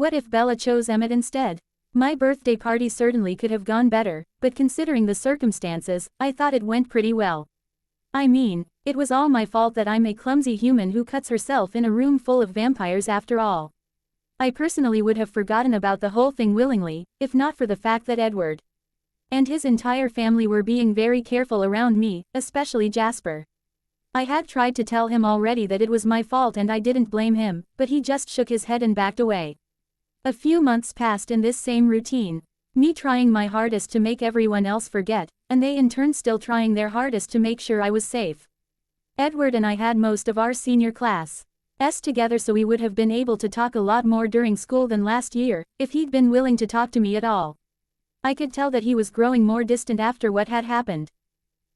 What if Bella chose Emmett instead? My birthday party certainly could have gone better, but considering the circumstances, I thought it went pretty well. I mean, it was all my fault that I'm a clumsy human who cuts herself in a room full of vampires after all. I personally would have forgotten about the whole thing willingly, if not for the fact that Edward and his entire family were being very careful around me, especially Jasper. I had tried to tell him already that it was my fault and I didn't blame him, but he just shook his head and backed away. A few months passed in this same routine, me trying my hardest to make everyone else forget, and they in turn still trying their hardest to make sure I was safe. Edward and I had most of our senior class together, so we would have been able to talk a lot more during school than last year, if he'd been willing to talk to me at all. I could tell that he was growing more distant after what had happened.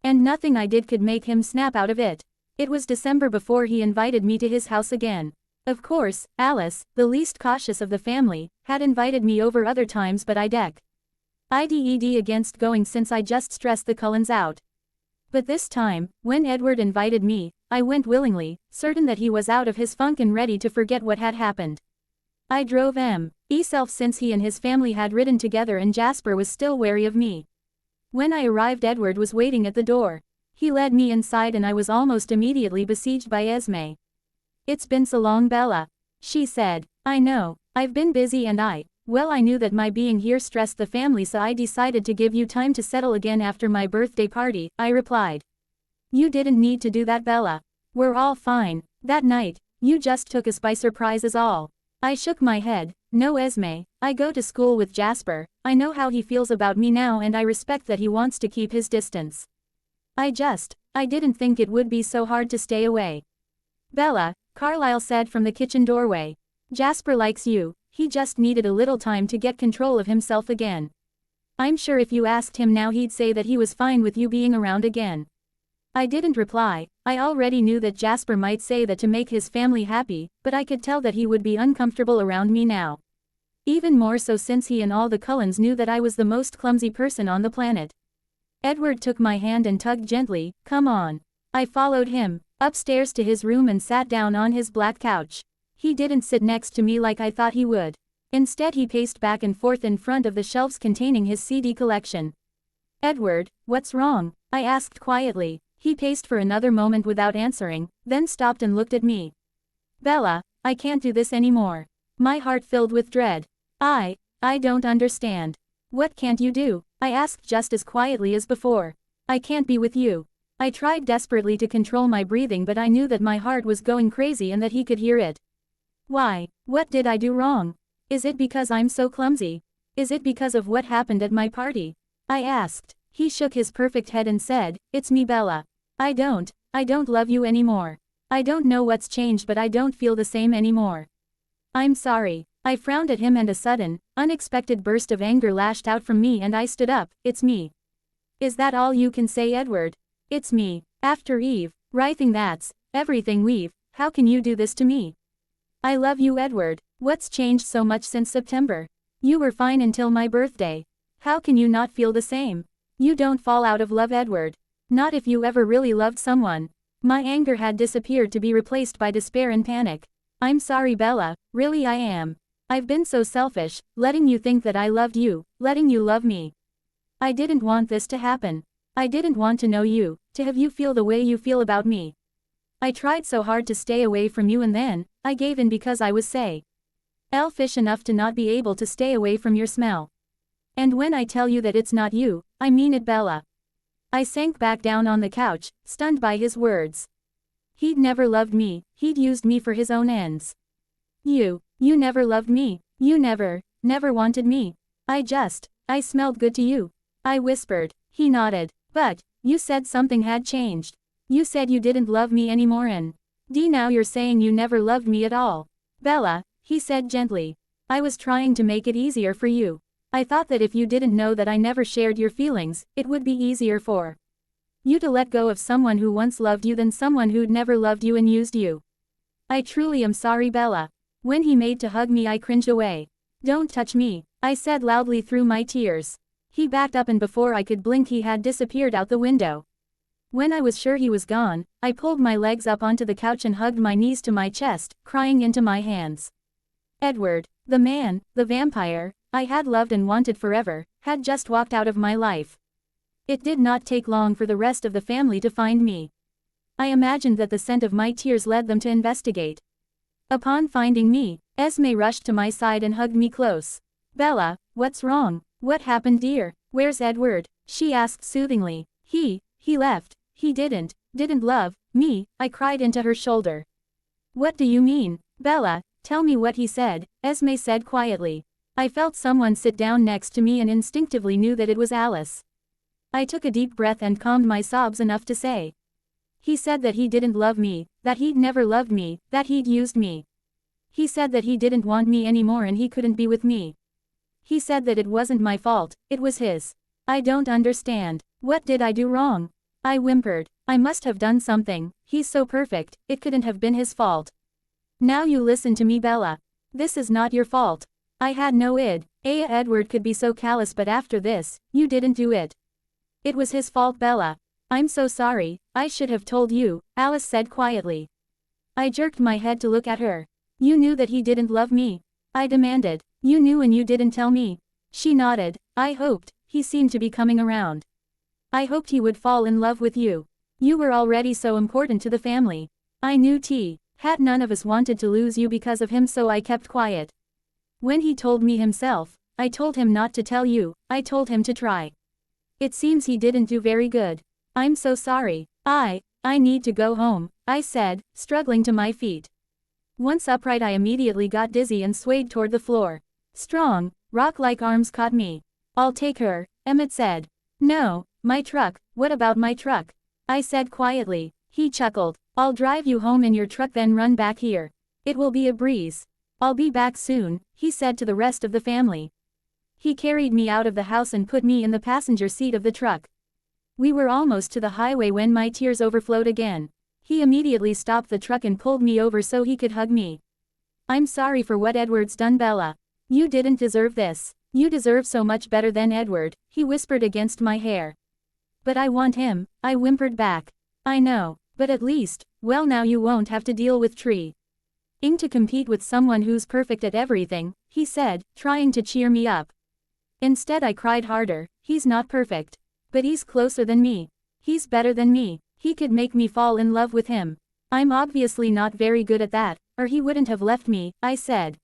And nothing I did could make him snap out of it. It was December before he invited me to his house again. Of course, Alice, the least cautious of the family, had invited me over other times, but I decided against going since I just stressed the Cullens out. But this time, when Edward invited me, I went willingly, certain that he was out of his funk and ready to forget what had happened. I drove myself since he and his family had ridden together and Jasper was still wary of me. When I arrived, Edward was waiting at the door. He led me inside and I was almost immediately besieged by Esme. "It's been so long, Bella," she said. "I know, I've been busy and I knew that my being here stressed the family, so I decided to give you time to settle again after my birthday party," I replied. "You didn't need to do that, Bella. We're all fine. That night, you just took us by surprise is all." I shook my head. "No, Esme, I go to school with Jasper, I know how he feels about me now and I respect that he wants to keep his distance. I didn't think it would be so hard to stay away." "Bella," Carlisle said from the kitchen doorway, "Jasper likes you, he just needed a little time to get control of himself again. I'm sure if you asked him now he'd say that he was fine with you being around again." I didn't reply. I already knew that Jasper might say that to make his family happy, but I could tell that he would be uncomfortable around me now. Even more so since he and all the Cullens knew that I was the most clumsy person on the planet. Edward took my hand and tugged gently. "Come on." I followed him upstairs to his room and sat down on his black couch. He didn't sit next to me like I thought he would. Instead, he paced back and forth in front of the shelves containing his CD collection. "Edward, what's wrong?" I asked quietly. He paced for another moment without answering, then stopped and looked at me. "Bella, I can't do this anymore." My heart filled with dread. I don't understand." "What can't you do?" I asked just as quietly as before. "I can't be with you." I tried desperately to control my breathing, but I knew that my heart was going crazy and that he could hear it. "Why? What did I do wrong? Is it because I'm so clumsy? Is it because of what happened at my party?" I asked. He shook his perfect head and said, "It's me, Bella. I don't love you anymore. I don't know what's changed, but I don't feel the same anymore. I'm sorry." I frowned at him and a sudden, unexpected burst of anger lashed out from me and I stood up. "It's me." "Is that all you can say, Edward?" "It's me. After everything that's everything how can you do this to me?" "I love you, Edward. What's changed so much since September? You were fine until my birthday. How can you not feel the same? You don't fall out of love, Edward. Not if you ever really loved someone." My anger had disappeared to be replaced by despair and panic. "I'm sorry, Bella, really I am. I've been so selfish, letting you think that I loved you, letting you love me. I didn't want this to happen. I didn't want to know you, to have you feel the way you feel about me. I tried so hard to stay away from you and then, I gave in because I was selfish enough to not be able to stay away from your smell. And when I tell you that it's not you, I mean it, Bella." I sank back down on the couch, stunned by his words. He'd never loved me, he'd used me for his own ends. You never loved me, you never wanted me. I smelled good to you," I whispered. He nodded. "But you said something had changed. You said you didn't love me anymore and now you're saying you never loved me at all." "Bella," he said gently, "I was trying to make it easier for you. I thought that if you didn't know that I never shared your feelings, it would be easier for you to let go of someone who once loved you than someone who'd never loved you and used you. I truly am sorry, Bella." When he made to hug me, I cringed away. "Don't touch me," I said loudly through my tears. He backed up and before I could blink he had disappeared out the window. When I was sure he was gone, I pulled my legs up onto the couch and hugged my knees to my chest, crying into my hands. "Edward, The man, the vampire, I had loved and wanted forever, had just walked out of my life. It did not take long for the rest of the family to find me. I imagined that the scent of my tears led them to investigate. Upon finding me, Esme rushed to my side and hugged me close. Bella, what's wrong? What happened, dear? Where's Edward? She asked soothingly. He left. He didn't love me, I cried into her shoulder. What do you mean? Bella, tell me what he said, Esme said quietly. I felt someone sit down next to me and instinctively knew that it was Alice. I took a deep breath and calmed my sobs enough to say. He said that he didn't love me, that he'd never loved me, that he'd used me. He said that he didn't want me anymore and he couldn't be with me. He said that it wasn't my fault, it was his. I don't understand. What did I do wrong? I whimpered. I must have done something. He's so perfect, it couldn't have been his fault. Now you listen to me, Bella. This is not your fault. I had no Edward could be so callous, but after this, you didn't do it. It was his fault, Bella. I'm so sorry, I should have told you, Alice said quietly. I jerked my head to look at her. You knew that he didn't love me? I demanded. You knew and you didn't tell me. She nodded. I hoped. He seemed to be coming around. I hoped he would fall in love with you. You were already so important to the family. I knew had none of us wanted to lose you because of him, so I kept quiet. When he told me himself, I told him not to tell you, I told him to try. It seems he didn't do very good. I'm so sorry. I need to go home, I said, struggling to my feet. Once upright, I immediately got dizzy and swayed toward the floor. Strong, rock-like arms caught me. I'll take her, Emmett said. No, my truck, what about my truck? I said quietly. He chuckled. I'll drive you home in your truck, then run back here. It will be a breeze. I'll be back soon, he said to the rest of the family. He carried me out of the house and put me in the passenger seat of the truck. We were almost to the highway when my tears overflowed again. He immediately stopped the truck and pulled me over so he could hug me. I'm sorry for what Edward's done, Bella. You didn't deserve this. You deserve so much better than Edward, he whispered against my hair. But I want him, I whimpered back. I know, but at least, well, now you won't have to deal with trying to compete with someone who's perfect at everything, he said, trying to cheer me up. Instead I cried harder. He's not perfect. But he's closer than me. He's better than me. He could make me fall in love with him. I'm obviously not very good at that, or he wouldn't have left me, I said.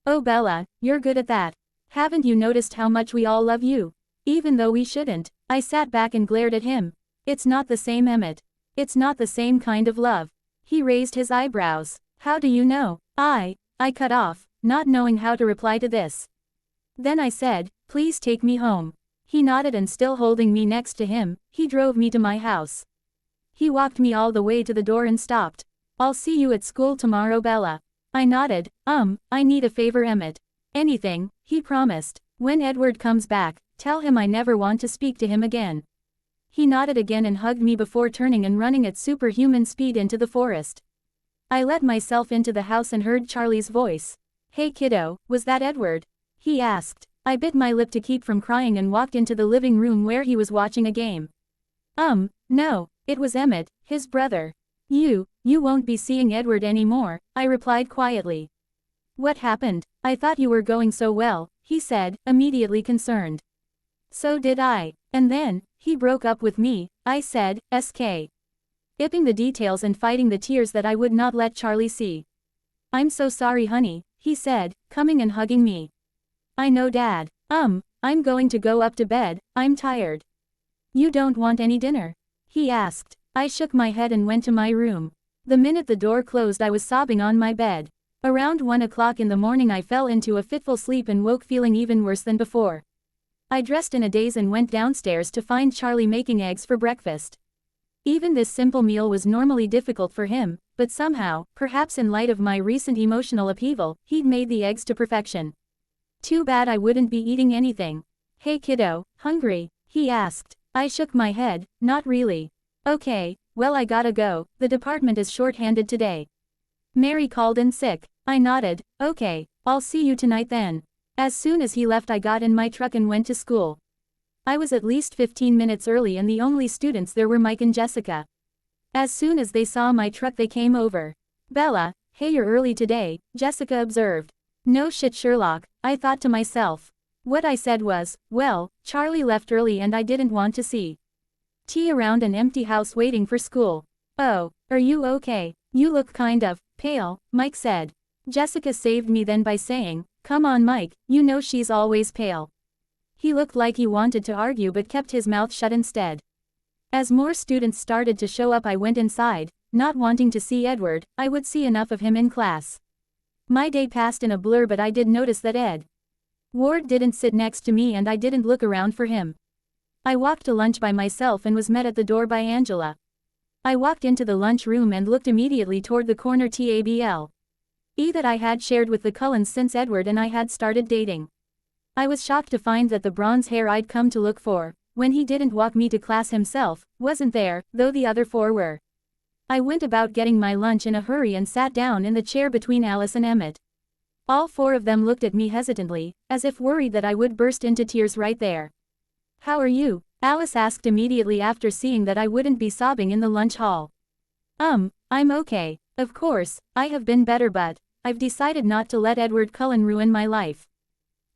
Oh Bella, you're good at that. Haven't you noticed how much we all love you? Even though we shouldn't. I sat back and glared at him. It's not the same, Emmett. It's not the same kind of love. He raised his eyebrows. How do you know? I cut off, not knowing how to reply to this. Then I said, please take me home. He nodded and still holding me next to him, he drove me to my house. He walked me all the way to the door and stopped. I'll see you at school tomorrow, Bella. I nodded. I need a favor, Emmett. Anything, he promised. When Edward comes back, tell him I never want to speak to him again. He nodded again and hugged me before turning and running at superhuman speed into the forest. I let myself into the house and heard Charlie's voice. Hey kiddo, was that Edward? He asked. I bit my lip to keep from crying and walked into the living room where he was watching a game. No, it was Emmett, his brother. You won't be seeing Edward anymore, I replied quietly. What happened? I thought you were going so well, he said, immediately concerned. So did I. And then, he broke up with me, I said, ipping the details and fighting the tears that I would not let Charlie see. I'm so sorry, honey, he said, coming and hugging me. I know, Dad. I'm going to go up to bed, I'm tired. You don't want any dinner? He asked. I shook my head and went to my room. The minute the door closed, I was sobbing on my bed. Around 1 o'clock in the morning I fell into a fitful sleep and woke feeling even worse than before. I dressed in a daze and went downstairs to find Charlie making eggs for breakfast. Even this simple meal was normally difficult for him, but somehow, perhaps in light of my recent emotional upheaval, he'd made the eggs to perfection. Too bad I wouldn't be eating anything. Hey kiddo, hungry? He asked. I shook my head, not really. Okay, well I gotta go, the department is short-handed today. Mary called in sick. I nodded. Okay, I'll see you tonight then. As soon as he left I got in my truck and went to school. I was at least 15 minutes early and the only students there were Mike and Jessica. As soon as they saw my truck they came over. Bella, hey, you're early today, Jessica observed. No shit, Sherlock, I thought to myself. What I said was, well, Charlie left early and I didn't want to see T around an empty house waiting for school. Oh, are you okay? You look kind of pale, Mike said. Jessica saved me then by saying, come on Mike, you know she's always pale. He looked like he wanted to argue but kept his mouth shut instead. As more students started to show up, I went inside, not wanting to see Edward. I would see enough of him in class. My day passed in a blur, but I did notice that Ed Ward didn't sit next to me and I didn't look around for him. I walked to lunch by myself and was met at the door by Angela. I walked into the lunchroom and looked immediately toward the corner table that I had shared with the Cullens since Edward and I had started dating. I was shocked to find that the bronze hair I'd come to look for, when he didn't walk me to class himself, wasn't there, though the other four were. I went about getting my lunch in a hurry and sat down in the chair between Alice and Emmett. All four of them looked at me hesitantly, as if worried that I would burst into tears right there. How are you? Alice asked immediately after seeing that I wouldn't be sobbing in the lunch hall. I'm okay. Of course, I have been better, but I've decided not to let Edward Cullen ruin my life.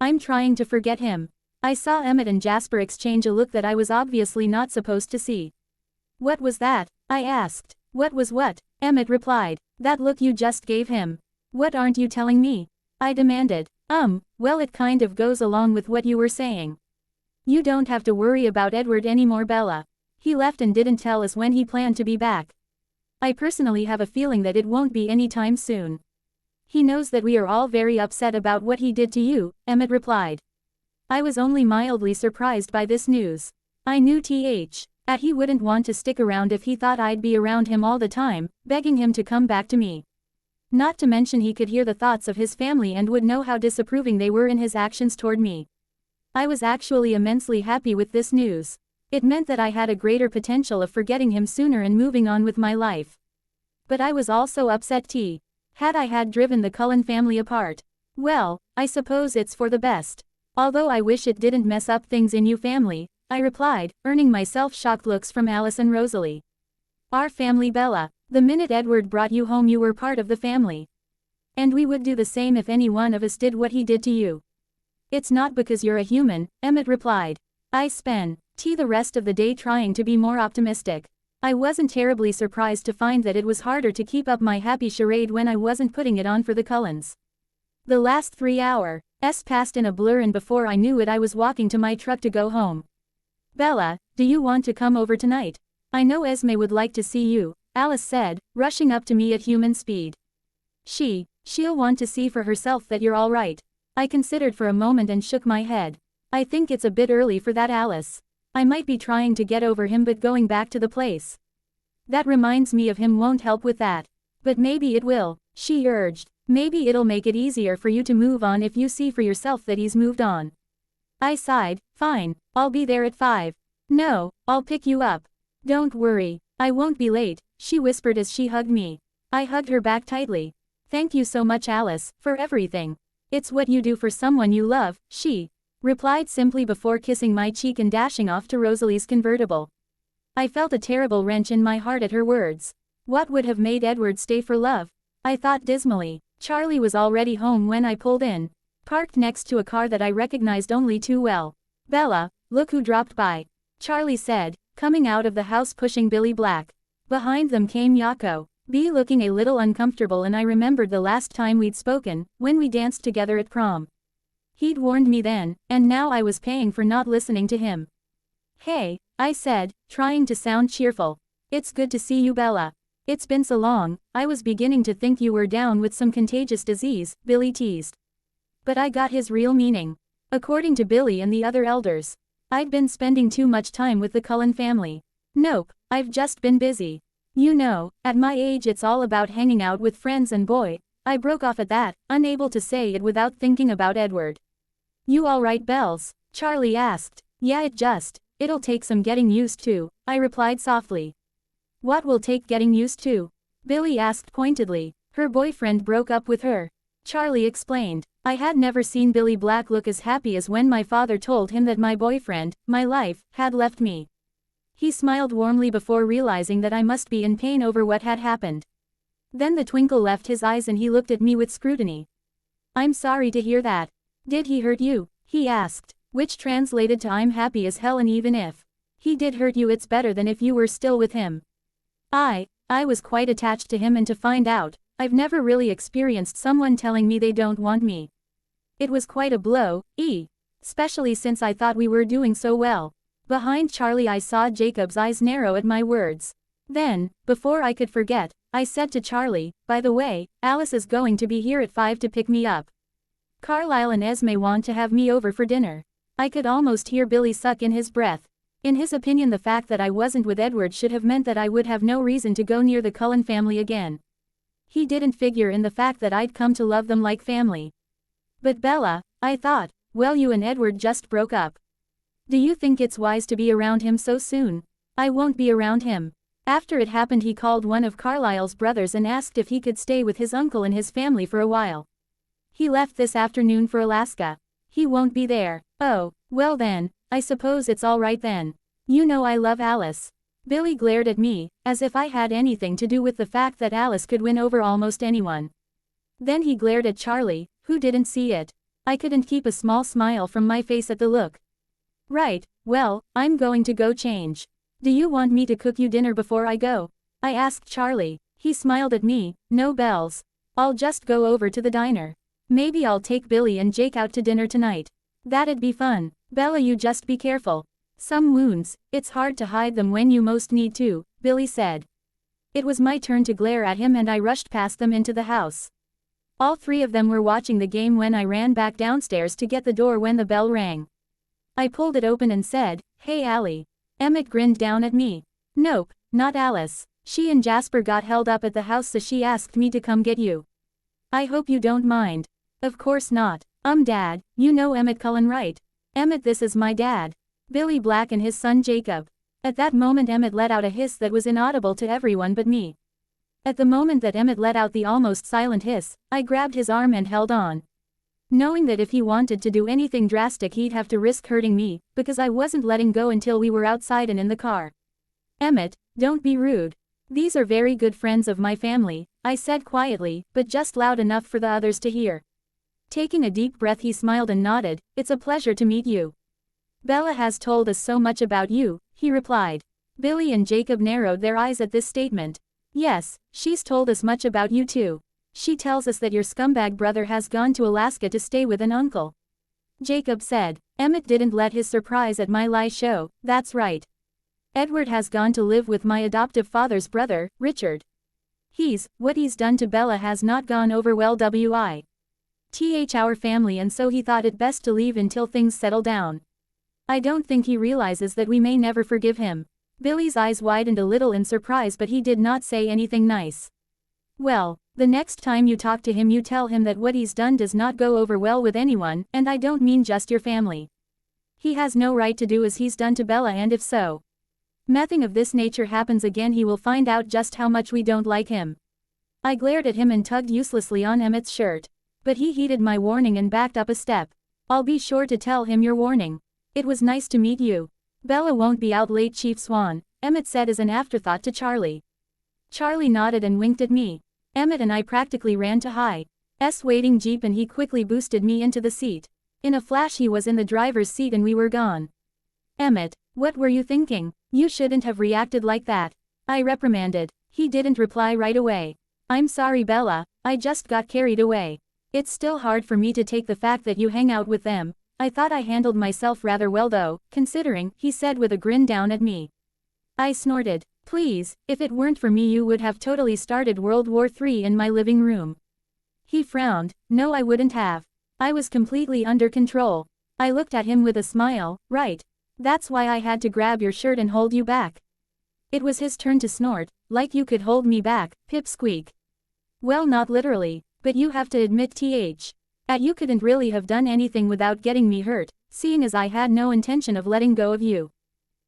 I'm trying to forget him. I saw Emmett and Jasper exchange a look that I was obviously not supposed to see. What was that? I asked. What was what? Emmett replied. That look you just gave him. What aren't you telling me? I demanded. Well, it kind of goes along with what you were saying. You don't have to worry about Edward anymore, Bella. He left and didn't tell us when he planned to be back. I personally have a feeling that it won't be anytime soon. He knows that we are all very upset about what he did to you, Emmett replied. I was only mildly surprised by this news. I knew that he wouldn't want to stick around if he thought I'd be around him all the time, begging him to come back to me. Not to mention he could hear the thoughts of his family and would know how disapproving they were in his actions toward me. I was actually immensely happy with this news. It meant that I had a greater potential of forgetting him sooner and moving on with my life. But I was also upset had I had driven the Cullen family apart. Well, I suppose it's for the best. Although I wish it didn't mess up things in you family, I replied, earning myself shocked looks from Alice and Rosalie. Our family, Bella. The minute Edward brought you home you were part of the family. And we would do the same if any one of us did what he did to you. It's not because you're a human, Emmett replied. I spent the rest of the day trying to be more optimistic. I wasn't terribly surprised to find that it was harder to keep up my happy charade when I wasn't putting it on for the Cullens. The last 3 hours passed in a blur and before I knew it I was walking to my truck to go home. Bella, do you want to come over tonight? I know Esme would like to see you, Alice said, rushing up to me at human speed. She'll want to see for herself that you're all right. I considered for a moment and shook my head. I think it's a bit early for that, Alice. I might be trying to get over him but going back to the place that reminds me of him won't help with that. But maybe it will, she urged. Maybe it'll make it easier for you to move on if you see for yourself that he's moved on. I sighed. Fine, I'll be there at 5. No, I'll pick you up. Don't worry, I won't be late, she whispered as she hugged me. I hugged her back tightly. Thank you so much, Alice, for everything. It's what you do for someone you love, she replied simply before kissing my cheek and dashing off to Rosalie's convertible. I felt a terrible wrench in my heart at her words. What would have made Edward stay for love? I thought dismally. Charlie was already home when I pulled in, parked next to a car that I recognized only too well. Bella, look who dropped by, Charlie said, coming out of the house pushing Billy Black. Behind them came Yako, B looking a little uncomfortable, and I remembered the last time we'd spoken, when we danced together at prom. He'd warned me then, and now I was paying for not listening to him. Hey, I said, trying to sound cheerful. It's good to see you, Bella. It's been so long, I was beginning to think you were down with some contagious disease, Billy teased. But I got his real meaning. According to Billy and the other elders, I'd been spending too much time with the Cullen family. Nope, I've just been busy. You know, at my age it's all about hanging out with friends and boy, I broke off at that, unable to say it without thinking about Edward. You alright, Bells? Charlie asked. Yeah, it'll take some getting used to, I replied softly. What will take getting used to? Billy asked pointedly. Her boyfriend broke up with her. Charlie explained. I had never seen Billy Black look as happy as when my father told him that my boyfriend, my life, had left me. He smiled warmly before realizing that I must be in pain over what had happened. Then the twinkle left his eyes and he looked at me with scrutiny. I'm sorry to hear that. Did he hurt you? He asked, which translated to I'm happy as hell, and even if he did hurt you, it's better than if you were still with him. I was quite attached to him, and to find out, I've never really experienced someone telling me they don't want me. It was quite a blow, especially since I thought we were doing so well. Behind Charlie I saw Jacob's eyes narrow at my words. Then, before I could forget, I said to Charlie, by the way, Alice is going to be here at 5 to pick me up. Carlisle and Esme want to have me over for dinner. I could almost hear Billy suck in his breath. In his opinion, the fact that I wasn't with Edward should have meant that I would have no reason to go near the Cullen family again. He didn't figure in the fact that I'd come to love them like family. But Bella, I thought, well, you and Edward just broke up. Do you think it's wise to be around him so soon? I won't be around him. After it happened, he called one of Carlisle's brothers and asked if he could stay with his uncle and his family for a while. He left this afternoon for Alaska. He won't be there. Oh, well then, I suppose it's all right then. You know I love Alice. Billy glared at me, as if I had anything to do with the fact that Alice could win over almost anyone. Then he glared at Charlie, who didn't see it. I couldn't keep a small smile from my face at the look. Right, well, I'm going to go change. Do you want me to cook you dinner before I go? I asked Charlie. He smiled at me. No bells. I'll just go over to the diner. Maybe I'll take Billy and Jake out to dinner tonight. That'd be fun. Bella, you just be careful. Some wounds, it's hard to hide them when you most need to, Billy said. It was my turn to glare at him, and I rushed past them into the house. All three of them were watching the game when I ran back downstairs to get the door when the bell rang. I pulled it open and said, "Hey Allie." Emmett grinned down at me. "Nope, not Alice. She and Jasper got held up at the house, so she asked me to come get you." "I hope you don't mind." "Of course not. Dad, you know Emmett Cullen, right?" "Emmett, this is my dad. Billy Black and his son Jacob." At that moment Emmett let out a hiss that was inaudible to everyone but me. At the moment that Emmett let out the almost silent hiss, I grabbed his arm and held on. Knowing that if he wanted to do anything drastic he'd have to risk hurting me, because I wasn't letting go until we were outside and in the car. "Emmett, don't be rude. These are very good friends of my family," I said quietly, but just loud enough for the others to hear. Taking a deep breath he smiled and nodded. "It's a pleasure to meet you." "Bella has told us so much about you," he replied. Billy and Jacob narrowed their eyes at this statement. "Yes, she's told us much about you too. She tells us that your scumbag brother has gone to Alaska to stay with an uncle," Jacob said. Emmett didn't let his surprise at my lie show. "That's right. Edward has gone to live with my adoptive father's brother, Richard. What he's done to Bella has not gone over well with our family, and so he thought it best to leave until things settle down. I don't think he realizes that we may never forgive him." Billy's eyes widened a little in surprise, but he did not say anything nice. "Well, the next time you talk to him you tell him that what he's done does not go over well with anyone, and I don't mean just your family. He has no right to do as he's done to Bella, and if so, nothing of this nature happens again, he will find out just how much we don't like him." I glared at him and tugged uselessly on Emmett's shirt. But he heeded my warning and backed up a step. "I'll be sure to tell him your warning. It was nice to meet you. Bella won't be out late, Chief Swan," Emmett said as an afterthought to Charlie. Charlie nodded and winked at me. Emmett and I practically ran to Hi's waiting jeep, and he quickly boosted me into the seat. In a flash he was in the driver's seat and we were gone. "Emmett, what were you thinking? You shouldn't have reacted like that," I reprimanded. He didn't reply right away. "I'm sorry Bella, I just got carried away. It's still hard for me to take the fact that you hang out with them. I thought I handled myself rather well though, considering," he said with a grin down at me. I snorted. "Please, if it weren't for me you would have totally started World War III in my living room." He frowned. "No, I wouldn't have. I was completely under control." I looked at him with a smile. "Right. That's why I had to grab your shirt and hold you back." It was his turn to snort. "Like you could hold me back, pipsqueak." "Well, not literally. But you have to admit you couldn't really have done anything without getting me hurt, seeing as I had no intention of letting go of you."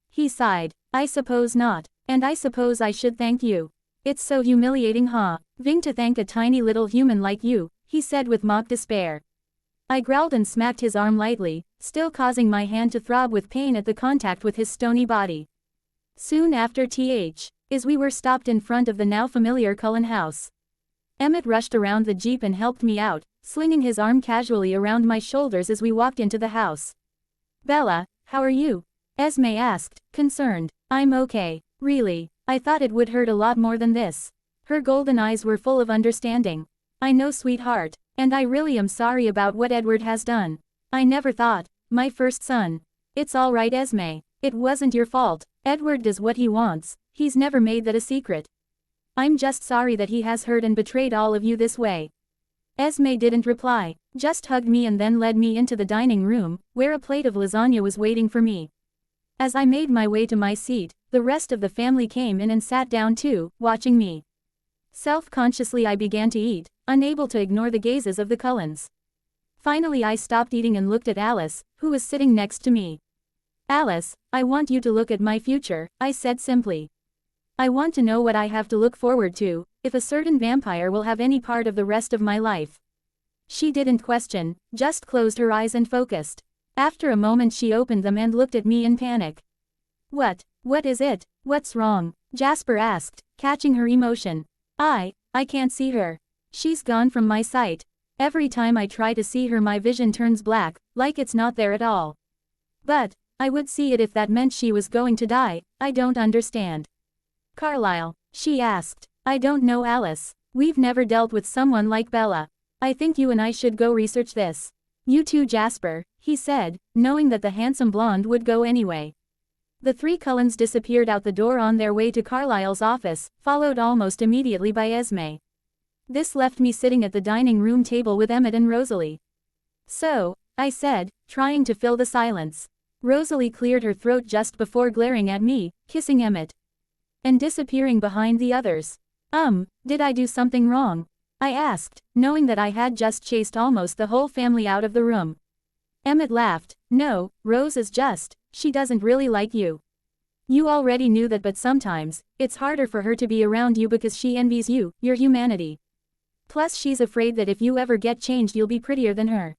He sighed. "I suppose not. And I suppose I should thank you. It's so humiliating, huh? Ving to thank a tiny little human like you," he said with mock despair. I growled and smacked his arm lightly, still causing my hand to throb with pain at the contact with his stony body. Soon after we were stopped in front of the now familiar Cullen house. Emmett rushed around the jeep and helped me out, slinging his arm casually around my shoulders as we walked into the house. "Bella, how are you?" Esme asked, concerned. "I'm okay. Really. I thought it would hurt a lot more than this." Her golden eyes were full of understanding. "I know, sweetheart. And I really am sorry about what Edward has done. I never thought. My first son. It's all right, Esme. It wasn't your fault. Edward does what he wants. He's never made that a secret. I'm just sorry that he has hurt and betrayed all of you this way." Esme didn't reply, just hugged me and then led me into the dining room, where a plate of lasagna was waiting for me. As I made my way to my seat, the rest of the family came in and sat down too, watching me. Self-consciously I began to eat, unable to ignore the gazes of the Cullens. Finally I stopped eating and looked at Alice, who was sitting next to me. "Alice, I want you to look at my future," I said simply. "I want to know what I have to look forward to, if a certain vampire will have any part of the rest of my life." She didn't question, just closed her eyes and focused. After a moment she opened them and looked at me in panic. What is it? What's wrong?" Jasper asked, catching her emotion. I can't see her. She's gone from my sight. Every time I try to see her my vision turns black, like it's not there at all. But I would see it if that meant she was going to die. I don't understand." "Carlisle," she asked. "I don't know, Alice. We've never dealt with someone like Bella. I think you and I should go research this." "You too, Jasper," he said, knowing that the handsome blonde would go anyway. The three Cullens disappeared out the door on their way to Carlisle's office, followed almost immediately by Esme. This left me sitting at the dining room table with Emmett and Rosalie. "So," I said, trying to fill the silence. Rosalie cleared her throat just before glaring at me, kissing Emmett, and disappearing behind the others. Did I do something wrong?" I asked, knowing that I had just chased almost the whole family out of the room. Emmett laughed. "No, Rose is just, she doesn't really like you. You already knew that, but sometimes, it's harder for her to be around you because she envies you, your humanity. Plus she's afraid that if you ever get changed you'll be prettier than her.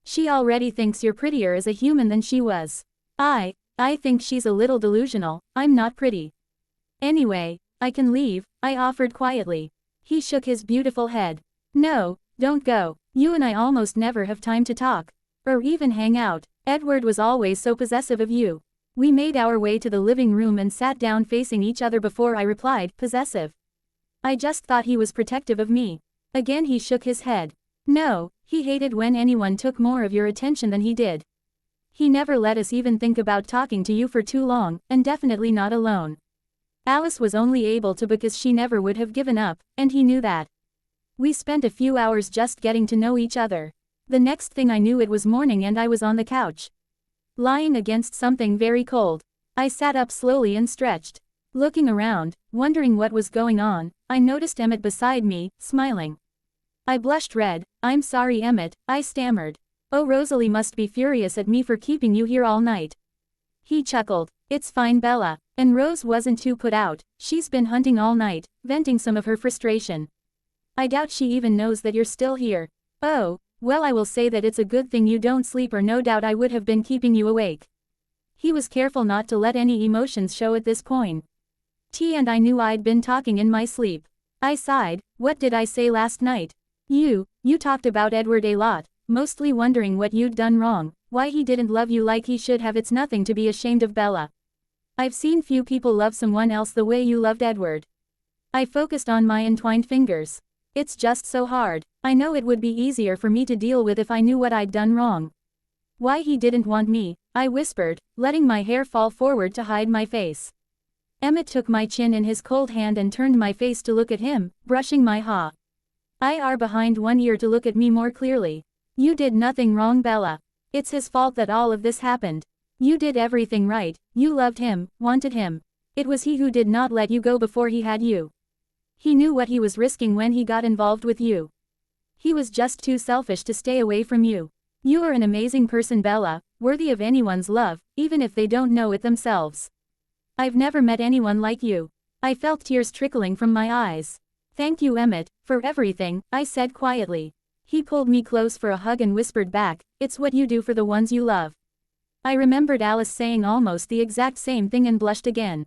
She already thinks you're prettier as a human than she was. I think she's a little delusional. I'm not pretty. Anyway, I can leave," I offered quietly. He shook his beautiful head. "No, don't go. You and I almost never have time to talk. Or even hang out. Edward was always so possessive of you." We made our way to the living room and sat down facing each other before I replied, "Possessive? I just thought he was protective of me." Again he shook his head. "No, he hated when anyone took more of your attention than he did. He never let us even think about talking to you for too long, and definitely not alone. Alice was only able to because she never would have given up, and he knew that. We spent a few hours just getting to know each other. The next thing I knew it was morning and I was on the couch, lying against something very cold. I sat up slowly and stretched. Looking around, wondering what was going on, I noticed Emmett beside me, smiling. I blushed red. "I'm sorry, Emmett," I stammered. "Oh, Rosalie must be furious at me for keeping you here all night." He chuckled. "It's fine, Bella. And Rose wasn't too put out. She's been hunting all night, venting some of her frustration. I doubt she even knows that you're still here." "Oh, well, I will say that it's a good thing you don't sleep, or no doubt I would have been keeping you awake." He was careful not to let any emotions show at this point. And I knew I'd been talking in my sleep. I sighed. "What did I say last night?" You talked about Edward a lot, mostly wondering what you'd done wrong, why he didn't love you like he should have. It's nothing to be ashamed of, Bella. I've seen few people love someone else the way you loved Edward." I focused on my entwined fingers. "It's just so hard. I know it would be easier for me to deal with if I knew what I'd done wrong." "Why he didn't want me," I whispered, letting my hair fall forward to hide my face. Emmett took my chin in his cold hand and turned my face to look at him, brushing my hair behind one ear to look at me more clearly. "You did nothing wrong, Bella. It's his fault that all of this happened. You did everything right. You loved him, wanted him. It was he who did not let you go before he had you. He knew what he was risking when he got involved with you. He was just too selfish to stay away from you. You are an amazing person, Bella, worthy of anyone's love, even if they don't know it themselves. I've never met anyone like you." I felt tears trickling from my eyes. "Thank you, Emmett, for everything," I said quietly. He pulled me close for a hug and whispered back, "It's what you do for the ones you love." I remembered Alice saying almost the exact same thing and blushed again.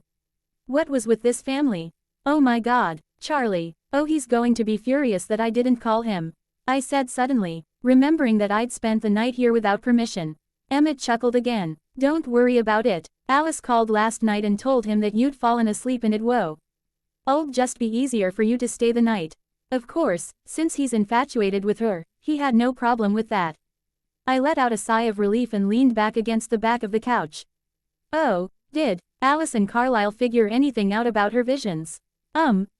What was with this family? Oh my God, Charlie. Oh, he's going to be furious that I didn't call him. I said suddenly, remembering that I'd spent the night here without permission. Emmett chuckled again. Don't worry about it. Alice called last night and told him that you'd fallen asleep in it. Whoa. It'll just be easier for you to stay the night. Of course, since he's infatuated with her, he had no problem with that. I let out a sigh of relief and leaned back against the back of the couch. Oh, did Alice and Carlisle figure anything out about her visions?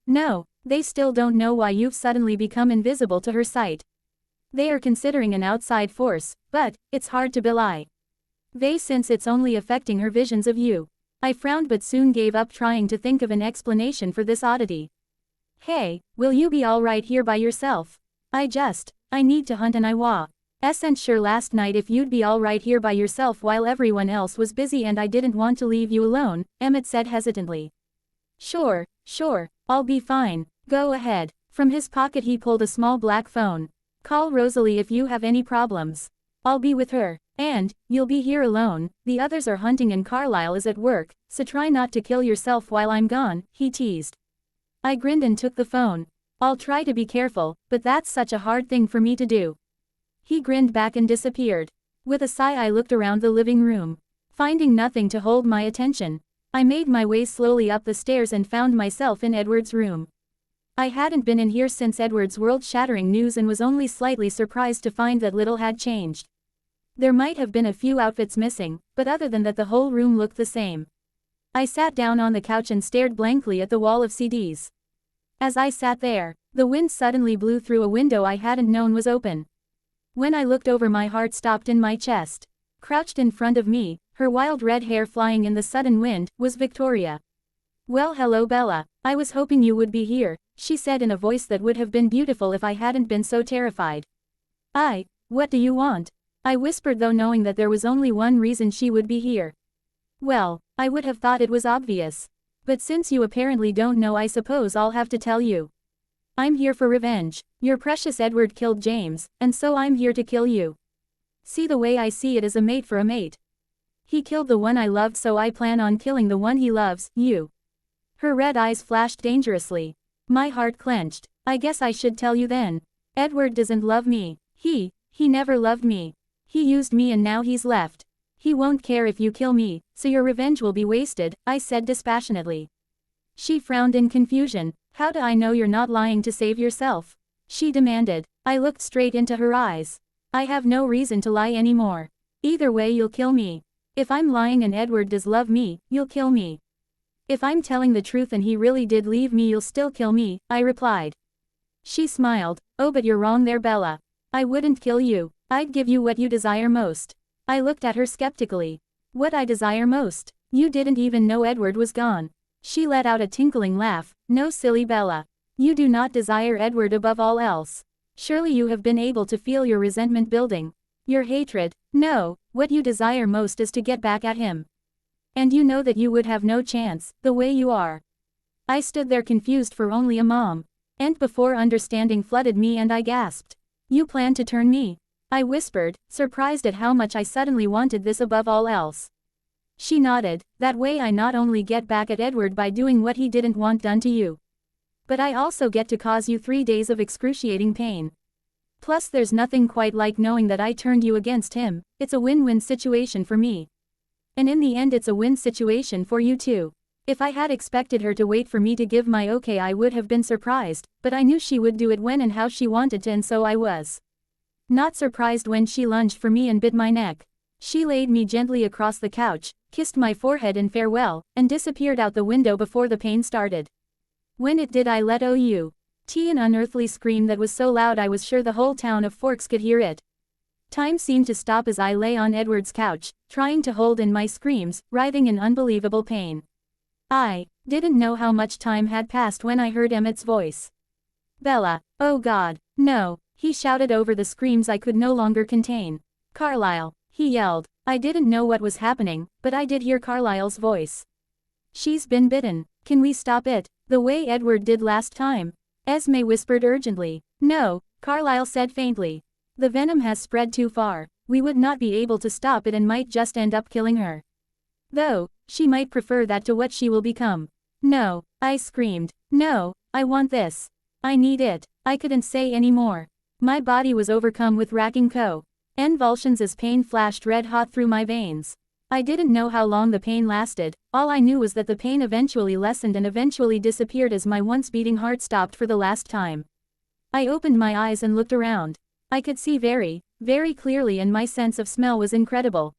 No, they still don't know why you've suddenly become invisible to her sight. They are considering an outside force, but it's hard to belie. They since it's only affecting her visions of you. I frowned but soon gave up trying to think of an explanation for this oddity. Hey, will you be alright here by yourself? I need to hunt and I wasn't sure last night if you'd be alright here by yourself while everyone else was busy and I didn't want to leave you alone, Emmett said hesitantly. Sure, I'll be fine, go ahead. From his pocket he pulled a small black phone. Call Rosalie if you have any problems. I'll be with her. And, you'll be here alone, the others are hunting and Carlisle is at work, so try not to kill yourself while I'm gone, he teased. I grinned and took the phone. I'll try to be careful, but that's such a hard thing for me to do. He grinned back and disappeared. With a sigh I looked around the living room. Finding nothing to hold my attention, I made my way slowly up the stairs and found myself in Edward's room. I hadn't been in here since Edward's world-shattering news and was only slightly surprised to find that little had changed. There might have been a few outfits missing, but other than that the whole room looked the same. I sat down on the couch and stared blankly at the wall of CDs. As I sat there, the wind suddenly blew through a window I hadn't known was open. When I looked over, my heart stopped in my chest. Crouched in front of me, her wild red hair flying in the sudden wind, was Victoria. Well, hello Bella, I was hoping you would be here, she said in a voice that would have been beautiful if I hadn't been so terrified. What do you want? I whispered, though knowing that there was only one reason she would be here. Well, I would have thought it was obvious. But since you apparently don't know, I suppose I'll have to tell you. I'm here for revenge. Your precious Edward killed James, and so I'm here to kill you. See, the way I see it is a mate for a mate. He killed the one I loved, so I plan on killing the one he loves, you. Her red eyes flashed dangerously. My heart clenched. I guess I should tell you then. Edward doesn't love me. He never loved me. He used me and now he's left. He won't care if you kill me, so your revenge will be wasted, I said dispassionately. She frowned in confusion. How do I know you're not lying to save yourself? She demanded. I looked straight into her eyes. I have no reason to lie anymore. Either way you'll kill me. If I'm lying and Edward does love me, you'll kill me. If I'm telling the truth and he really did leave me, you'll still kill me, I replied. She smiled. Oh, but you're wrong there, Bella. I wouldn't kill you. I'd give you what you desire most. I looked at her skeptically. What I desire most? You didn't even know Edward was gone. She let out a tinkling laugh. No, silly Bella. You do not desire Edward above all else. Surely you have been able to feel your resentment building. Your hatred. No, what you desire most is to get back at him. And you know that you would have no chance, the way you are. I stood there confused for only a moment. And before understanding flooded me and I gasped. You plan to turn me? I whispered, surprised at how much I suddenly wanted this above all else. She nodded. That way I not only get back at Edward by doing what he didn't want done to you, but I also get to cause you 3 days of excruciating pain. Plus there's nothing quite like knowing that I turned you against him. It's a win-win situation for me. And in the end it's a win situation for you too. If I had expected her to wait for me to give my okay, I would have been surprised, but I knew she would do it when and how she wanted to, and so I was not surprised when she lunged for me and bit my neck. She laid me gently across the couch, kissed my forehead in farewell, and disappeared out the window before the pain started. When it did, I let out an unearthly scream that was so loud I was sure the whole town of Forks could hear it. Time seemed to stop as I lay on Edward's couch, trying to hold in my screams, writhing in unbelievable pain. I didn't know how much time had passed when I heard Emmett's voice. Bella, oh God, no, he shouted over the screams I could no longer contain. Carlisle, he yelled. I didn't know what was happening, but I did hear Carlisle's voice. She's been bitten. Can we stop it, the way Edward did last time? Esme whispered urgently. No, Carlisle said faintly. The venom has spread too far. We would not be able to stop it and might just end up killing her. Though, she might prefer that to what she will become. No, I screamed. No, I want this. I need it. I couldn't say any more. My body was overcome with racking convulsions as pain flashed red-hot through my veins. I didn't know how long the pain lasted, all I knew was that the pain eventually lessened and eventually disappeared as my once beating heart stopped for the last time. I opened my eyes and looked around. I could see very, very clearly and my sense of smell was incredible.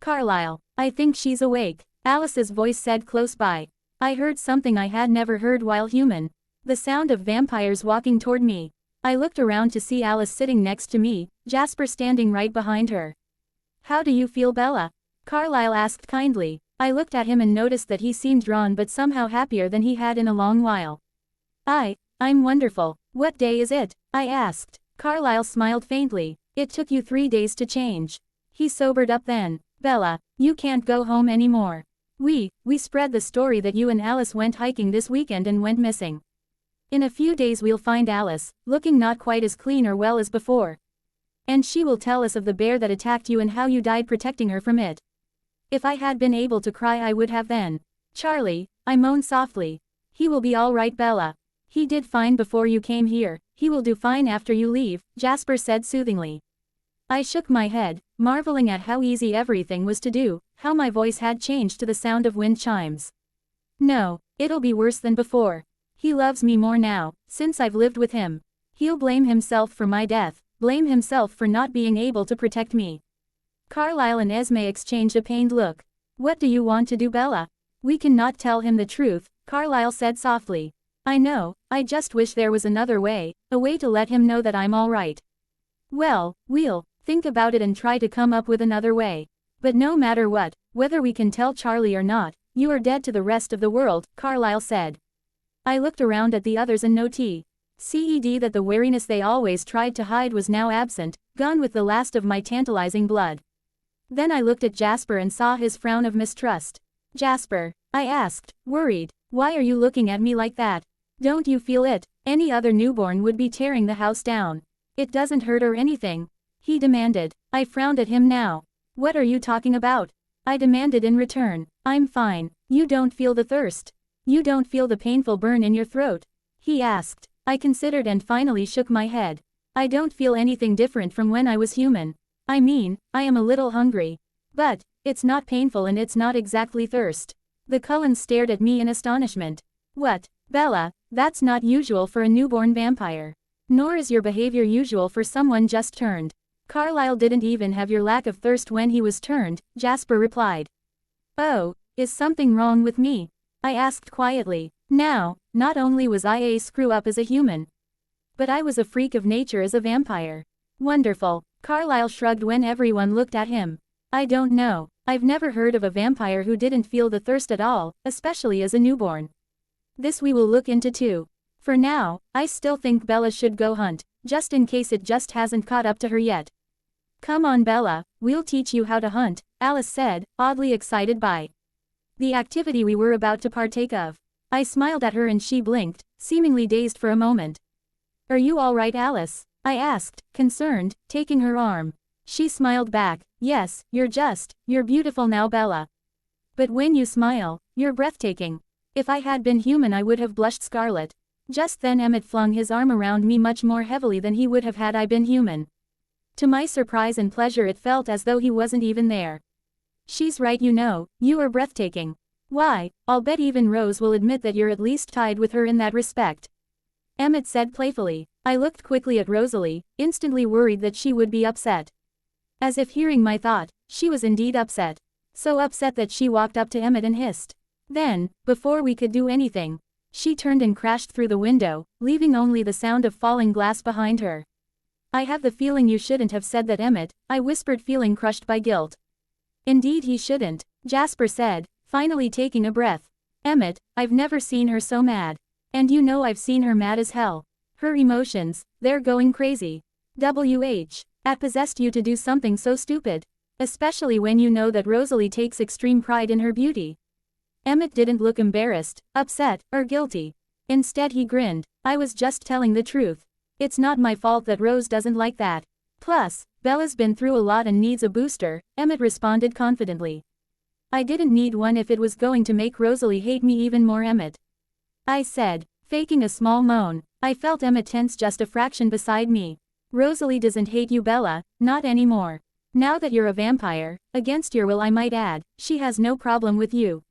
"Carlisle, I think she's awake," Alice's voice said close by. I heard something I had never heard while human. The sound of vampires walking toward me. I looked around to see Alice sitting next to me, Jasper standing right behind her. "How do you feel, Bella?" Carlisle asked kindly. I looked at him and noticed that he seemed drawn but somehow happier than he had in a long while. I'm wonderful. What day is it?" I asked. Carlisle smiled faintly. "It took you 3 days to change." He sobered up then. "Bella, you can't go home anymore. We spread the story that you and Alice went hiking this weekend and went missing. In a few days we'll find Alice, looking not quite as clean or well as before. And she will tell us of the bear that attacked you and how you died protecting her from it." If I had been able to cry I would have then. "Charlie," I moaned softly. "He will be all right, Bella. He did fine before you came here, he will do fine after you leave," Jasper said soothingly. I shook my head, marveling at how easy everything was to do, how my voice had changed to the sound of wind chimes. "No, it'll be worse than before. He loves me more now, since I've lived with him. He'll blame himself for my death, blame himself for not being able to protect me." Carlisle and Esme exchanged a pained look. "What do you want to do, Bella?" "We cannot tell him the truth," Carlisle said softly. "I know, I just wish there was another way, a way to let him know that I'm all right." "Well, we'll think about it and try to come up with another way. But no matter what, whether we can tell Charlie or not, you are dead to the rest of the world," Carlisle said. I looked around at the others and noticed that the wariness they always tried to hide was now absent, gone with the last of my tantalizing blood. Then I looked at Jasper and saw his frown of mistrust. "Jasper," I asked, worried, "why are you looking at me like that? Don't you feel it? Any other newborn would be tearing the house down. It doesn't hurt or anything," he demanded. I frowned at him now. "What are you talking about?" I demanded in return. "I'm fine. You don't feel the thirst? You don't feel the painful burn in your throat?" he asked. I considered and finally shook my head. "I don't feel anything different from when I was human. I mean, I am a little hungry. But it's not painful and it's not exactly thirst." The Cullens stared at me in astonishment. "What, Bella, that's not usual for a newborn vampire. Nor is your behavior usual for someone just turned. Carlisle didn't even have your lack of thirst when he was turned," Jasper replied. "Oh, is something wrong with me?" I asked quietly. Now, not only was I a screw-up as a human, but I was a freak of nature as a vampire. "Wonderful," Carlisle shrugged when everyone looked at him. "I don't know. I've never heard of a vampire who didn't feel the thirst at all, especially as a newborn. This we will look into too. For now, I still think Bella should go hunt, just in case it just hasn't caught up to her yet." "Come on, Bella, we'll teach you how to hunt," Alice said, oddly excited by the activity we were about to partake of. I smiled at her and she blinked, seemingly dazed for a moment. "Are you all right, Alice?" I asked, concerned, taking her arm. She smiled back. "Yes, you're beautiful now, Bella. But when you smile, you're breathtaking." If I had been human I would have blushed scarlet. Just then Emmett flung his arm around me much more heavily than he would have had I been human. To my surprise and pleasure it felt as though he wasn't even there. "She's right, you are breathtaking. Why, I'll bet even Rose will admit that you're at least tied with her in that respect," Emmett said playfully. I looked quickly at Rosalie, instantly worried that she would be upset. As if hearing my thought, she was indeed upset. So upset that she walked up to Emmett and hissed. Then, before we could do anything, she turned and crashed through the window, leaving only the sound of falling glass behind her. "I have the feeling you shouldn't have said that, Emmett," I whispered, feeling crushed by guilt. "Indeed he shouldn't," Jasper said, finally taking a breath. "Emmett, I've never seen her so mad. And I've seen her mad as hell. Her emotions, they're going crazy. That possessed you to do something so stupid. Especially when you know that Rosalie takes extreme pride in her beauty." Emmett didn't look embarrassed, upset, or guilty. Instead he grinned. "I was just telling the truth. It's not my fault that Rose doesn't like that. Plus, Bella's been through a lot and needs a booster," Emmett responded confidently. "I didn't need one if it was going to make Rosalie hate me even more, Emmett," I said, faking a small moan. I felt Emmett tense just a fraction beside me. Rosalie doesn't hate you, Bella, not anymore. Now that you're a vampire, against your will I might add, she has no problem with you.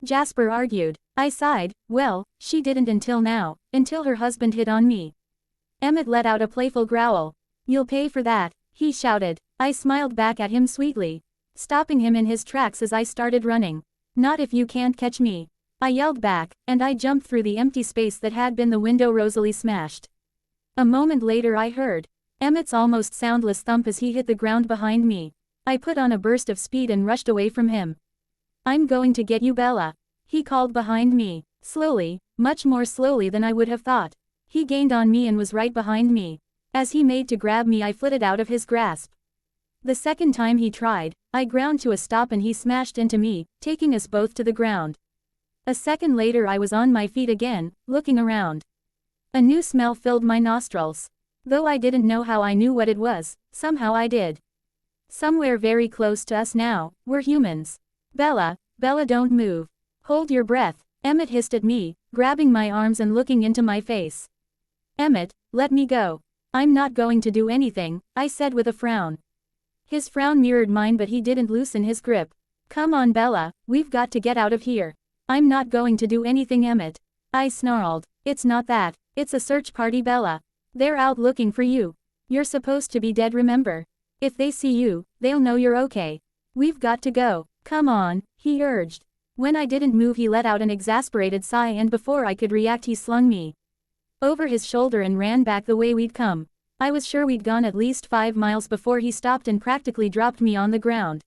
Jasper argued. I sighed, well, she didn't until now, until her husband hit on me. Emmett let out a playful growl. You'll pay for that, he shouted. I smiled back at him sweetly, stopping him in his tracks as I started running. Not if you can't catch me, I yelled back, and I jumped through the empty space that had been the window Rosalie smashed. A moment later I heard Emmett's almost soundless thump as he hit the ground behind me. I put on a burst of speed and rushed away from him. I'm going to get you, Bella, he called behind me, slowly, much more slowly than I would have thought. He gained on me and was right behind me. As he made to grab me, I flitted out of his grasp. The second time he tried, I ground to a stop and he smashed into me, taking us both to the ground. A second later I was on my feet again, looking around. A new smell filled my nostrils. Though I didn't know how I knew what it was, somehow I did. Somewhere very close to us now, were humans. Bella, don't move. Hold your breath, Emmett hissed at me, grabbing my arms and looking into my face. Emmett, let me go. I'm not going to do anything, I said with a frown. His frown mirrored mine, but he didn't loosen his grip. Come on, Bella, we've got to get out of here. I'm not going to do anything, Emmett. I snarled. It's not that, it's a search party, Bella. They're out looking for you. You're supposed to be dead, remember? If they see you, they'll know you're okay. We've got to go. Come on, he urged. When I didn't move, he let out an exasperated sigh, and before I could react, he slung me over his shoulder and ran back the way we'd come. I was sure we'd gone at least 5 miles before he stopped and practically dropped me on the ground.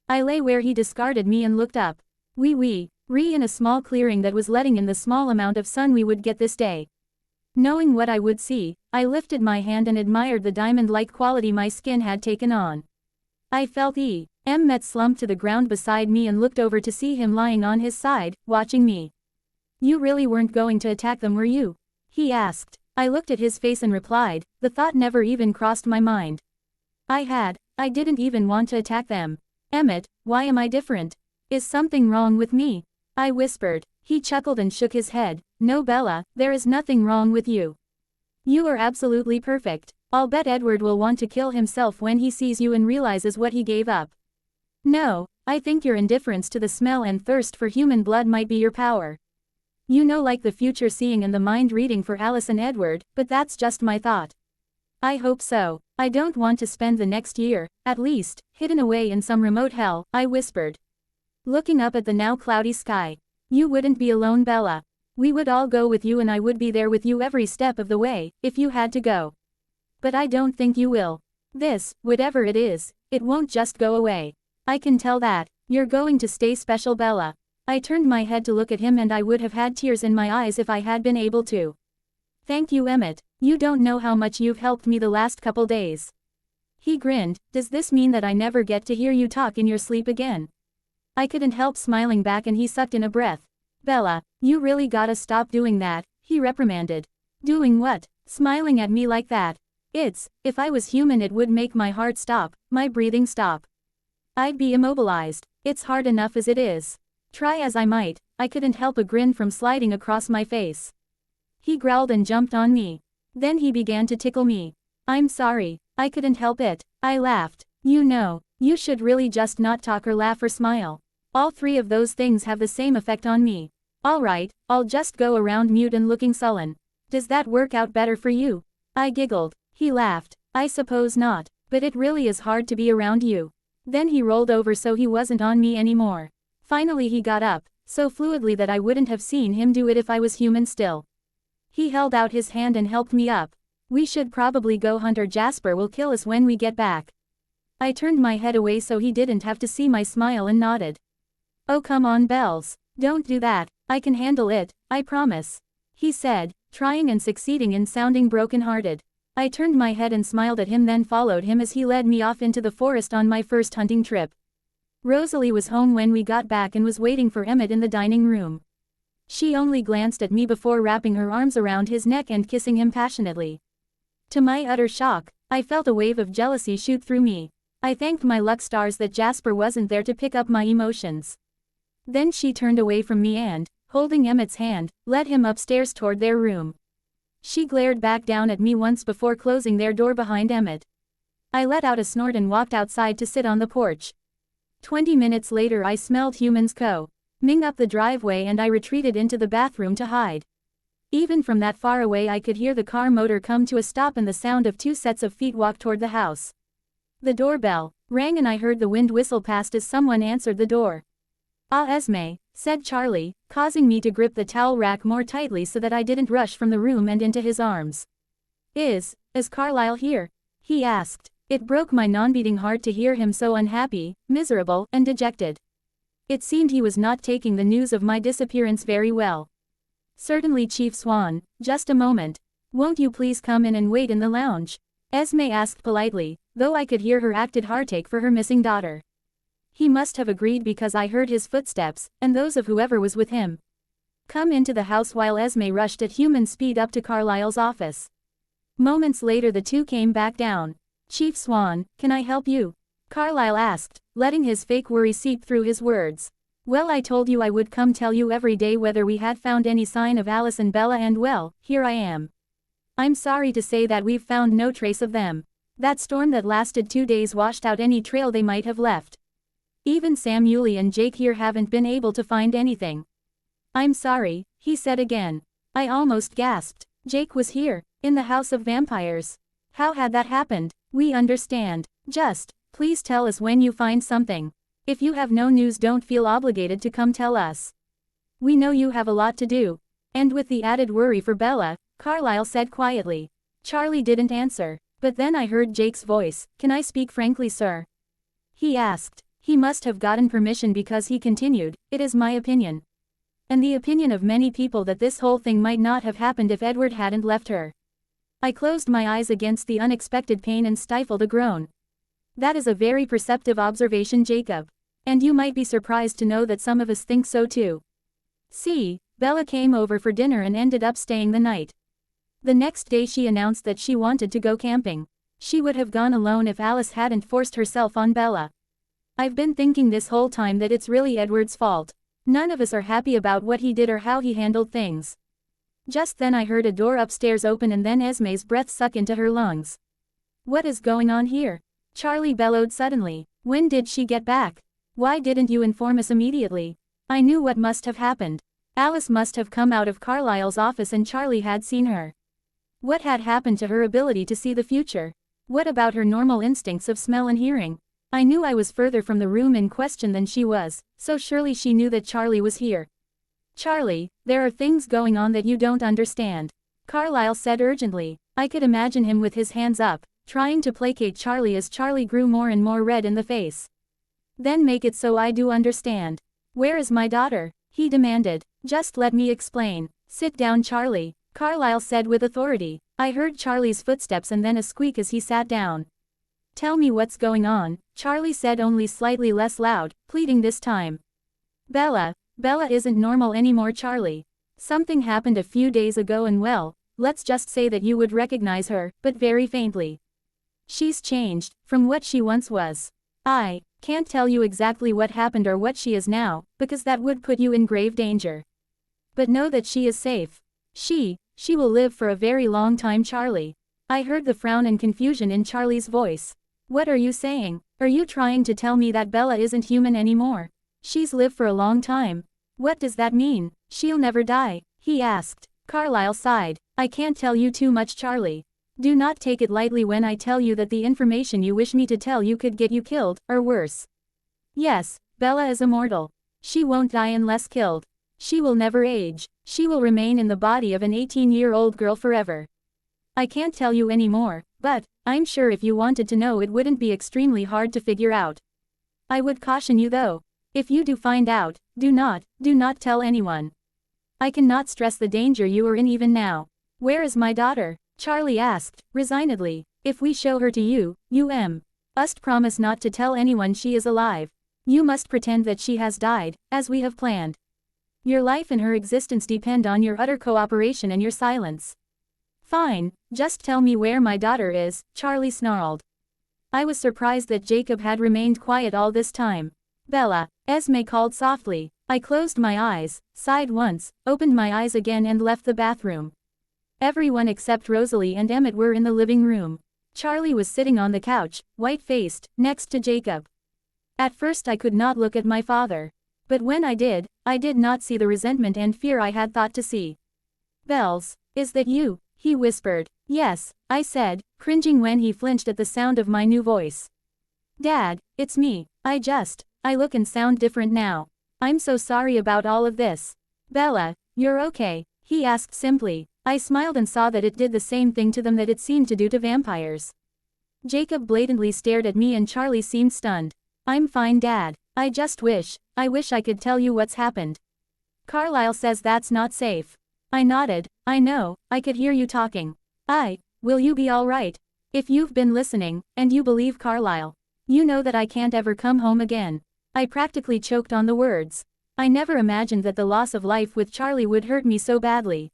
I lay where he discarded me and looked up. Re in a small clearing that was letting in the small amount of sun we would get this day. Knowing what I would see, I lifted my hand and admired the diamond-like quality my skin had taken on. I felt Emmett slumped to the ground beside me and looked over to see him lying on his side, watching me. You really weren't going to attack them, were you? He asked. I looked at his face and replied, the thought never even crossed my mind. I didn't even want to attack them. Emmett, why am I different? Is something wrong with me? I whispered. He chuckled and shook his head. No, Bella, there is nothing wrong with you. You are absolutely perfect. I'll bet Edward will want to kill himself when he sees you and realizes what he gave up. No, I think your indifference to the smell and thirst for human blood might be your power. You know, like the future seeing and the mind reading for Alice and Edward, but that's just my thought. I hope so. I don't want to spend the next year, at least, hidden away in some remote hell, I whispered, looking up at the now cloudy sky. You wouldn't be alone, Bella. We would all go with you and I would be there with you every step of the way, if you had to go. But I don't think you will. This, whatever it is, it won't just go away. I can tell that. You're going to stay special, Bella. I turned my head to look at him and I would have had tears in my eyes if I had been able to. Thank you, Emmett. You don't know how much you've helped me the last couple days. He grinned. Does this mean that I never get to hear you talk in your sleep again? I couldn't help smiling back and he sucked in a breath. Bella, you really gotta stop doing that, he reprimanded. Doing what? Smiling at me like that. If I was human it would make my heart stop, my breathing stop. I'd be immobilized. It's hard enough as it is. Try as I might, I couldn't help a grin from sliding across my face. He growled and jumped on me. Then he began to tickle me. I'm sorry, I couldn't help it, I laughed. You know, you should really just not talk or laugh or smile. All 3 of those things have the same effect on me. Alright, I'll just go around mute and looking sullen. Does that work out better for you? I giggled. He laughed. I suppose not, but it really is hard to be around you. Then he rolled over so he wasn't on me anymore. Finally he got up, so fluidly that I wouldn't have seen him do it if I was human still. He held out his hand and helped me up. We should probably go hunt or Jasper will kill us when we get back. I turned my head away so he didn't have to see my smile and nodded. Oh come on, Bells. Don't do that, I can handle it, I promise. He said, trying and succeeding in sounding broken-hearted. I turned my head and smiled at him, then followed him as he led me off into the forest on my first hunting trip. Rosalie was home when we got back and was waiting for Emmett in the dining room. She only glanced at me before wrapping her arms around his neck and kissing him passionately. To my utter shock, I felt a wave of jealousy shoot through me. I thanked my luck stars that Jasper wasn't there to pick up my emotions. Then she turned away from me and, holding Emmett's hand, led him upstairs toward their room. She glared back down at me once before closing their door behind Emmett. I let out a snort and walked outside to sit on the porch. 20 minutes later I smelled humans coming up the driveway and I retreated into the bathroom to hide. Even from that far away I could hear the car motor come to a stop and the sound of 2 sets of feet walk toward the house. The doorbell rang and I heard the wind whistle past as someone answered the door. "Ah, Esme," said Charlie, causing me to grip the towel rack more tightly so that I didn't rush from the room and into his arms. Is Carlisle here?" he asked. It broke my non-beating heart to hear him so unhappy, miserable, and dejected. It seemed he was not taking the news of my disappearance very well. "Certainly, Chief Swan, just a moment. Won't you please come in and wait in the lounge?" Esme asked politely, though I could hear her acted heartache for her missing daughter. He must have agreed because I heard his footsteps, and those of whoever was with him, come into the house while Esme rushed at human speed up to Carlisle's office. Moments later the two came back down. "Chief Swan, can I help you?" Carlisle asked, letting his fake worry seep through his words. "Well, I told you I would come tell you every day whether we had found any sign of Alice and Bella, and well, here I am. I'm sorry to say that we've found no trace of them. That storm that lasted 2 days washed out any trail they might have left. Even Sam, Yulie and Jake here haven't been able to find anything." "I'm sorry," he said again. I almost gasped. Jake was here, in the House of Vampires. How had that happened? "We understand. Just, please tell us when you find something. If you have no news, don't feel obligated to come tell us. We know you have a lot to do." And with the added worry for Bella, Carlisle said quietly. Charlie didn't answer, but then I heard Jake's voice. "Can I speak frankly, sir?" he asked. He must have gotten permission because he continued, "It is my opinion, and the opinion of many people, that this whole thing might not have happened if Edward hadn't left her." I closed my eyes against the unexpected pain and stifled a groan. "That is a very perceptive observation, Jacob. And you might be surprised to know that some of us think so too. See, Bella came over for dinner and ended up staying the night. The next day she announced that she wanted to go camping. She would have gone alone if Alice hadn't forced herself on Bella. I've been thinking this whole time that it's really Edward's fault. None of us are happy about what he did or how he handled things." Just then I heard a door upstairs open and then Esme's breath suck into her lungs. "What is going on here?" Charlie bellowed suddenly. "When did she get back? Why didn't you inform us immediately?" I knew what must have happened. Alice must have come out of Carlisle's office and Charlie had seen her. What had happened to her ability to see the future? What about her normal instincts of smell and hearing? I knew I was further from the room in question than she was, so surely she knew that Charlie was here. "Charlie, there are things going on that you don't understand," Carlisle said urgently. I could imagine him with his hands up, trying to placate Charlie as Charlie grew more and more red in the face. "Then make it so I do understand. Where is my daughter?" he demanded. "Just let me explain." "Sit down, Charlie," Carlisle said with authority. I heard Charlie's footsteps and then a squeak as he sat down. "Tell me what's going on," Charlie said, only slightly less loud, pleading this time. Bella isn't normal anymore, Charlie. Something happened a few days ago and well, let's just say that you would recognize her, but very faintly. She's changed from what she once was. I can't tell you exactly what happened or what she is now, because that would put you in grave danger. But know that she is safe. She will live for a very long time, Charlie." I heard the frown and confusion in Charlie's voice. "What are you saying? Are you trying to tell me that Bella isn't human anymore? She's lived for a long time. What does that mean? She'll never die?" he asked. Carlisle sighed. "I can't tell you too much, Charlie. Do not take it lightly when I tell you that the information you wish me to tell you could get you killed, or worse. Yes, Bella is immortal. She won't die unless killed. She will never age. She will remain in the body of an 18-year-old girl forever. I can't tell you any more, but I'm sure if you wanted to know it wouldn't be extremely hard to figure out. I would caution you though. If you do find out, do not tell anyone. I cannot stress the danger you are in even now." "Where is my daughter?" Charlie asked, resignedly. "If we show her to you, must promise not to tell anyone she is alive. You must pretend that she has died, as we have planned. Your life and her existence depend on your utter cooperation and your silence." "Fine, just tell me where my daughter is," Charlie snarled. I was surprised that Jacob had remained quiet all this time. "Bella," Esme called softly. I closed my eyes, sighed once, opened my eyes again and left the bathroom. Everyone except Rosalie and Emmett were in the living room. Charlie was sitting on the couch, white-faced, next to Jacob. At first I could not look at my father. But when I did not see the resentment and fear I had thought to see. "Bells, is that you?" he whispered. "Yes," I said, cringing when he flinched at the sound of my new voice. "Dad, it's me. I look and sound different now. I'm so sorry about all of this." "Bella, you're okay?" he asked simply. I smiled and saw that it did the same thing to them that it seemed to do to vampires. Jacob blatantly stared at me and Charlie seemed stunned. "I'm fine, Dad. I wish I could tell you what's happened. Carlisle says that's not safe." I nodded. "I know, I could hear you talking." Will you be alright? If you've been listening, and you believe Carlisle, you know that I can't ever come home again." I practically choked on the words. I never imagined that the loss of life with Charlie would hurt me so badly.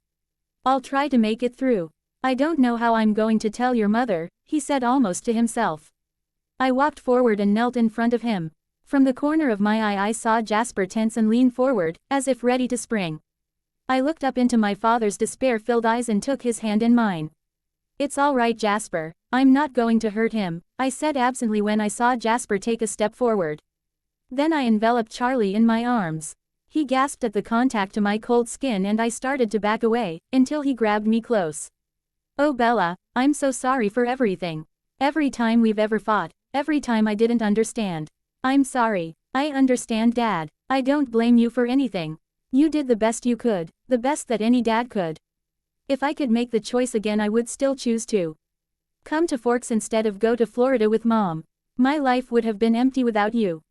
"I'll try to make it through. I don't know how I'm going to tell your mother," he said almost to himself. I walked forward and knelt in front of him. From the corner of my eye I saw Jasper tense and lean forward, as if ready to spring. I looked up into my father's despair-filled eyes and took his hand in mine. "It's all right, Jasper, I'm not going to hurt him," I said absently when I saw Jasper take a step forward. Then I enveloped Charlie in my arms. He gasped at the contact to my cold skin and I started to back away, until he grabbed me close. "Oh Bella, I'm so sorry for everything. Every time we've ever fought, every time I didn't understand. I'm sorry." "I understand, Dad. I don't blame you for anything. You did the best you could, the best that any dad could. If I could make the choice again I would still choose to come to Forks instead of go to Florida with Mom. My life would have been empty without you.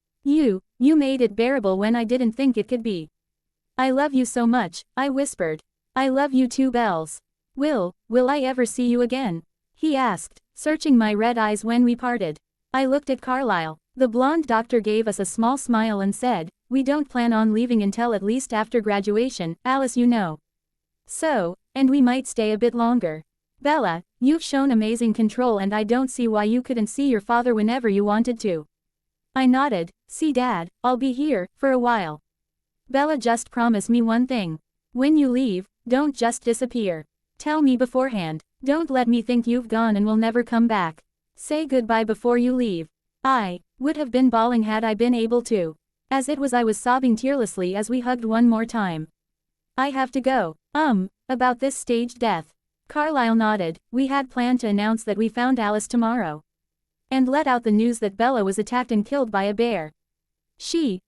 You made it bearable when I didn't think it could be." "I love you so much," I whispered. "I love you too, Bells. Will I ever see you again?" he asked, searching my red eyes when we parted. I looked at Carlisle. The blonde doctor gave us a small smile and said, "We don't plan on leaving until at least after graduation, Alice, you know. And we might stay a bit longer. Bella, you've shown amazing control and I don't see why you couldn't see your father whenever you wanted to." I nodded. "See Dad, I'll be here, for a while. Bella, just promise me one thing. When you leave, don't just disappear. Tell me beforehand. Don't let me think you've gone and will never come back. Say goodbye before you leave." I would have been bawling had I been able to. As it was I was sobbing tearlessly as we hugged one more time. "I have to go. About this staged death." Carlisle nodded. "We had planned to announce that we found Alice tomorrow. And let out the news that Bella was attacked and killed by a bear.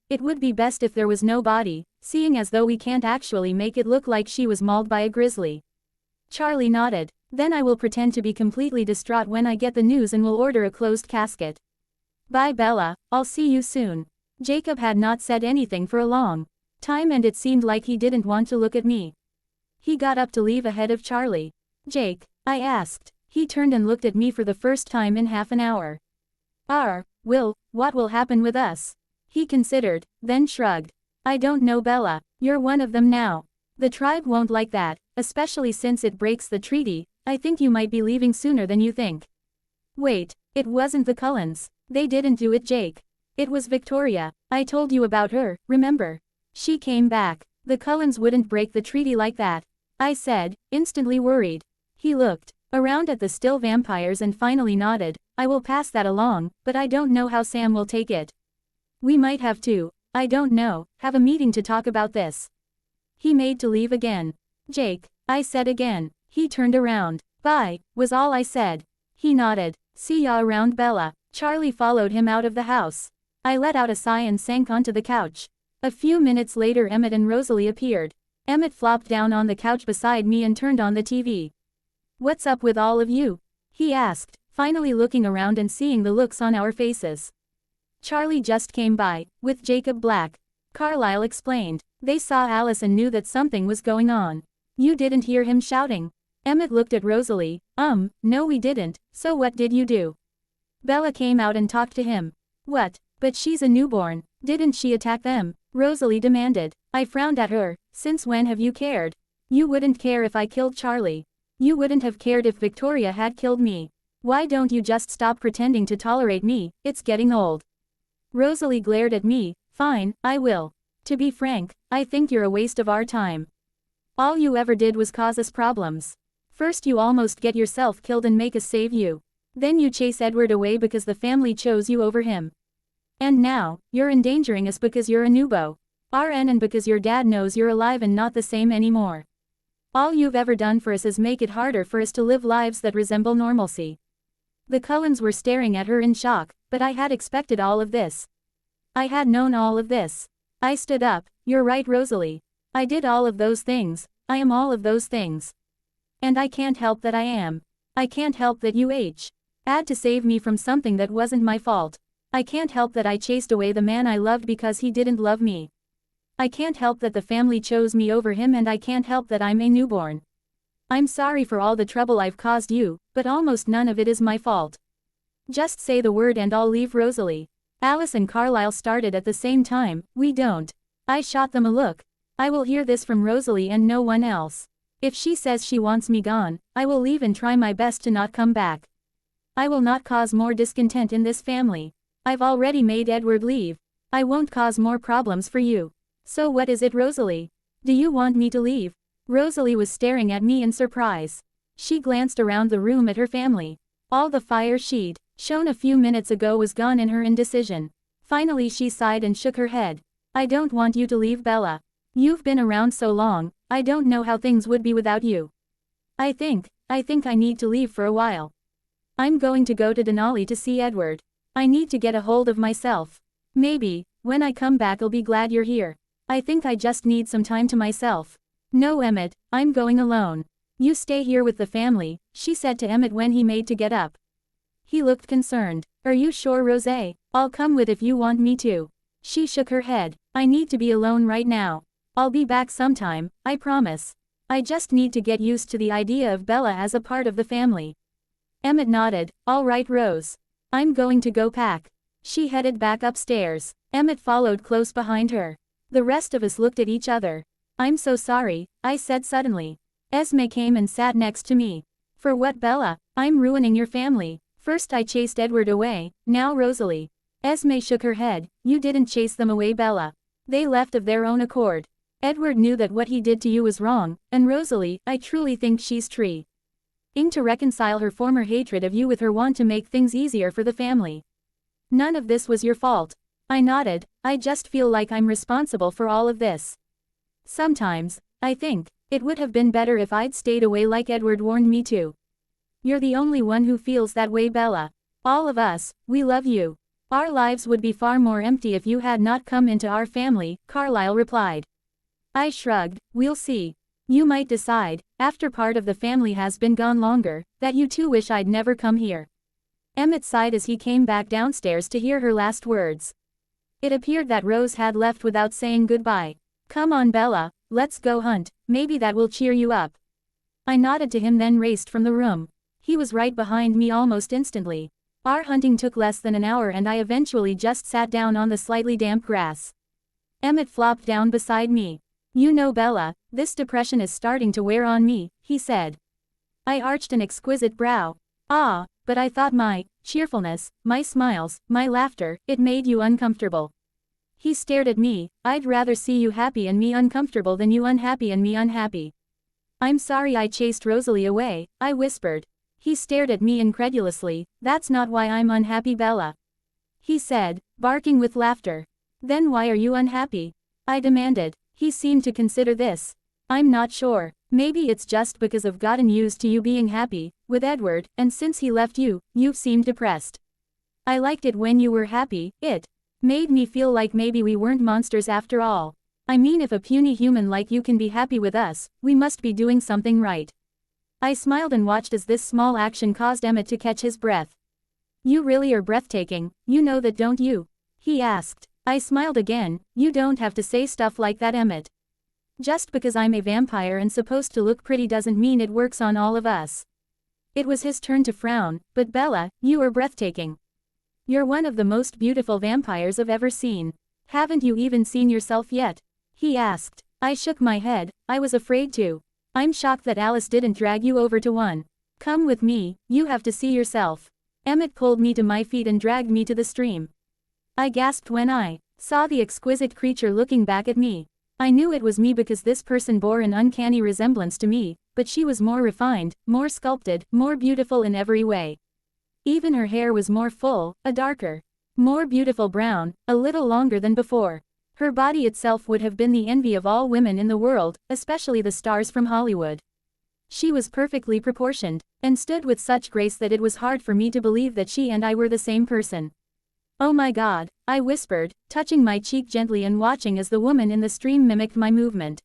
It would be best if there was no body, seeing as though we can't actually make it look like she was mauled by a grizzly." Charlie nodded. "Then I will pretend to be completely distraught when I get the news and will order a closed casket. Bye Bella, I'll see you soon." Jacob had not said anything for a long time and it seemed like he didn't want to look at me. He got up to leave ahead of Charlie. "Jake?" I asked. He turned and looked at me for the first time in half an hour. What will happen with us?" He considered, then shrugged. "I don't know, Bella. You're one of them now. The tribe won't like that, especially since it breaks the treaty. I think you might be leaving sooner than you think." "Wait, it wasn't the Cullens. They didn't do it, Jake. It was Victoria. I told you about her, remember? She came back. The Cullens wouldn't break the treaty like that," I said, instantly worried. He looked around at the still vampires and finally nodded. "I will pass that along, but I don't know how Sam will take it. We might have to, I don't know, have a meeting to talk about this." He made to leave again. "Jake," I said again. He turned around. "Bye," was all I said. He nodded. "See ya around, Bella." Charlie followed him out of the house. I let out a sigh and sank onto the couch. A few minutes later Emmett and Rosalie appeared. Emmett flopped down on the couch beside me and turned on the TV. "What's up with all of you?" he asked, finally looking around and seeing the looks on our faces. "Charlie just came by, with Jacob Black," Carlisle explained. "They saw Alice and knew that something was going on." "You didn't hear him shouting?" Emmett looked at Rosalie. No we didn't, so what did you do?" "Bella came out and talked to him." "What? But she's a newborn. Didn't she attack them?" Rosalie demanded. I frowned at her. "Since when have you cared? You wouldn't care if I killed Charlie. You wouldn't have cared if Victoria had killed me. Why don't you just stop pretending to tolerate me? It's getting old." Rosalie glared at me. "Fine, I will. To be frank, I think you're a waste of our time. All you ever did was cause us problems." First you almost get yourself killed and make us save you. Then you chase Edward away because the family chose you over him. And now, you're endangering us because you're a nubo. RN and because your dad knows you're alive and not the same anymore. All you've ever done for us is make it harder for us to live lives that resemble normalcy. The Cullens were staring at her in shock, but I had expected all of this. I had known all of this. I stood up. You're right, Rosalie. I did all of those things. I am all of those things. And I can't help that I am. I can't help that you had to save me from something that wasn't my fault. I can't help that I chased away the man I loved because he didn't love me. I can't help that the family chose me over him, and I can't help that I'm a newborn. I'm sorry for all the trouble I've caused you, but almost none of it is my fault. Just say the word and I'll leave, Rosalie. Alice and Carlisle started at the same time. We don't. I shot them a look. I will hear this from Rosalie and no one else. If she says she wants me gone, I will leave and try my best to not come back. I will not cause more discontent in this family. I've already made Edward leave. I won't cause more problems for you. So what is it, Rosalie? Do you want me to leave? Rosalie was staring at me in surprise. She glanced around the room at her family. All the fire she'd shown a few minutes ago was gone in her indecision. Finally she sighed and shook her head. I don't want you to leave, Bella. You've been around so long, I don't know how things would be without you. I think I need to leave for a while. I'm going to go to Denali to see Edward. I need to get a hold of myself. Maybe, when I come back I'll be glad you're here. I think I just need some time to myself. No, Emmett, I'm going alone. You stay here with the family, she said to Emmett when he made to get up. He looked concerned. Are you sure, Rosé? I'll come with if you want me to. She shook her head. I need to be alone right now. I'll be back sometime, I promise. I just need to get used to the idea of Bella as a part of the family. Emmett nodded. All right, Rose. I'm going to go pack. She headed back upstairs. Emmett followed close behind her. The rest of us looked at each other. I'm so sorry, I said suddenly. Esme came and sat next to me. For what, Bella? I'm ruining your family. First I chased Edward away, now Rosalie. Esme shook her head. You didn't chase them away, Bella. They left of their own accord. Edward knew that what he did to you was wrong, and Rosalie, I truly think she's trying to reconcile her former hatred of you with her want to make things easier for the family. None of this was your fault. I nodded. I just feel like I'm responsible for all of this. Sometimes, I think, it would have been better if I'd stayed away like Edward warned me to. You're the only one who feels that way, Bella. All of us, we love you. Our lives would be far more empty if you had not come into our family, Carlisle replied. I shrugged. We'll see. You might decide, after part of the family has been gone longer, that you too wish I'd never come here. Emmett sighed as he came back downstairs to hear her last words. It appeared that Rose had left without saying goodbye. Come on, Bella, let's go hunt, maybe that will cheer you up. I nodded to him, then raced from the room. He was right behind me almost instantly. Our hunting took less than an hour and I eventually just sat down on the slightly damp grass. Emmett flopped down beside me. You know, Bella, this depression is starting to wear on me, he said. I arched an exquisite brow. Ah, but I thought my cheerfulness, my smiles, my laughter, it made you uncomfortable. He stared at me. I'd rather see you happy and me uncomfortable than you unhappy and me unhappy. I'm sorry I chased Rosalie away, I whispered. He stared at me incredulously. That's not why I'm unhappy, Bella. He said, barking with laughter. Then why are you unhappy? I demanded. He seemed to consider this. I'm not sure. Maybe it's just because I've gotten used to you being happy with Edward, and since he left you, you've seemed depressed. I liked it when you were happy. It made me feel like maybe we weren't monsters after all. I mean, if a puny human like you can be happy with us, we must be doing something right. I smiled and watched as this small action caused Emmett to catch his breath. You really are breathtaking, you know that, don't you? He asked. I smiled again. You don't have to say stuff like that, Emmett. Just because I'm a vampire and supposed to look pretty doesn't mean it works on all of us. It was his turn to frown. But Bella, you are breathtaking. You're one of the most beautiful vampires I've ever seen. Haven't you even seen yourself yet? He asked. I shook my head. I was afraid to. I'm shocked that Alice didn't drag you over to one. Come with me, you have to see yourself. Emmett pulled me to my feet and dragged me to the stream. I gasped when I saw the exquisite creature looking back at me. I knew it was me because this person bore an uncanny resemblance to me, but she was more refined, more sculpted, more beautiful in every way. Even her hair was more full, a darker, more beautiful brown, a little longer than before. Her body itself would have been the envy of all women in the world, especially the stars from Hollywood. She was perfectly proportioned, and stood with such grace that it was hard for me to believe that she and I were the same person. "Oh my God," I whispered, touching my cheek gently and watching as the woman in the stream mimicked my movement.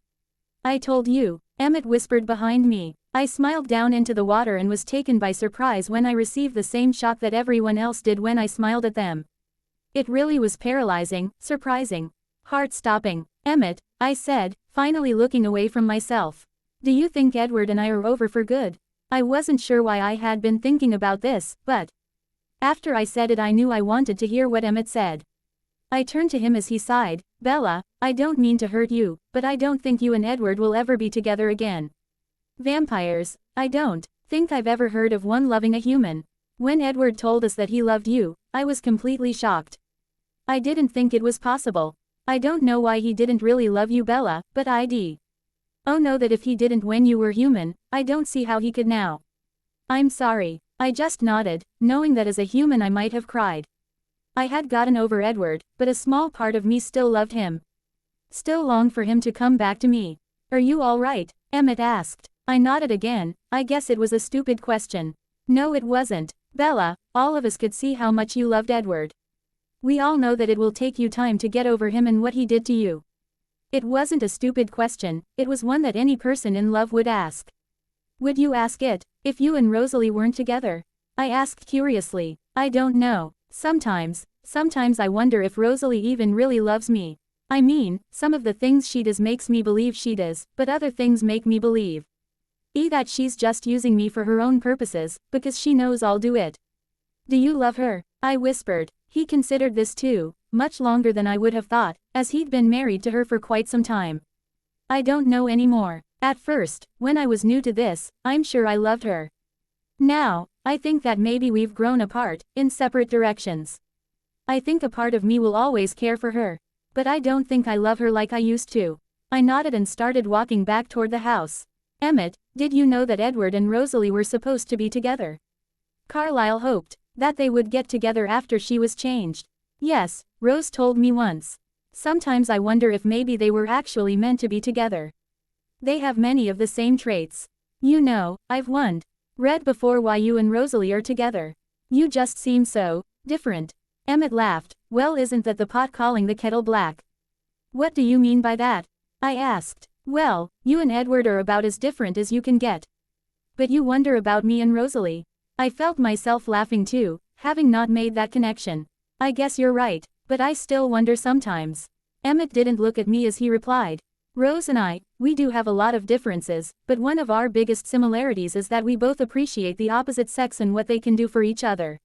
"I told you," Emmett whispered behind me. I smiled down into the water and was taken by surprise when I received the same shock that everyone else did when I smiled at them. It really was paralyzing, surprising, heart-stopping. "Emmett," I said, finally looking away from myself. "Do you think Edward and I are over for good?" I wasn't sure why I had been thinking about this, but after I said it I knew I wanted to hear what Emmett said. I turned to him as he sighed. "Bella, I don't mean to hurt you, but I don't think you and Edward will ever be together again. Vampires, I don't think I've ever heard of one loving a human. When Edward told us that he loved you, I was completely shocked. I didn't think it was possible. I don't know why he didn't really love you, Bella, but oh no, that if he didn't when you were human, I don't see how he could now." "I'm sorry." I just nodded, knowing that as a human I might have cried. I had gotten over Edward, but a small part of me still loved him. Still longed for him to come back to me. "Are you all right?" Emmett asked. I nodded again. I guess it was a stupid question. "No, it wasn't. Bella, all of us could see how much you loved Edward. We all know that it will take you time to get over him and what he did to you." It wasn't a stupid question, it was one that any person in love would ask. "Would you ask it, if you and Rosalie weren't together?" I asked curiously. "I don't know. Sometimes I wonder if Rosalie even really loves me. I mean, some of the things she does makes me believe she does, but other things make me believe that she's just using me for her own purposes, because she knows I'll do it." "Do you love her?" I whispered. He considered this too, much longer than I would have thought, as he'd been married to her for quite some time. "I don't know anymore. At first, when I was new to this, I'm sure I loved her. Now, I think that maybe we've grown apart, in separate directions. I think a part of me will always care for her. But I don't think I love her like I used to." I nodded and started walking back toward the house. "Emmett, did you know that Edward and Rosalie were supposed to be together?" Carlyle hoped that they would get together after she was changed. "Yes, Rose told me once. Sometimes I wonder if maybe they were actually meant to be together. They have many of the same traits. You know, I've read before why you and Rosalie are together. You just seem so different." Emmett laughed. "Well, isn't that the pot calling the kettle black?" "What do you mean by that?" I asked. "Well, you and Edward are about as different as you can get. But you wonder about me and Rosalie." I felt myself laughing too, having not made that connection. "I guess you're right, but I still wonder sometimes." Emmett didn't look at me as he replied. "Rose and we do have a lot of differences, but one of our biggest similarities is that we both appreciate the opposite sex and what they can do for each other.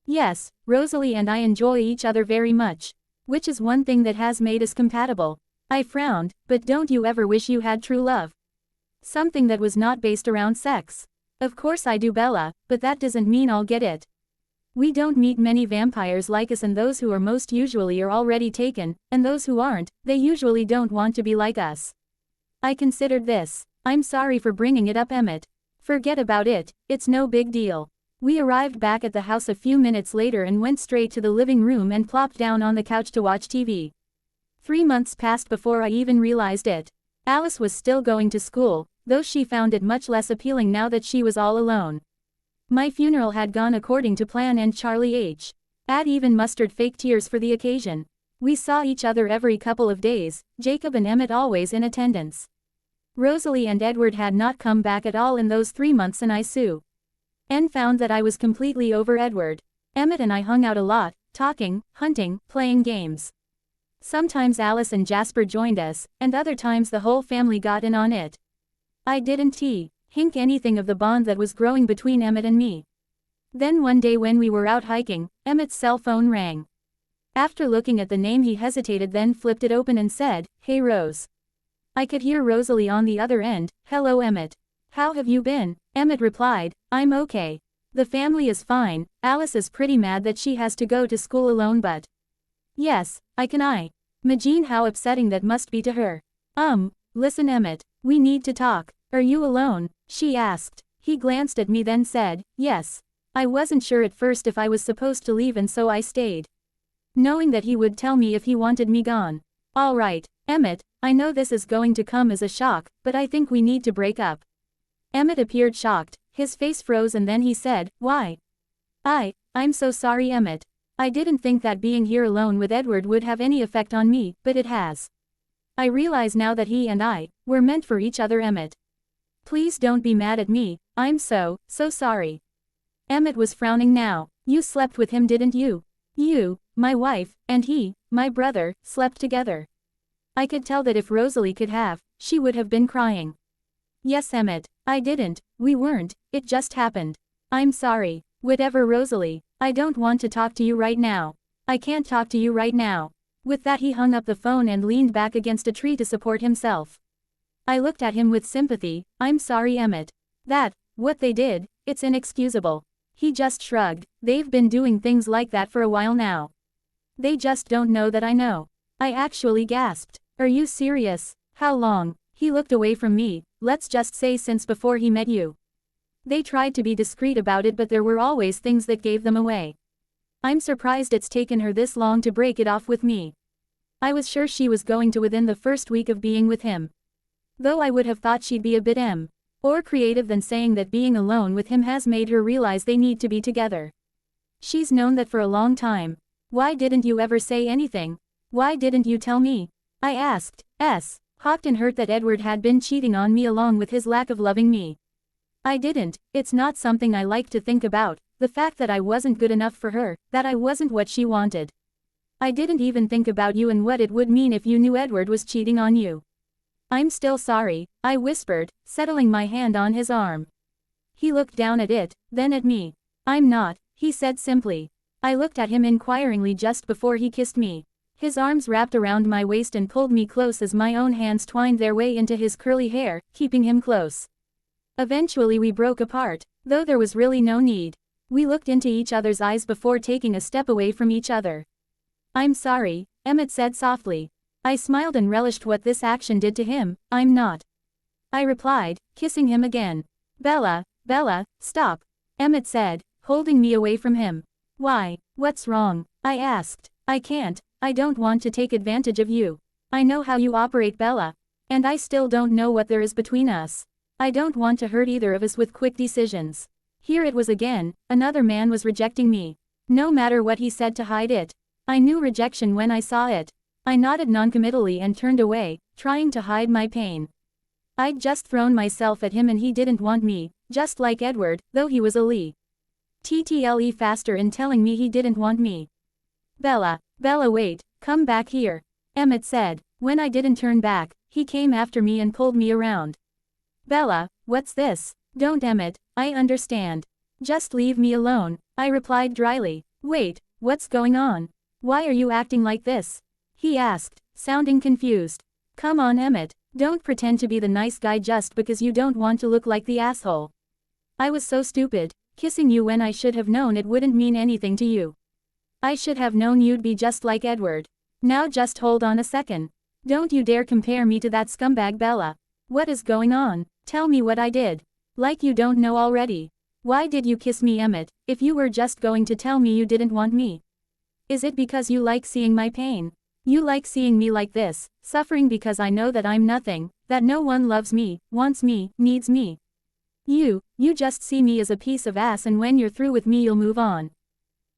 Yes, Rosalie and I enjoy each other very much, which is one thing that has made us compatible." I frowned. "But don't you ever wish you had true love? Something that was not based around sex?" "Of course I do, Bella, but that doesn't mean I'll get it. We don't meet many vampires like us, and those who are most usually are already taken, and those who aren't, they usually don't want to be like us." I considered this. "I'm sorry for bringing it up, Emmett. Forget about it, it's no big deal." We arrived back at the house a few minutes later and went straight to the living room and plopped down on the couch to watch TV. 3 months passed before I even realized it. Alice was still going to school, though she found it much less appealing now that she was all alone. My funeral had gone according to plan, and Charlie had even mustered fake tears for the occasion. We saw each other every couple of days, Jacob and Emmett always in attendance. Rosalie and Edward had not come back at all in those 3 months, and I found that I was completely over Edward. Emmett and I hung out a lot, talking, hunting, playing games. Sometimes Alice and Jasper joined us, and other times the whole family got in on it. I didn't hink anything of the bond that was growing between Emmett and me. Then one day when we were out hiking, Emmett's cell phone rang. After looking at the name he hesitated, then flipped it open and said, "Hey Rose." I could hear Rosalie on the other end. "Hello Emmett. How have you been?" Emmett replied, "I'm okay. The family is fine. Alice is pretty mad that she has to go to school alone, but yes, I can imagine how upsetting that must be to her." Listen Emmett, we need to talk. Are you alone? She asked. He glanced at me then said, yes. I wasn't sure at first if I was supposed to leave and so I stayed. Knowing that he would tell me if he wanted me gone. All right, Emmett, I know this is going to come as a shock, but I think we need to break up. Emmett appeared shocked, his face froze and then he said, why? I'm so sorry Emmett. I didn't think that being here alone with Edward would have any effect on me, but it has. I realize now that he and I were meant for each other Emmett. Please don't be mad at me, I'm so sorry. Emmett was frowning now. You slept with him didn't you? You, my wife, and he, my brother, slept together. I could tell that if Rosalie could have, she would have been crying. Yes Emmett, I didn't, we weren't, it just happened. I'm sorry. Whatever Rosalie, I don't want to talk to you right now. I can't talk to you right now. With that he hung up the phone and leaned back against a tree to support himself. I looked at him with sympathy. I'm sorry Emmett. What they did, it's inexcusable. He just shrugged. They've been doing things like that for a while now. They just don't know that I know. I actually gasped. Are you serious? How long? He looked away from me. Let's just say since before he met you. They tried to be discreet about it but there were always things that gave them away. I'm surprised it's taken her this long to break it off with me. I was sure she was going to within the first week of being with him. Though I would have thought she'd be a bit more creative than saying that being alone with him has made her realize they need to be together. She's known that for a long time. Why didn't you ever say anything? Why didn't you tell me? I asked. Hocked and hurt that Edward had been cheating on me along with his lack of loving me. I didn't, it's not something I like to think about, the fact that I wasn't good enough for her, that I wasn't what she wanted. I didn't even think about you and what it would mean if you knew Edward was cheating on you. I'm still sorry, I whispered, settling my hand on his arm. He looked down at it, then at me. I'm not, he said simply. I looked at him inquiringly just before he kissed me. His arms wrapped around my waist and pulled me close as my own hands twined their way into his curly hair, keeping him close. Eventually we broke apart, though there was really no need. We looked into each other's eyes before taking a step away from each other. I'm sorry, Emmett said softly. I smiled and relished what this action did to him. I'm not. I replied, kissing him again. Bella, stop. Emmett said, holding me away from him. Why, what's wrong? I asked. I can't, I don't want to take advantage of you. I know how you operate Bella. And I still don't know what there is between us. I don't want to hurt either of us with quick decisions. Here it was again, another man was rejecting me. No matter what he said to hide it. I knew rejection when I saw it. I nodded noncommittally and turned away, trying to hide my pain. I'd just thrown myself at him and he didn't want me, just like Edward, though he was a little faster in telling me he didn't want me. Bella, wait, come back here. Emmett said. When I didn't turn back, he came after me and pulled me around. Bella, what's this? Don't Emmett, I understand. Just leave me alone, I replied dryly. Wait, what's going on? Why are you acting like this? He asked, sounding confused. Come on Emmett, don't pretend to be the nice guy just because you don't want to look like the asshole. I was so stupid, kissing you when I should have known it wouldn't mean anything to you. I should have known you'd be just like Edward. Now just hold on a second. Don't you dare compare me to that scumbag Bella. What is going on? Tell me what I did. Like you don't know already. Why did you kiss me Emmett, if you were just going to tell me you didn't want me? Is it because you like seeing my pain? You like seeing me like this, suffering because I know that I'm nothing, that no one loves me, wants me, needs me. You just see me as a piece of ass and when you're through with me you'll move on.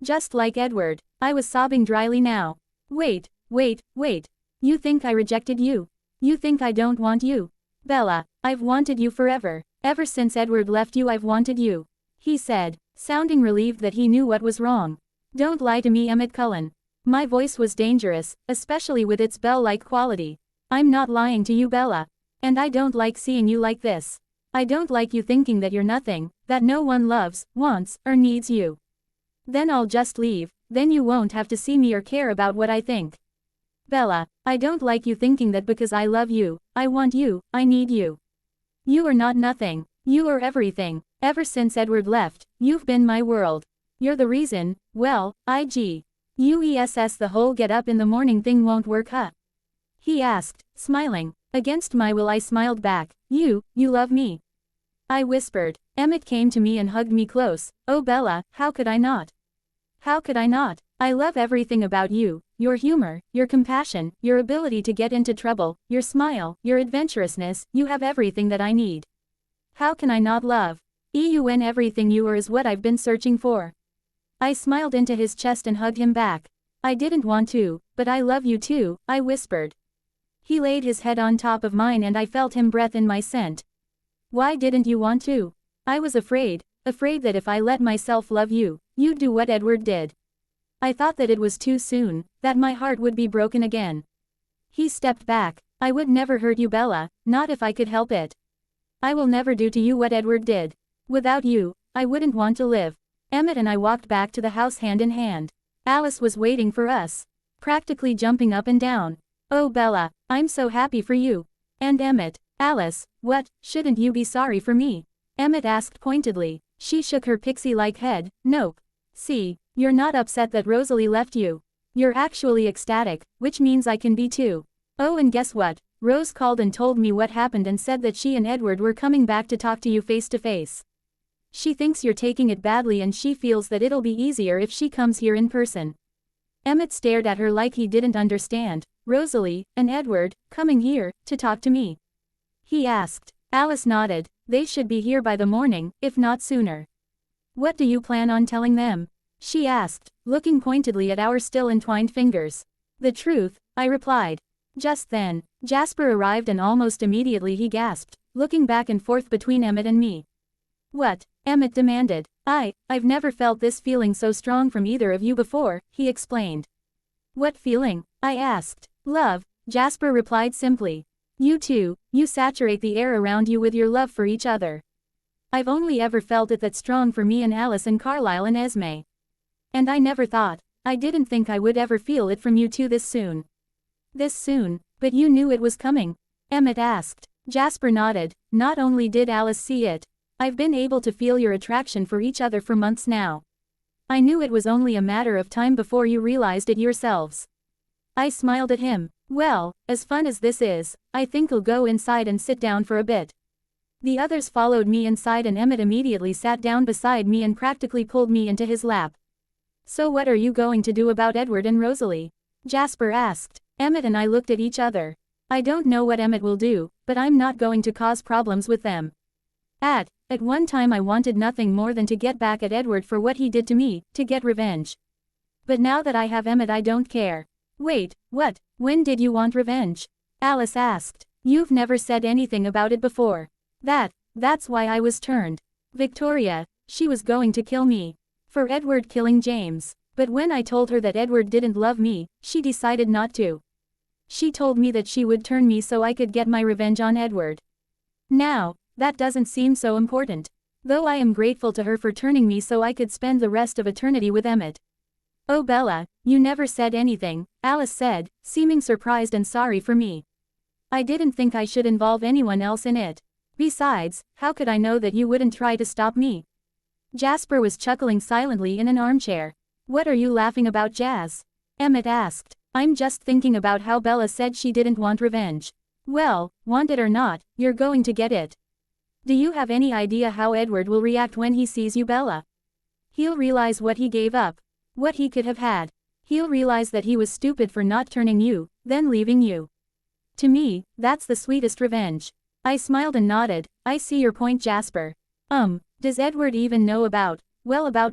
Just like Edward. I was sobbing dryly now. Wait. You think I rejected you? You think I don't want you? Bella, I've wanted you forever. Ever since Edward left you I've wanted you. He said, sounding relieved that he knew what was wrong. Don't lie to me Emmett Cullen. My voice was dangerous, especially with its bell-like quality. I'm not lying to you Bella. And I don't like seeing you like this. I don't like you thinking that you're nothing, that no one loves, wants, or needs you. Then I'll just leave, then you won't have to see me or care about what I think. Bella, I don't like you thinking that because I love you, I want you, I need you. You are not nothing, you are everything. Ever since Edward left, you've been my world. You're the reason, well, the whole get up in the morning thing won't work huh? He asked, smiling. Against my will I smiled back. You love me. I whispered. Emmett came to me and hugged me close. Oh Bella, how could I not? How could I not? I love everything about you, your humor, your compassion, your ability to get into trouble, your smile, your adventurousness, you have everything that I need. How can I not love? Everything you are is what I've been searching for. I smiled into his chest and hugged him back. I didn't want to, but I love you too, I whispered. He laid his head on top of mine and I felt him breath in my scent. Why didn't you want to? I was afraid that if I let myself love you, you'd do what Edward did. I thought that it was too soon, that my heart would be broken again. He stepped back. I would never hurt you, Bella, not if I could help it. I will never do to you what Edward did. Without you, I wouldn't want to live. Emmett and I walked back to the house hand in hand. Alice was waiting for us, practically jumping up and down. Oh Bella, I'm so happy for you. And Emmett. Alice, what, shouldn't you be sorry for me? Emmett asked pointedly. She shook her pixie-like head. Nope. See, you're not upset that Rosalie left you. You're actually ecstatic, which means I can be too. Oh, and guess what? Rose called and told me what happened and said that she and Edward were coming back to talk to you face to face. She thinks you're taking it badly and she feels that it'll be easier if she comes here in person. Emmett stared at her like he didn't understand. Rosalie, and Edward, coming here, to talk to me? He asked. Alice nodded. They should be here by the morning, if not sooner. What do you plan on telling them? She asked, looking pointedly at our still entwined fingers. The truth, I replied. Just then, Jasper arrived and almost immediately he gasped, looking back and forth between Emmett and me. What? Emmett demanded. I've never felt this feeling so strong from either of you before, he explained. What feeling? I asked. Love, Jasper replied simply. You too, you saturate the air around you with your love for each other. I've only ever felt it that strong for me and Alice and Carlisle and Esme. And I didn't think I would ever feel it from you two this soon. This soon, but you knew it was coming? Emmett asked. Jasper nodded. Not only did Alice see it, I've been able to feel your attraction for each other for months now. I knew it was only a matter of time before you realized it yourselves. I smiled at him. Well, as fun as this is, I think I'll go inside and sit down for a bit. The others followed me inside and Emmett immediately sat down beside me and practically pulled me into his lap. So what are you going to do about Edward and Rosalie? Jasper asked. Emmett and I looked at each other. I don't know what Emmett will do, but I'm not going to cause problems with them. At one time I wanted nothing more than to get back at Edward for what he did to me, to get revenge. But now that I have Emmett I don't care. Wait, what? When did you want revenge? Alice asked. You've never said anything about it before. That's why I was turned. Victoria, she was going to kill me. For Edward killing James. But when I told her that Edward didn't love me, she decided not to. She told me that she would turn me so I could get my revenge on Edward. Now, that doesn't seem so important. Though I am grateful to her for turning me so I could spend the rest of eternity with Emmett. Oh Bella, you never said anything, Alice said, seeming surprised and sorry for me. I didn't think I should involve anyone else in it. Besides, how could I know that you wouldn't try to stop me? Jasper was chuckling silently in an armchair. What are you laughing about, Jazz? Emmett asked. I'm just thinking about how Bella said she didn't want revenge. Well, want it or not, you're going to get it. Do you have any idea how Edward will react when he sees you, Bella? He'll realize what he gave up. What he could have had. He'll realize that he was stupid for not turning you, then leaving you. To me, that's the sweetest revenge. I smiled and nodded. I see your point, Jasper. Does Edward even know about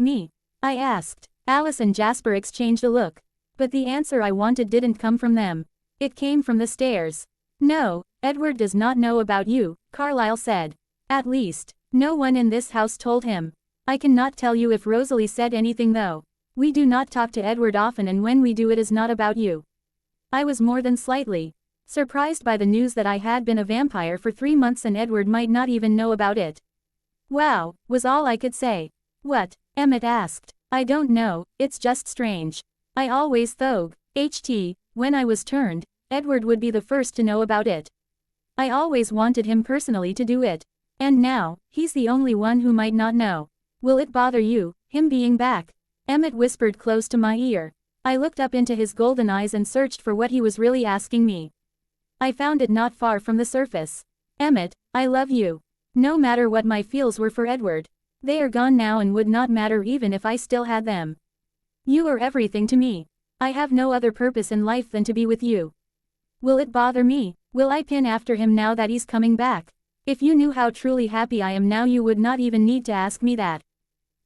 me? I asked. Alice and Jasper exchanged a look. But the answer I wanted didn't come from them. It came from the stairs. No, Edward does not know about you, Carlisle said. At least, no one in this house told him. I cannot tell you if Rosalie said anything though. We do not talk to Edward often and when we do it is not about you. I was more than slightly surprised by the news that I had been a vampire for 3 months and Edward might not even know about it. Wow, was all I could say. What? Emmett asked. I don't know, it's just strange. I always thought, when I was turned, Edward would be the first to know about it. I always wanted him personally to do it. And now, he's the only one who might not know. Will it bother you, him being back? Emmett whispered close to my ear. I looked up into his golden eyes and searched for what he was really asking me. I found it not far from the surface. Emmett, I love you. No matter what my feels were for Edward. They are gone now and would not matter even if I still had them. You are everything to me. I have no other purpose in life than to be with you. Will it bother me? Will I pin after him now that he's coming back? If you knew how truly happy I am now you would not even need to ask me that.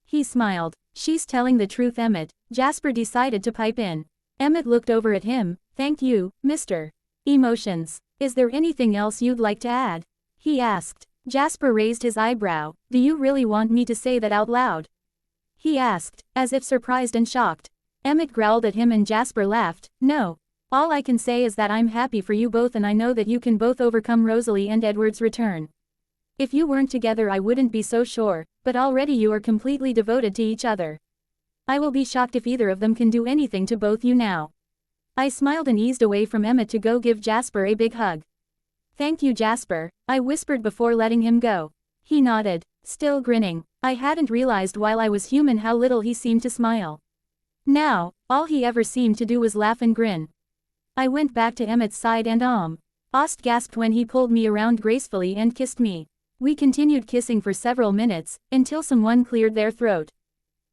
He smiled. She's telling the truth, Emmett. Jasper decided to pipe in. Emmett looked over at him. Thank you, Mr. Emotions. Is there anything else you'd like to add? He asked. Jasper raised his eyebrow. Do you really want me to say that out loud? He asked, as if surprised and shocked. Emmett growled at him and Jasper laughed. No. All I can say is that I'm happy for you both and I know that you can both overcome Rosalie and Edward's return. If you weren't together I wouldn't be so sure, but already you are completely devoted to each other. I will be shocked if either of them can do anything to both you now. I smiled and eased away from Emmett to go give Jasper a big hug. Thank you, Jasper, I whispered before letting him go. He nodded, still grinning. I hadn't realized while I was human how little he seemed to smile. Now, all he ever seemed to do was laugh and grin. I went back to Emmett's side and Ost gasped when he pulled me around gracefully and kissed me. We continued kissing for several minutes, until someone cleared their throat.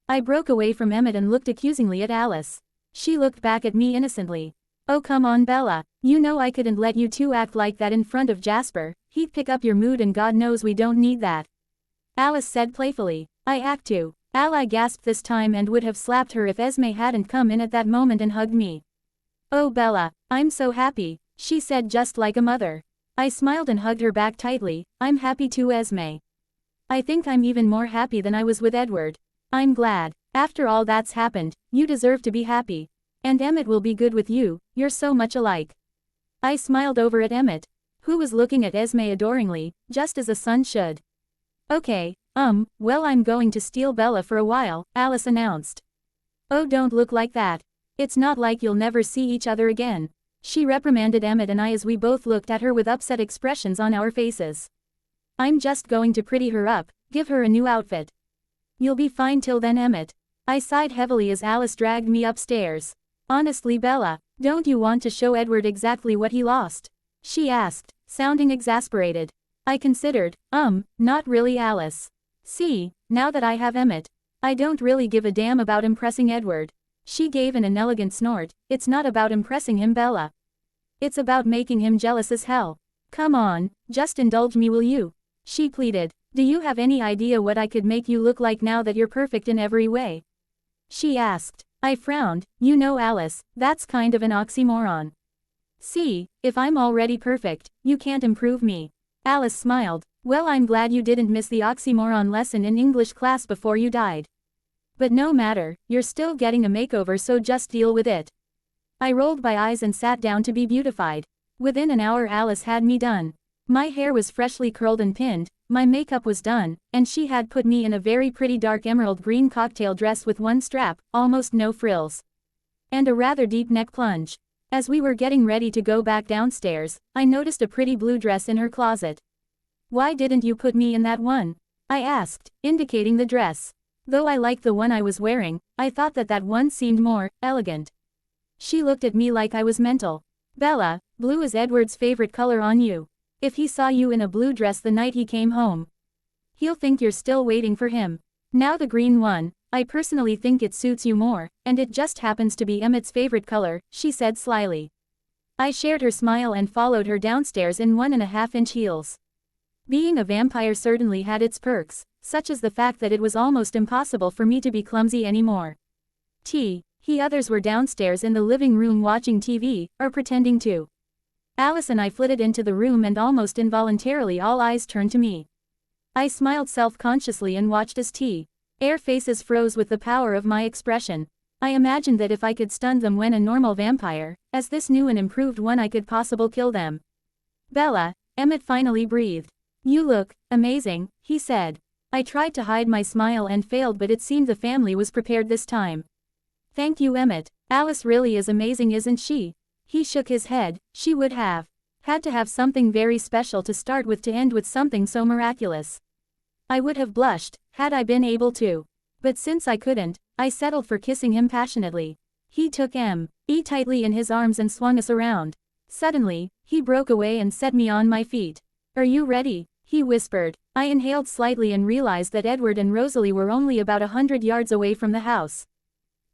I broke away from Emmett and looked accusingly at Alice. She looked back at me innocently. Oh come on Bella, you know I couldn't let you two act like that in front of Jasper, he'd pick up your mood and God knows we don't need that. Alice said playfully. I act too. Ally gasped this time and would have slapped her if Esme hadn't come in at that moment and hugged me. Oh Bella, I'm so happy, she said just like a mother. I smiled and hugged her back tightly. I'm happy too, Esme. I think I'm even more happy than I was with Edward. I'm glad. After all that's happened, you deserve to be happy. And Emmett will be good with you, you're so much alike. I smiled over at Emmett, who was looking at Esme adoringly, just as a son should. Okay, well I'm going to steal Bella for a while, Alice announced. Oh don't look like that. It's not like you'll never see each other again. She reprimanded Emmett and I as we both looked at her with upset expressions on our faces. I'm just going to pretty her up, give her a new outfit. You'll be fine till then, Emmett. I sighed heavily as Alice dragged me upstairs. Honestly Bella, don't you want to show Edward exactly what he lost? She asked, sounding exasperated. I considered, not really Alice. See, now that I have Emmett, I don't really give a damn about impressing Edward. She gave an inelegant snort. It's not about impressing him, Bella. It's about making him jealous as hell. Come on, just indulge me will you? She pleaded. Do you have any idea what I could make you look like now that you're perfect in every way? She asked. I frowned. You know Alice, that's kind of an oxymoron. See, if I'm already perfect, you can't improve me. Alice smiled. Well I'm glad you didn't miss the oxymoron lesson in English class before you died. But no matter, you're still getting a makeover so just deal with it. I rolled my eyes and sat down to be beautified. Within an hour Alice had me done. My hair was freshly curled and pinned, my makeup was done, and she had put me in a very pretty dark emerald green cocktail dress with one strap, almost no frills. And a rather deep neck plunge. As we were getting ready to go back downstairs, I noticed a pretty blue dress in her closet. Why didn't you put me in that one? I asked, indicating the dress. Though I liked the one I was wearing, I thought that one seemed more elegant. She looked at me like I was mental. Bella, blue is Edward's favorite color on you. If he saw you in a blue dress the night he came home, he'll think you're still waiting for him. Now the green one, I personally think it suits you more, and it just happens to be Emmett's favorite color, she said slyly. I shared her smile and followed her downstairs in 1.5-inch heels. Being a vampire certainly had its perks, such as the fact that it was almost impossible for me to be clumsy anymore. Others were downstairs in the living room watching TV, or pretending to. Alice and I flitted into the room and almost involuntarily all eyes turned to me. I smiled self-consciously and watched as Air faces froze with the power of my expression. I imagined that if I could stun them when a normal vampire, as this new and improved one I could possibly kill them. Bella, Emmett finally breathed. You look amazing, he said. I tried to hide my smile and failed but it seemed the family was prepared this time. Thank you Emmett, Alice really is amazing isn't she? He shook his head. She would have had to have something very special to start with to end with something so miraculous. I would have blushed, had I been able to. But since I couldn't, I settled for kissing him passionately. He took me tightly in his arms and swung us around. Suddenly, He broke away and set me on my feet. Are you ready? He whispered. I inhaled slightly and realized that Edward and Rosalie were only about 100 yards away from the house.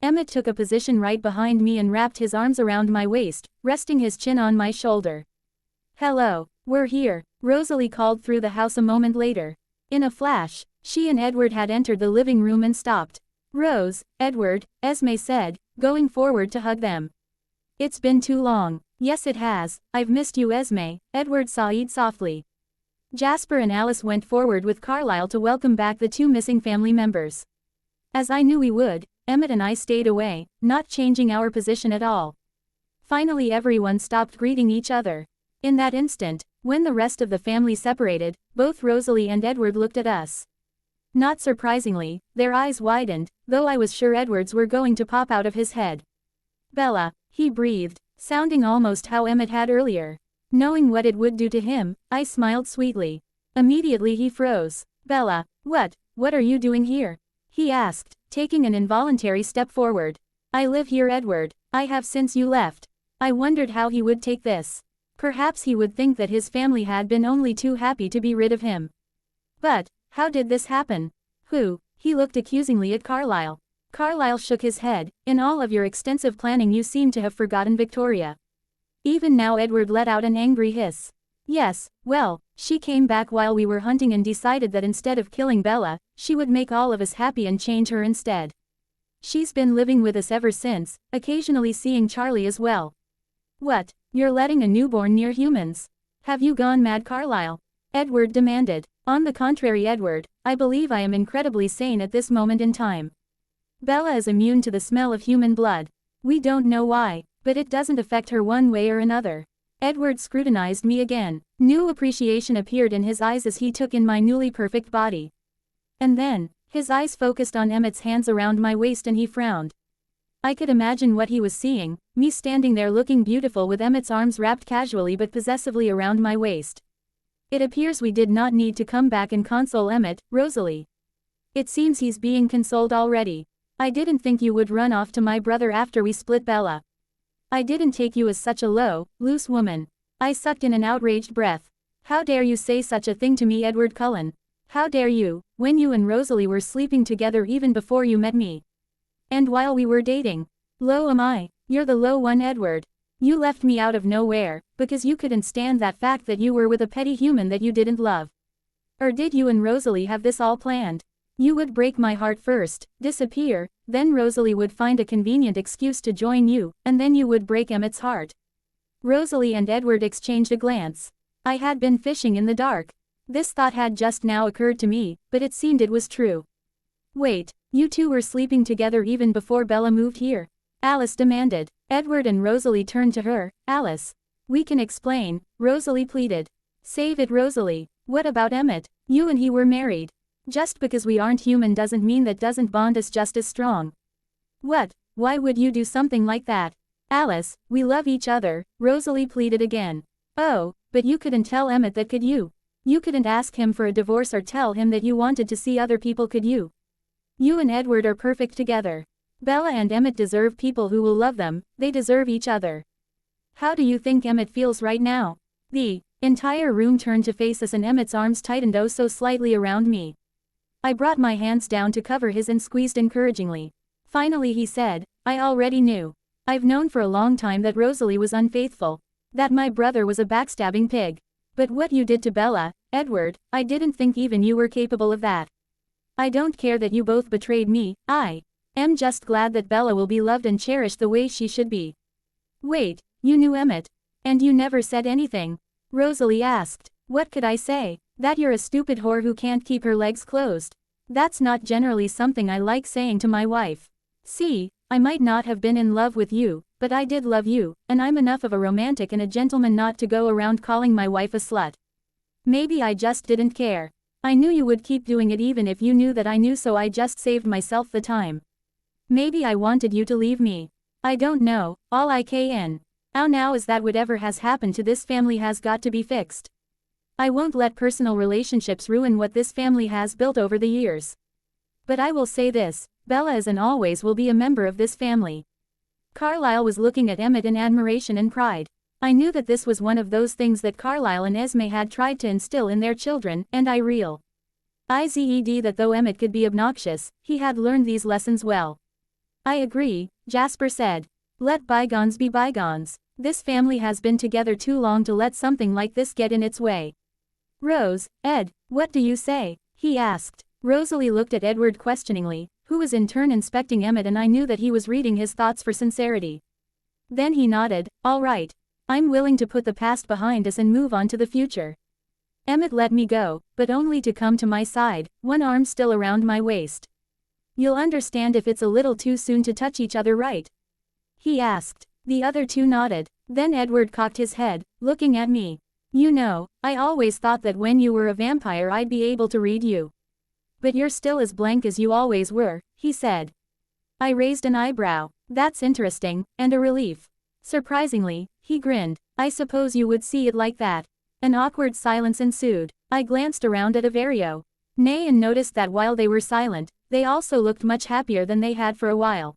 Emmett took a position right behind me and wrapped his arms around my waist, resting his chin on my shoulder. Hello, we're here, Rosalie called through the house a moment later. In a flash, she and Edward had entered the living room and stopped. Rose, Edward, Esme said, going forward to hug them. It's been too long. Yes it has, I've missed you Esme, Edward sighed softly. Jasper and Alice went forward with Carlisle to welcome back the two missing family members. As I knew we would, Emmett and I stayed away, not changing our position at all. Finally everyone stopped greeting each other. In that instant, when the rest of the family separated, both Rosalie and Edward looked at us. Not surprisingly, their eyes widened, though I was sure Edward's were going to pop out of his head. Bella, he breathed, sounding almost how Emmett had earlier. Knowing what it would do to him, I smiled sweetly. Immediately he froze. Bella, what are you doing here? He asked, taking an involuntary step forward. I live here Edward, I have since you left. I wondered how he would take this. Perhaps he would think that his family had been only too happy to be rid of him. But, how did this happen? Who? He looked accusingly at Carlisle. Carlisle shook his head. In all of your extensive planning you seem to have forgotten Victoria. Even now Edward let out an angry hiss. Yes, well, she came back while we were hunting and decided that instead of killing Bella, she would make all of us happy and change her instead. She's been living with us ever since, occasionally seeing Charlie as well. What? You're letting a newborn near humans? Have you gone mad Carlisle? Edward demanded. On the contrary Edward, I believe I am incredibly sane at this moment in time. Bella is immune to the smell of human blood. We don't know why, but it doesn't affect her one way or another. Edward scrutinized me again. New appreciation appeared in his eyes as he took in my newly perfect body. And then, his eyes focused on Emmett's hands around my waist and he frowned. I could imagine what he was seeing, me standing there looking beautiful with Emmett's arms wrapped casually but possessively around my waist. It appears we did not need to come back and console Emmett, Rosalie. It seems he's being consoled already. I didn't think you would run off to my brother after we split Bella. I didn't take you as such a low, loose woman. I sucked in an outraged breath. How dare you say such a thing to me Edward Cullen? How dare you, when you and Rosalie were sleeping together even before you met me? And while we were dating. Low am I? You're the low one Edward. You left me out of nowhere, because you couldn't stand that fact that you were with a petty human that you didn't love. Or did you and Rosalie have this all planned? You would break my heart first, disappear, then Rosalie would find a convenient excuse to join you, and then you would break Emmett's heart. Rosalie and Edward exchanged a glance. I had been fishing in the dark. This thought had just now occurred to me, but it seemed it was true. Wait, you two were sleeping together even before Bella moved here? Alice demanded. Edward and Rosalie turned to her. Alice. We can explain, Rosalie pleaded. Save it Rosalie. What about Emmett? You and he were married. Just because we aren't human doesn't mean that doesn't bond us just as strong. What? Why would you do something like that? Alice, we love each other, Rosalie pleaded again. Oh, but you couldn't tell Emmett that could you? You couldn't ask him for a divorce or tell him that you wanted to see other people could you? You and Edward are perfect together. Bella and Emmett deserve people who will love them, they deserve each other. How do you think Emmett feels right now? The entire room turned to face us and Emmett's arms tightened oh so slightly around me. I brought my hands down to cover his and squeezed encouragingly. Finally he said, I already knew. I've known for a long time that Rosalie was unfaithful. That my brother was a backstabbing pig. But what you did to Bella, Edward, I didn't think even you were capable of that. I don't care that you both betrayed me, I am just glad that Bella will be loved and cherished the way she should be. Wait, you knew Emmett? And you never said anything? Rosalie asked. What could I say? That you're a stupid whore who can't keep her legs closed. That's not generally something I like saying to my wife. See, I might not have been in love with you, but I did love you, and I'm enough of a romantic and a gentleman not to go around calling my wife a slut. Maybe I just didn't care. I knew you would keep doing it even if you knew that I knew, so I just saved myself the time. Maybe I wanted you to leave me. I don't know, all I can. Now is that whatever has happened to this family has got to be fixed. I won't let personal relationships ruin what this family has built over the years. But I will say this, Bella is and always will be a member of this family. Carlisle was looking at Emmett in admiration and pride. I knew that this was one of those things that Carlisle and Esme had tried to instill in their children, and I realized that though Emmett could be obnoxious, he had learned these lessons well. I agree, Jasper said. Let bygones be bygones. This family has been together too long to let something like this get in its way. Rose, Ed, what do you say? He asked. Rosalie looked at Edward questioningly, who was in turn inspecting Emmett, and I knew that he was reading his thoughts for sincerity. Then he nodded. All right. I'm willing to put the past behind us and move on to the future. Emmett let me go, but only to come to my side, one arm still around my waist. You'll understand if it's a little too soon to touch each other, right? He asked. The other two nodded. Then Edward cocked his head, looking at me. You know, I always thought that when you were a vampire I'd be able to read you. But you're still as blank as you always were, he said. I raised an eyebrow. That's interesting, and a relief. Surprisingly, he grinned. I suppose you would see it like that. An awkward silence ensued. I glanced around at Averio, Nay, and noticed that while they were silent, they also looked much happier than they had for a while.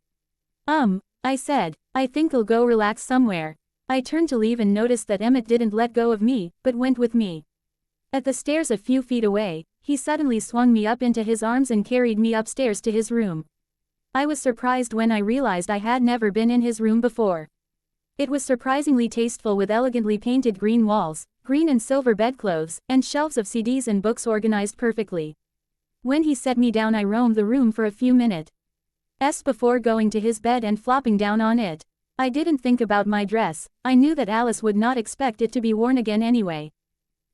I said, I think I'll go relax somewhere. I turned to leave and noticed that Emmett didn't let go of me, but went with me. At the stairs a few feet away, he suddenly swung me up into his arms and carried me upstairs to his room. I was surprised when I realized I had never been in his room before. It was surprisingly tasteful with elegantly painted green walls, green and silver bedclothes, and shelves of CDs and books organized perfectly. When he set me down I roamed the room for a few minutes before going to his bed and flopping down on it. I didn't think about my dress, I knew that Alice would not expect it to be worn again anyway.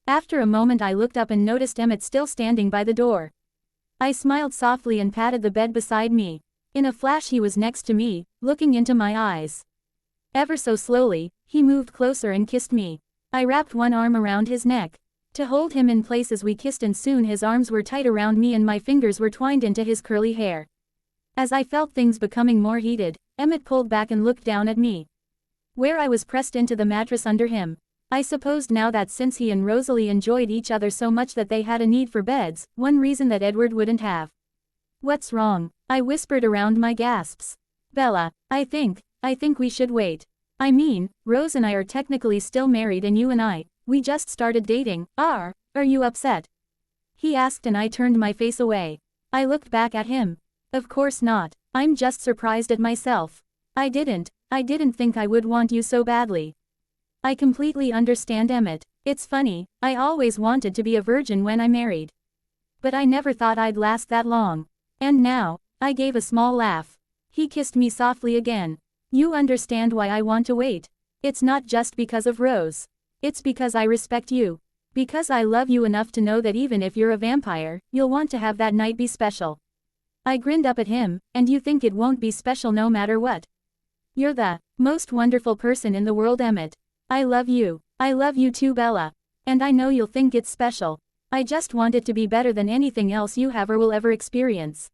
After a moment I looked up and noticed Emmett still standing by the door. I smiled softly and patted the bed beside me. In a flash he was next to me, looking into my eyes. Ever so slowly, he moved closer and kissed me. I wrapped one arm around his neck to hold him in place as we kissed, and soon his arms were tight around me and my fingers were twined into his curly hair. As I felt things becoming more heated, Emmett pulled back and looked down at me, where I was pressed into the mattress under him. I supposed now that since he and Rosalie enjoyed each other so much that they had a need for beds, one reason that Edward wouldn't have. What's wrong? I whispered around my gasps. Bella, I think we should wait. I mean, Rose and I are technically still married and you and we just started dating. Are you upset? He asked and I turned my face away. I looked back at him. Of course not. I'm just surprised at myself. I didn't think I would want you so badly. I completely understand, Emmett. It's funny, I always wanted to be a virgin when I married. But I never thought I'd last that long. And now, I gave a small laugh. He kissed me softly again. You understand why I want to wait. It's not just because of Rose. It's because I respect you. Because I love you enough to know that even if you're a vampire, you'll want to have that night be special. I grinned up at him. And you think it won't be special no matter what? You're the most wonderful person in the world, Emmett. I love you. I love you too, Bella. And I know you'll think it's special. I just want it to be better than anything else you have or will ever experience.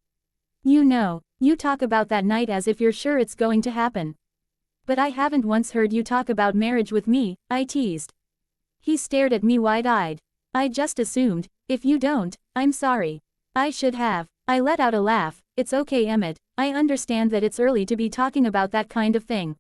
You know, you talk about that night as if you're sure it's going to happen. But I haven't once heard you talk about marriage with me, I teased. He stared at me wide-eyed. I just assumed, if you don't, I'm sorry. I should have. I let out a laugh. It's okay, Emmett, I understand that it's early to be talking about that kind of thing.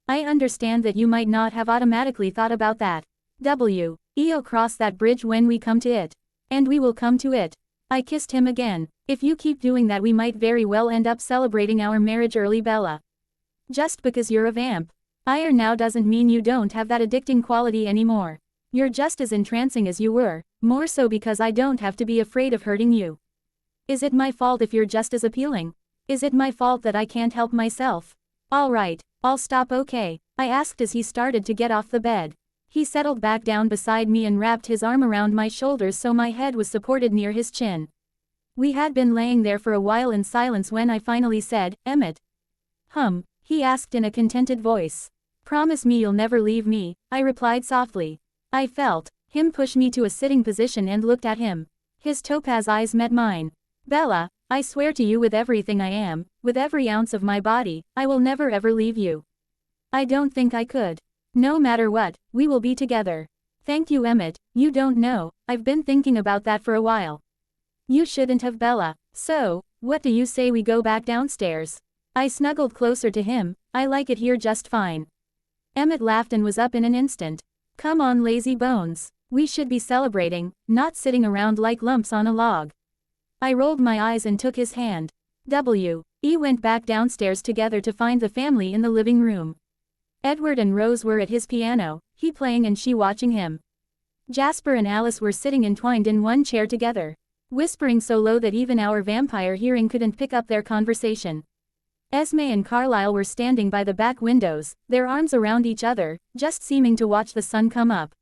I understand that you might not have automatically thought about that. We'll cross that bridge when we come to it. And we will come to it. I kissed him again. If you keep doing that we might very well end up celebrating our marriage early, Bella. Just because you're a vamp. Now doesn't mean you don't have that addicting quality anymore. You're just as entrancing as you were, more so because I don't have to be afraid of hurting you. Is it my fault if you're just as appealing? Is it my fault that I can't help myself? Alright, I'll stop, okay? I asked as he started to get off the bed. He settled back down beside me and wrapped his arm around my shoulders so my head was supported near his chin. We had been laying there for a while in silence when I finally said, Emmett. He asked in a contented voice. Promise me you'll never leave me, I replied softly. I felt him push me to a sitting position and looked at him. His topaz eyes met mine. Bella, I swear to you with everything I am, with every ounce of my body, I will never ever leave you. I don't think I could. No matter what, we will be together. Thank you, Emmett. You don't know, I've been thinking about that for a while. You shouldn't have, Bella. So, what do you say we go back downstairs? I snuggled closer to him. I like it here just fine. Emmett laughed and was up in an instant. Come on, lazy bones. We should be celebrating, not sitting around like lumps on a log. I rolled my eyes and took his hand. We went back downstairs together to find the family in the living room. Edward and Rose were at his piano, he playing and she watching him. Jasper and Alice were sitting entwined in one chair together, whispering so low that even our vampire hearing couldn't pick up their conversation. Esme and Carlisle were standing by the back windows, their arms around each other, just seeming to watch the sun come up.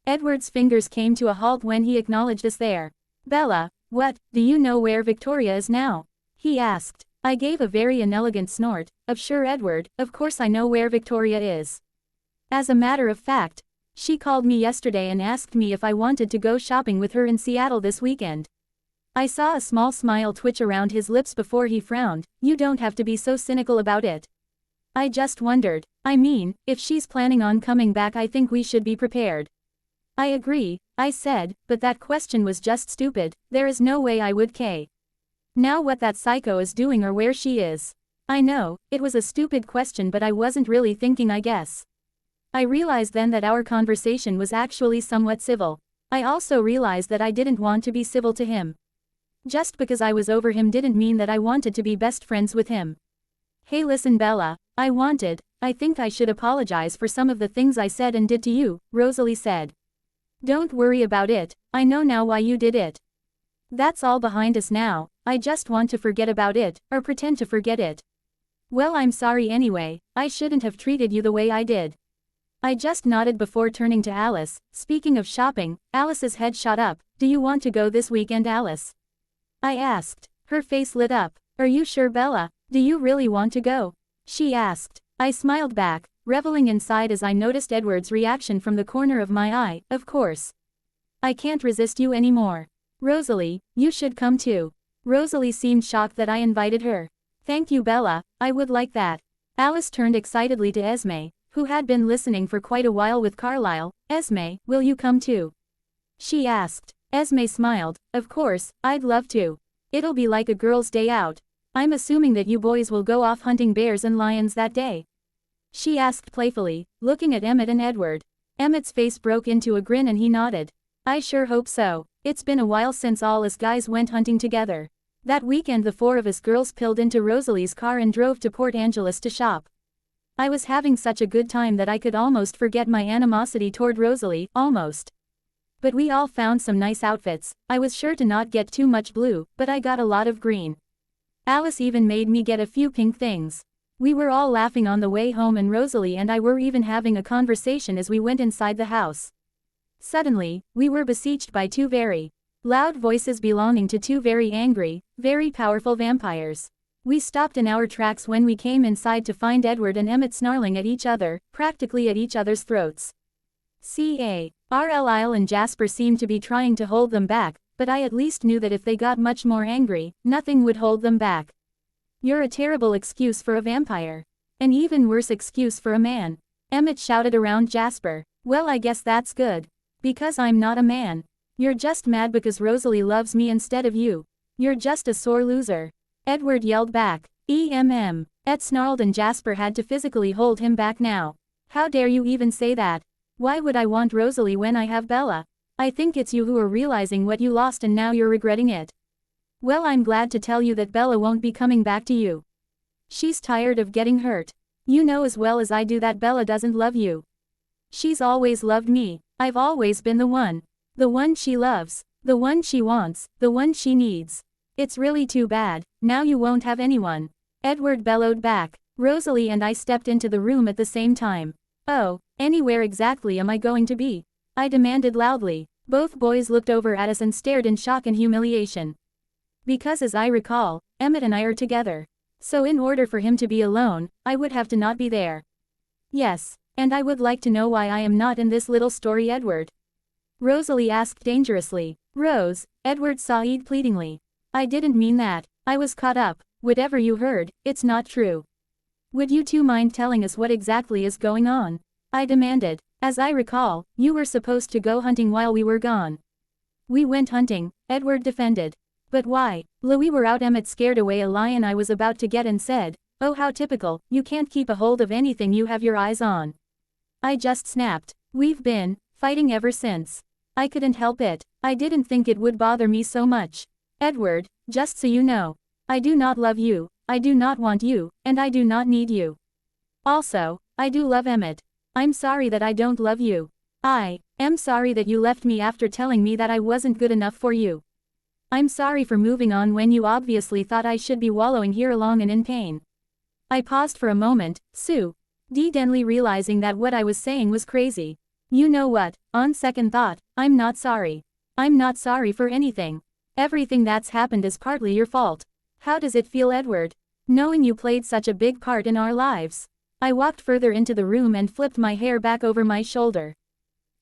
Edward's fingers came to a halt when he acknowledged us there. Bella, do you know where Victoria is now? He asked. I gave a very inelegant snort, sure Edward, of course I know where Victoria is. As a matter of fact, she called me yesterday and asked me if I wanted to go shopping with her in Seattle this weekend. I saw a small smile twitch around his lips before he frowned. You don't have to be so cynical about it. I just wondered. I mean, if she's planning on coming back I think we should be prepared. I agree, I said, but that question was just stupid, there is no way I would know what that psycho is doing or where she is. I know, it was a stupid question but I wasn't really thinking I guess. I realized then that our conversation was actually somewhat civil. I also realized that I didn't want to be civil to him. Just because I was over him didn't mean that I wanted to be best friends with him. Hey listen Bella, I think I should apologize for some of the things I said and did to you, Rosalie said. Don't worry about it, I know now why you did it. That's all behind us now, I just want to forget about it, or pretend to forget it. Well I'm sorry anyway, I shouldn't have treated you the way I did. I just nodded before turning to Alice. Speaking of shopping, Alice's head shot up. Do you want to go this weekend Alice? I asked. Her face lit up. Are you sure Bella? Do you really want to go? She asked. I smiled back, reveling inside as I noticed Edward's reaction from the corner of my eye. Of course. I can't resist you anymore. Rosalie, you should come too. Rosalie seemed shocked that I invited her. Thank you Bella, I would like that. Alice turned excitedly to Esme, who had been listening for quite a while with Carlisle. Esme, will you come too? She asked. Esme smiled. Of course, I'd love to. It'll be like a girls' day out. I'm assuming that you boys will go off hunting bears and lions that day. She asked playfully, looking at Emmett and Edward. Emmett's face broke into a grin and he nodded. I sure hope so. It's been a while since all us guys went hunting together. That weekend the four of us girls pilled into Rosalie's car and drove to Port Angeles to shop. I was having such a good time that I could almost forget my animosity toward Rosalie, almost. But we all found some nice outfits. I was sure to not get too much blue, but I got a lot of green. Alice even made me get a few pink things. We were all laughing on the way home and Rosalie and I were even having a conversation as we went inside the house. Suddenly, we were besieged by two very loud voices belonging to two very angry, very powerful vampires. We stopped in our tracks when we came inside to find Edward and Emmett snarling at each other, practically at each other's throats. Carlisle and Jasper seemed to be trying to hold them back, but I at least knew that if they got much more angry, nothing would hold them back. You're a terrible excuse for a vampire. An even worse excuse for a man. Emmett shouted around Jasper. Well I guess that's good. Because I'm not a man. You're just mad because Rosalie loves me instead of you. You're just a sore loser. Edward yelled back. Ed snarled and Jasper had to physically hold him back now. How dare you even say that? Why would I want Rosalie when I have Bella? I think it's you who are realizing what you lost and now you're regretting it. Well I'm glad to tell you that Bella won't be coming back to you. She's tired of getting hurt. You know as well as I do that Bella doesn't love you. She's always loved me. I've always been the one. The one she loves. The one she wants. The one she needs. It's really too bad, now you won't have anyone. Edward bellowed back. Rosalie and I stepped into the room at the same time. Oh, anywhere exactly am I going to be? I demanded loudly. Both boys looked over at us and stared in shock and humiliation. Because as I recall, Emmett and I are together. So in order for him to be alone, I would have to not be there. Yes, and I would like to know why I am not in this little story Edward. Rosalie asked dangerously. Rose, Edward sighed pleadingly. I didn't mean that. I was caught up. Whatever you heard, it's not true. Would you two mind telling us what exactly is going on? I demanded. As I recall, you were supposed to go hunting while we were gone. We went hunting, Edward defended. But why? We were out. Emmett scared away a lion I was about to get and said, oh how typical, you can't keep a hold of anything you have your eyes on. I just snapped. We've been fighting ever since. I couldn't help it. I didn't think it would bother me so much. Edward, just so you know, I do not love you, I do not want you, and I do not need you. Also, I do love Emmett. I'm sorry that I don't love you. I am sorry that you left me after telling me that I wasn't good enough for you. I'm sorry for moving on when you obviously thought I should be wallowing here alone and in pain. I paused for a moment, suddenly realizing that what I was saying was crazy. You know what, on second thought, I'm not sorry. I'm not sorry for anything. Everything that's happened is partly your fault. How does it feel, Edward, knowing you played such a big part in our lives? I walked further into the room and flipped my hair back over my shoulder.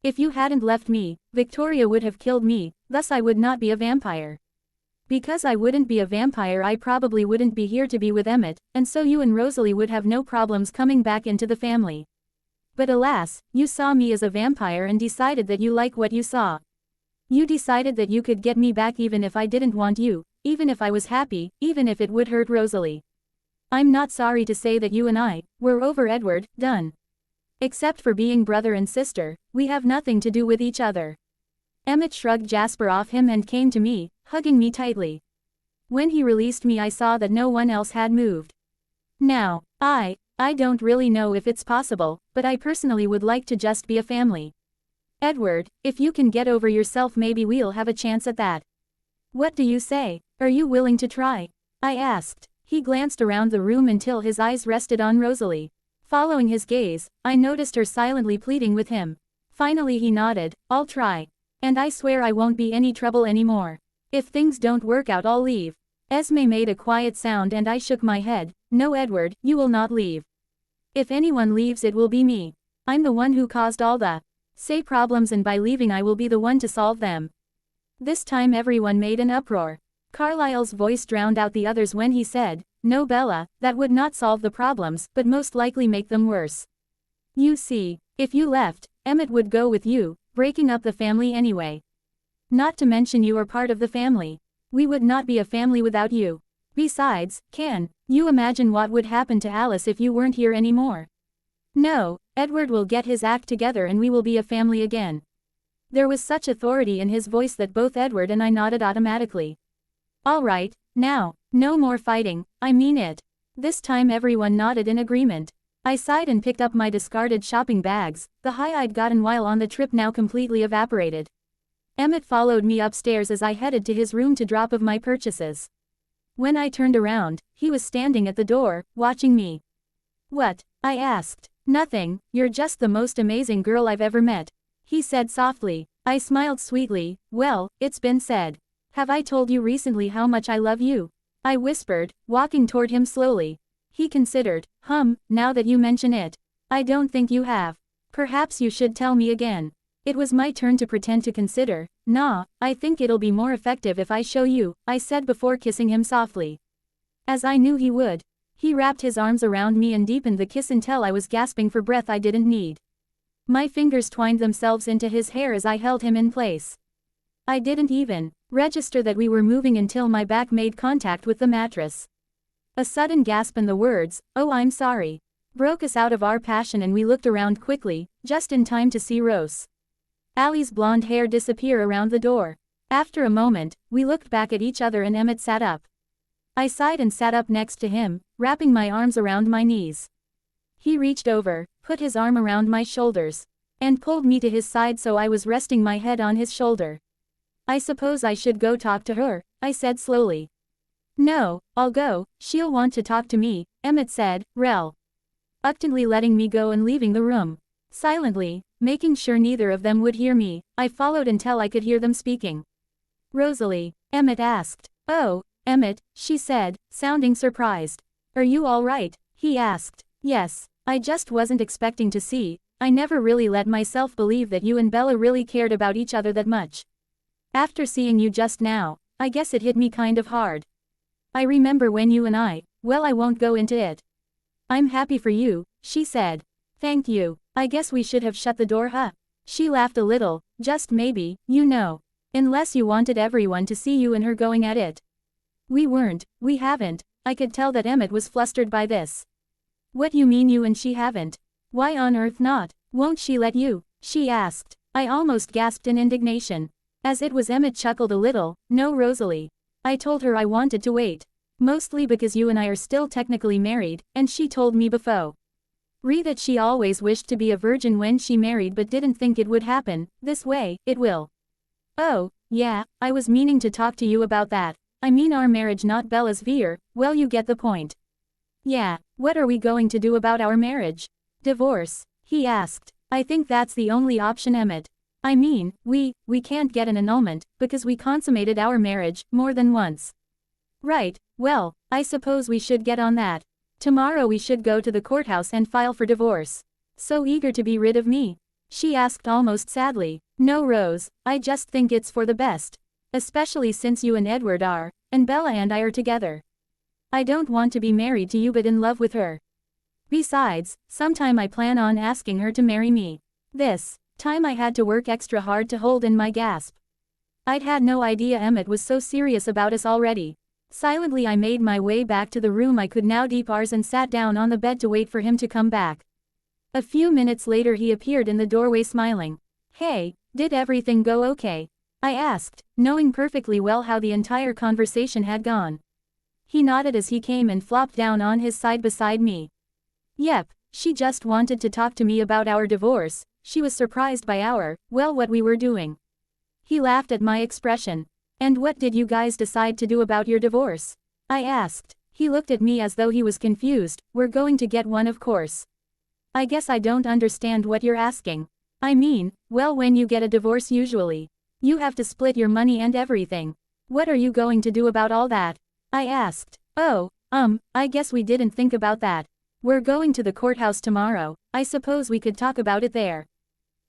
If you hadn't left me, Victoria would have killed me, thus I would not be a vampire. Because I wouldn't be a vampire, I probably wouldn't be here to be with Emmett, and so you and Rosalie would have no problems coming back into the family. But alas, you saw me as a vampire and decided that you like what you saw. You decided that you could get me back even if I didn't want you, even if I was happy, even if it would hurt Rosalie. I'm not sorry to say that you and I, we're over, Edward, done. Except for being brother and sister, we have nothing to do with each other. Emmett shrugged Jasper off him and came to me, hugging me tightly. When he released me, I saw that no one else had moved. Now, I don't really know if it's possible, but I personally would like to just be a family. Edward, if you can get over yourself, maybe we'll have a chance at that. What do you say? Are you willing to try? I asked. He glanced around the room until his eyes rested on Rosalie. Following his gaze, I noticed her silently pleading with him. Finally he nodded. I'll try. And I swear I won't be any trouble anymore. If things don't work out, I'll leave. Esme made a quiet sound and I shook my head. No, Edward, you will not leave. If anyone leaves, it will be me. I'm the one who caused all the problems, and by leaving I will be the one to solve them. This time everyone made an uproar. Carlyle's voice drowned out the others when he said, No, Bella, that would not solve the problems, but most likely make them worse. You see, if you left, Emmett would go with you, breaking up the family anyway. Not to mention you are part of the family. We would not be a family without you. Besides, can you imagine what would happen to Alice if you weren't here anymore? No, Edward will get his act together and we will be a family again. There was such authority in his voice that both Edward and I nodded automatically. All right, now, no more fighting, I mean it. This time everyone nodded in agreement. I sighed and picked up my discarded shopping bags. The high I'd gotten while on the trip now completely evaporated. Emmett followed me upstairs as I headed to his room to drop off my purchases. When I turned around, he was standing at the door, watching me. What? I asked. Nothing, you're just the most amazing girl I've ever met, he said softly. I smiled sweetly. Well, it's been said. Have I told you recently how much I love you? I whispered, walking toward him slowly. He considered. Now that you mention it. I don't think you have. Perhaps you should tell me again. It was my turn to pretend to consider. Nah, I think it'll be more effective if I show you, I said before kissing him softly. As I knew he would. He wrapped his arms around me and deepened the kiss until I was gasping for breath I didn't need. My fingers twined themselves into his hair as I held him in place. I didn't even register that we were moving until my back made contact with the mattress. A sudden gasp and the words, "Oh, I'm sorry," broke us out of our passion, and we looked around quickly, just in time to see Rose Allie's blonde hair disappear around the door. After a moment, we looked back at each other and Emmett sat up. I sighed and sat up next to him, wrapping my arms around my knees. He reached over, put his arm around my shoulders, and pulled me to his side so I was resting my head on his shoulder. I suppose I should go talk to her, I said slowly. No, I'll go, she'll want to talk to me, Emmett said, reluctantly letting me go and leaving the room. Silently, making sure neither of them would hear me, I followed until I could hear them speaking. Rosalie, Emmett asked. Oh, Emmett, she said, sounding surprised. Are you all right? He asked. Yes, I just wasn't expecting to see. I never really let myself believe that you and Bella really cared about each other that much. After seeing you just now, I guess it hit me kind of hard. I remember when you and I won't go into it. I'm happy for you, she said. Thank you. I guess we should have shut the door, huh? She laughed a little, just maybe, you know. Unless you wanted everyone to see you and her going at it. We haven't. I could tell that Emmett was flustered by this. What you mean you and she haven't? Why on earth not? Won't she let you? She asked. I almost gasped in indignation. As it was, Emmett chuckled a little. No, Rosalie. I told her I wanted to wait. Mostly because you and I are still technically married, and she told me before that she always wished to be a virgin when she married but didn't think it would happen, this way, it will. Oh, yeah, I was meaning to talk to you about that. I mean our marriage, not Bella's veer, well you get the point. Yeah, what are we going to do about our marriage? Divorce? He asked. I think that's the only option, Emmett. I mean, we can't get an annulment, because we consummated our marriage, more than once. Right, well, I suppose we should get on that. Tomorrow we should go to the courthouse and file for divorce. So eager to be rid of me? She asked almost sadly. No, Rose, I just think it's for the best. Especially since you and Edward are, and Bella and I are together. I don't want to be married to you but in love with her. Besides, sometime I plan on asking her to marry me. This time I had to work extra hard to hold in my gasp. I'd had no idea Emmett was so serious about us already. Silently I made my way back to the room I could now deep ours and sat down on the bed to wait for him to come back. A few minutes later he appeared in the doorway smiling. Hey, did everything go okay? I asked, knowing perfectly well how the entire conversation had gone. He nodded as he came and flopped down on his side beside me. Yep, she just wanted to talk to me about our divorce. She was surprised by what we were doing. He laughed at my expression. And what did you guys decide to do about your divorce? I asked. He looked at me as though he was confused. We're going to get one, of course. I guess I don't understand what you're asking. I mean, well, when you get a divorce usually, you have to split your money and everything. What are you going to do about all that? I asked. Oh, I guess we didn't think about that. We're going to the courthouse tomorrow. I suppose we could talk about it there.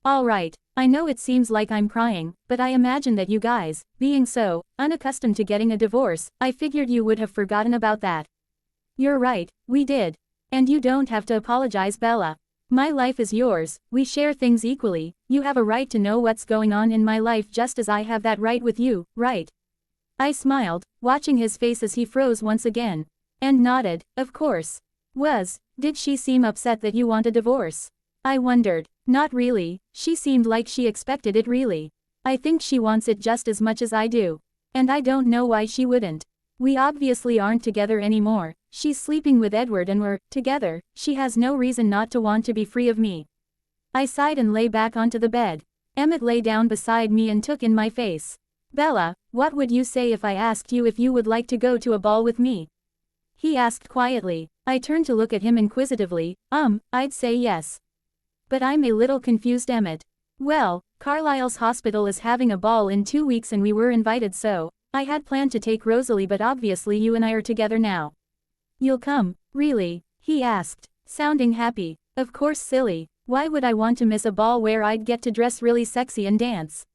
All right, I know it seems like I'm prying, but I imagine that you guys, being so unaccustomed to getting a divorce, I figured you would have forgotten about that. You're right, we did. And you don't have to apologize, Bella. My life is yours, we share things equally, you have a right to know what's going on in my life just as I have that right with you, right? I smiled, watching his face as he froze once again. And nodded, of course. Did she seem upset that you want a divorce? I wondered. Not really, she seemed like she expected it really. I think she wants it just as much as I do. And I don't know why she wouldn't. We obviously aren't together anymore, she's sleeping with Edward and we're together, she has no reason not to want to be free of me. I sighed and lay back onto the bed. Emmett lay down beside me and took in my face. Bella, what would you say if I asked you if you would like to go to a ball with me? He asked quietly. I turned to look at him inquisitively. I'd say yes. But I'm a little confused, Emmett. Well, Carlisle's hospital is having a ball in 2 weeks and we were invited, so I had planned to take Rosalie, but obviously you and I are together now. You'll come, really? He asked, sounding happy. Of course, silly. Why would I want to miss a ball where I'd get to dress really sexy and dance?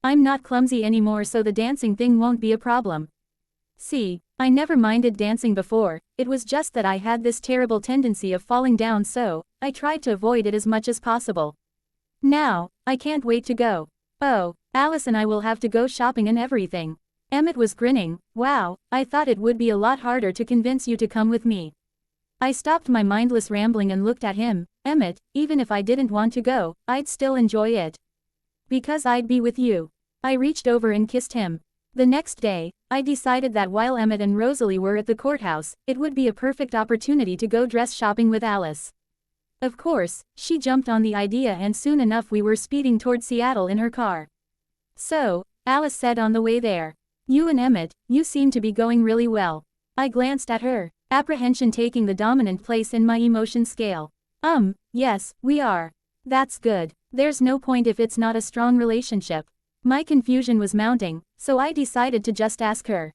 I'm not clumsy anymore, so the dancing thing won't be a problem. See, I never minded dancing before, it was just that I had this terrible tendency of falling down, so I tried to avoid it as much as possible. Now, I can't wait to go. Oh, Alice and I will have to go shopping and everything. Emmett was grinning. Wow, I thought it would be a lot harder to convince you to come with me. I stopped my mindless rambling and looked at him. Emmett, even if I didn't want to go, I'd still enjoy it. Because I'd be with you. I reached over and kissed him. The next day, I decided that while Emmett and Rosalie were at the courthouse, it would be a perfect opportunity to go dress shopping with Alice. Of course, she jumped on the idea and soon enough we were speeding toward Seattle in her car. So, Alice said on the way there. You and Emmett, you seem to be going really well. I glanced at her, apprehension taking the dominant place in my emotion scale. Yes, we are. That's good. There's no point if it's not a strong relationship. My confusion was mounting, so I decided to just ask her.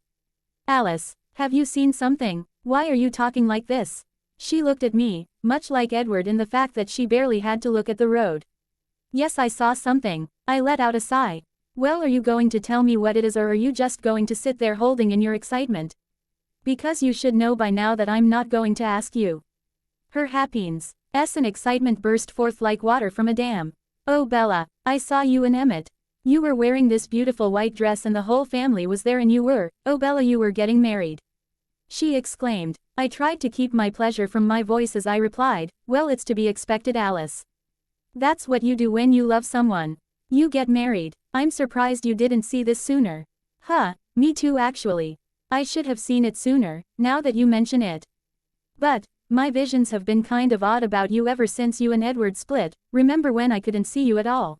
Alice, have you seen something? Why are you talking like this? She looked at me, much like Edward in the fact that she barely had to look at the road. Yes, I saw something. I let out a sigh. Well, are you going to tell me what it is, or are you just going to sit there holding in your excitement? Because you should know by now that I'm not going to ask you. Her happiness and excitement burst forth like water from a dam. Oh Bella, I saw you and Emmett. You were wearing this beautiful white dress and the whole family was there, and you were, oh Bella, you were getting married. She exclaimed. I tried to keep my pleasure from my voice as I replied, well, it's to be expected, Alice. That's what you do when you love someone. You get married. I'm surprised you didn't see this sooner. Huh, me too actually. I should have seen it sooner, now that you mention it. But, my visions have been kind of odd about you ever since you and Edward split. Remember when I couldn't see you at all?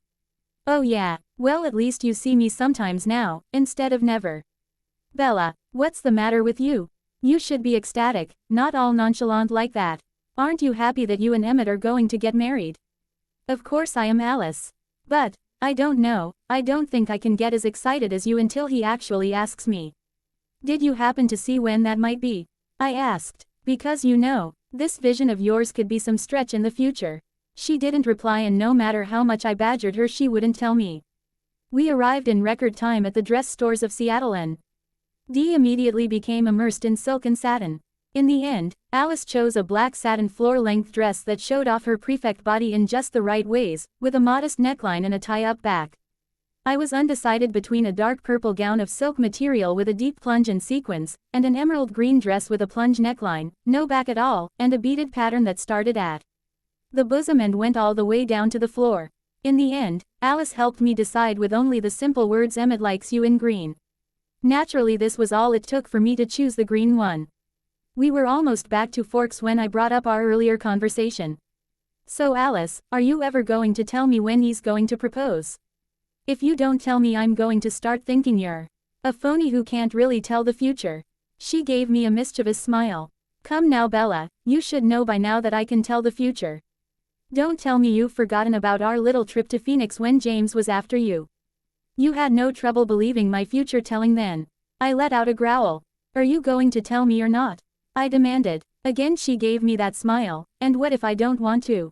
Oh yeah, well at least you see me sometimes now, instead of never. Bella, what's the matter with you? You should be ecstatic, not all nonchalant like that. Aren't you happy that you and Emmett are going to get married? Of course I am, Alice. But, I don't know, I don't think I can get as excited as you until he actually asks me. Did you happen to see when that might be? I asked, because you know, this vision of yours could be some stretch in the future. She didn't reply, and no matter how much I badgered her she wouldn't tell me. We arrived in record time at the dress stores of Seattle and Dee immediately became immersed in silk and satin. In the end, Alice chose a black satin floor-length dress that showed off her perfect body in just the right ways, with a modest neckline and a tie-up back. I was undecided between a dark purple gown of silk material with a deep plunge and sequins, and an emerald green dress with a plunge neckline, no back at all, and a beaded pattern that started at the bosom and went all the way down to the floor. In the end, Alice helped me decide with only the simple words, "Emmett likes you in green." Naturally, this was all it took for me to choose the green one. We were almost back to Forks when I brought up our earlier conversation. So Alice, are you ever going to tell me when he's going to propose? If you don't tell me, I'm going to start thinking you're a phony who can't really tell the future. She gave me a mischievous smile. Come now, Bella, you should know by now that I can tell the future. Don't tell me you've forgotten about our little trip to Phoenix when James was after you. You had no trouble believing my future telling then. I let out a growl. Are you going to tell me or not? I demanded. Again she gave me that smile. And what if I don't want to?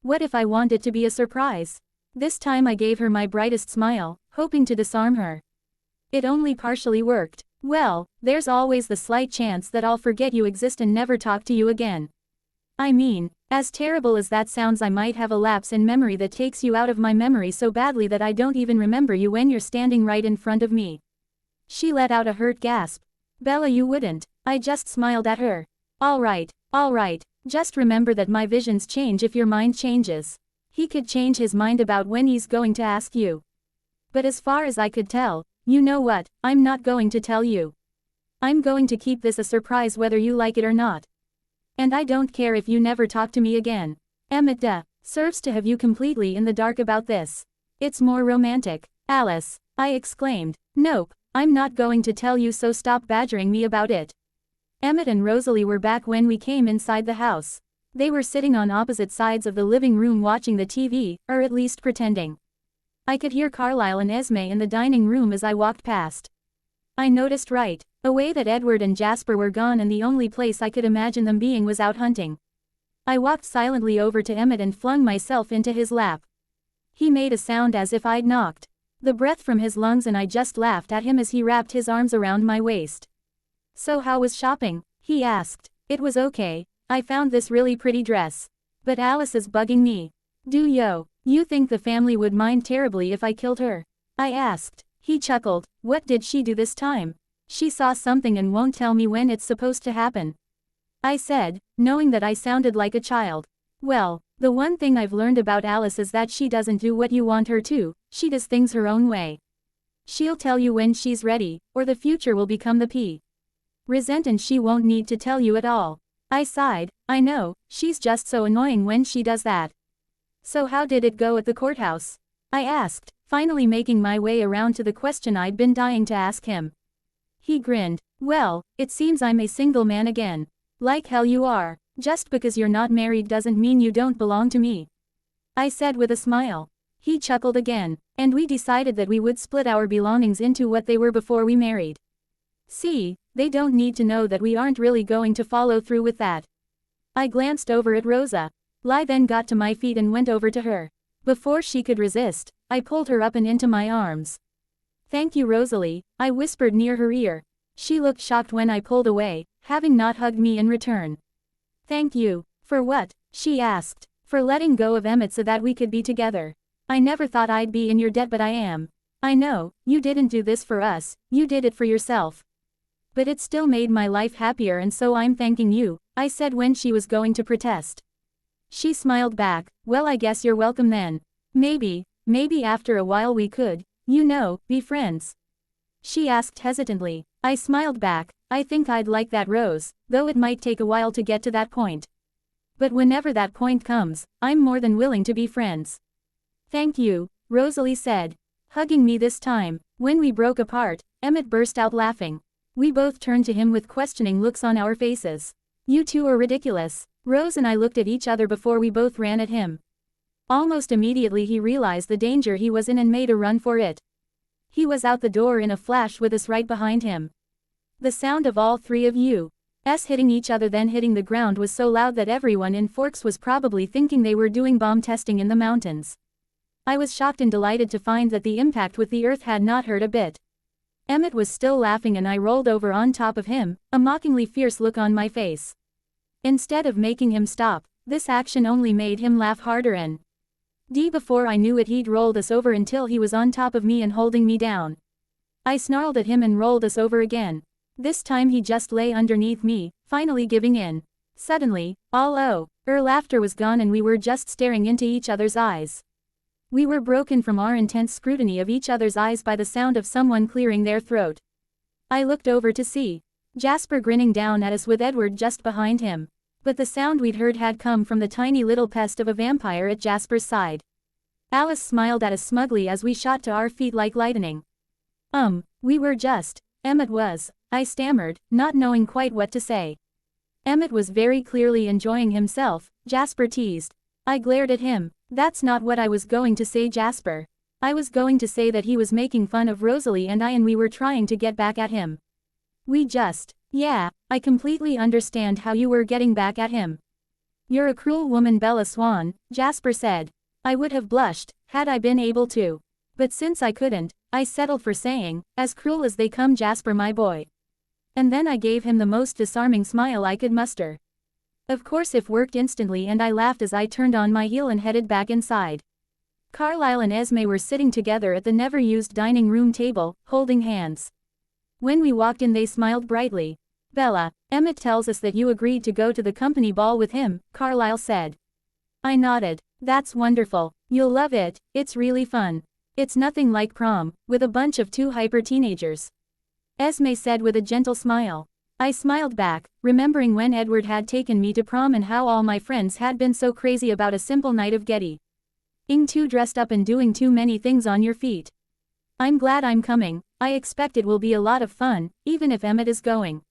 What if I want it to be a surprise? This time I gave her my brightest smile, hoping to disarm her. It only partially worked. Well, there's always the slight chance that I'll forget you exist and never talk to you again. I mean, as terrible as that sounds, I might have a lapse in memory that takes you out of my memory so badly that I don't even remember you when you're standing right in front of me. She let out a hurt gasp. Bella, you wouldn't. I just smiled at her. All right, just remember that my visions change if your mind changes. He could change his mind about when he's going to ask you. But as far as I could tell, you know what, I'm not going to tell you. I'm going to keep this a surprise whether you like it or not. And I don't care if you never talk to me again. Emmett serves to have you completely in the dark about this. It's more romantic. Alice, I exclaimed. Nope, I'm not going to tell you, so stop badgering me about it. Emmett and Rosalie were back when we came inside the house. They were sitting on opposite sides of the living room watching the TV, or at least pretending. I could hear Carlisle and Esme in the dining room as I walked past. I noticed right away that Edward and Jasper were gone, and the only place I could imagine them being was out hunting. I walked silently over to Emmett and flung myself into his lap. He made a sound as if I'd knocked the breath from his lungs, and I just laughed at him as he wrapped his arms around my waist. So how was shopping? He asked. It was okay. I found this really pretty dress. But Alice is bugging me. You think the family would mind terribly if I killed her? I asked. He chuckled. What did she do this time? She saw something and won't tell me when it's supposed to happen. I said, knowing that I sounded like a child. Well, the one thing I've learned about Alice is that she doesn't do what you want her to, she does things her own way. She'll tell you when she's ready, or the future will become the present and she won't need to tell you at all. I sighed. I know, she's just so annoying when she does that. So how did it go at the courthouse? I asked, finally making my way around to the question I'd been dying to ask him. He grinned. Well, it seems I'm a single man again. Like hell you are. Just because you're not married doesn't mean you don't belong to me. I said with a smile. He chuckled again, and we decided that we would split our belongings into what they were before we married. See, they don't need to know that we aren't really going to follow through with that. I glanced over at Rosa. I then got to my feet and went over to her. Before she could resist, I pulled her up and into my arms. Thank you, Rosalie, I whispered near her ear. She looked shocked when I pulled away, having not hugged me in return. Thank you. For what? She asked. For letting go of Emmett so that we could be together. I never thought I'd be in your debt, but I am. I know, you didn't do this for us, you did it for yourself. But it still made my life happier, and so I'm thanking you, I said when she was going to protest. She smiled back, well I guess you're welcome then. Maybe after a while we could, be friends. She asked hesitantly. I smiled back, I think I'd like that Rose, though it might take a while to get to that point. But whenever that point comes, I'm more than willing to be friends. Thank you, Rosalie said, hugging me this time. When we broke apart, Emmett burst out laughing. We both turned to him with questioning looks on our faces. You two are ridiculous. Rose and I looked at each other before we both ran at him. Almost immediately he realized the danger he was in and made a run for it. He was out the door in a flash with us right behind him. The sound of all three of us hitting each other then hitting the ground was so loud that everyone in Forks was probably thinking they were doing bomb testing in the mountains. I was shocked and delighted to find that the impact with the earth had not hurt a bit. Emmett was still laughing and I rolled over on top of him, a mockingly fierce look on my face. Instead of making him stop, this action only made him laugh harder and before I knew it he'd rolled us over until he was on top of me and holding me down. I snarled at him and rolled us over again. This time he just lay underneath me, finally giving in. Suddenly, our laughter was gone and we were just staring into each other's eyes. We were broken from our intense scrutiny of each other's eyes by the sound of someone clearing their throat. I looked over to see Jasper grinning down at us with Edward just behind him. But the sound we'd heard had come from the tiny little pest of a vampire at Jasper's side. Alice smiled at us smugly as we shot to our feet like lightning. We were just, Emmett was, I stammered, not knowing quite what to say. Emmett was very clearly enjoying himself, Jasper teased. I glared at him. That's not what I was going to say, Jasper. I was going to say that he was making fun of Rosalie and we were trying to get back at him. Yeah, I completely understand how you were getting back at him. You're a cruel woman, Bella Swan, Jasper said. I would have blushed, had I been able to. But since I couldn't, I settled for saying, as cruel as they come, Jasper my boy. And then I gave him the most disarming smile I could muster. Of course it worked instantly and I laughed as I turned on my heel and headed back inside. Carlisle and Esme were sitting together at the never-used dining room table, holding hands. When we walked in they smiled brightly. Bella, Emmett tells us that you agreed to go to the company ball with him, Carlisle said. I nodded. That's wonderful. You'll love it, it's really fun. It's nothing like prom, with a bunch of two hyper teenagers. Esme said with a gentle smile. I smiled back, remembering when Edward had taken me to prom and how all my friends had been so crazy about a simple night of getting too dressed up and doing too many things on your feet. I'm glad I'm coming, I expect it will be a lot of fun, even if Emmett is going.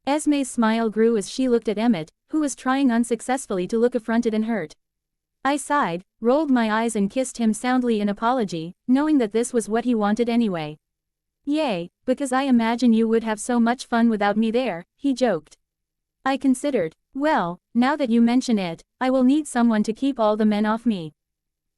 Esme's smile grew as she looked at Emmett, who was trying unsuccessfully to look affronted and hurt. I sighed, rolled my eyes and kissed him soundly in apology, knowing that this was what he wanted anyway. Yay, because I imagine you would have so much fun without me there, he joked. I considered, well, now that you mention it, I will need someone to keep all the men off me.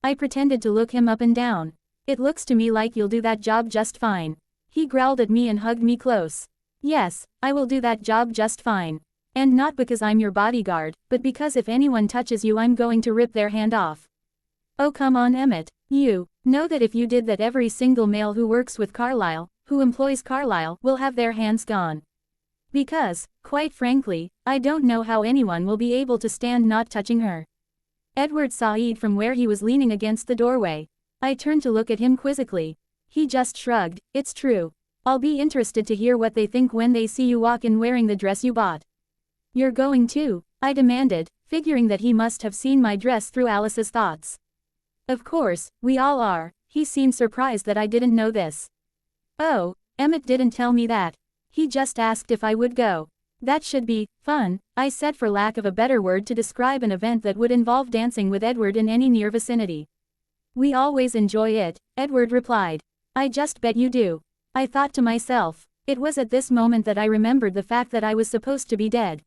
I pretended to look him up and down. It looks to me like you'll do that job just fine. He growled at me and hugged me close. Yes, I will do that job just fine. And not because I'm your bodyguard, but because if anyone touches you I'm going to rip their hand off. Oh come on Emmett, you know that if you did that every single male who works with Carlisle, who employs Carlisle, will have their hands gone. Because, quite frankly, I don't know how anyone will be able to stand not touching her. Edward sighed from where he was leaning against the doorway. I turned to look at him quizzically. He just shrugged. It's true. I'll be interested to hear what they think when they see you walk in wearing the dress you bought. You're going too? I demanded, figuring that he must have seen my dress through Alice's thoughts. Of course, we all are. He seemed surprised that I didn't know this. Oh, Emmett didn't tell me that. He just asked if I would go. That should be fun, I said for lack of a better word to describe an event that would involve dancing with Edward in any near vicinity. We always enjoy it, Edward replied. I just bet you do. I thought to myself. It was at this moment that I remembered the fact that I was supposed to be dead.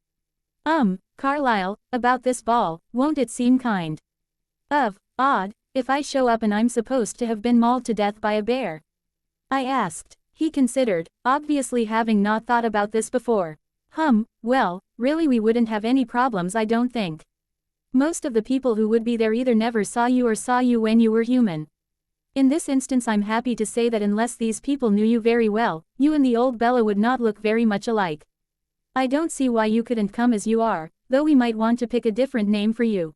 Carlisle, about this ball, won't it seem kind of odd if I show up and I'm supposed to have been mauled to death by a bear? I asked. He considered, obviously having not thought about this before. Well, really we wouldn't have any problems I don't think. Most of the people who would be there either never saw you or saw you when you were human. In this instance I'm happy to say that unless these people knew you very well, you and the old Bella would not look very much alike. I don't see why you couldn't come as you are, though we might want to pick a different name for you.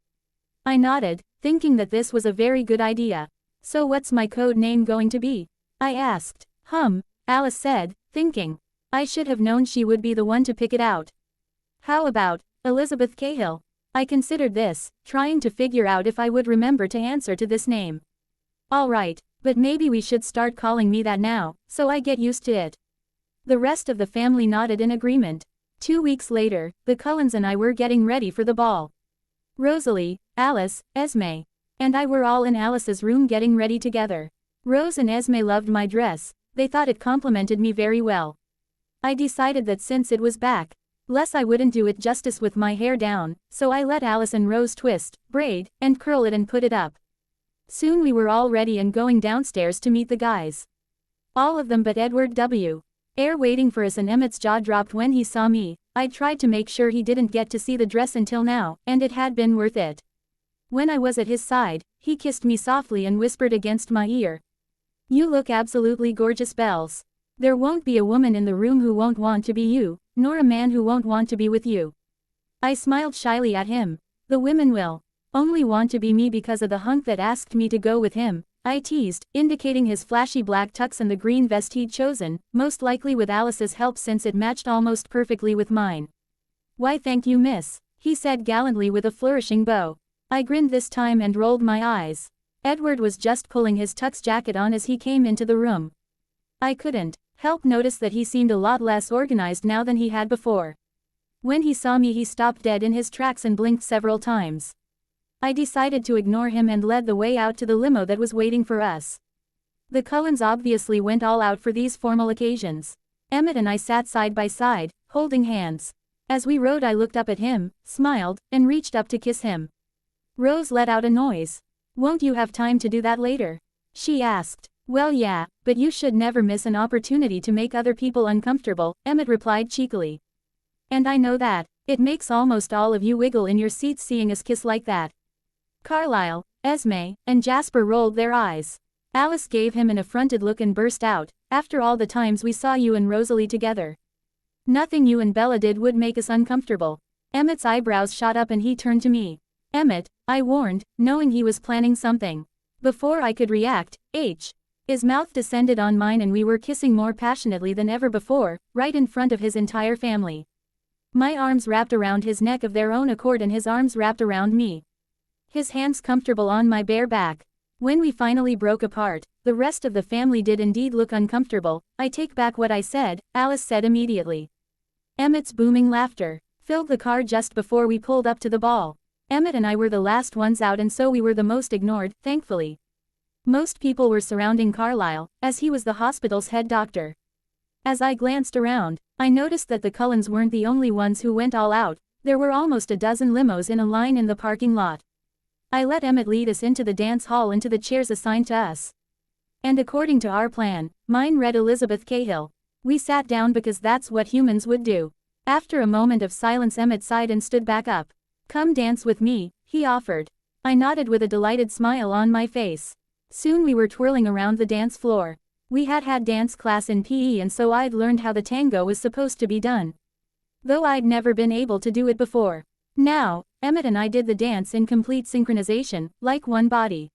I nodded, thinking that this was a very good idea. So what's my code name going to be? I asked. Alice said, thinking. I should have known she would be the one to pick it out. How about Elizabeth Cahill? I considered this, trying to figure out if I would remember to answer to this name. Alright, but maybe we should start calling me that now, so I get used to it. The rest of the family nodded in agreement. 2 weeks later, the Cullens and I were getting ready for the ball. Rosalie, Alice, Esme, and I were all in Alice's room getting ready together. Rose and Esme loved my dress, they thought it complimented me very well. I decided that since it was back, I wouldn't do it justice with my hair down, so I let Alice and Rose twist, braid, and curl it and put it up. Soon we were all ready and going downstairs to meet the guys. All of them but Edward W. Air waiting for us, and Emmett's jaw dropped when he saw me. I'd tried to make sure he didn't get to see the dress until now, and it had been worth it. When I was at his side, he kissed me softly and whispered against my ear. You look absolutely gorgeous, Bells. There won't be a woman in the room who won't want to be you, nor a man who won't want to be with you. I smiled shyly at him. The women will only want to be me because of the hunk that asked me to go with him, I teased, indicating his flashy black tux and the green vest he'd chosen, most likely with Alice's help since it matched almost perfectly with mine. Why thank you, miss, he said gallantly with a flourishing bow. I grinned this time and rolled my eyes. Edward was just pulling his tux jacket on as he came into the room. I couldn't help notice that he seemed a lot less organized now than he had before. When he saw me, he stopped dead in his tracks and blinked several times. I decided to ignore him and led the way out to the limo that was waiting for us. The Cullens obviously went all out for these formal occasions. Emmett and I sat side by side, holding hands. As we rode, I looked up at him, smiled, and reached up to kiss him. Rose let out a noise. Won't you have time to do that later? She asked. Well, yeah, but you should never miss an opportunity to make other people uncomfortable, Emmett replied cheekily. And I know that. It makes almost all of you wiggle in your seats seeing us kiss like that. Carlisle, Esme, and Jasper rolled their eyes. Alice gave him an affronted look and burst out, after all the times we saw you and Rosalie together. Nothing you and Bella did would make us uncomfortable. Emmett's eyebrows shot up and he turned to me. Emmett, I warned, knowing he was planning something. Before I could react, his mouth descended on mine and we were kissing more passionately than ever before, right in front of his entire family. My arms wrapped around his neck of their own accord and his arms wrapped around me. His hands comfortable on my bare back. When we finally broke apart, the rest of the family did indeed look uncomfortable. I take back what I said, Alice said immediately. Emmett's booming laughter filled the car just before we pulled up to the ball. Emmett and I were the last ones out and so we were the most ignored, thankfully. Most people were surrounding Carlisle, as he was the hospital's head doctor. As I glanced around, I noticed that the Cullens weren't the only ones who went all out. There were almost a dozen limos in a line in the parking lot. I let Emmett lead us into the dance hall into the chairs assigned to us. And according to our plan, mine read Elizabeth Cahill. We sat down because that's what humans would do. After a moment of silence, Emmett sighed and stood back up. Come dance with me, he offered. I nodded with a delighted smile on my face. Soon we were twirling around the dance floor. We had dance class in PE and so I'd learned how the tango was supposed to be done. Though I'd never been able to do it before. Now, Emmett and I did the dance in complete synchronization, like one body.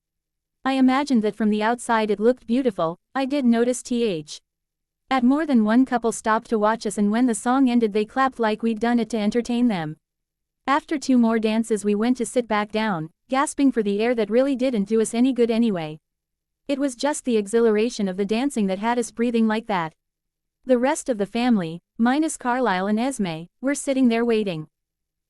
I imagined that from the outside it looked beautiful. I did notice at more than one couple stopped to watch us and when the song ended they clapped like we'd done it to entertain them. After 2 more dances we went to sit back down, gasping for the air that really didn't do us any good anyway. It was just the exhilaration of the dancing that had us breathing like that. The rest of the family, minus Carlisle and Esme, were sitting there waiting.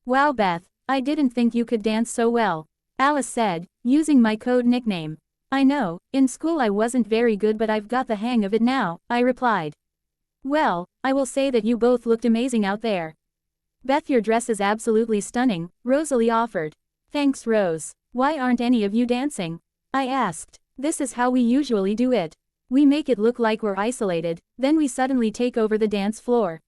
Wow, Beth, I didn't think you could dance so well, Alice said, using my code nickname. I know, in school I wasn't very good but I've got the hang of it now, I replied. Well, I will say that you both looked amazing out there. Beth, your dress is absolutely stunning, Rosalie offered. Thanks, Rose. Why aren't any of you dancing? I asked. This is how we usually do it. We make it look like we're isolated, then we suddenly take over the dance floor.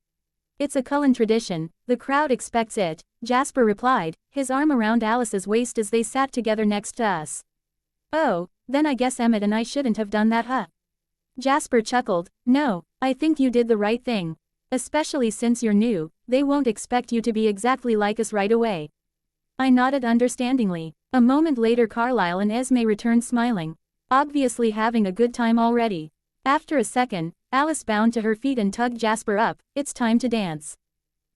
It's a Cullen tradition, the crowd expects it, Jasper replied, his arm around Alice's waist as they sat together next to us. Oh, then I guess Emmett and I shouldn't have done that, huh? Jasper chuckled. No, I think you did the right thing. Especially since you're new, they won't expect you to be exactly like us right away. I nodded understandingly. A moment later Carlisle and Esme returned smiling, obviously having a good time already. After a second, Alice bounded to her feet and tugged Jasper up. It's time to dance.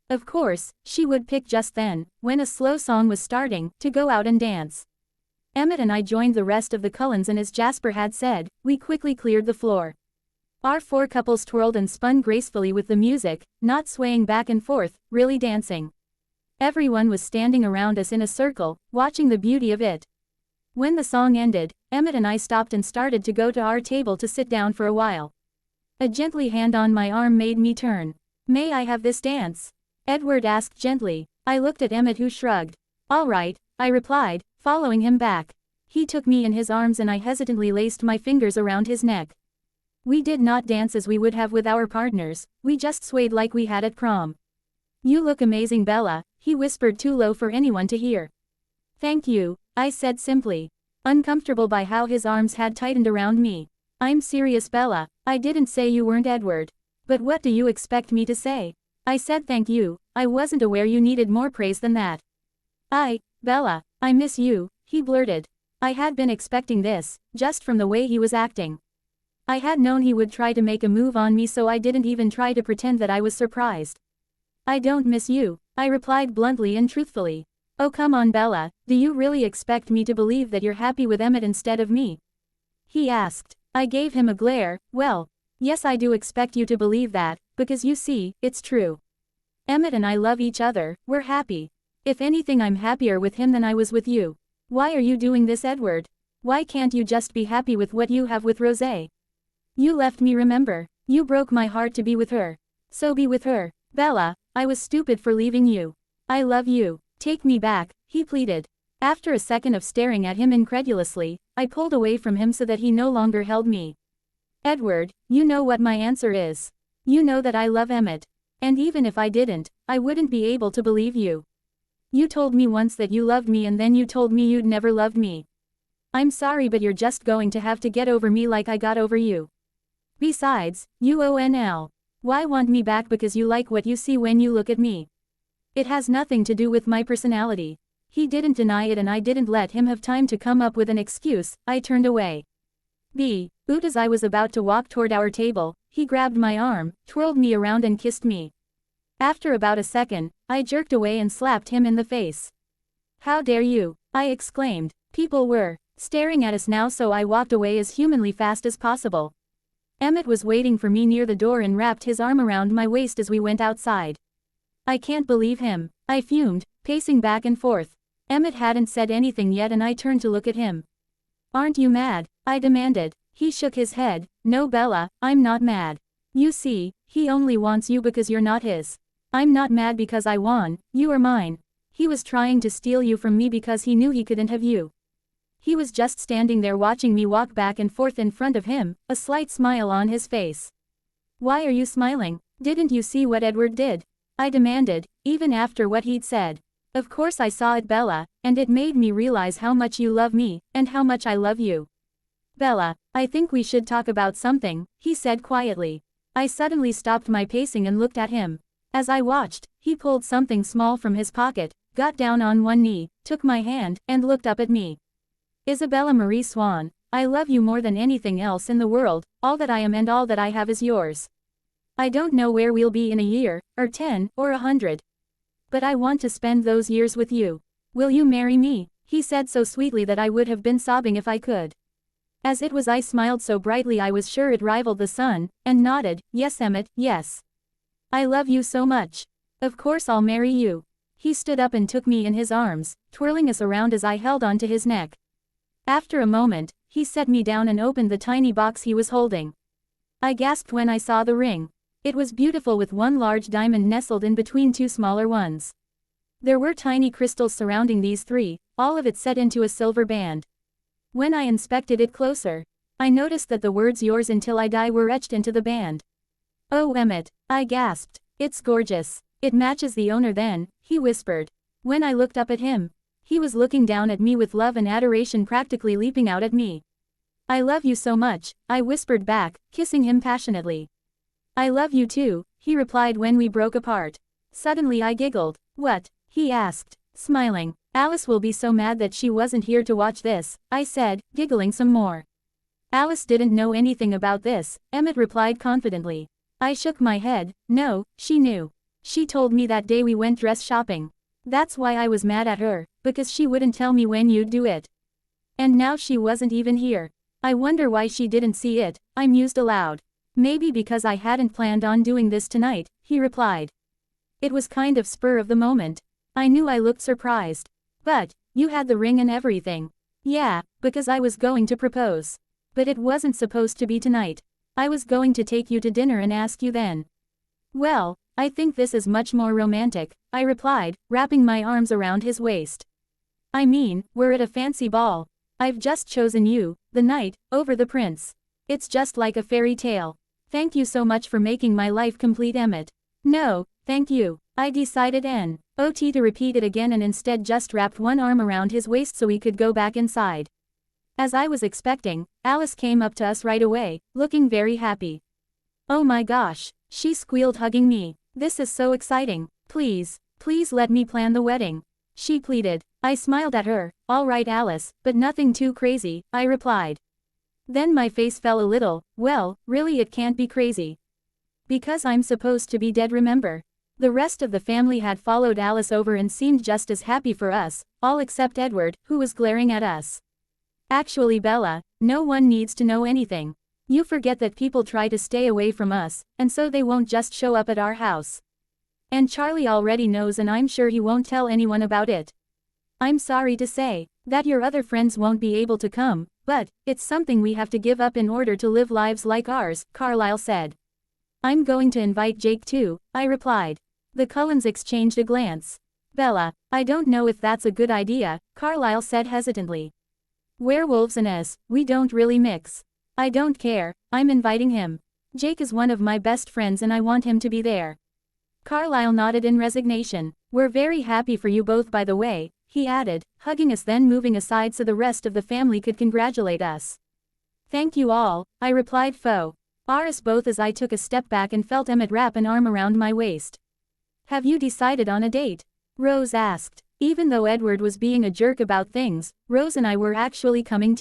Of course, she would pick just then, when a slow song was starting, to go out and dance. Emmett and I joined the rest of the Cullens, and as Jasper had said, we quickly cleared the floor. Our four couples twirled and spun gracefully with the music, not swaying back and forth, really dancing. Everyone was standing around us in a circle, watching the beauty of it. When the song ended, Emmett and I stopped and started to go to our table to sit down for a while. A gently hand on my arm made me turn. "May I have this dance?" Edward asked gently. I looked at Emmett, who shrugged. "All right," I replied, following him back. He took me in his arms and I hesitantly laced my fingers around his neck. We did not dance as we would have with our partners, we just swayed like we had at prom. "You look amazing, Bella," he whispered too low for anyone to hear. "Thank you," I said simply, uncomfortable by how his arms had tightened around me. "I'm serious, Bella, I didn't say you weren't Edward. But what do you expect me to say?" I said thank you, I wasn't aware you needed more praise than that. Bella, I miss you," he blurted. I had been expecting this, just from the way he was acting. I had known he would try to make a move on me, so I didn't even try to pretend that I was surprised. "I don't miss you," I replied bluntly and truthfully. "Oh come on, Bella, do you really expect me to believe that you're happy with Emmett instead of me?" he asked. I gave him a glare. "Well, yes, I do expect you to believe that, because you see, it's true. Emmett and I love each other, we're happy. If anything, I'm happier with him than I was with you. Why are you doing this, Edward? Why can't you just be happy with what you have with Rosé? You left me, remember? You broke my heart to be with her. So be with her. Bella, I was stupid for leaving you. I love you. Take me back," he pleaded. After a second of staring at him incredulously, I pulled away from him so that he no longer held me. "Edward, you know what my answer is. You know that I love Emmett. And even if I didn't, I wouldn't be able to believe you. You told me once that you loved me and then you told me you'd never loved me. I'm sorry, but you're just going to have to get over me like I got over you. Besides, why want me back because you like what you see when you look at me? It has nothing to do with my personality." He didn't deny it and I didn't let him have time to come up with an excuse. I turned away. As I was about to walk toward our table, he grabbed my arm, twirled me around and kissed me. After about a second, I jerked away and slapped him in the face. "How dare you!" I exclaimed. People were staring at us now, so I walked away as humanly fast as possible. Emmett was waiting for me near the door and wrapped his arm around my waist as we went outside. "I can't believe him," I fumed, pacing back and forth. Emmett hadn't said anything yet and I turned to look at him. "Aren't you mad?" I demanded. He shook his head. "No, Bella, I'm not mad. You see, he only wants you because you're not his. I'm not mad because I won, you are mine. He was trying to steal you from me because he knew he couldn't have you." He was just standing there watching me walk back and forth in front of him, a slight smile on his face. "Why are you smiling? Didn't you see what Edward did?" I demanded, even after what he'd said. "Of course I saw it, Bella, and it made me realize how much you love me, and how much I love you." "Bella, I think we should talk about something," he said quietly. I suddenly stopped my pacing and looked at him. As I watched, he pulled something small from his pocket, got down on one knee, took my hand, and looked up at me. "Isabella Marie Swan, I love you more than anything else in the world. All that I am and all that I have is yours. I don't know where we'll be in a year, or 10, or 100. But I want to spend those years with you. Will you marry me?" he said so sweetly that I would have been sobbing if I could. As it was, I smiled so brightly I was sure it rivaled the sun, and nodded. "Yes, Emmett, yes. I love you so much. Of course I'll marry you." He stood up and took me in his arms, twirling us around as I held onto his neck. After a moment, he set me down and opened the tiny box he was holding. I gasped when I saw the ring. It was beautiful, with one large diamond nestled in between two smaller ones. There were tiny crystals surrounding these three, all of it set into a silver band. When I inspected it closer, I noticed that the words "yours until I die" were etched into the band. "Oh, Emmett," I gasped. "It's gorgeous. It matches the owner then," he whispered. When I looked up at him, he was looking down at me with love and adoration practically leaping out at me. "I love you so much," I whispered back, kissing him passionately. "I love you too," he replied when we broke apart. Suddenly I giggled. "What?" he asked, smiling. Alice will be so mad that she wasn't here to watch this, I said, giggling some more. Alice didn't know anything about this, Emmett replied confidently. I shook my head. No, she knew. She told me that day we went dress shopping. That's why I was mad at her, because she wouldn't tell me when you'd do it. And now she wasn't even here. I wonder why she didn't see it, I mused aloud. Maybe because I hadn't planned on doing this tonight, he replied. It was kind of spur of the moment. I knew I looked surprised. But, you had the ring and everything. Yeah, because I was going to propose. But it wasn't supposed to be tonight. I was going to take you to dinner and ask you then. Well, I think this is much more romantic, I replied, wrapping my arms around his waist. I mean, we're at a fancy ball. I've just chosen you, the knight, over the prince. It's just like a fairy tale. Thank you so much for making my life complete, Emmett. No, thank you. I decided not to repeat it again and instead just wrapped one arm around his waist so he could go back inside. As I was expecting, Alice came up to us right away, looking very happy. Oh my gosh, she squealed, hugging me. This is so exciting. Please let me plan the wedding. She pleaded. I smiled at her. All right, Alice, but nothing too crazy, I replied. Then my face fell a little. Well, really it can't be crazy. Because I'm supposed to be dead, remember? The rest of the family had followed Alice over and seemed just as happy for us, all except Edward, who was glaring at us. Actually, Bella, no one needs to know anything. You forget that people try to stay away from us, and so they won't just show up at our house. And Charlie already knows, and I'm sure he won't tell anyone about it. I'm sorry to say that your other friends won't be able to come, but it's something we have to give up in order to live lives like ours, Carlisle said. I'm going to invite Jake too, I replied. The Cullens exchanged a glance. Bella, I don't know if that's a good idea, Carlisle said hesitantly. Werewolves and us, we don't really mix. I don't care, I'm inviting him. Jake is one of my best friends and I want him to be there. Carlisle nodded in resignation. We're very happy for you both, by the way, he added, hugging us, then moving aside so the rest of the family could congratulate us. Thank you all, I replied us both as I took a step back and felt Emmett wrap an arm around my waist. Have you decided on a date? Rose asked. Even though Edward was being a jerk about things, Rose and I were actually coming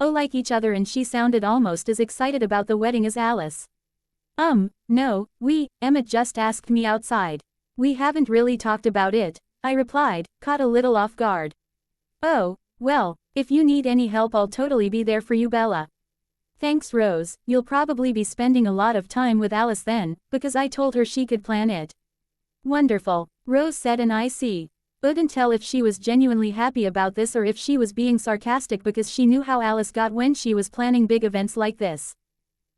like each other, and she sounded almost as excited about the wedding as Alice. No, Emmett just asked me outside. We haven't really talked about it, I replied, caught a little off guard. Oh, well, if you need any help I'll totally be there for you, Bella. Thanks, Rose. You'll probably be spending a lot of time with Alice then, because I told her she could plan it. Wonderful, Rose said, and I couldn't tell if she was genuinely happy about this or if she was being sarcastic because she knew how Alice got when she was planning big events like this.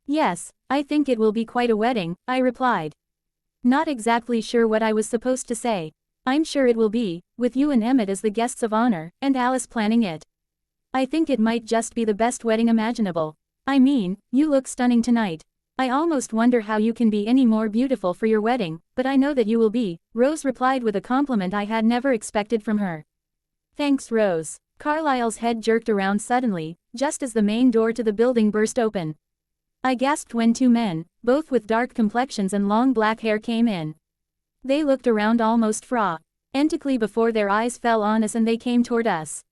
Yes, I think it will be quite a wedding, I replied. Not exactly sure what I was supposed to say. I'm sure it will be, with you and Emmett as the guests of honor, and Alice planning it. I think it might just be the best wedding imaginable. I mean, you look stunning tonight. I almost wonder how you can be any more beautiful for your wedding, but I know that you will be, Rose replied with a compliment I had never expected from her. Thanks, Rose. Carlisle's head jerked around suddenly, just as the main door to the building burst open. I gasped when two men, both with dark complexions and long black hair, came in. They looked around almost frantically before their eyes fell on us, and they came toward us.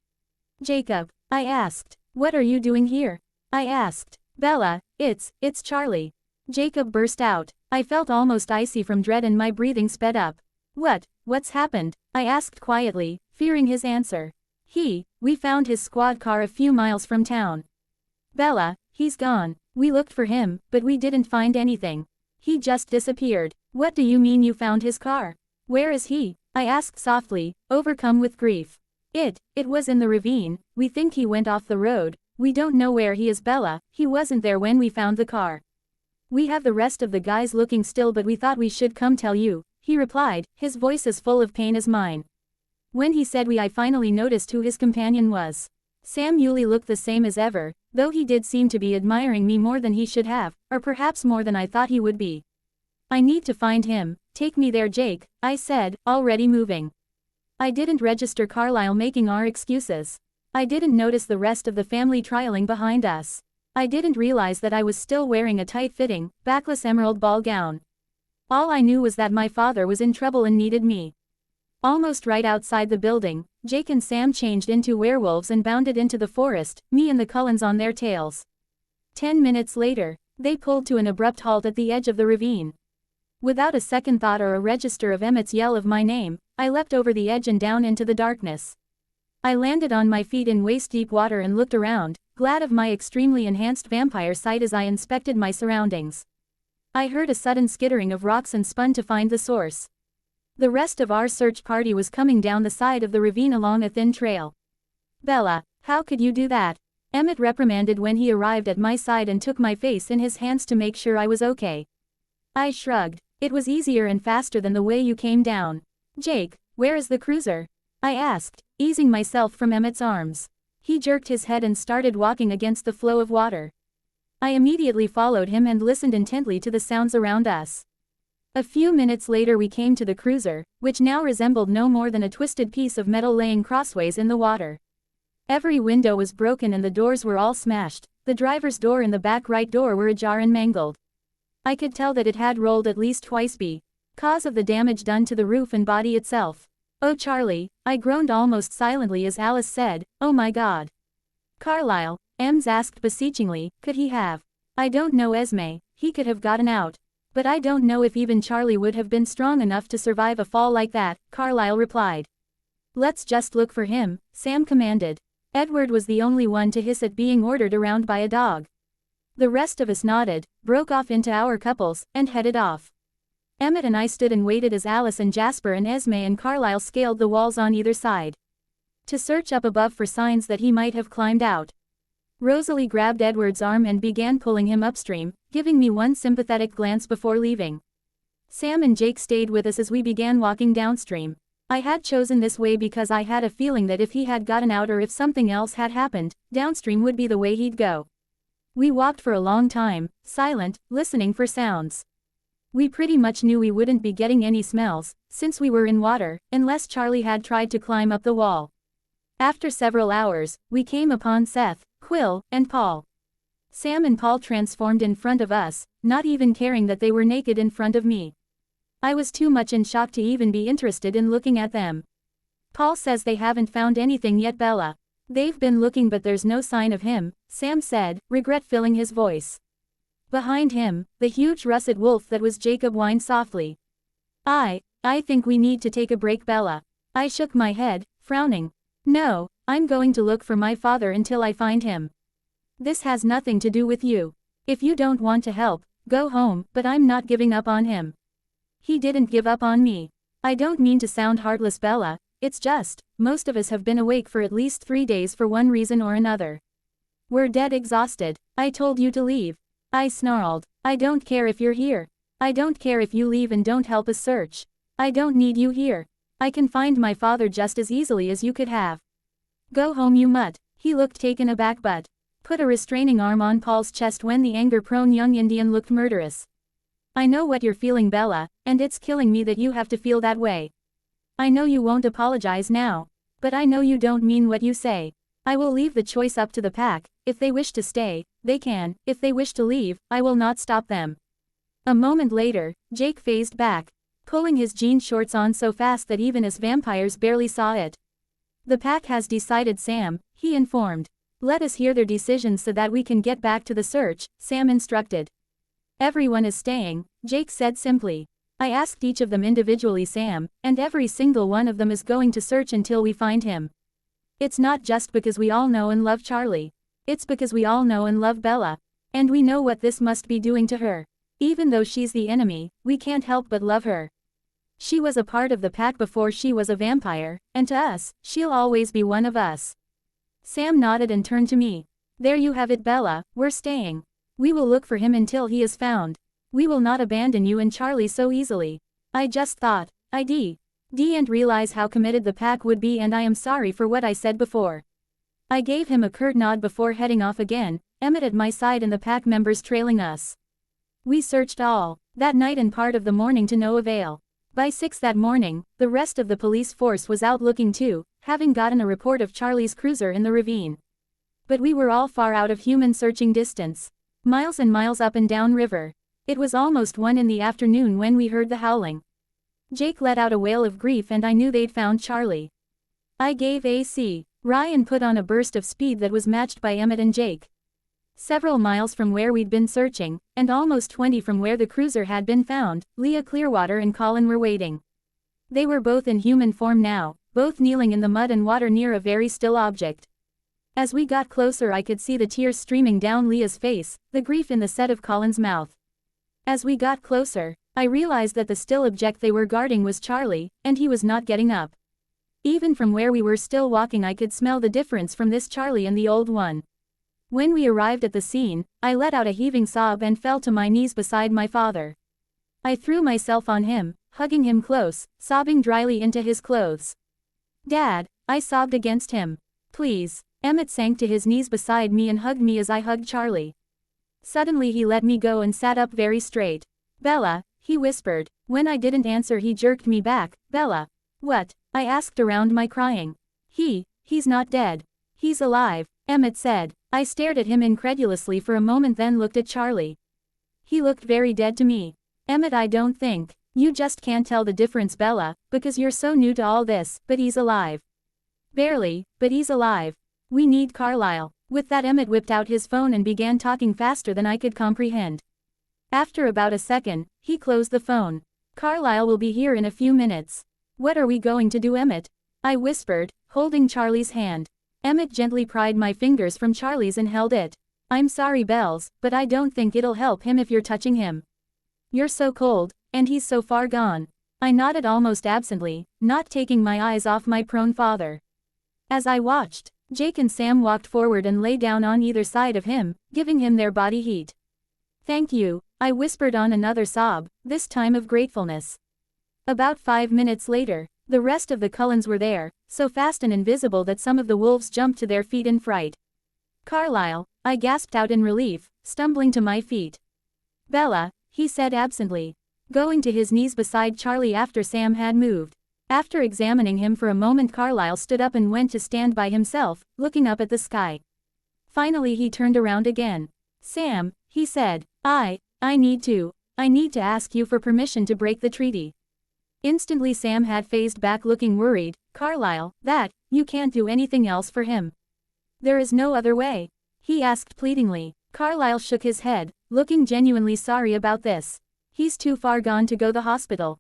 Jacob, I asked. What are you doing here? I asked. Bella, it's Charlie. Jacob burst out. I felt almost icy from dread and my breathing sped up. What's happened? I asked quietly, fearing his answer. We found his squad car a few miles from town. Bella, he's gone. We looked for him, but we didn't find anything. He just disappeared. What do you mean you found his car? Where is he? I asked softly, overcome with grief. It was in the ravine. We think he went off the road. We don't know where he is, Bella. He wasn't there when we found the car. We have the rest of the guys looking still, but we thought we should come tell you, he replied, his voice as full of pain as mine. When he said I finally noticed who his companion was. Sam Yulee looked the same as ever, though he did seem to be admiring me more than he should have, or perhaps more than I thought he would be. I need to find him. Take me there, Jake, I said, already moving. I didn't register Carlisle making our excuses. I didn't notice the rest of the family trailing behind us. I didn't realize that I was still wearing a tight-fitting, backless emerald ball gown. All I knew was that my father was in trouble and needed me. Almost right outside the building, Jake and Sam changed into werewolves and bounded into the forest, me and the Cullens on their tails. 10 minutes later, they pulled to an abrupt halt at the edge of the ravine. Without a second thought or a register of Emmett's yell of my name, I leapt over the edge and down into the darkness. I landed on my feet in waist-deep water and looked around, glad of my extremely enhanced vampire sight as I inspected my surroundings. I heard a sudden skittering of rocks and spun to find the source. The rest of our search party was coming down the side of the ravine along a thin trail. "Bella, how could you do that?" Emmett reprimanded when he arrived at my side and took my face in his hands to make sure I was okay. I shrugged. "It was easier and faster than the way you came down." "Jake, where is the cruiser?" I asked, easing myself from Emmett's arms. He jerked his head and started walking against the flow of water. I immediately followed him and listened intently to the sounds around us. A few minutes later we came to the cruiser, which now resembled no more than a twisted piece of metal laying crossways in the water. Every window was broken and the doors were all smashed. The driver's door and the back right door were ajar and mangled. I could tell that it had rolled at least twice because of the damage done to the roof and body itself. "Oh Charlie," I groaned almost silently as Alice said, "Oh my God." "Carlisle," Ems asked beseechingly, "could he have?" "I don't know Esme, he could have gotten out. But I don't know if even Charlie would have been strong enough to survive a fall like that," Carlisle replied. "Let's just look for him," Sam commanded. Edward was the only one to hiss at being ordered around by a dog. The rest of us nodded, broke off into our couples, and headed off. Emmett and I stood and waited as Alice and Jasper and Esme and Carlisle scaled the walls on either side to search up above for signs that he might have climbed out. Rosalie grabbed Edward's arm and began pulling him upstream, giving me one sympathetic glance before leaving. Sam and Jake stayed with us as we began walking downstream. I had chosen this way because I had a feeling that if he had gotten out or if something else had happened, downstream would be the way he'd go. We walked for a long time, silent, listening for sounds. We pretty much knew we wouldn't be getting any smells, since we were in water, unless Charlie had tried to climb up the wall. After several hours, we came upon Seth, Quill, and Paul. Sam and Paul transformed in front of us, not even caring that they were naked in front of me. I was too much in shock to even be interested in looking at them. "Paul says they haven't found anything yet, Bella. They've been looking but there's no sign of him," Sam said, regret filling his voice. Behind him, the huge russet wolf that was Jacob whined softly. I think we need to take a break, Bella." I shook my head, frowning. "No, I'm going to look for my father until I find him. This has nothing to do with you. If you don't want to help, go home, but I'm not giving up on him." "He didn't give up on me. I don't mean to sound heartless, Bella, it's just, most of us have been awake for at least 3 days for one reason or another. We're dead exhausted. I told you to leave." I snarled. "I don't care if you're here. I don't care if you leave and don't help us search. I don't need you here. I can find my father just as easily as you could have. Go home, you mutt." He looked taken aback but put a restraining arm on Paul's chest when the anger-prone young Indian looked murderous. "I know what you're feeling, Bella, and it's killing me that you have to feel that way. I know you won't apologize now. But I know you don't mean what you say. I will leave the choice up to the pack. If they wish to stay, they can. If they wish to leave, I will not stop them." A moment later, Jake phased back, pulling his jean shorts on so fast that even us vampires barely saw it. "The pack has decided, Sam," he informed. "Let us hear their decision so that we can get back to the search," Sam instructed. "Everyone is staying," Jake said simply. "I asked each of them individually, Sam, and every single one of them is going to search until we find him. It's not just because we all know and love Charlie. It's because we all know and love Bella. And we know what this must be doing to her. Even though she's the enemy, we can't help but love her. She was a part of the pack before she was a vampire, and to us, she'll always be one of us." Sam nodded and turned to me. "There you have it, Bella, we're staying. We will look for him until he is found. We will not abandon you and Charlie so easily." I just thought, I didn't realize how committed the pack would be, and I am sorry for what I said before. I gave him a curt nod before heading off again, Emmett at my side and the pack members trailing us. We searched all that night and part of the morning to no avail. By 6 that morning, the rest of the police force was out looking too, having gotten a report of Charlie's cruiser in the ravine. But we were all far out of human searching distance. Miles and miles up and down river. It was almost 1 in the afternoon when we heard the howling. Jake let out a wail of grief and I knew they'd found Charlie. I gave AC. Ryan put on a burst of speed that was matched by Emmett and Jake. Several miles from where we'd been searching, and almost 20 from where the cruiser had been found, Leah Clearwater and Colin were waiting. They were both in human form now, both kneeling in the mud and water near a very still object. As we got closer I could see the tears streaming down Leah's face, the grief in the set of Colin's mouth. As we got closer, I realized that the still object they were guarding was Charlie, and he was not getting up. Even from where we were still walking I could smell the difference from this Charlie and the old one. When we arrived at the scene, I let out a heaving sob and fell to my knees beside my father. I threw myself on him, hugging him close, sobbing dryly into his clothes. "Dad," I sobbed against him. "Please." Emmett sank to his knees beside me and hugged me as I hugged Charlie. Suddenly he let me go and sat up very straight. "Bella," he whispered. When I didn't answer he jerked me back. "Bella." "What?" I asked around my crying. He's not dead. He's alive," Emmett said. I stared at him incredulously for a moment then looked at Charlie. He looked very dead to me. "Emmett, I don't think. You just can't tell the difference, Bella, because you're so new to all this, but he's alive." "Barely, but he's alive. We need Carlisle." With that Emmett whipped out his phone and began talking faster than I could comprehend. After about a second, he closed the phone. "Carlisle will be here in a few minutes." "What are we going to do, Emmett?" I whispered, holding Charlie's hand. Emmett gently pried my fingers from Charlie's and held it. "I'm sorry, Bells, but I don't think it'll help him if you're touching him. You're so cold, and he's so far gone." I nodded almost absently, not taking my eyes off my prone father. As I watched, Jake and Sam walked forward and lay down on either side of him, giving him their body heat. "Thank you," I whispered on another sob, this time of gratefulness. About 5 minutes later, the rest of the Cullens were there, so fast and invisible that some of the wolves jumped to their feet in fright. "Carlisle," I gasped out in relief, stumbling to my feet. "Bella," he said absently, going to his knees beside Charlie after Sam had moved. After examining him for a moment Carlisle stood up and went to stand by himself, looking up at the sky. Finally he turned around again. "Sam," he said, I need to ask you for permission to break the treaty." Instantly Sam had phased back looking worried. "Carlisle, you can't do anything else for him. There is no other way?" he asked pleadingly. Carlisle shook his head, looking genuinely sorry about this. "He's too far gone to go the hospital.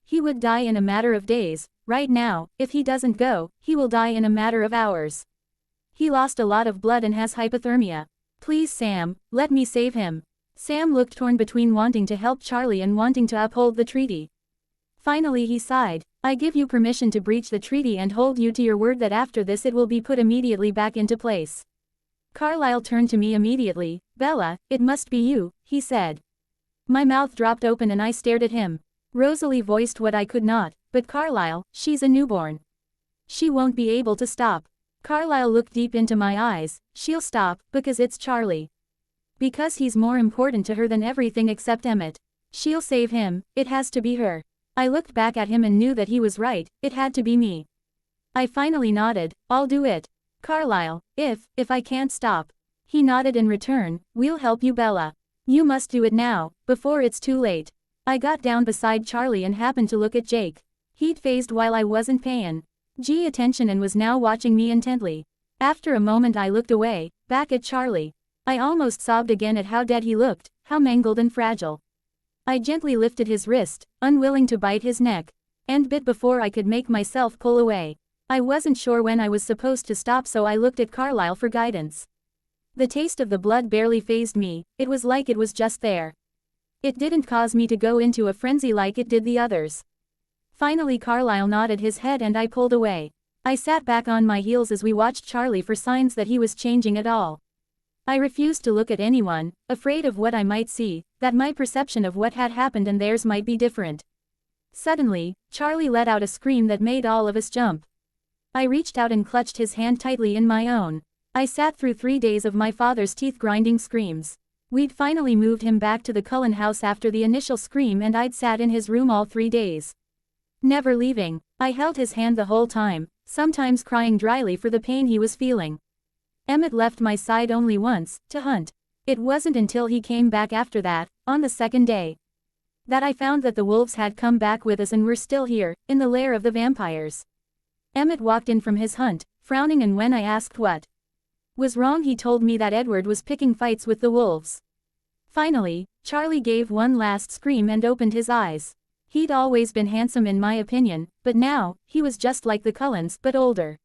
He would die in a matter of days. Right now, if he doesn't go, he will die in a matter of hours. He lost a lot of blood and has hypothermia. Please Sam, let me save him." Sam looked torn between wanting to help Charlie and wanting to uphold the treaty. Finally he sighed. "I give you permission to breach the treaty and hold you to your word that after this it will be put immediately back into place." Carlisle turned to me immediately. "Bella, it must be you," he said. My mouth dropped open and I stared at him. Rosalie voiced what I could not, "But Carlisle, she's a newborn. She won't be able to stop." Carlisle looked deep into my eyes. "She'll stop, because it's Charlie. Because he's more important to her than everything except Emmett. She'll save him, it has to be her." I looked back at him and knew that he was right, it had to be me. I finally nodded. "I'll do it. Carlisle, if I can't stop." He nodded in return. "We'll help you, Bella. You must do it now, before it's too late." I got down beside Charlie and happened to look at Jake. He'd phased while I wasn't paying attention and was now watching me intently. After a moment I looked away, back at Charlie. I almost sobbed again at how dead he looked, how mangled and fragile. I gently lifted his wrist, unwilling to bite his neck, and bit before I could make myself pull away. I wasn't sure when I was supposed to stop, so I looked at Carlisle for guidance. The taste of the blood barely fazed me, it was like it was just there. It didn't cause me to go into a frenzy like it did the others. Finally Carlisle nodded his head and I pulled away. I sat back on my heels as we watched Charlie for signs that he was changing at all. I refused to look at anyone, afraid of what I might see, that my perception of what had happened and theirs might be different. Suddenly, Charlie let out a scream that made all of us jump. I reached out and clutched his hand tightly in my own. I sat through 3 days of my father's teeth-grinding screams. We'd finally moved him back to the Cullen house after the initial scream and I'd sat in his room all 3 days. Never leaving. I held his hand the whole time, sometimes crying dryly for the pain he was feeling. Emmett left my side only once, to hunt. It wasn't until he came back after that, on the 2nd day. That I found that the wolves had come back with us and were still here, in the lair of the vampires. Emmett walked in from his hunt, frowning, and when I asked what was wrong he told me that Edward was picking fights with the wolves. Finally, Charlie gave one last scream and opened his eyes. He'd always been handsome in my opinion, but now, he was just like the Cullens, but older.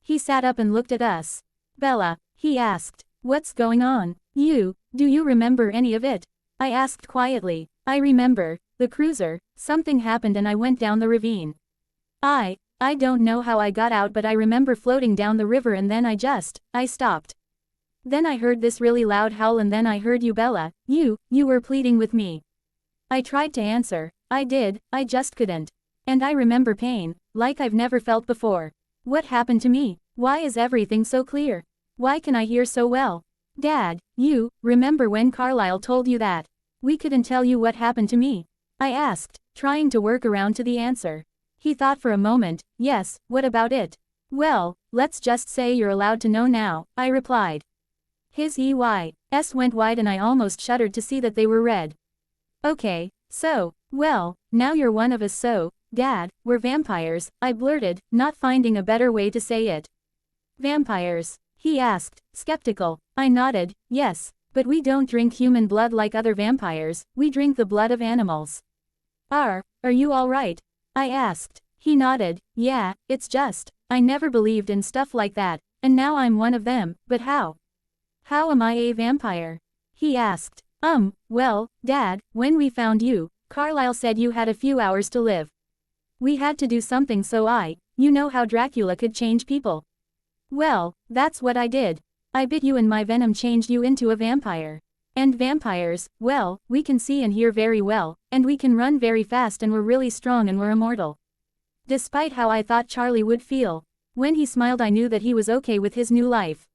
He sat up and looked at us. Bella, he asked, what's going on? Do you remember any of it? I asked quietly. I remember, the cruiser, something happened and I went down the ravine. I don't know how I got out, but I remember floating down the river and then I stopped. Then I heard this really loud howl and then I heard you, Bella, you were pleading with me. I tried to answer, I did, I just couldn't. And I remember pain, like I've never felt before. What happened to me? Why is everything so clear? Why can I hear so well? Dad, you remember when Carlisle told you that we couldn't tell you what happened to me? I asked, trying to work around to the answer. He thought for a moment. Yes, what about it? Well, let's just say you're allowed to know now, I replied. His eyes went wide and I almost shuddered to see that they were red. Okay, so, well, now you're one of us, so, Dad, we're vampires, I blurted, not finding a better way to say it. Vampires? He asked, skeptical. I nodded, yes, but we don't drink human blood like other vampires, we drink the blood of animals. Are you all right? I asked. He nodded, yeah, it's just, I never believed in stuff like that, and now I'm one of them, but how? How am I a vampire? He asked. Well, Dad, when we found you, Carlisle said you had a few hours to live. We had to do something, so you know how Dracula could change people. Well, that's what I did. I bit you and my venom changed you into a vampire. And vampires, well, we can see and hear very well, and we can run very fast and we're really strong and we're immortal. Despite how I thought Charlie would feel. When he smiled I knew that he was okay with his new life.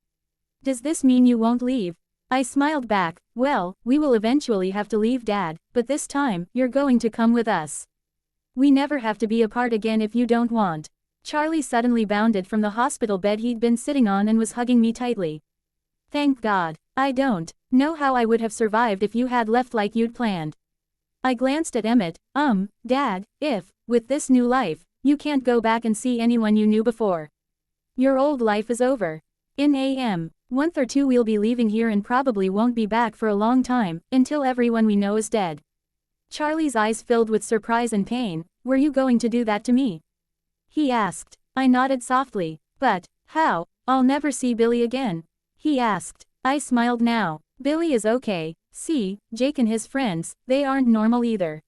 Does this mean you won't leave? I smiled back, well, we will eventually have to leave, Dad, but this time, you're going to come with us. We never have to be apart again if you don't want. Charlie suddenly bounded from the hospital bed he'd been sitting on and was hugging me tightly. Thank God. I don't know how I would have survived if you had left like you'd planned. I glanced at Emmett. Dad, if, with this new life, you can't go back and see anyone you knew before. Your old life is over. In a month or two we'll be leaving here and probably won't be back for a long time, until everyone we know is dead. Charlie's eyes filled with surprise and pain. Were you going to do that to me? He asked. I nodded softly. But, how? I'll never see Billy again. He asked. I smiled now. Billy is okay. See, Jake and his friends, they aren't normal either.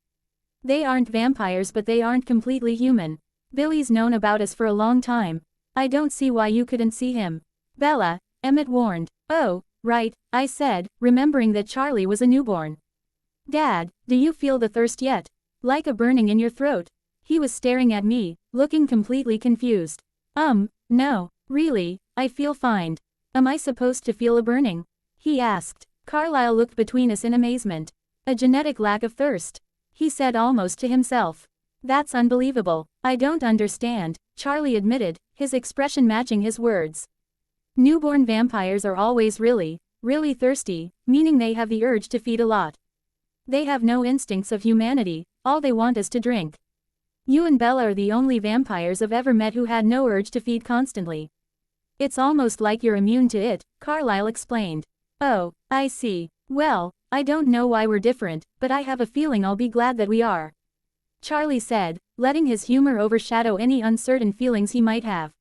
They aren't vampires, but they aren't completely human. Billy's known about us for a long time. I don't see why you couldn't see him. Bella, Emmett warned. Oh, right, I said, remembering that Charlie was a newborn. Dad, do you feel the thirst yet? Like a burning in your throat? He was staring at me, looking completely confused. No, really, I feel fine. Am I supposed to feel a burning? He asked. Carlisle looked between us in amazement. A genetic lack of thirst. He said almost to himself. That's unbelievable. I don't understand, Charlie admitted, his expression matching his words. Newborn vampires are always really thirsty, meaning they have the urge to feed a lot. They have no instincts of humanity, all they want is to drink. You and Bella are the only vampires I've ever met who had no urge to feed constantly. It's almost like you're immune to it, Carlisle explained. Oh, I see. Well, I don't know why we're different, but I have a feeling I'll be glad that we are. Charlie said, letting his humor overshadow any uncertain feelings he might have.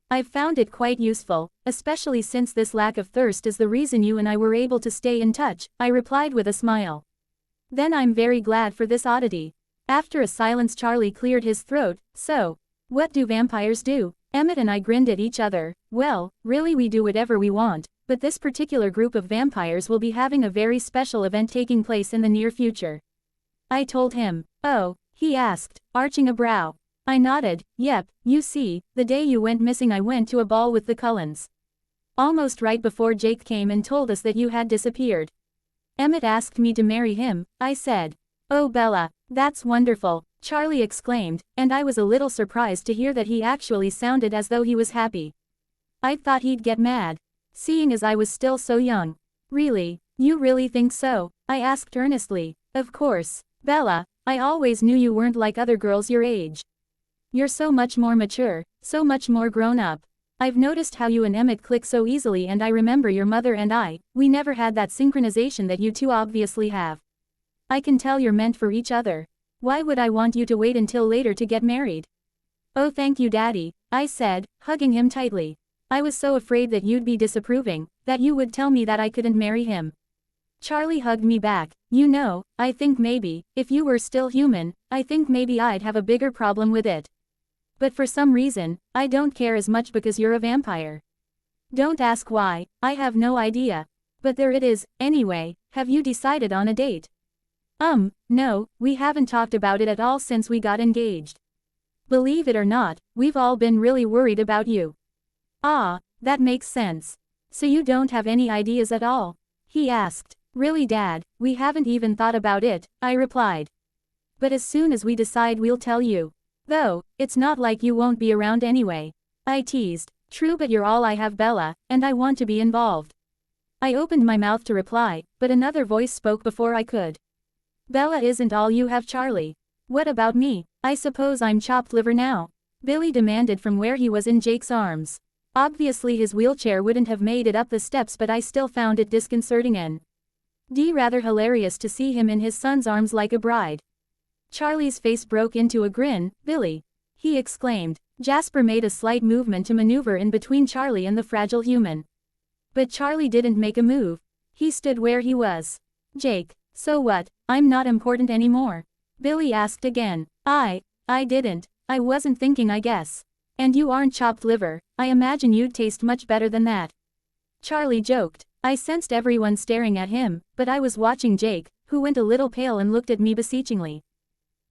I've found it quite useful, especially since this lack of thirst is the reason you and I were able to stay in touch, I replied with a smile. Then I'm very glad for this oddity. After a silence Charlie cleared his throat. So, what do vampires do? Emmett and I grinned at each other. Well, really we do whatever we want, but this particular group of vampires will be having a very special event taking place in the near future. I told him. Oh, he asked, arching a brow. I nodded. Yep, you see, the day you went missing I went to a ball with the Cullens. Almost right before Jake came and told us that you had disappeared. Emmett asked me to marry him, I said. Oh Bella, that's wonderful, Charlie exclaimed, and I was a little surprised to hear that he actually sounded as though he was happy. I'd thought he'd get mad, seeing as I was still so young. Really? You really think so? I asked earnestly. Of course, Bella, I always knew you weren't like other girls your age. You're so much more mature, so much more grown up. I've noticed how you and Emmett click so easily, and I remember your mother and we never had that synchronization that you two obviously have. I can tell you're meant for each other. Why would I want you to wait until later to get married? Oh, thank you, Daddy, I said, hugging him tightly. I was so afraid that you'd be disapproving, that you would tell me that I couldn't marry him. Charlie hugged me back. You know, I think maybe, if you were still human, I think maybe I'd have a bigger problem with it. But for some reason, I don't care as much because you're a vampire. Don't ask why, I have no idea. But there it is. Anyway, have you decided on a date? No, we haven't talked about it at all since we got engaged. Believe it or not, we've all been really worried about you. Ah, that makes sense. So you don't have any ideas at all? He asked. Really, Dad, we haven't even thought about it, I replied. But as soon as we decide we'll tell you. Though, it's not like you won't be around anyway. I teased. True, but you're all I have, Bella, and I want to be involved. I opened my mouth to reply, but another voice spoke before I could. Bella isn't all you have, Charlie. What about me? I suppose I'm chopped liver now? Billy demanded from where he was in Jake's arms. Obviously his wheelchair wouldn't have made it up the steps, but I still found it disconcerting and rather hilarious to see him in his son's arms like a bride. Charlie's face broke into a grin. Billy, he exclaimed. Jasper made a slight movement to maneuver in between Charlie and the fragile human. But Charlie didn't make a move. He stood where he was. Jake, so what? I'm not important anymore? Billy asked again. I didn't. I wasn't thinking, I guess. And you aren't chopped liver. I imagine you'd taste much better than that. Charlie joked. I sensed everyone staring at him, but I was watching Jake, who went a little pale and looked at me beseechingly.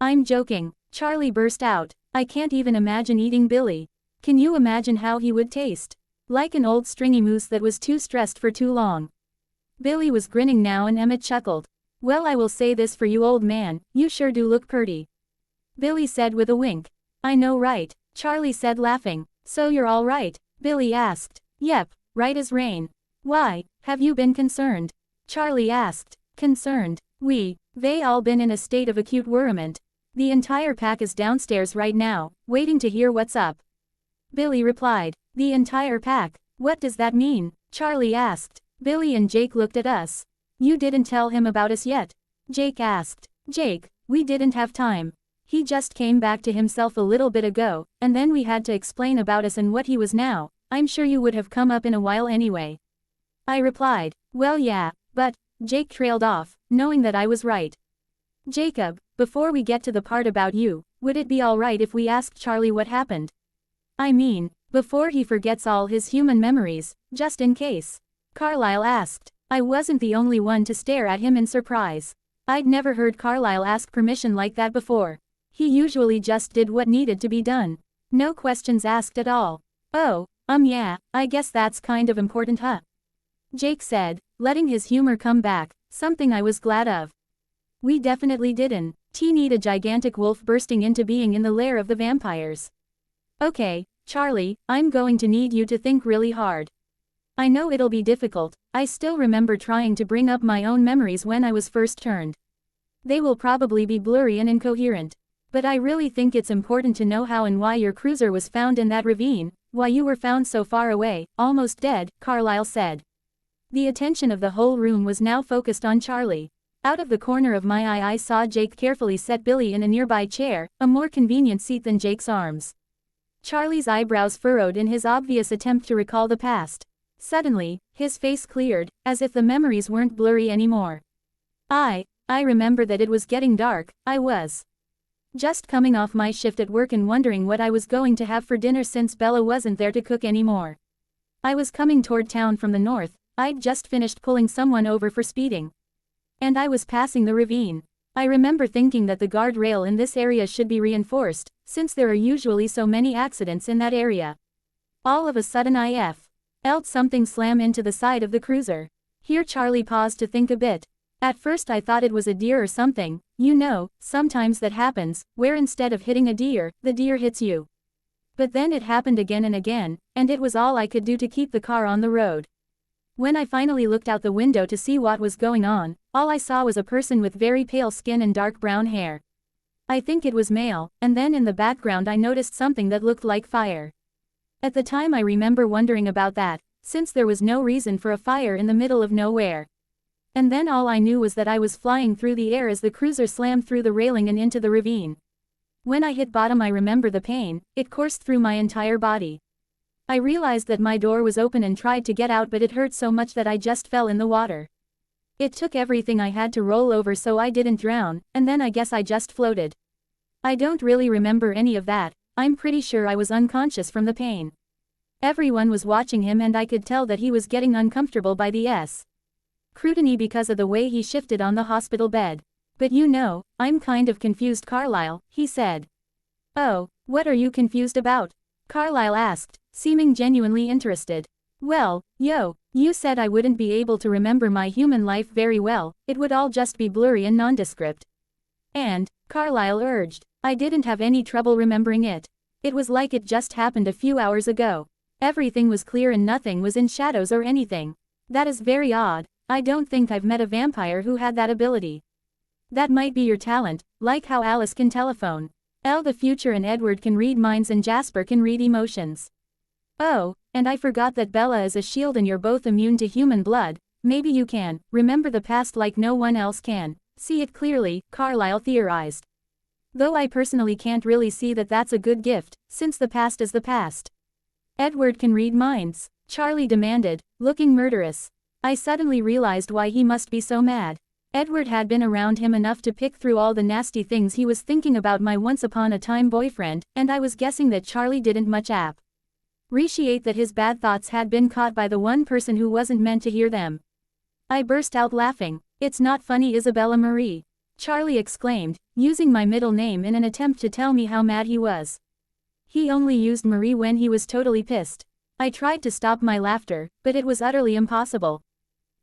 I'm joking, Charlie burst out. I can't even imagine eating Billy. Can you imagine how he would taste? Like an old stringy moose that was too stressed for too long. Billy was grinning now, and Emmett chuckled. Well, I will say this for you, old man, you sure do look pretty. Billy said with a wink. I know, right? Charlie said, laughing. So you're all right? Billy asked. Yep, right as rain. Why, have you been concerned? Charlie asked. Concerned? They all been in a state of acute worriment. The entire pack is downstairs right now, waiting to hear what's up. Billy replied. The entire pack? What does that mean? Charlie asked. Billy and Jake looked at us. You didn't tell him about us yet? Jake asked. Jake, we didn't have time. He just came back to himself a little bit ago, and then we had to explain about us and what he was now. I'm sure you would have come up in a while anyway. I replied. Well, yeah, but, Jake trailed off, knowing that I was right. Jacob, before we get to the part about you, would it be alright if we asked Charlie what happened? I mean, before he forgets all his human memories, just in case. Carlisle asked. I wasn't the only one to stare at him in surprise. I'd never heard Carlisle ask permission like that before. He usually just did what needed to be done. No questions asked at all. Oh, yeah, I guess that's kind of important, huh? Jake said, letting his humor come back, something I was glad of. We definitely didn't. Need a gigantic wolf bursting into being in the lair of the vampires. Okay, Charlie, I'm going to need you to think really hard. I know it'll be difficult. I still remember trying to bring up my own memories when I was first turned. They will probably be blurry and incoherent. But I really think it's important to know how and why your cruiser was found in that ravine, why you were found so far away, almost dead, Carlisle said. The attention of the whole room was now focused on Charlie. Out of the corner of my eye I saw Jake carefully set Billy in a nearby chair, a more convenient seat than Jake's arms. Charlie's eyebrows furrowed in his obvious attempt to recall the past. Suddenly, his face cleared, as if the memories weren't blurry anymore. I remember that it was getting dark. I was just coming off my shift at work and wondering what I was going to have for dinner since Bella wasn't there to cook anymore. I was coming toward town from the north. I'd just finished pulling someone over for speeding. And I was passing the ravine. I remember thinking that the guardrail in this area should be reinforced, since there are usually so many accidents in that area. All of a sudden I felt something slam into the side of the cruiser. Here Charlie paused to think a bit. At first I thought it was a deer or something. You know, sometimes that happens, where instead of hitting a deer, the deer hits you. But then it happened again and again, and it was all I could do to keep the car on the road. When I finally looked out the window to see what was going on, all I saw was a person with very pale skin and dark brown hair. I think it was male, and then in the background I noticed something that looked like fire. At the time I remember wondering about that, since there was no reason for a fire in the middle of nowhere. And then all I knew was that I was flying through the air as the cruiser slammed through the railing and into the ravine. When I hit bottom I remember the pain, it coursed through my entire body. I realized that my door was open and tried to get out, but it hurt so much that I just fell in the water. It took everything I had to roll over so I didn't drown, and then I guess I just floated. I don't really remember any of that. I'm pretty sure I was unconscious from the pain. Everyone was watching him and I could tell that he was getting uncomfortable by the scrutiny because of the way he shifted on the hospital bed. But you know, I'm kind of confused, Carlisle, he said. Oh, what are you confused about? Carlisle asked, seeming genuinely interested. Well, you said I wouldn't be able to remember my human life very well, it would all just be blurry and nondescript. And, Carlisle urged, I didn't have any trouble remembering it. It was like it just happened a few hours ago. Everything was clear and nothing was in shadows or anything. That is very odd. I don't think I've met a vampire who had that ability. That might be your talent, like how Alice can telephone. The future and Edward can read minds and Jasper can read emotions. Oh, and I forgot that Bella is a shield and you're both immune to human blood. Maybe you can remember the past like no one else can. See it clearly, Carlisle theorized. Though I personally can't really see that that's a good gift, since the past is the past. Edward can read minds, Charlie demanded, looking murderous. I suddenly realized why he must be so mad. Edward had been around him enough to pick through all the nasty things he was thinking about my once-upon-a-time boyfriend, and I was guessing that Charlie didn't much appreciate that his bad thoughts had been caught by the one person who wasn't meant to hear them. I burst out laughing. It's not funny, Isabella Marie, Charlie exclaimed, using my middle name in an attempt to tell me how mad he was. He only used Marie when he was totally pissed. I tried to stop my laughter, but it was utterly impossible.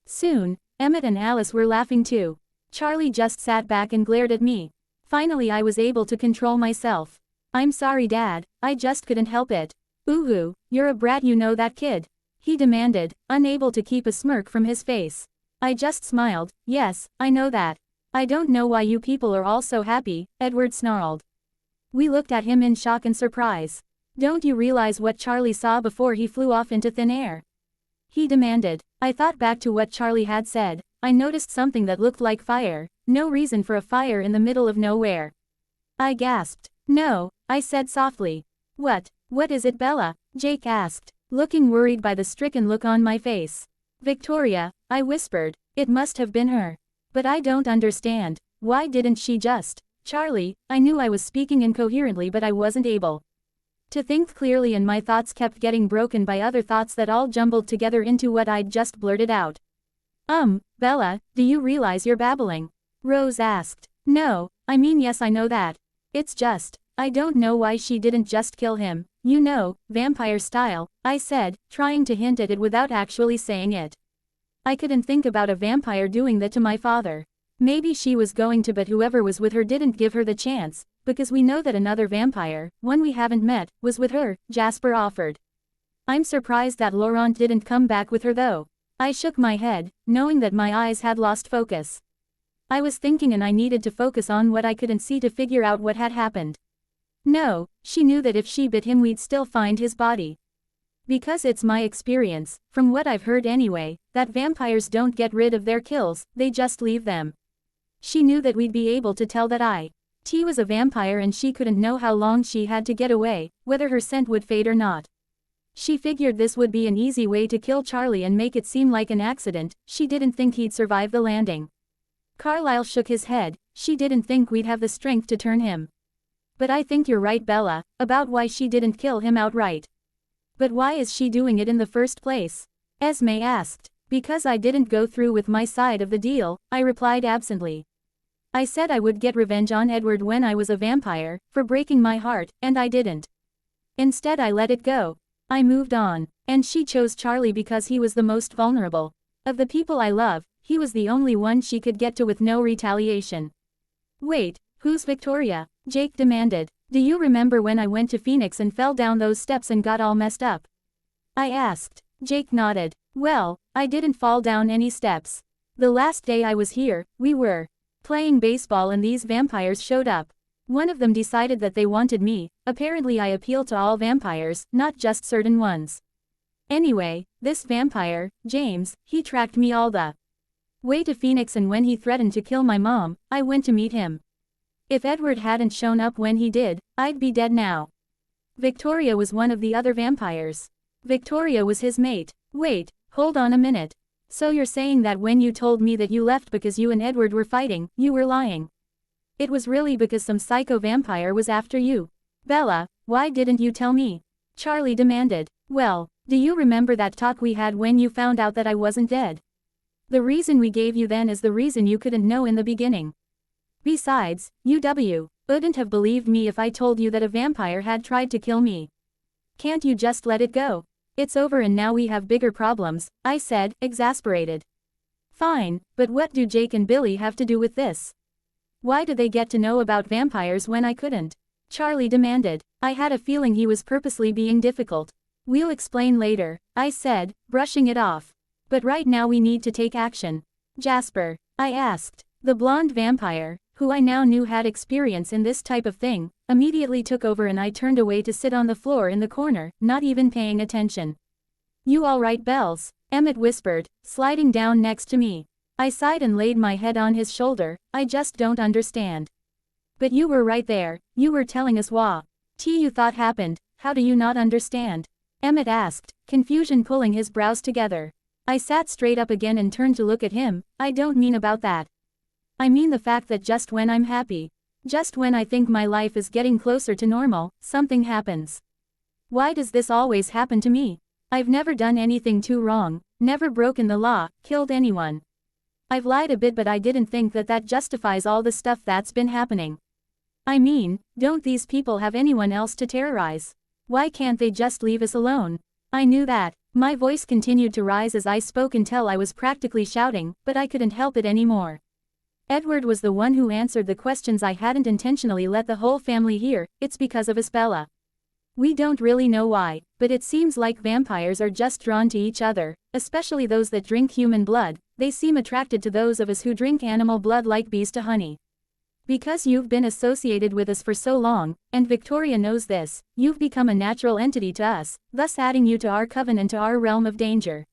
Soon, Emmett and Alice were laughing too. Charlie just sat back and glared at me. Finally I was able to control myself. I'm sorry, Dad, I just couldn't help it. Ooh, you're a brat, you know that, kid? He demanded, unable to keep a smirk from his face. I just smiled. Yes, I know that. I don't know why you people are all so happy, Edward snarled. We looked at him in shock and surprise. Don't you realize what Charlie saw before he flew off into thin air? He demanded. I thought back to what Charlie had said. I noticed something that looked like fire. No reason for a fire in the middle of nowhere. I gasped. No, I said softly. What is it, Bella? Jake asked, looking worried by the stricken look on my face. Victoria, I whispered. It must have been her. But I don't understand. Why didn't she just? Charlie, I knew I was speaking incoherently, but I wasn't able to think clearly, and my thoughts kept getting broken by other thoughts that all jumbled together into what I'd just blurted out. Bella, do you realize you're babbling? Rose asked. No, I mean yes, I know that. It's just, I don't know why she didn't just kill him, you know, vampire style, I said, trying to hint at it without actually saying it. I couldn't think about a vampire doing that to my father. Maybe she was going to, but whoever was with her didn't give her the chance, because we know that another vampire, one we haven't met, was with her, Jasper offered. I'm surprised that Laurent didn't come back with her though. I shook my head, knowing that my eyes had lost focus. I was thinking and I needed to focus on what I couldn't see to figure out what had happened. No, she knew that if she bit him we'd still find his body. Because it's my experience, from what I've heard anyway, that vampires don't get rid of their kills, they just leave them. She knew that we'd be able to tell that T was a vampire, and she couldn't know how long she had to get away, whether her scent would fade or not. She figured this would be an easy way to kill Charlie and make it seem like an accident. She didn't think he'd survive the landing. Carlisle shook his head. She didn't think we'd have the strength to turn him. But I think you're right, Bella, about why she didn't kill him outright. But why is she doing it in the first place? Esme asked. Because I didn't go through with my side of the deal, I replied absently. I said I would get revenge on Edward when I was a vampire, for breaking my heart, and I didn't. Instead I let it go. I moved on. And she chose Charlie because he was the most vulnerable. Of the people I love, he was the only one she could get to with no retaliation. Wait, who's Victoria? Jake demanded. Do you remember when I went to Phoenix and fell down those steps and got all messed up? I asked. Jake nodded. Well, I didn't fall down any steps. The last day I was here, we were playing baseball and these vampires showed up. One of them decided that they wanted me. Apparently I appeal to all vampires, not just certain ones. Anyway, this vampire, James, he tracked me all the way to Phoenix, and when he threatened to kill my mom, I went to meet him. If Edward hadn't shown up when he did, I'd be dead now. Victoria was one of the other vampires. Victoria was his mate. Wait, hold on a minute. So you're saying that when you told me that you left because you and Edward were fighting, you were lying? It was really because some psycho vampire was after you. Bella, why didn't you tell me? Charlie demanded. Well, do you remember that talk we had when you found out that I wasn't dead? The reason we gave you then is the reason you couldn't know in the beginning. Besides, you wouldn't have believed me if I told you that a vampire had tried to kill me. Can't you just let it go? It's over and now we have bigger problems, I said, exasperated. Fine, but what do Jake and Billy have to do with this? Why do they get to know about vampires when I couldn't? Charlie demanded. I had a feeling he was purposely being difficult. We'll explain later, I said, brushing it off. But right now we need to take action. Jasper, I asked. The blonde vampire, who I now knew had experience in this type of thing, immediately took over and I turned away to sit on the floor in the corner, not even paying attention. You all right, Bells? Emmett whispered, sliding down next to me. I sighed and laid my head on his shoulder. I just don't understand. But you were right there, you were telling us what you thought happened. How do you not understand? Emmett asked, confusion pulling his brows together. I sat straight up again and turned to look at him. I don't mean about that. I mean the fact that just when I'm happy, just when I think my life is getting closer to normal, something happens. Why does this always happen to me? I've never done anything too wrong, never broken the law, killed anyone. I've lied a bit, but I didn't think that that justifies all the stuff that's been happening. I mean, don't these people have anyone else to terrorize? Why can't they just leave us alone? I knew that. My voice continued to rise as I spoke until I was practically shouting, but I couldn't help it anymore. Edward was the one who answered the questions. I hadn't intentionally let the whole family hear. It's because of Isabella. We don't really know why, but it seems like vampires are just drawn to each other, especially those that drink human blood. They seem attracted to those of us who drink animal blood like bees to honey. Because you've been associated with us for so long, and Victoria knows this, you've become a natural entity to us, thus adding you to our coven and to our realm of danger.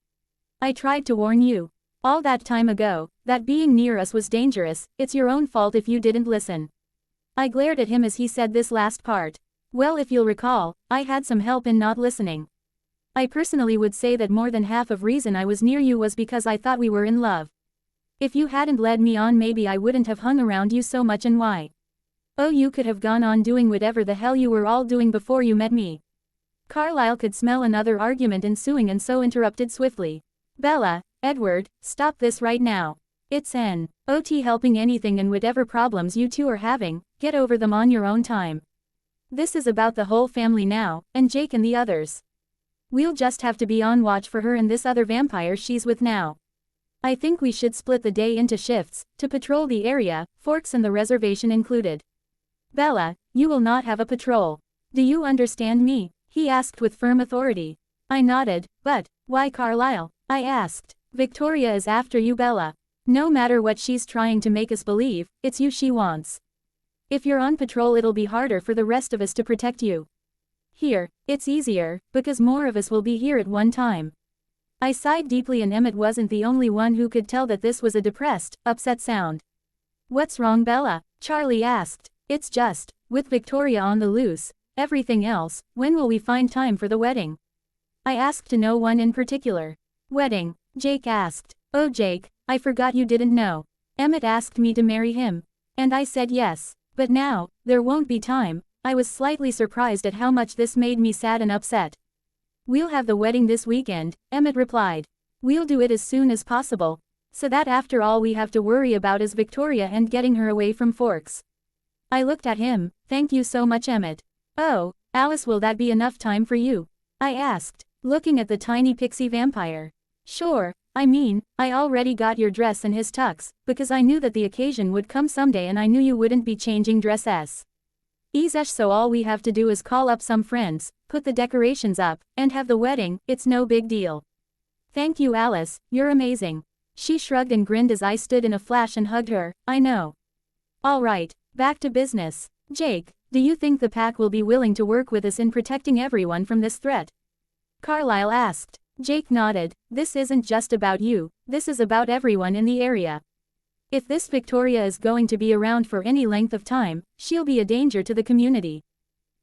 I tried to warn you all that time ago, that being near us was dangerous. It's your own fault if you didn't listen. I glared at him as he said this last part. Well, if you'll recall, I had some help in not listening. I personally would say that more than half of reason I was near you was because I thought we were in love. If you hadn't led me on, maybe I wouldn't have hung around you so much. And why? Oh, you could have gone on doing whatever the hell you were all doing before you met me. Carlisle could smell another argument ensuing and so interrupted swiftly. Bella, Edward, stop this right now. It's not helping anything, and whatever problems you two are having, get over them on your own time. This is about the whole family now, and Jake and the others. We'll just have to be on watch for her and this other vampire she's with now. I think we should split the day into shifts, to patrol the area, Forks and the reservation included. Bella, you will not have a patrol. Do you understand me? He asked with firm authority. I nodded. But, why Carlisle? I asked. Victoria is after you, Bella. No matter what she's trying to make us believe, it's you she wants. If you're on patrol, it'll be harder for the rest of us to protect you. Here, it's easier, because more of us will be here at one time. I sighed deeply, and Emmett wasn't the only one who could tell that this was a depressed, upset sound. What's wrong, Bella? Charlie asked. It's just, with Victoria on the loose, everything else, when will we find time for the wedding? I asked to no one in particular. Wedding? Jake asked. Oh, Jake, I forgot you didn't know. Emmett asked me to marry him. And I said yes. But now, there won't be time. I was slightly surprised at how much this made me sad and upset. We'll have the wedding this weekend, Emmett replied. We'll do it as soon as possible, so that after all we have to worry about is Victoria and getting her away from Forks. I looked at him. Thank you so much, Emmett. Oh, Alice, will that be enough time for you? I asked, looking at the tiny pixie vampire. Sure, I mean, I already got your dress and his tux, because I knew that the occasion would come someday and I knew you wouldn't be changing dresses. Easesh, so all we have to do is call up some friends, put the decorations up, and have the wedding. It's no big deal. Thank you, Alice, you're amazing. She shrugged and grinned as I stood in a flash and hugged her. I know. All right, back to business. Jake, do you think the pack will be willing to work with us in protecting everyone from this threat? Carlisle asked. Jake nodded. This isn't just about you, this is about everyone in the area. If this Victoria is going to be around for any length of time, she'll be a danger to the community.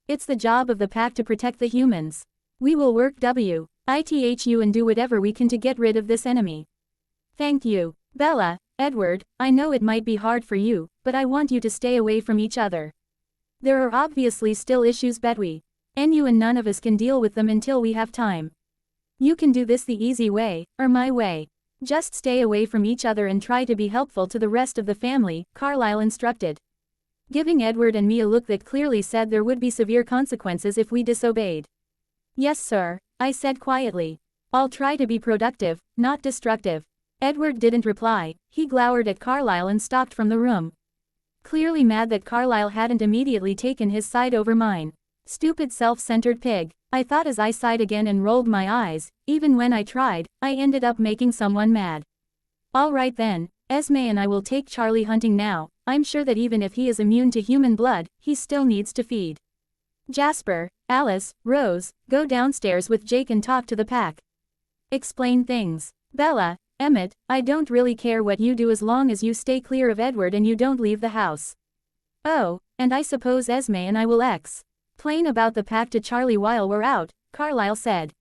It's the job of the pack to protect the humans. We will work WITHU and do whatever we can to get rid of this enemy. Thank you. Bella, Edward, I know it might be hard for you, but I want you to stay away from each other. There are obviously still issues between you and none of us can deal with them until we have time. You can do this the easy way, or my way. Just stay away from each other and try to be helpful to the rest of the family, Carlisle instructed. Giving Edward and me a look that clearly said there would be severe consequences if we disobeyed. Yes sir, I said quietly. I'll try to be productive, not destructive. Edward didn't reply, he glowered at Carlisle and stalked from the room. Clearly mad that Carlisle hadn't immediately taken his side over mine. Stupid self-centered pig, I thought as I sighed again and rolled my eyes. Even when I tried, I ended up making someone mad. All right then, Esme and I will take Charlie hunting now. I'm sure that even if he is immune to human blood, he still needs to feed. Jasper, Alice, Rose, go downstairs with Jake and talk to the pack. Explain things. Bella, Emmett, I don't really care what you do as long as you stay clear of Edward and you don't leave the house. Oh, and I suppose Esme and I will explain about the pack to Charlie while we're out, Carlisle said.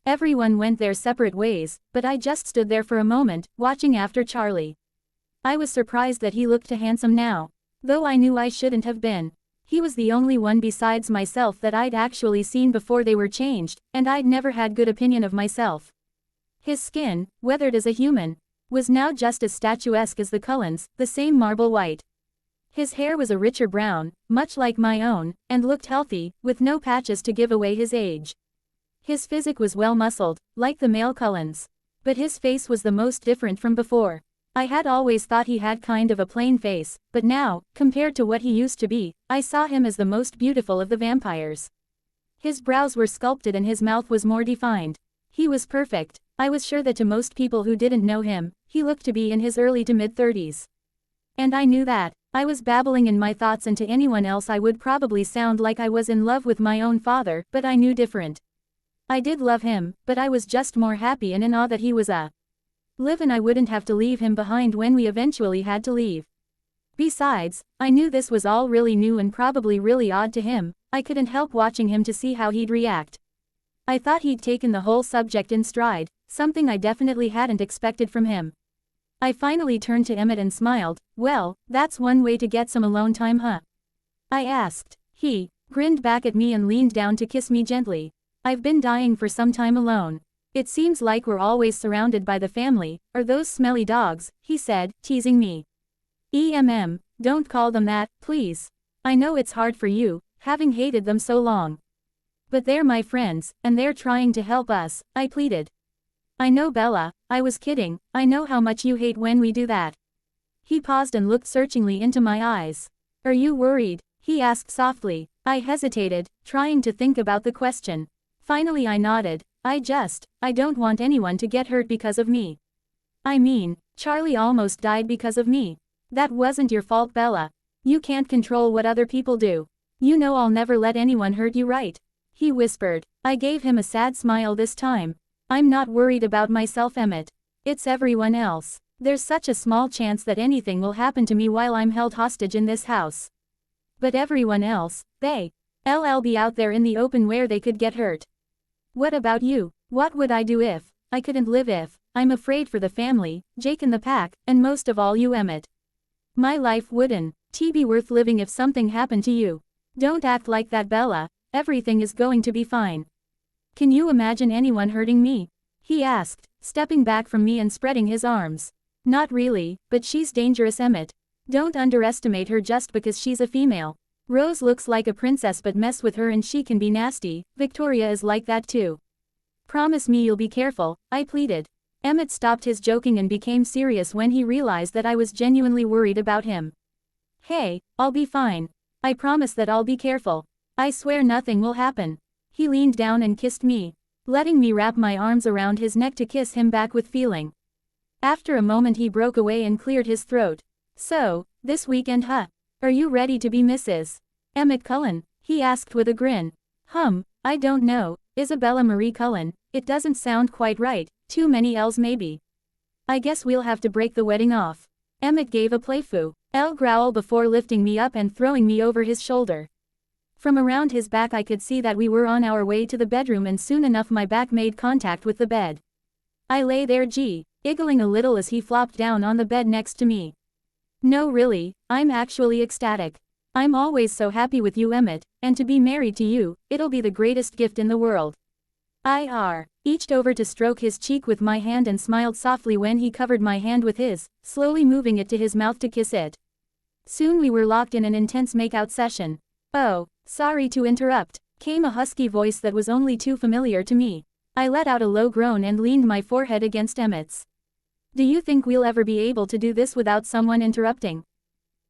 Everyone went their separate ways, but I just stood there for a moment, watching after Charlie. I was surprised that he looked too handsome now. Though I knew I shouldn't have been. He was the only one besides myself that I'd actually seen before they were changed, and I'd never had good opinion of myself. His skin, weathered as a human, was now just as statuesque as the Cullens, the same marble white. His hair was a richer brown, much like my own, and looked healthy, with no patches to give away his age. His physique was well muscled, like the male Cullens. But his face was the most different from before. I had always thought he had kind of a plain face, but now, compared to what he used to be, I saw him as the most beautiful of the vampires. His brows were sculpted and his mouth was more defined. He was perfect. I was sure that to most people who didn't know him, he looked to be in his early to mid-30s. And I knew that. I was babbling in my thoughts, and to anyone else I would probably sound like I was in love with my own father, but I knew different. I did love him, but I was just more happy and in awe that he was alive and I wouldn't have to leave him behind when we eventually had to leave. Besides, I knew this was all really new and probably really odd to him. I couldn't help watching him to see how he'd react. I thought he'd taken the whole subject in stride, something I definitely hadn't expected from him. I finally turned to Emmett and smiled. Well, that's one way to get some alone time, huh? I asked. He grinned back at me and leaned down to kiss me gently. I've been dying for some time alone. It seems like we're always surrounded by the family, or those smelly dogs, he said, teasing me. Don't call them that, please. I know it's hard for you, having hated them so long. But they're my friends, and they're trying to help us, I pleaded. I know, Bella, I was kidding. I know how much you hate when we do that. He paused and looked searchingly into my eyes. Are you worried? He asked softly. I hesitated, trying to think about the question. Finally I nodded. I don't want anyone to get hurt because of me. I mean, Charlie almost died because of me. That wasn't your fault, Bella. You can't control what other people do. You know I'll never let anyone hurt you, right? He whispered. I gave him a sad smile this time. I'm not worried about myself, Emmett. It's everyone else. There's such a small chance that anything will happen to me while I'm held hostage in this house. But everyone else, they'll be out there in the open where they could get hurt. What about you? What would I do if I couldn't live? If I'm afraid for the family, Jake and the pack, and most of all you, Emmett. My life wouldn't be worth living if something happened to you. Don't act like that, Bella. Everything is going to be fine. Can you imagine anyone hurting me? He asked, stepping back from me and spreading his arms. Not really, but she's dangerous, Emmett. Don't underestimate her just because she's a female. Rose looks like a princess, but mess with her and she can be nasty. Victoria is like that too. Promise me you'll be careful, I pleaded. Emmett stopped his joking and became serious when he realized that I was genuinely worried about him. Hey, I'll be fine. I promise that I'll be careful. I swear nothing will happen. He leaned down and kissed me. letting me wrap my arms around his neck to kiss him back with feeling. After a moment he broke away and cleared his throat. So, this weekend huh? Are you ready to be Mrs. Emmett Cullen? He asked with a grin. I don't know, Isabella Marie Cullen, it doesn't sound quite right, too many L's maybe. I guess we'll have to break the wedding off. Emmett gave a playful growl before lifting me up and throwing me over his shoulder. From around his back I could see that we were on our way to the bedroom, and soon enough my back made contact with the bed. I lay there giggling a little as he flopped down on the bed next to me. No really, I'm actually ecstatic. I'm always so happy with you Emmett, and to be married to you, it'll be the greatest gift in the world. I reached over to stroke his cheek with my hand and smiled softly when he covered my hand with his, slowly moving it to his mouth to kiss it. Soon we were locked in an intense makeout session. Oh, sorry to interrupt, came a husky voice that was only too familiar to me. I let out a low groan and leaned my forehead against Emmett's. Do you think we'll ever be able to do this without someone interrupting?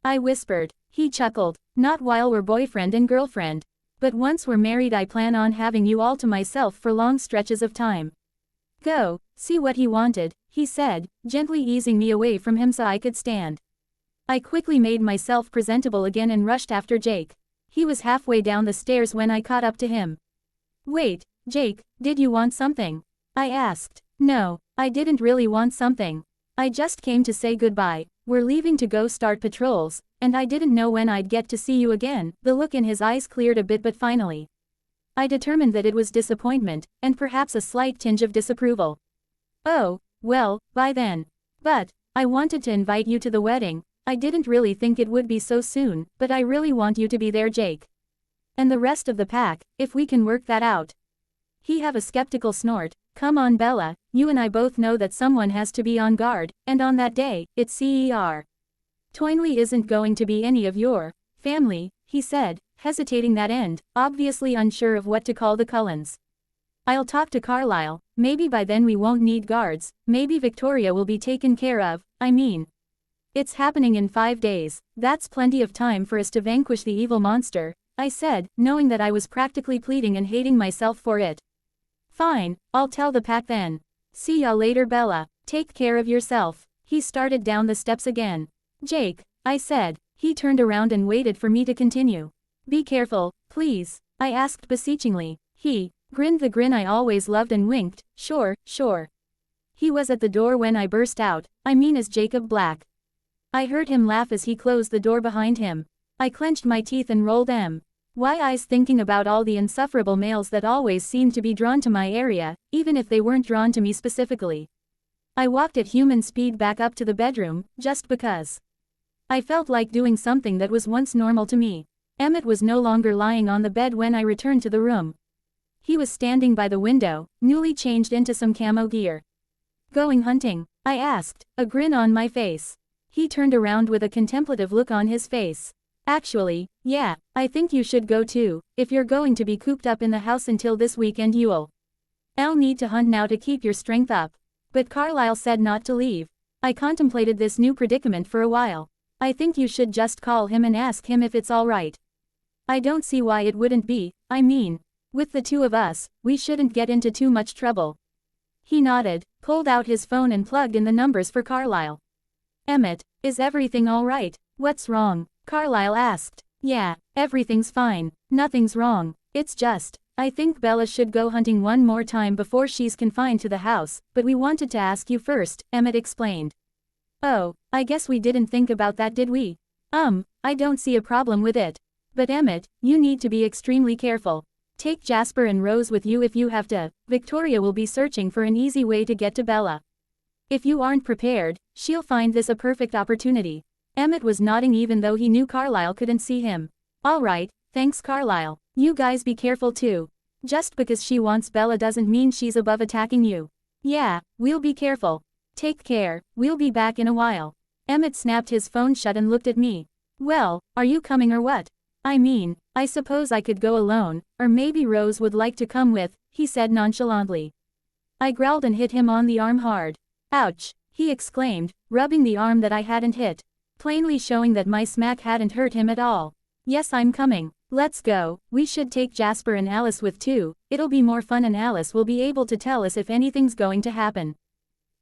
I whispered. He chuckled. Not while we're boyfriend and girlfriend. But once we're married I plan on having you all to myself for long stretches of time. Go, see what he wanted, he said, gently easing me away from him so I could stand. I quickly made myself presentable again and rushed after Jake. He was halfway down the stairs when I caught up to him. Wait, Jake, did you want something? I asked. No, I didn't really want something. I just came to say goodbye. We're leaving to go start patrols, and I didn't know when I'd get to see you again. The look in his eyes cleared a bit, but finally I determined that it was disappointment, and perhaps a slight tinge of disapproval. Oh, well, bye then. But I wanted to invite you to the wedding. I didn't really think it would be so soon, but I really want you to be there Jake. And the rest of the pack, if we can work that out. He have a skeptical snort. Come on Bella, you and I both know that someone has to be on guard, and on that day, it's CER. Toynley isn't going to be any of your family, he said, hesitating that end, obviously unsure of what to call the Cullens. I'll talk to Carlisle, maybe by then we won't need guards, maybe Victoria will be taken care of, I mean. It's happening in 5 days, that's plenty of time for us to vanquish the evil monster, I said, knowing that I was practically pleading and hating myself for it. Fine, I'll tell the pack then. See ya later Bella, take care of yourself. He started down the steps again. Jake, I said. He turned around and waited for me to continue. Be careful, please, I asked beseechingly. He grinned the grin I always loved and winked. Sure. He was at the door when I burst out, I mean as Jacob Black. I heard him laugh as he closed the door behind him. I clenched my teeth and rolled my eyes thinking about all the insufferable males that always seemed to be drawn to my area, even if they weren't drawn to me specifically. I walked at human speed back up to the bedroom, just because I felt like doing something that was once normal to me. Emmett was no longer lying on the bed when I returned to the room. He was standing by the window, newly changed into some camo gear. Going hunting? I asked, a grin on my face. He turned around with a contemplative look on his face. Actually, yeah, I think you should go too, if you're going to be cooped up in the house until this weekend you'll need to hunt now to keep your strength up. But Carlisle said not to leave. I contemplated this new predicament for a while. I think you should just call him and ask him if it's alright. I don't see why it wouldn't be, I mean, with the two of us, we shouldn't get into too much trouble. He nodded, pulled out his phone and plugged in the numbers for Carlisle. Emmett, is everything alright? What's wrong? Carlisle asked. Yeah, everything's fine, nothing's wrong, it's just, I think Bella should go hunting one more time before she's confined to the house, but we wanted to ask you first, Emmett explained. Oh, I guess we didn't think about that did we? I don't see a problem with it. But Emmett, you need to be extremely careful. Take Jasper and Rose with you if you have to. Victoria will be searching for an easy way to get to Bella. If you aren't prepared, she'll find this a perfect opportunity. Emmett was nodding even though he knew Carlisle couldn't see him. Alright, thanks Carlisle. You guys be careful too. Just because she wants Bella doesn't mean she's above attacking you. Yeah, we'll be careful. Take care, we'll be back in a while. Emmett snapped his phone shut and looked at me. Well, are you coming or what? I mean, I suppose I could go alone, or maybe Rose would like to come with, he said nonchalantly. I growled and hit him on the arm hard. Ouch, he exclaimed, rubbing the arm that I hadn't hit, plainly showing that my smack hadn't hurt him at all. Yes, I'm coming. Let's go, we should take Jasper and Alice with too, it'll be more fun and Alice will be able to tell us if anything's going to happen.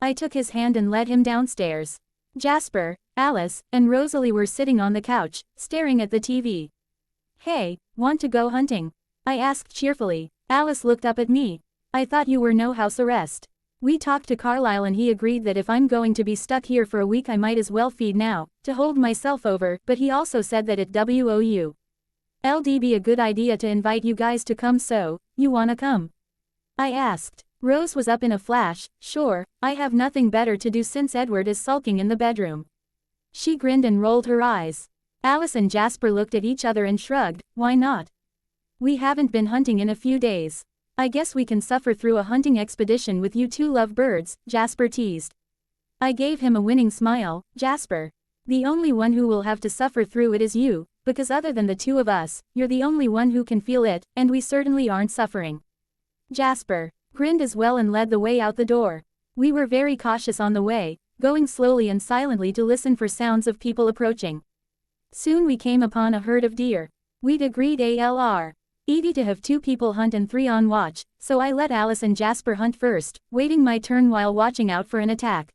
I took his hand and led him downstairs. Jasper, Alice, and Rosalie were sitting on the couch, staring at the TV. Hey, want to go hunting? I asked cheerfully. Alice looked up at me. I thought you were no house arrest. We talked to Carlisle and he agreed that if I'm going to be stuck here for a week I might as well feed now, to hold myself over, but he also said that it would be a good idea to invite you guys to come, so, you wanna come? I asked. Rose was up in a flash. Sure, I have nothing better to do since Edward is sulking in the bedroom. She grinned and rolled her eyes. Alice and Jasper looked at each other and shrugged. Why not? We haven't been hunting in a few days. I guess we can suffer through a hunting expedition with you two lovebirds, Jasper teased. I gave him a winning smile. Jasper. The only one who will have to suffer through it is you, because other than the two of us, you're the only one who can feel it, and we certainly aren't suffering. Jasper grinned as well and led the way out the door. We were very cautious on the way, going slowly and silently to listen for sounds of people approaching. Soon we came upon a herd of deer. We'd agreed already to have 2 people hunt and 3 on watch, so I let Alice and Jasper hunt first, waiting my turn while watching out for an attack.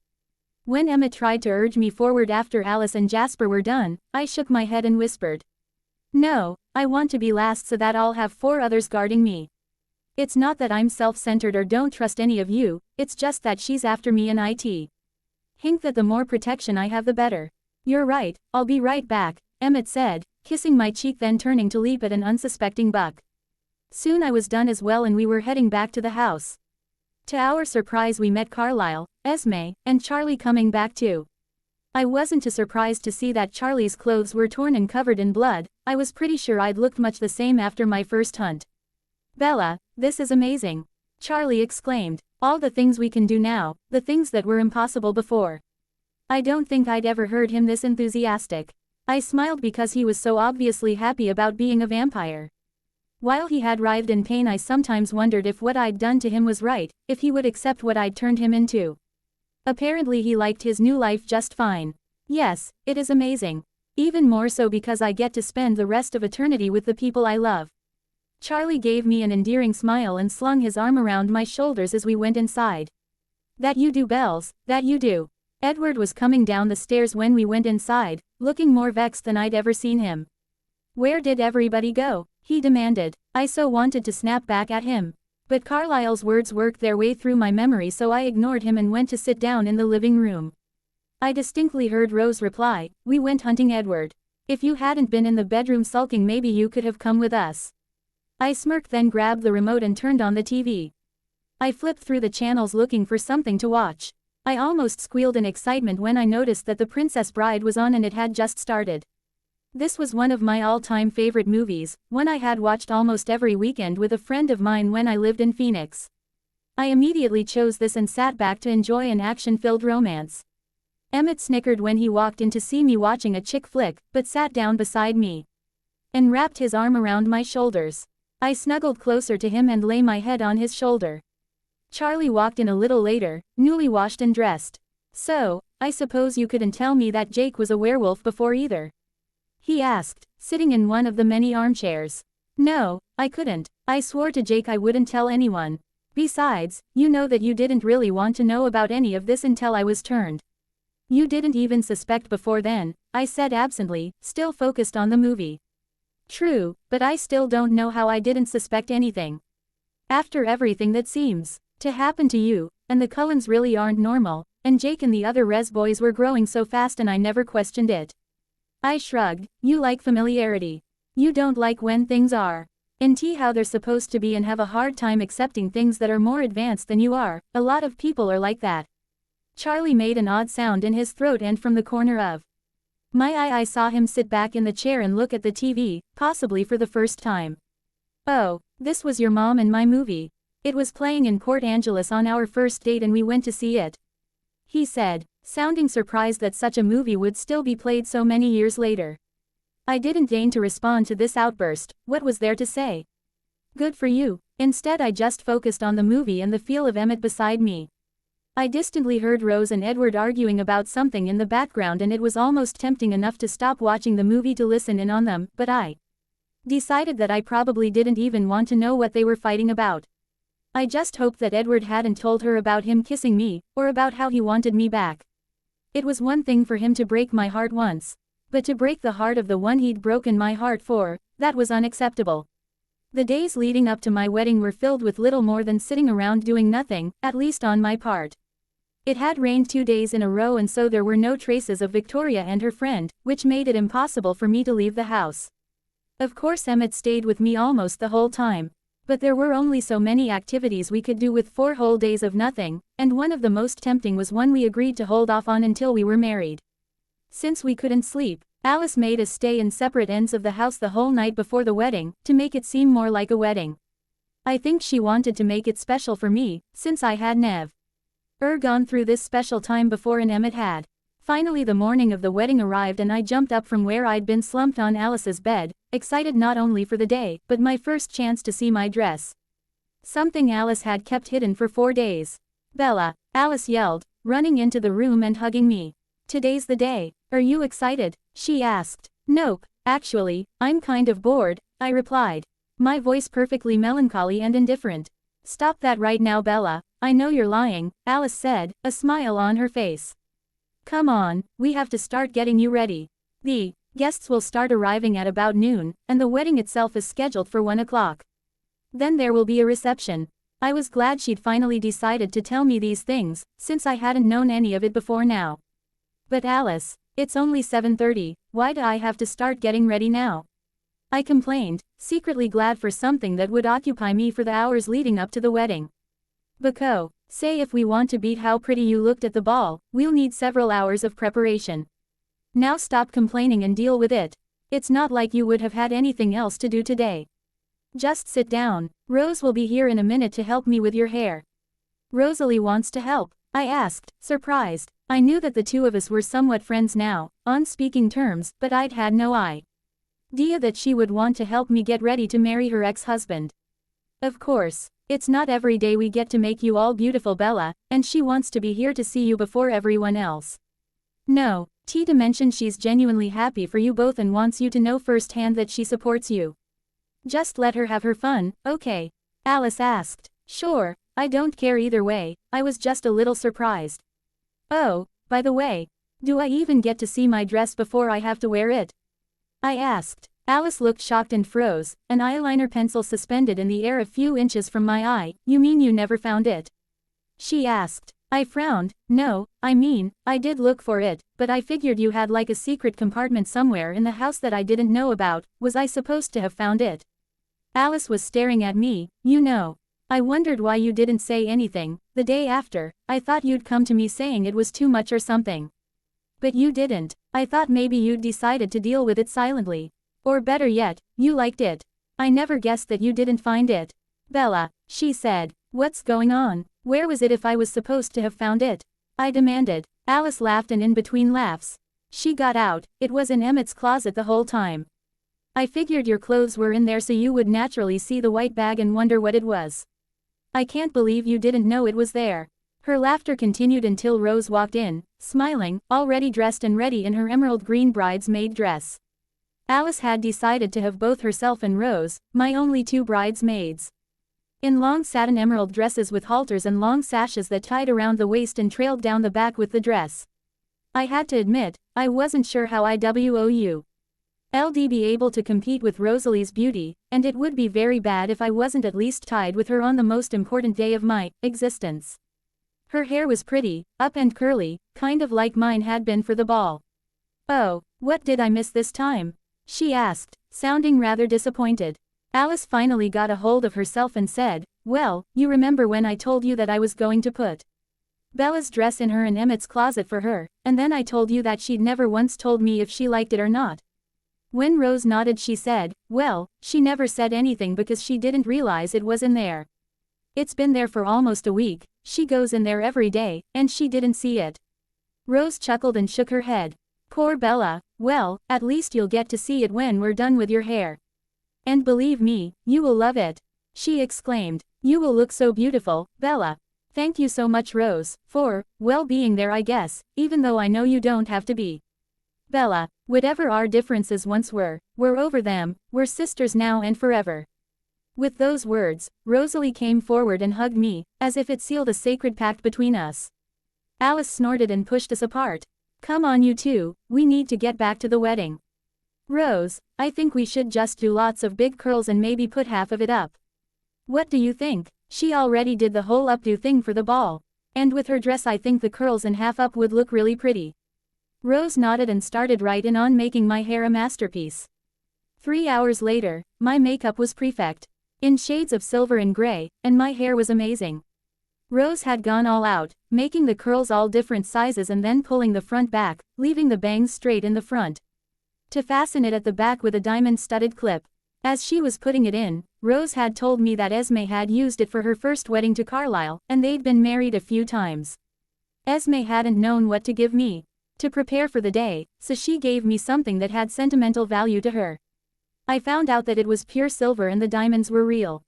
When Emmett tried to urge me forward after Alice and Jasper were done, I shook my head and whispered. No, I want to be last so that I'll have 4 others guarding me. It's not that I'm self-centered or don't trust any of you, it's just that she's after me and think that the more protection I have the better. You're right, I'll be right back, Emmett said, kissing my cheek then turning to leap at an unsuspecting buck. Soon I was done as well and we were heading back to the house. To our surprise we met Carlisle, Esme, and Charlie coming back too. I wasn't too surprised to see that Charlie's clothes were torn and covered in blood. I was pretty sure I'd looked much the same after my first hunt. Bella, this is amazing. Charlie exclaimed. All the things we can do now, the things that were impossible before. I don't think I'd ever heard him this enthusiastic. I smiled because he was so obviously happy about being a vampire. While he had writhed in pain I sometimes wondered if what I'd done to him was right, if he would accept what I'd turned him into. Apparently he liked his new life just fine. Yes, it is amazing. Even more so because I get to spend the rest of eternity with the people I love. Charlie gave me an endearing smile and slung his arm around my shoulders as we went inside. That you do, Bells, that you do. Edward was coming down the stairs when we went inside, looking more vexed than I'd ever seen him. Where did everybody go? He demanded. I so wanted to snap back at him. But Carlisle's words worked their way through my memory so I ignored him and went to sit down in the living room. I distinctly heard Rose reply, we went hunting, Edward. If you hadn't been in the bedroom sulking maybe you could have come with us. I smirked then grabbed the remote and turned on the TV. I flipped through the channels looking for something to watch. I almost squealed in excitement when I noticed that The Princess Bride was on and it had just started. This was one of my all-time favorite movies, one I had watched almost every weekend with a friend of mine when I lived in Phoenix. I immediately chose this and sat back to enjoy an action-filled romance. Emmett snickered when he walked in to see me watching a chick flick, but sat down beside me and wrapped his arm around my shoulders. I snuggled closer to him and lay my head on his shoulder. Charlie walked in a little later, newly washed and dressed. So, I suppose you couldn't tell me that Jake was a werewolf before either? He asked, sitting in one of the many armchairs. No, I couldn't. I swore to Jake I wouldn't tell anyone. Besides, you know that you didn't really want to know about any of this until I was turned. You didn't even suspect before then, I said absently, still focused on the movie. True, but I still don't know how I didn't suspect anything. After everything that seems to happen to you, and the Cullens really aren't normal, and Jake and the other res boys were growing so fast and I never questioned it. I shrugged. You like familiarity. You don't like when things are how they're supposed to be and have a hard time accepting things that are more advanced than you are. A lot of people are like that. Charlie made an odd sound in his throat and from the corner of my eye I saw him sit back in the chair and look at the TV, possibly for the first time. Oh, this was your mom and my movie. It was playing in Port Angeles on our first date and we went to see it. He said, sounding surprised that such a movie would still be played so many years later. I didn't deign to respond to this outburst. What was there to say? Good for you. Instead I just focused on the movie and the feel of Emmett beside me. I distantly heard Rose and Edward arguing about something in the background and it was almost tempting enough to stop watching the movie to listen in on them, but I Decided that I probably didn't even want to know what they were fighting about. I just hoped that Edward hadn't told her about him kissing me, or about how he wanted me back. It was one thing for him to break my heart once. But to break the heart of the one he'd broken my heart for, that was unacceptable. The days leading up to my wedding were filled with little more than sitting around doing nothing, at least on my part. It had rained 2 days in a row, and so there were no traces of Victoria and her friend, which made it impossible for me to leave the house. Of course Emmett stayed with me almost the whole time. But there were only so many activities we could do with 4 whole days of nothing, and one of the most tempting was one we agreed to hold off on until we were married. Since we couldn't sleep, Alice made us stay in separate ends of the house the whole night before the wedding, to make it seem more like a wedding. I think she wanted to make it special for me, since I had never gone through this special time before, and Emmett had. Finally the morning of the wedding arrived, and I jumped up from where I'd been slumped on Alice's bed, excited not only for the day, but my first chance to see my dress. Something Alice had kept hidden for 4 days. "Bella," Alice yelled, running into the room and hugging me. "Today's the day. Are you excited?" she asked. "Nope, actually, I'm kind of bored," I replied. My voice perfectly melancholy and indifferent. "Stop that right now, Bella, I know you're lying," Alice said, a smile on her face. "Come on, we have to start getting you ready. The guests will start arriving at about noon, and the wedding itself is scheduled for 1 o'clock. Then there will be a reception." I was glad she'd finally decided to tell me these things, since I hadn't known any of it before now. "But Alice, it's only 7:30, why do I have to start getting ready now?" I complained, secretly glad for something that would occupy me for the hours leading up to the wedding. "Because, say if we want to beat how pretty you looked at the ball, we'll need several hours of preparation. Now stop complaining and deal with it. It's not like you would have had anything else to do today. Just sit down. Rose will be here in a minute to help me with your hair." "Rosalie wants to help?" I asked, surprised. I knew that the two of us were somewhat friends now, on speaking terms, but I'd had no idea that she would want to help me get ready to marry her ex-husband. "Of course. It's not every day we get to make you all beautiful, Bella, and she wants to be here to see you before everyone else. No, Tita mentioned she's genuinely happy for you both and wants you to know firsthand that she supports you. Just let her have her fun, okay?" Alice asked. "Sure, I don't care either way," I was just a little surprised. "Oh, by the way, do I even get to see my dress before I have to wear it?" I asked. Alice looked shocked and froze, an eyeliner pencil suspended in the air a few inches from my eye. "You mean you never found it?" she asked. I frowned. "No, I mean, I did look for it, but I figured you had like a secret compartment somewhere in the house that I didn't know about. Was I supposed to have found it?" Alice was staring at me. "You know. I wondered why you didn't say anything. The day after, I thought you'd come to me saying it was too much or something. But you didn't. I thought maybe you'd decided to deal with it silently. Or better yet, you liked it. I never guessed that you didn't find it." "Bella," she said, "what's going on? Where was it if I was supposed to have found it?" I demanded. Alice laughed, and in between laughs, she got out, "It was in Emmett's closet the whole time. I figured your clothes were in there so you would naturally see the white bag and wonder what it was. I can't believe you didn't know it was there." Her laughter continued until Rose walked in, smiling, already dressed and ready in her emerald green bridesmaid dress. Alice had decided to have both herself and Rose, my only 2 bridesmaids, in long satin emerald dresses with halters and long sashes that tied around the waist and trailed down the back with the dress. I had to admit, I wasn't sure how IWOULD be able to compete with Rosalie's beauty, and it would be very bad if I wasn't at least tied with her on the most important day of my existence. Her hair was pretty, up and curly, kind of like mine had been for the ball. "Oh, what did I miss this time?" she asked, sounding rather disappointed. Alice finally got a hold of herself and said, "Well, you remember when I told you that I was going to put Bella's dress in her and Emmett's closet for her, and then I told you that she'd never once told me if she liked it or not?" When Rose nodded, she said, "Well, she never said anything because she didn't realize it was in there. It's been there for almost a week, she goes in there every day, and she didn't see it." Rose chuckled and shook her head. "Poor Bella. Well, at least you'll get to see it when we're done with your hair. And believe me, you will love it," she exclaimed. "You will look so beautiful, Bella." "Thank you so much, Rose, for, well, being there, I guess, even though I know you don't have to be." Bella, whatever our differences once were, we're over them, we're sisters now and forever. With those words, Rosalie came forward and hugged me, as if it sealed a sacred pact between us. Alice snorted and pushed us apart. Come on you two, we need to get back to the wedding. Rose, I think we should just do lots of big curls and maybe put half of it up. What do you think? She already did the whole updo thing for the ball. And with her dress I think the curls and half up would look really pretty. Rose nodded and started right in on making my hair a masterpiece. 3 hours later, my makeup was perfect. In shades of silver and gray, and my hair was amazing. Rose had gone all out, making the curls all different sizes and then pulling the front back, leaving the bangs straight in the front. To fasten it at the back with a diamond-studded clip. As she was putting it in, Rose had told me that Esme had used it for her first wedding to Carlisle, and they'd been married a few times. Esme hadn't known what to give me to prepare for the day, so she gave me something that had sentimental value to her. I found out that it was pure silver and the diamonds were real.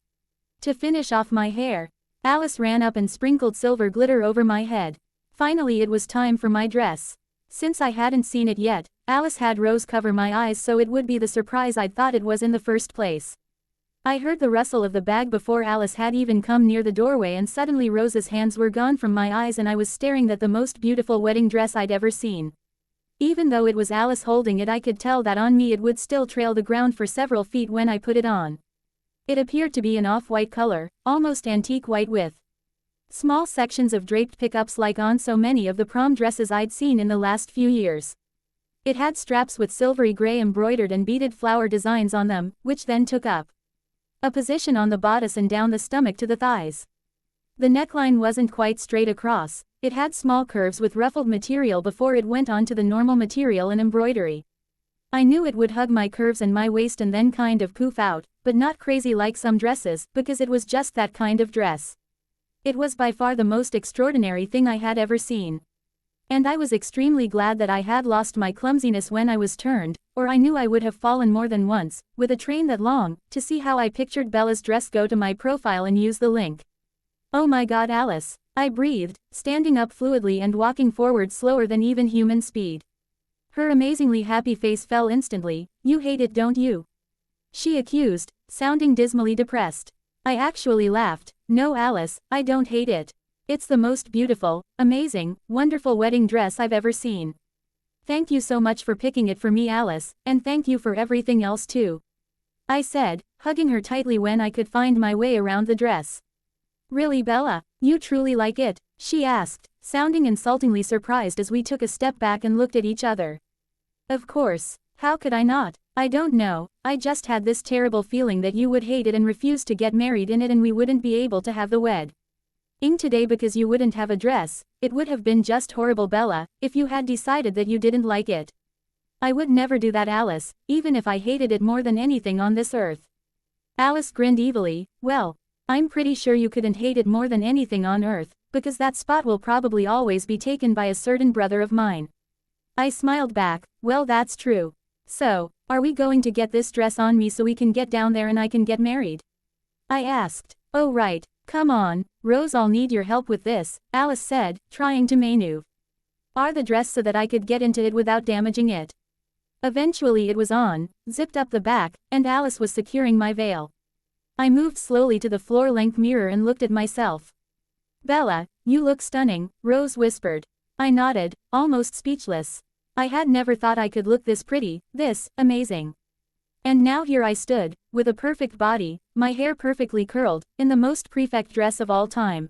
To finish off my hair, Alice ran up and sprinkled silver glitter over my head. Finally it was time for my dress. Since I hadn't seen it yet, Alice had Rose cover my eyes so it would be the surprise I'd thought it was in the first place. I heard the rustle of the bag before Alice had even come near the doorway and suddenly Rose's hands were gone from my eyes and I was staring at the most beautiful wedding dress I'd ever seen. Even though it was Alice holding it I could tell that on me it would still trail the ground for several feet when I put it on. It appeared to be an off-white color, almost antique white with small sections of draped pickups like on so many of the prom dresses I'd seen in the last few years. It had straps with silvery gray embroidered and beaded flower designs on them, which then took up a position on the bodice and down the stomach to the thighs. The neckline wasn't quite straight across, it had small curves with ruffled material before it went on to the normal material and embroidery. I knew it would hug my curves and my waist and then kind of poof out, but not crazy like some dresses, because it was just that kind of dress. It was by far the most extraordinary thing I had ever seen. And I was extremely glad that I had lost my clumsiness when I was turned, or I knew I would have fallen more than once, with a train that long, to see how I pictured Bella's dress. Go to my profile and use the link. Oh my god Alice, I breathed, standing up fluidly and walking forward slower than even human speed. Her amazingly happy face fell instantly. You hate it don't you? She accused, sounding dismally depressed. I actually laughed. No Alice, I don't hate it. It's the most beautiful, amazing, wonderful wedding dress I've ever seen. Thank you so much for picking it for me Alice, and thank you for everything else too. I said, hugging her tightly when I could find my way around the dress. Really Bella, you truly like it? She asked, sounding insultingly surprised as we took a step back and looked at each other. Of course, how could I not? I don't know, I just had this terrible feeling that you would hate it and refuse to get married in it and we wouldn't be able to have the wedding today because you wouldn't have a dress. It would have been just horrible Bella, if you had decided that you didn't like it. I would never do that Alice, even if I hated it more than anything on this earth. Alice grinned evilly. Well, I'm pretty sure you couldn't hate it more than anything on earth, because that spot will probably always be taken by a certain brother of mine. I smiled back. Well that's true. So, are we going to get this dress on me so we can get down there and I can get married? I asked. Oh right, come on, Rose, I'll need your help with this, Alice said, trying to maneuver the dress so that I could get into it without damaging it. Eventually it was on, zipped up the back, and Alice was securing my veil. I moved slowly to the floor-length mirror and looked at myself. Bella, you look stunning, Rose whispered. I nodded, almost speechless. I had never thought I could look this pretty, this amazing. And now here I stood, with a perfect body, my hair perfectly curled, in the most perfect dress of all time.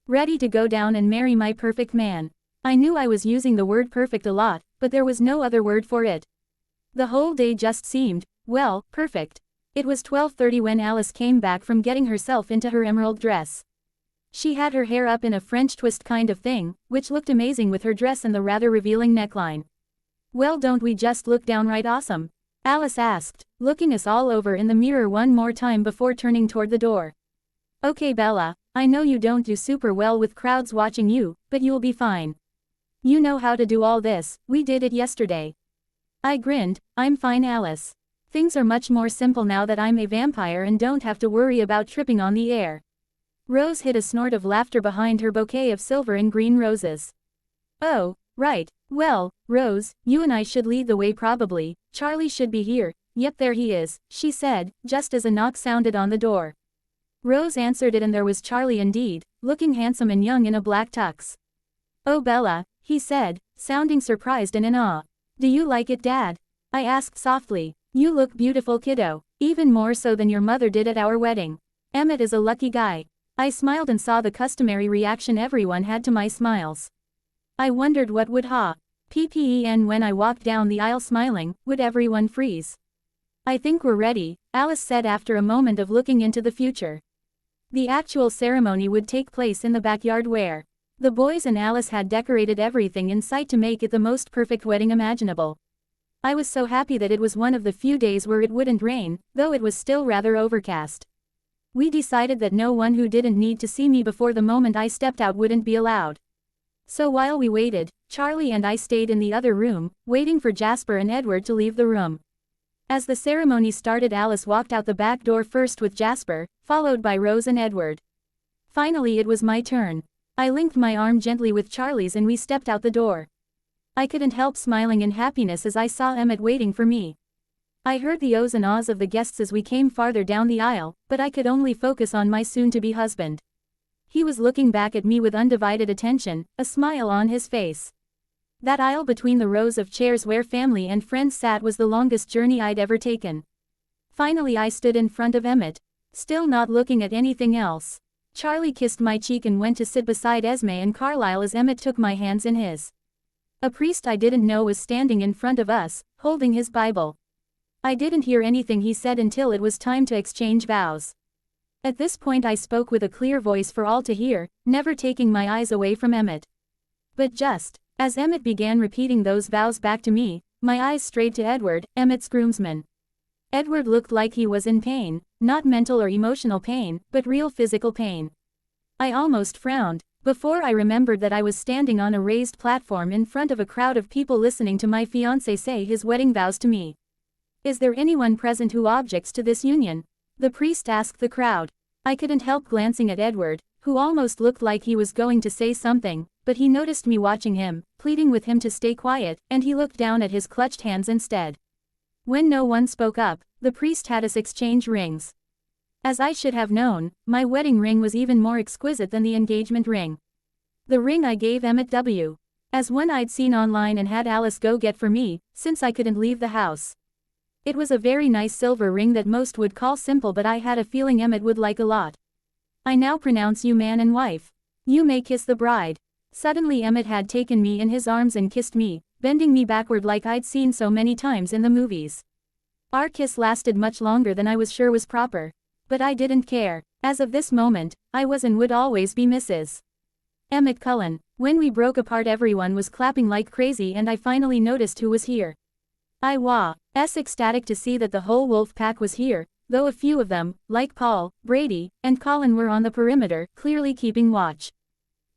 Ready to go down and marry my perfect man. I knew I was using the word perfect a lot, but there was no other word for it. The whole day just seemed, well, perfect. It was 12:30 when Alice came back from getting herself into her emerald dress. She had her hair up in a French twist kind of thing, which looked amazing with her dress and the rather revealing neckline. Well, don't we just look downright awesome? Alice asked, looking us all over in the mirror one more time before turning toward the door. Okay Bella, I know you don't do super well with crowds watching you, but you'll be fine. You know how to do all this, we did it yesterday. I grinned. I'm fine Alice. Things are much more simple now that I'm a vampire and don't have to worry about tripping on the air. Rose hid a snort of laughter behind her bouquet of silver and green roses. Oh, Right. Well, Rose, you and I should lead the way probably. Charlie should be here. Yep, there he is, she said, just as a knock sounded on the door. Rose answered it and there was Charlie indeed, looking handsome and young in a black tux. Oh Bella, he said, sounding surprised and in awe. Do you like it, Dad? I asked softly. You look beautiful, kiddo. Even more so than your mother did at our wedding. Emmett is a lucky guy. I smiled and saw the customary reaction everyone had to my smiles. I wondered what would happen when I walked down the aisle smiling. Would everyone freeze? I think we're ready, Alice said after a moment of looking into the future. The actual ceremony would take place in the backyard where the boys and Alice had decorated everything in sight to make it the most perfect wedding imaginable. I was so happy that it was one of the few days where it wouldn't rain, though it was still rather overcast. We decided that no one who didn't need to see me before the moment I stepped out wouldn't be allowed. So while we waited, Charlie and I stayed in the other room, waiting for Jasper and Edward to leave the room. As the ceremony started, Alice walked out the back door first with Jasper, followed by Rose and Edward. Finally it was my turn. I linked my arm gently with Charlie's and we stepped out the door. I couldn't help smiling in happiness as I saw Emmett waiting for me. I heard the ohs and ahs of the guests as we came farther down the aisle, but I could only focus on my soon-to-be husband. He was looking back at me with undivided attention, a smile on his face. That aisle between the rows of chairs where family and friends sat was the longest journey I'd ever taken. Finally I stood in front of Emmett, still not looking at anything else. Charlie kissed my cheek and went to sit beside Esme and Carlisle as Emmett took my hands in his. A priest I didn't know was standing in front of us, holding his Bible. I didn't hear anything he said until it was time to exchange vows. At this point I spoke with a clear voice for all to hear, never taking my eyes away from Emmett. But just as Emmett began repeating those vows back to me, my eyes strayed to Edward, Emmett's groomsman. Edward looked like he was in pain, not mental or emotional pain, but real physical pain. I almost frowned, before I remembered that I was standing on a raised platform in front of a crowd of people listening to my fiancé say his wedding vows to me. Is there anyone present who objects to this union? The priest asked the crowd. I couldn't help glancing at Edward, who almost looked like he was going to say something, but he noticed me watching him, pleading with him to stay quiet, and he looked down at his clutched hands instead. When no one spoke up, the priest had us exchange rings. As I should have known, my wedding ring was even more exquisite than the engagement ring. The ring I gave Emmett as one I'd seen online and had Alice go get for me, since I couldn't leave the house. It was a very nice silver ring that most would call simple, but I had a feeling Emmett would like a lot. I now pronounce you man and wife. You may kiss the bride. Suddenly Emmett had taken me in his arms and kissed me, bending me backward like I'd seen so many times in the movies. Our kiss lasted much longer than I was sure was proper. But I didn't care. As of this moment, I was and would always be Mrs. Emmett Cullen. When we broke apart everyone was clapping like crazy and I finally noticed who was here. I was ecstatic to see that the whole wolf pack was here, though a few of them, like Paul, Brady, and Colin were on the perimeter, clearly keeping watch.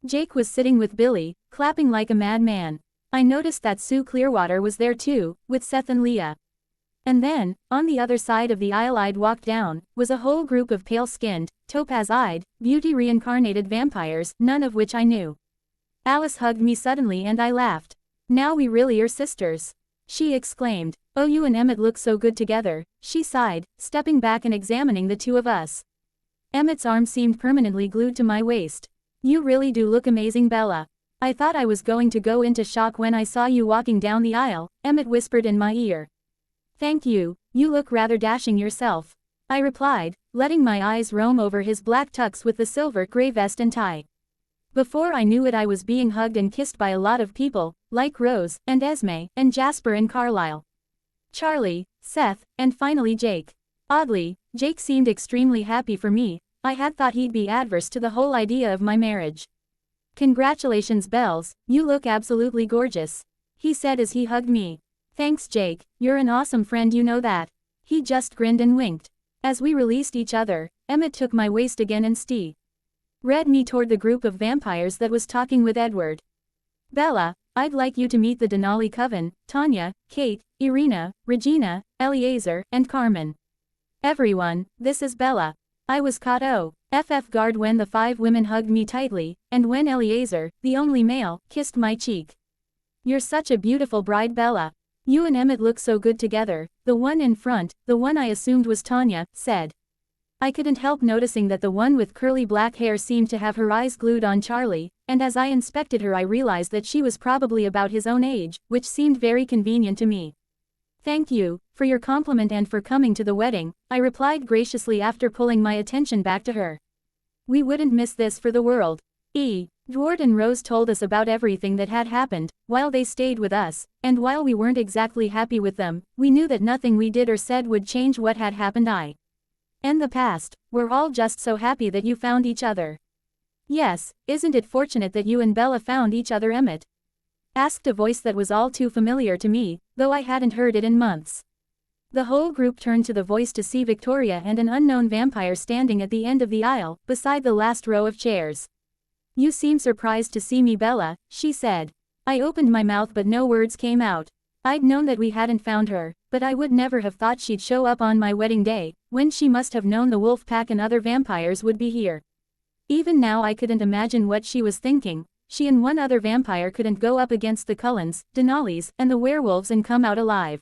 Jake was sitting with Billy, clapping like a madman. I noticed that Sue Clearwater was there too, with Seth and Leah. And then, on the other side of the aisle I'd walked down, was a whole group of pale-skinned, topaz-eyed, beauty-reincarnated vampires, none of which I knew. Alice hugged me suddenly and I laughed. Now we really are sisters. She exclaimed. Oh, you and Emmett look so good together, she sighed, stepping back and examining the two of us. Emmett's arm seemed permanently glued to my waist. You really do look amazing, Bella. I thought I was going to go into shock when I saw you walking down the aisle, Emmett whispered in my ear. Thank you, you look rather dashing yourself. I replied, letting my eyes roam over his black tux with the silver gray vest and tie. Before I knew it I was being hugged and kissed by a lot of people, like Rose, and Esme, and Jasper and Carlisle. Charlie, Seth, and finally Jake. Oddly, Jake seemed extremely happy for me. I had thought he'd be adverse to the whole idea of my marriage. Congratulations, Bells, you look absolutely gorgeous, he said as he hugged me. Thanks, Jake, you're an awesome friend, you know that. He just grinned and winked. As we released each other, Emmett took my waist again and read me toward the group of vampires that was talking with Edward. Bella, I'd like you to meet the Denali Coven, Tanya, Kate, Irina, Regina, Eleazar, and Carmen. Everyone, this is Bella. I was caught off guard when the 5 women hugged me tightly, and when Eleazar, the only male, kissed my cheek. You're such a beautiful bride, Bella. You and Emmett look so good together. The one in front, the one I assumed was Tanya, said. I couldn't help noticing that the one with curly black hair seemed to have her eyes glued on Charlie, and as I inspected her I realized that she was probably about his own age, which seemed very convenient to me. Thank you for your compliment and for coming to the wedding, I replied graciously after pulling my attention back to her. We wouldn't miss this for the world. Edward and Rose told us about everything that had happened, while they stayed with us, and while we weren't exactly happy with them, we knew that nothing we did or said would change what had happened. And the past, we're all just so happy that you found each other. Yes, isn't it fortunate that you and Bella found each other, Emmett? Asked a voice that was all too familiar to me, though I hadn't heard it in months. The whole group turned to the voice to see Victoria and an unknown vampire standing at the end of the aisle, beside the last row of chairs. You seem surprised to see me, Bella, she said. I opened my mouth but no words came out. I'd known that we hadn't found her, but I would never have thought she'd show up on my wedding day, when she must have known the wolf pack and other vampires would be here. Even now I couldn't imagine what she was thinking. She and one other vampire couldn't go up against the Cullens, Denali's, and the werewolves and come out alive.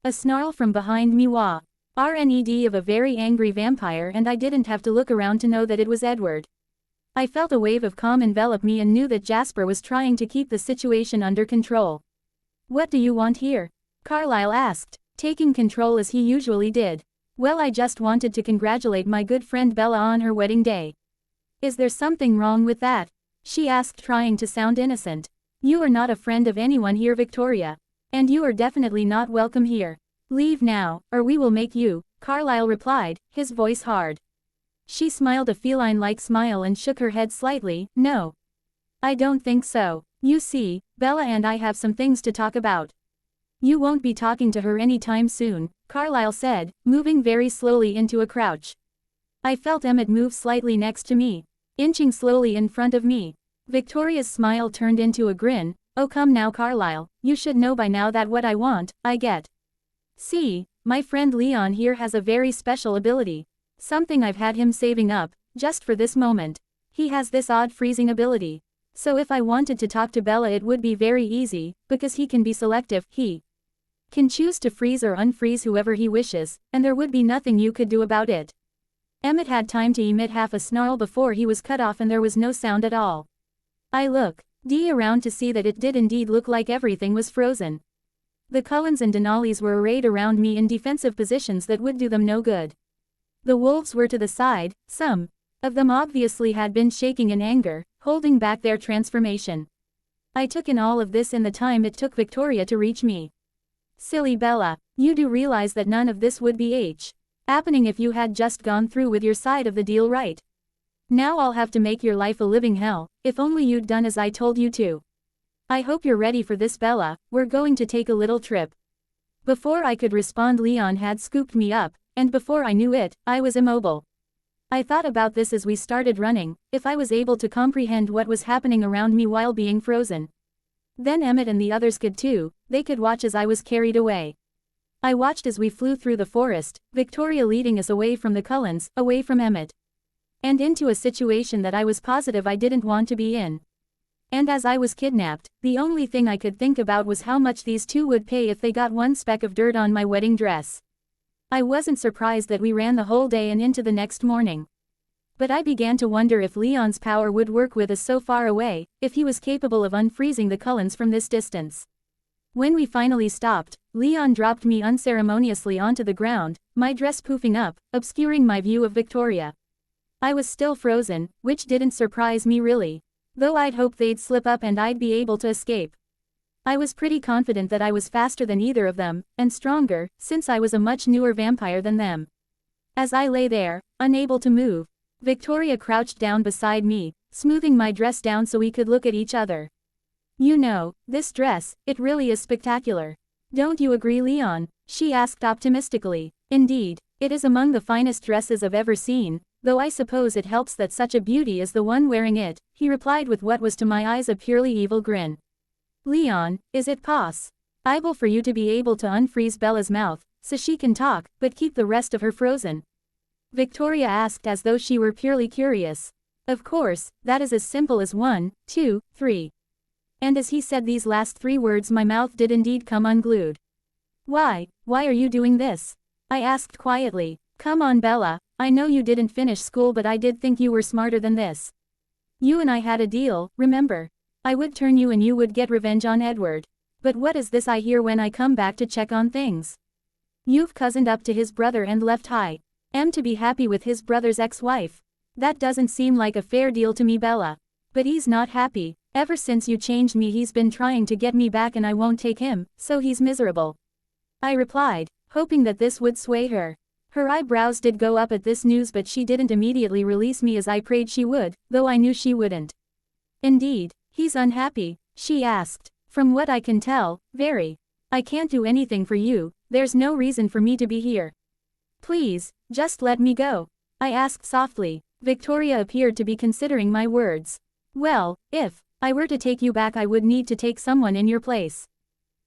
A snarl from behind me, RNED of a very angry vampire, and I didn't have to look around to know that it was Edward. I felt a wave of calm envelop me and knew that Jasper was trying to keep the situation under control. What do you want here? Carlisle asked, taking control as he usually did. Well, I just wanted to congratulate my good friend Bella on her wedding day. Is there something wrong with that? She asked, trying to sound innocent. You are not a friend of anyone here, Victoria. And you are definitely not welcome here. Leave now, or we will make you, Carlisle replied, his voice hard. She smiled a feline-like smile and shook her head slightly. No. I don't think so. You see, Bella and I have some things to talk about. You won't be talking to her anytime soon, Carlisle said, moving very slowly into a crouch. I felt Emmett move slightly next to me, inching slowly in front of me. Victoria's smile turned into a grin. Oh, come now, Carlisle, you should know by now that what I want, I get. See, my friend Leon here has a very special ability. Something I've had him saving up, just for this moment. He has this odd freezing ability. So if I wanted to talk to Bella it would be very easy, because he can be selective. He can choose to freeze or unfreeze whoever he wishes, and there would be nothing you could do about it. Emmett had time to emit half a snarl before he was cut off and there was no sound at all. I looked around to see that it did indeed look like everything was frozen. The Cullens and Denali's were arrayed around me in defensive positions that would do them no good. The wolves were to the side, some of them obviously had been shaking in anger, holding back their transformation. I took in all of this in the time it took Victoria to reach me. Silly Bella, you do realize that none of this would be happening if you had just gone through with your side of the deal, right? Now I'll have to make your life a living hell, if only you'd done as I told you to. I hope you're ready for this, Bella, we're going to take a little trip. Before I could respond Leon had scooped me up, and before I knew it, I was immobile. I thought about this as we started running, if I was able to comprehend what was happening around me while being frozen. Then Emmett and the others could too, they could watch as I was carried away. I watched as we flew through the forest, Victoria leading us away from the Cullens, away from Emmett. And into a situation that I was positive I didn't want to be in. And as I was kidnapped, the only thing I could think about was how much these two would pay if they got one speck of dirt on my wedding dress. I wasn't surprised that we ran the whole day and into the next morning. But I began to wonder if Leon's power would work with us so far away, if he was capable of unfreezing the Cullens from this distance. When we finally stopped, Leon dropped me unceremoniously onto the ground, my dress poofing up, obscuring my view of Victoria. I was still frozen, which didn't surprise me really. Though I'd hoped they'd slip up and I'd be able to escape. I was pretty confident that I was faster than either of them, and stronger, since I was a much newer vampire than them. As I lay there, unable to move, Victoria crouched down beside me, smoothing my dress down so we could look at each other. You know, this dress, it really is spectacular. Don't you agree, Leon? She asked optimistically. Indeed, it is among the finest dresses I've ever seen, though I suppose it helps that such a beauty is the one wearing it, he replied with what was to my eyes a purely evil grin. Leon, is it possible for you to be able to unfreeze Bella's mouth, so she can talk, but keep the rest of her frozen? Victoria asked as though she were purely curious. Of course, that is as simple as 1, 2, 3. And as he said these last 3 words my mouth did indeed come unglued. Why are you doing this? I asked quietly. Come on Bella, I know you didn't finish school but I did think you were smarter than this. You and I had a deal, remember? I would turn you and you would get revenge on Edward. But what is this I hear when I come back to check on things? You've cousined up to his brother and left to be happy with his brother's ex-wife. That doesn't seem like a fair deal to me Bella. But he's not happy. Ever since you changed me he's been trying to get me back and I won't take him, so he's miserable. I replied, hoping that this would sway her. Her eyebrows did go up at this news but she didn't immediately release me as I prayed she would, though I knew she wouldn't. Indeed, he's unhappy? She asked. From what I can tell, very. I can't do anything for you, there's no reason for me to be here. Please, just let me go. I asked softly. Victoria appeared to be considering my words. Well, if I were to take you back I would need to take someone in your place.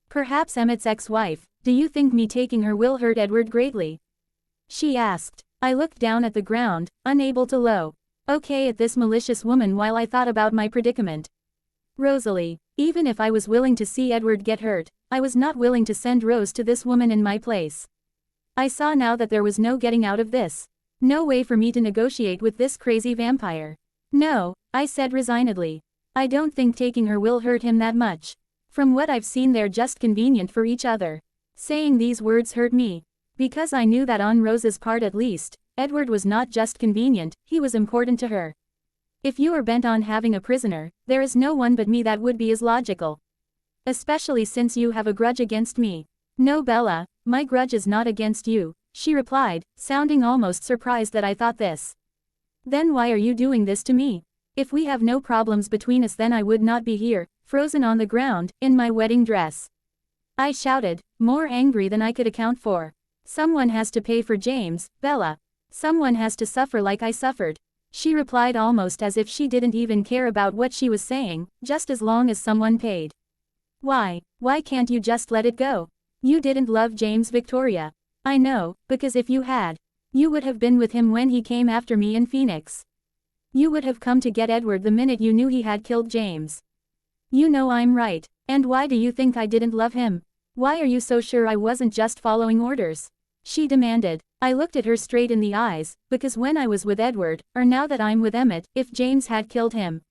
Perhaps Emmett's ex-wife. Do you think me taking her will hurt Edward greatly? She asked. I looked down at the ground, unable to low. Okay at this malicious woman while I thought about my predicament. Rosalie, even if I was willing to see Edward get hurt, I was not willing to send Rose to this woman in my place. I saw now that there was no getting out of this. No way for me to negotiate with this crazy vampire. No, I said resignedly. I don't think taking her will hurt him that much. From what I've seen they're just convenient for each other. Saying these words hurt me. Because I knew that on Rose's part at least, Edward was not just convenient, he was important to her. If you are bent on having a prisoner, there is no one but me that would be as logical. Especially since you have a grudge against me. No Bella, my grudge is not against you, she replied, sounding almost surprised that I thought this. Then why are you doing this to me? If we have no problems between us then I would not be here, frozen on the ground, in my wedding dress. I shouted, more angry than I could account for. Someone has to pay for James, Bella. Someone has to suffer like I suffered. She replied almost as if she didn't even care about what she was saying, just as long as someone paid. Why can't you just let it go? You didn't love James, Victoria. I know, because if you had, you would have been with him when he came after me in Phoenix. You would have come to get Edward the minute you knew he had killed James. You know I'm right. And why do you think I didn't love him? Why are you so sure I wasn't just following orders? She demanded. I looked at her straight in the eyes, because when I was with Edward, or now that I'm with Emmett, if James had killed him,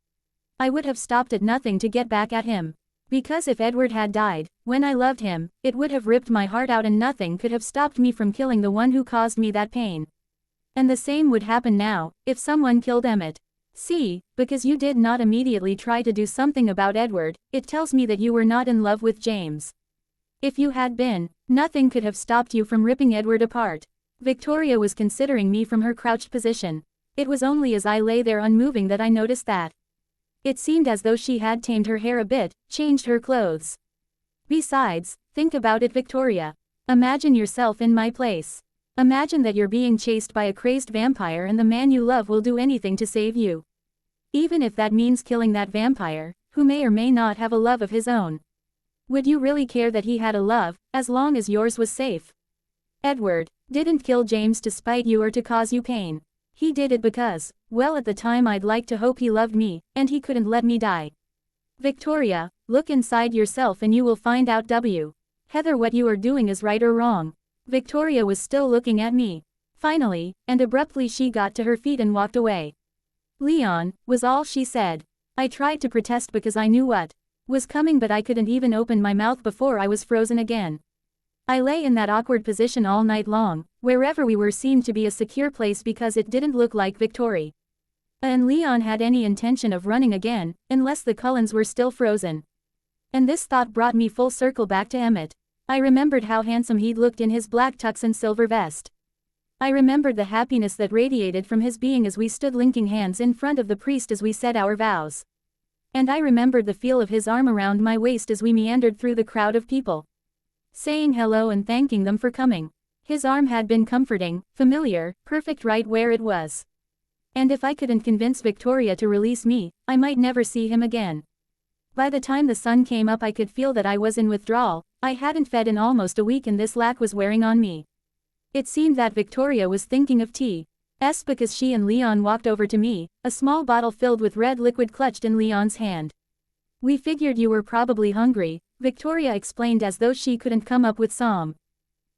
I would have stopped at nothing to get back at him. Because if Edward had died, when I loved him, it would have ripped my heart out and nothing could have stopped me from killing the one who caused me that pain. And the same would happen now, if someone killed Emmett. See, because you did not immediately try to do something about Edward, it tells me that you were not in love with James. If you had been, nothing could have stopped you from ripping Edward apart. Victoria was considering me from her crouched position. It was only as I lay there unmoving that I noticed that. It seemed as though she had tamed her hair a bit, changed her clothes. Besides, think about it, Victoria. Imagine yourself in my place. Imagine that you're being chased by a crazed vampire and the man you love will do anything to save you. Even if that means killing that vampire, who may or may not have a love of his own. Would you really care that he had a love, as long as yours was safe? Edward didn't kill James to spite you or to cause you pain. He did it because, well, at the time I'd like to hope he loved me, and he couldn't let me die. Victoria, look inside yourself and you will find out whether what you are doing is right or wrong. Victoria was still looking at me. Finally, and abruptly she got to her feet and walked away. Leon, was all she said. I tried to protest because I knew what was coming but I couldn't even open my mouth before I was frozen again. I lay in that awkward position all night long, wherever we were seemed to be a secure place because it didn't look like Victoria and Leon had any intention of running again, unless the Cullens were still frozen. And this thought brought me full circle back to Emmett. I remembered how handsome he'd looked in his black tux and silver vest. I remembered the happiness that radiated from his being as we stood linking hands in front of the priest as we said our vows. And I remembered the feel of his arm around my waist as we meandered through the crowd of people, saying hello and thanking them for coming. His arm had been comforting, familiar, perfect right where it was. And if I couldn't convince Victoria to release me, I might never see him again. By the time the sun came up I could feel that I was in withdrawal. I hadn't fed in almost a week and this lack was wearing on me. It seemed that Victoria was thinking of tea. Because she and Leon walked over to me, a small bottle filled with red liquid clutched in Leon's hand. We figured you were probably hungry, Victoria explained as though she couldn't come up with some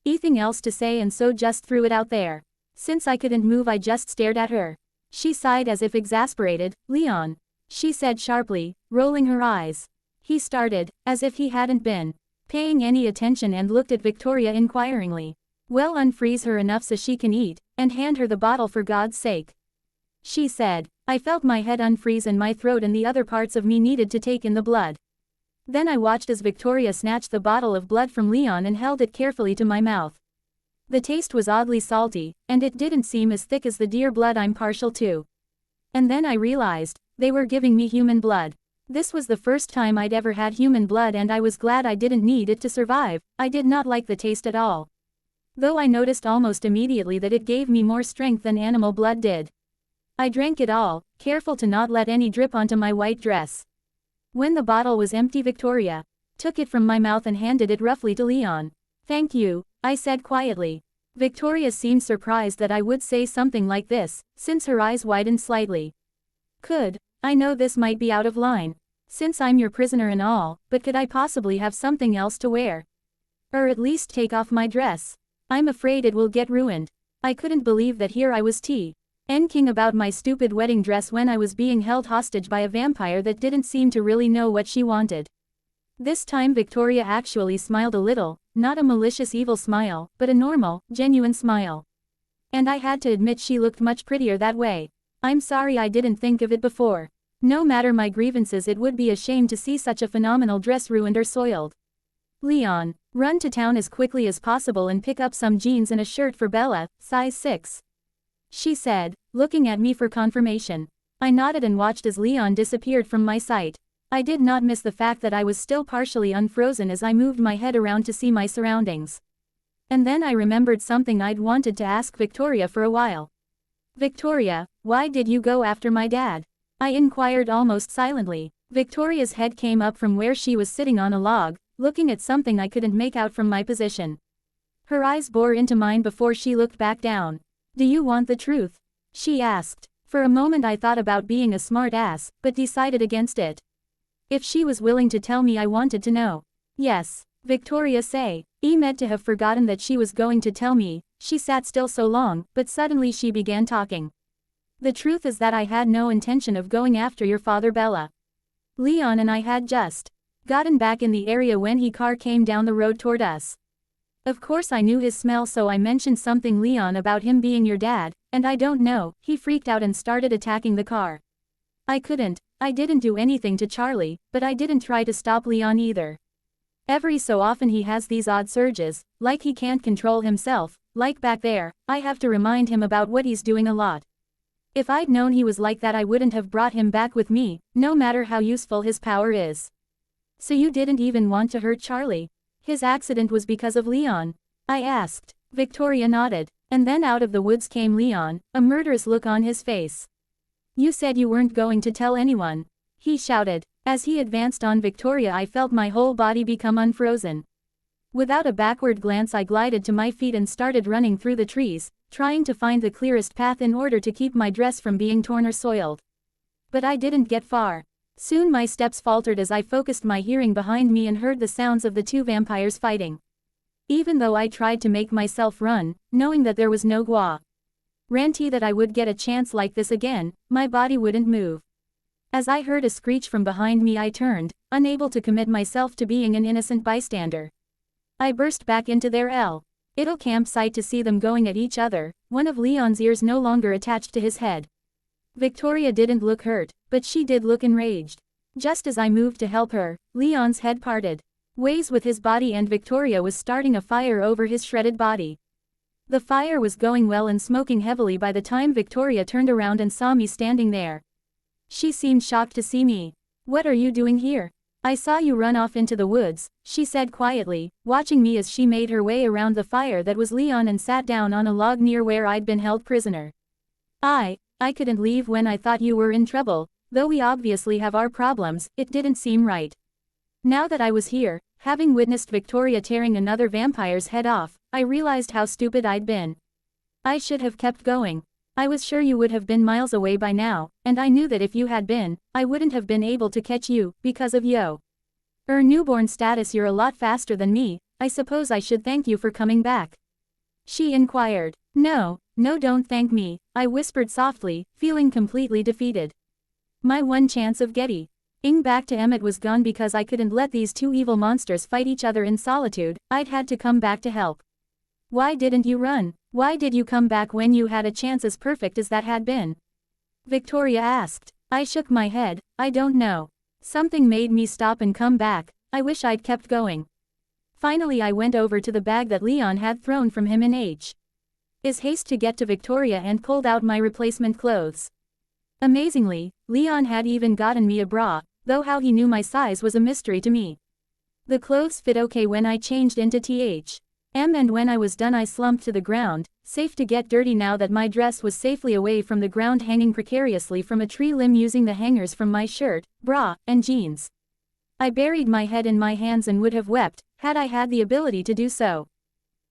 anything else to say and so just threw it out there. Since I couldn't move I just stared at her. She sighed as if exasperated. Leon, she said sharply, rolling her eyes. He started, as if he hadn't been paying any attention and looked at Victoria inquiringly. Well, unfreeze her enough so she can eat, and hand her the bottle for God's sake, she said. I felt my head unfreeze and my throat and the other parts of me needed to take in the blood. Then I watched as Victoria snatched the bottle of blood from Leon and held it carefully to my mouth. The taste was oddly salty, and it didn't seem as thick as the deer blood I'm partial to. And then I realized, they were giving me human blood. This was the first time I'd ever had human blood and I was glad I didn't need it to survive. I did not like the taste at all. Though I noticed almost immediately that it gave me more strength than animal blood did. I drank it all, careful to not let any drip onto my white dress. When the bottle was empty, Victoria took it from my mouth and handed it roughly to Leon. Thank you, I said quietly. Victoria seemed surprised that I would say something like this, since her eyes widened slightly. I know this might be out of line, since I'm your prisoner and all, but could I possibly have something else to wear? Or at least take off my dress? I'm afraid it will get ruined. I couldn't believe that here I was king about my stupid wedding dress when I was being held hostage by a vampire that didn't seem to really know what she wanted. This time Victoria actually smiled a little, not a malicious evil smile, but a normal, genuine smile. And I had to admit she looked much prettier that way. I'm sorry I didn't think of it before. No matter my grievances, it would be a shame to see such a phenomenal dress ruined or soiled. Leon, run to town as quickly as possible and pick up some jeans and a shirt for Bella, size 6. She said, looking at me for confirmation. I nodded and watched as Leon disappeared from my sight. I did not miss the fact that I was still partially unfrozen as I moved my head around to see my surroundings. And then I remembered something I'd wanted to ask Victoria for a while. Victoria, why did you go after my dad? I inquired almost silently. Victoria's head came up from where she was sitting on a log, looking at something I couldn't make out from my position. Her eyes bore into mine before she looked back down. Do you want the truth? She asked. For a moment I thought about being a smart ass, but decided against it. If she was willing to tell me, I wanted to know. Yes, Victoria said. Emmett to have forgotten that she was going to tell me. She sat still so long, but suddenly she began talking. The truth is that I had no intention of going after your father, Bella. Leon and I had just gotten back in the area when his car came down the road toward us. Of course I knew his smell, so I mentioned something Leon about him being your dad, and I don't know, he freaked out and started attacking the car. I didn't do anything to Charlie, but I didn't try to stop Leon either. Every so often he has these odd surges, like he can't control himself, like back there. I have to remind him about what he's doing a lot. If I'd known he was like that, I wouldn't have brought him back with me, no matter how useful his power is. So you didn't even want to hurt Charlie? His accident was because of Leon? I asked. Victoria nodded. And then out of the woods came Leon, a murderous look on his face. You said you weren't going to tell anyone, he shouted. As he advanced on Victoria, I felt my whole body become unfrozen. Without a backward glance, I glided to my feet and started running through the trees, trying to find the clearest path in order to keep my dress from being torn or soiled. But I didn't get far. Soon my steps faltered as I focused my hearing behind me and heard the sounds of the two vampires fighting. Even though I tried to make myself run, knowing that there was no guarantee that I would get a chance like this again, my body wouldn't move. As I heard a screech from behind me, I turned, unable to commit myself to being an innocent bystander. I burst back into their little campsite to see them going at each other, one of Leon's ears no longer attached to his head. Victoria didn't look hurt, but she did look enraged. Just as I moved to help her, Leon's head parted ways with his body and Victoria was starting a fire over his shredded body. The fire was going well and smoking heavily by the time Victoria turned around and saw me standing there. She seemed shocked to see me. What are you doing here? I saw you run off into the woods, she said quietly, watching me as she made her way around the fire that was Leon and sat down on a log near where I'd been held prisoner. I couldn't leave when I thought you were in trouble, though we obviously have our problems. It didn't seem right. Now that I was here, having witnessed Victoria tearing another vampire's head off, I realized how stupid I'd been. I should have kept going. I was sure you would have been miles away by now, and I knew that if you had been, I wouldn't have been able to catch you, because of your newborn status. You're a lot faster than me. I suppose I should thank you for coming back?" she inquired. "No, no, don't thank me," I whispered softly, feeling completely defeated. My one chance of getting back to Emmett was gone because I couldn't let these two evil monsters fight each other in solitude. I'd had to come back to help. "Why didn't you run? Why did you come back when you had a chance as perfect as that had been?" Victoria asked. I shook my head. "I don't know. Something made me stop and come back. I wish I'd kept going." Finally I went over to the bag that Leon had thrown from him in his haste to get to Victoria and pulled out my replacement clothes. Amazingly, Leon had even gotten me a bra, though how he knew my size was a mystery to me. The clothes fit okay when I changed into and when I was done I slumped to the ground, safe to get dirty now that my dress was safely away from the ground, hanging precariously from a tree limb using the hangers from my shirt, bra, and jeans. I buried my head in my hands and would have wept, had I had the ability to do so.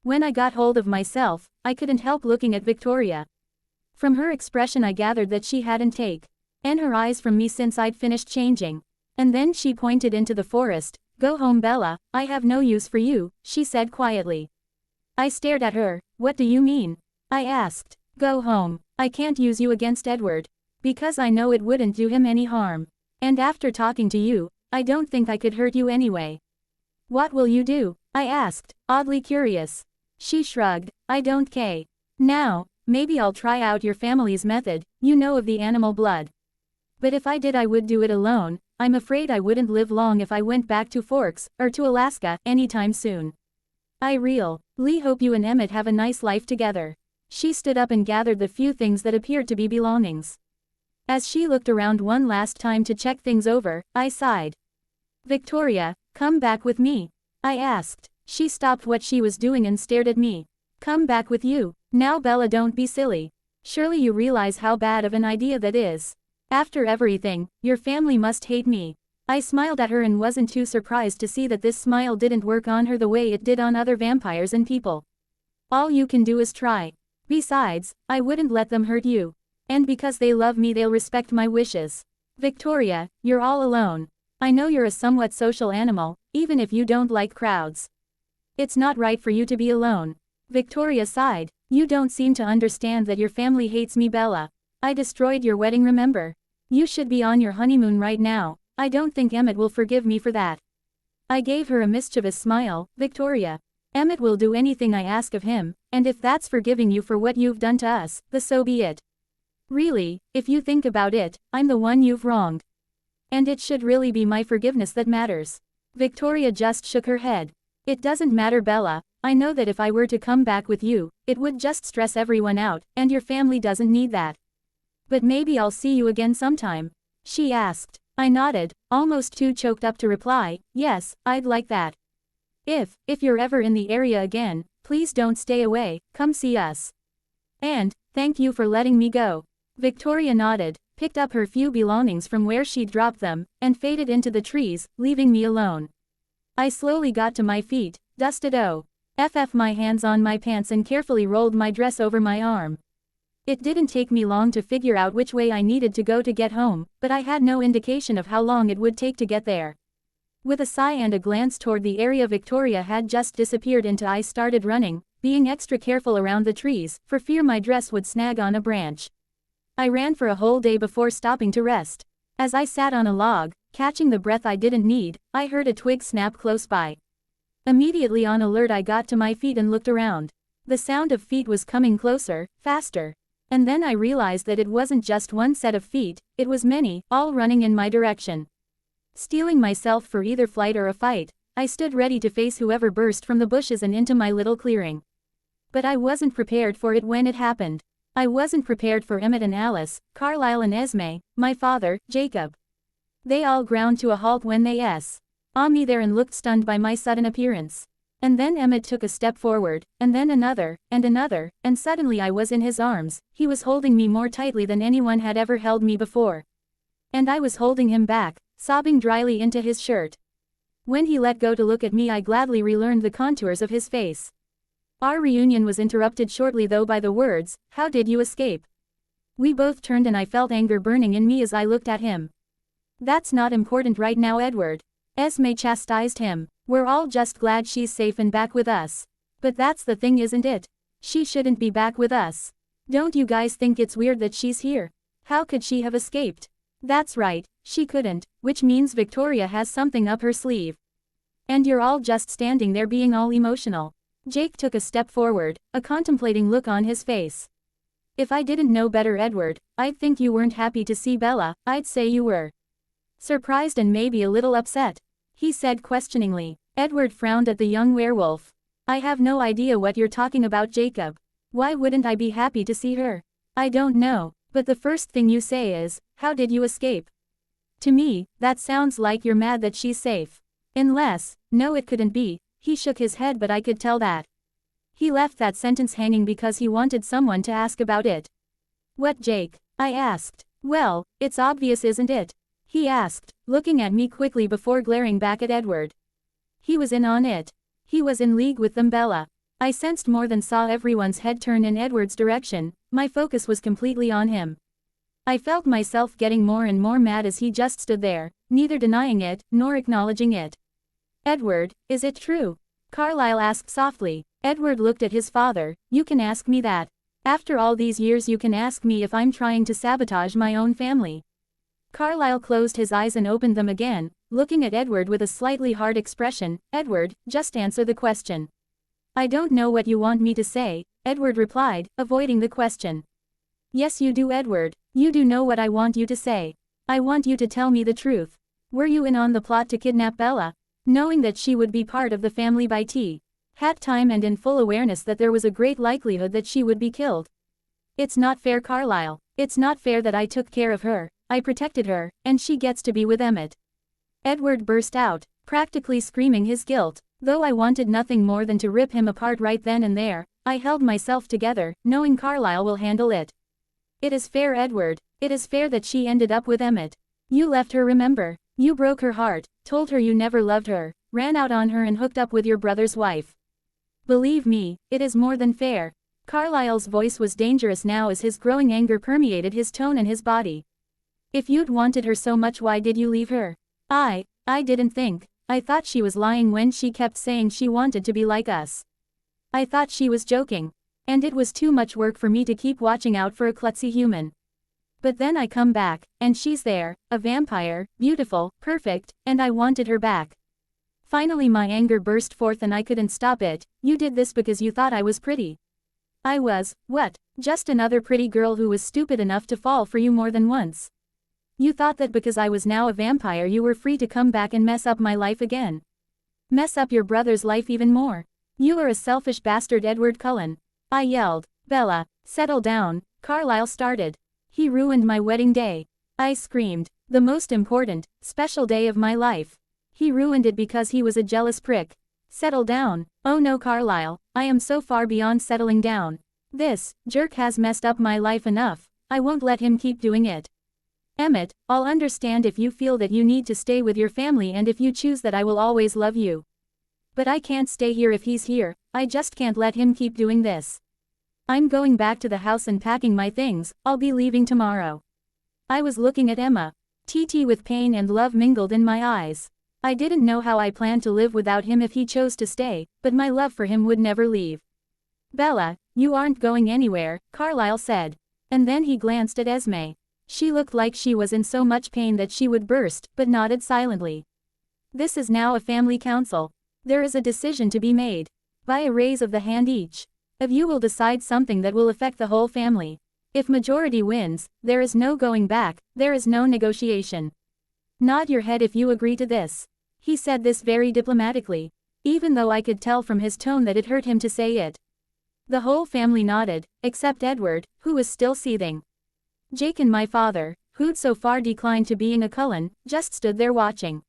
When I got hold of myself, I couldn't help looking at Victoria. From her expression I gathered that she hadn't taken her eyes from me since I'd finished changing. And then she pointed into the forest. "Go home, Bella, I have no use for you," she said quietly. I stared at her. "What do you mean?" I asked. "Go home. I can't use you against Edward. Because I know it wouldn't do him any harm. And after talking to you, I don't think I could hurt you anyway." "What will you do?" I asked, oddly curious. She shrugged. "I don't care. Now, maybe I'll try out your family's method, you know, of the animal blood. But if I did I would do it alone. I'm afraid I wouldn't live long if I went back to Forks, or to Alaska, anytime soon. I really hope you and Emmett have a nice life together." She stood up and gathered the few things that appeared to be belongings. As she looked around one last time to check things over, I sighed. "Victoria, come back with me?" I asked. She stopped what she was doing and stared at me. "Come back with you? Now Bella, don't be silly. Surely you realize how bad of an idea that is. After everything, your family must hate me." I smiled at her and wasn't too surprised to see that this smile didn't work on her the way it did on other vampires and people. "All you can do is try. Besides, I wouldn't let them hurt you. And because they love me they'll respect my wishes. Victoria, you're all alone. I know you're a somewhat social animal, even if you don't like crowds. It's not right for you to be alone." Victoria sighed. "You don't seem to understand that your family hates me, Bella. I destroyed your wedding, remember? You should be on your honeymoon right now. I don't think Emmett will forgive me for that." I gave her a mischievous smile. "Victoria, Emmett will do anything I ask of him, and if that's forgiving you for what you've done to us, then so be it. Really, if you think about it, I'm the one you've wronged. And it should really be my forgiveness that matters." Victoria just shook her head. "It doesn't matter, Bella. I know that if I were to come back with you, it would just stress everyone out, and your family doesn't need that." "But maybe I'll see you again sometime?" she asked. I nodded, almost too choked up to reply. "Yes, I'd like that. If you're ever in the area again, please don't stay away, come see us. And, thank you for letting me go." Victoria nodded, picked up her few belongings from where she'd dropped them, and faded into the trees, leaving me alone. I slowly got to my feet, dusted my hands on my pants and carefully rolled my dress over my arm. It didn't take me long to figure out which way I needed to go to get home, but I had no indication of how long it would take to get there. With a sigh and a glance toward the area Victoria had just disappeared into, I started running, being extra careful around the trees, for fear my dress would snag on a branch. I ran for a whole day before stopping to rest. As I sat on a log, catching the breath I didn't need, I heard a twig snap close by. Immediately on alert, I got to my feet and looked around. The sound of feet was coming closer, faster. And then I realized that it wasn't just one set of feet, it was many, all running in my direction. Steeling myself for either flight or a fight, I stood ready to face whoever burst from the bushes and into my little clearing. But I wasn't prepared for it when it happened. I wasn't prepared for Emmett and Alice, Carlisle and Esme, my father, Jacob. They all ground to a halt when they saw me there and looked stunned by my sudden appearance. And then Emmett took a step forward, and then another, and suddenly I was in his arms. He was holding me more tightly than anyone had ever held me before. And I was holding him back, sobbing dryly into his shirt. When he let go to look at me, I gladly relearned the contours of his face. Our reunion was interrupted shortly though by the words, "How did you escape?" We both turned and I felt anger burning in me as I looked at him. That's not important right now, Edward. Esme chastised him. We're all just glad she's safe and back with us. But that's the thing, isn't it? She shouldn't be back with us. Don't you guys think it's weird that she's here? How could she have escaped? That's right, she couldn't, which means Victoria has something up her sleeve. And you're all just standing there being all emotional. Jake took a step forward, a contemplating look on his face. If I didn't know better, Edward, I'd think you weren't happy to see Bella. I'd say you were surprised and maybe a little upset, he said questioningly. Edward frowned at the young werewolf. I have no idea what you're talking about, Jacob. Why wouldn't I be happy to see her? I don't know, but the first thing you say is, how did you escape? To me, that sounds like you're mad that she's safe. Unless, no, it couldn't be. He shook his head, but I could tell that he left that sentence hanging because he wanted someone to ask about it. What, Jake? I asked. Well, it's obvious, isn't it? He asked, looking at me quickly before glaring back at Edward. He was in on it. He was in league with them, Bella. I sensed more than saw everyone's head turn in Edward's direction. My focus was completely on him. I felt myself getting more and more mad as he just stood there, neither denying it, nor acknowledging it. Edward, is it true? Carlyle asked softly. Edward looked at his father. You can ask me that. After all these years, you can ask me if I'm trying to sabotage my own family. Carlyle closed his eyes and opened them again, looking at Edward with a slightly hard expression. Edward, just answer the question. I don't know what you want me to say, Edward replied, avoiding the question. Yes, you do, Edward. You do know what I want you to say. I want you to tell me the truth. Were you in on the plot to kidnap Bella? Knowing that she would be part of the family by that time and in full awareness that there was a great likelihood that she would be killed. It's not fair, Carlyle. It's not fair that I took care of her, I protected her, and she gets to be with Emmett. Edward burst out, practically screaming his guilt. Though I wanted nothing more than to rip him apart right then and there, I held myself together, knowing Carlyle will handle it. It is fair, Edward. It is fair that she ended up with Emmett. You left her, remember? You broke her heart, told her you never loved her, ran out on her and hooked up with your brother's wife. Believe me, it is more than fair. Carlyle's voice was dangerous now as his growing anger permeated his tone and his body. If you'd wanted her so much, why did you leave her? I didn't think. I thought she was lying when she kept saying she wanted to be like us. I thought she was joking. And it was too much work for me to keep watching out for a klutzy human. But then I come back, and she's there, a vampire, beautiful, perfect, and I wanted her back. Finally my anger burst forth and I couldn't stop it. You did this because you thought I was pretty. I was, what? Just another pretty girl who was stupid enough to fall for you more than once. You thought that because I was now a vampire you were free to come back and mess up my life again. Mess up your brother's life even more. You are a selfish bastard, Edward Cullen. I yelled. Bella, settle down, Carlyle started. He ruined my wedding day. I screamed. The most important, special day of my life. He ruined it because he was a jealous prick. Settle down. Oh no, Carlyle, I am so far beyond settling down. This jerk has messed up my life enough. I won't let him keep doing it. Emmett, I'll understand if you feel that you need to stay with your family and if you choose that I will always love you. But I can't stay here if he's here. I just can't let him keep doing this. I'm going back to the house and packing my things. I'll be leaving tomorrow. I was looking at Emma. TT with pain and love mingled in my eyes. I didn't know how I planned to live without him if he chose to stay, but my love for him would never leave. Bella, you aren't going anywhere, Carlyle said. And then he glanced at Esme. She looked like she was in so much pain that she would burst, but nodded silently. This is now a family council. There is a decision to be made. By a raise of the hand each of you will decide something that will affect the whole family. If majority wins, there is no going back, there is no negotiation. Nod your head if you agree to this. He said this very diplomatically, even though I could tell from his tone that it hurt him to say it. The whole family nodded, except Edward, who was still seething. Jake and my father, who'd so far declined to being a Cullen, just stood there watching.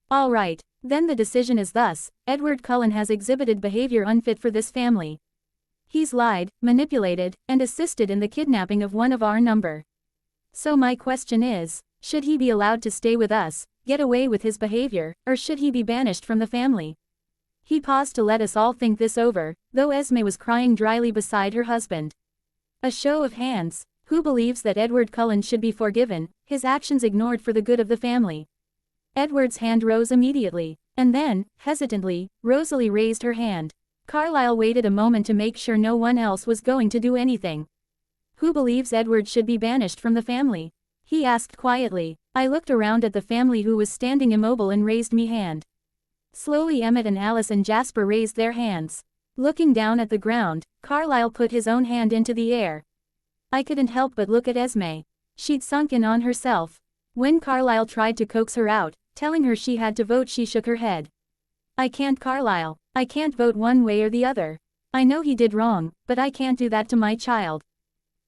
All right, then the decision is thus: Edward Cullen has exhibited behavior unfit for this family. He's lied, manipulated, and assisted in the kidnapping of one of our number. So my question is, should he be allowed to stay with us, get away with his behavior, or should he be banished from the family? He paused to let us all think this over, though Esme was crying dryly beside her husband. A show of hands. Who believes that Edward Cullen should be forgiven, his actions ignored for the good of the family? Edward's hand rose immediately, and then, hesitantly, Rosalie raised her hand. Carlyle waited a moment to make sure no one else was going to do anything. Who believes Edward should be banished from the family? He asked quietly. I looked around at the family who was standing immobile and raised me hand. Slowly Emmett and Alice and Jasper raised their hands. Looking down at the ground, Carlyle put his own hand into the air. I couldn't help but look at Esme. She'd sunk in on herself. When Carlyle tried to coax her out, telling her she had to vote, she shook her head. I can't, Carlyle. I can't vote one way or the other. I know he did wrong, but I can't do that to my child.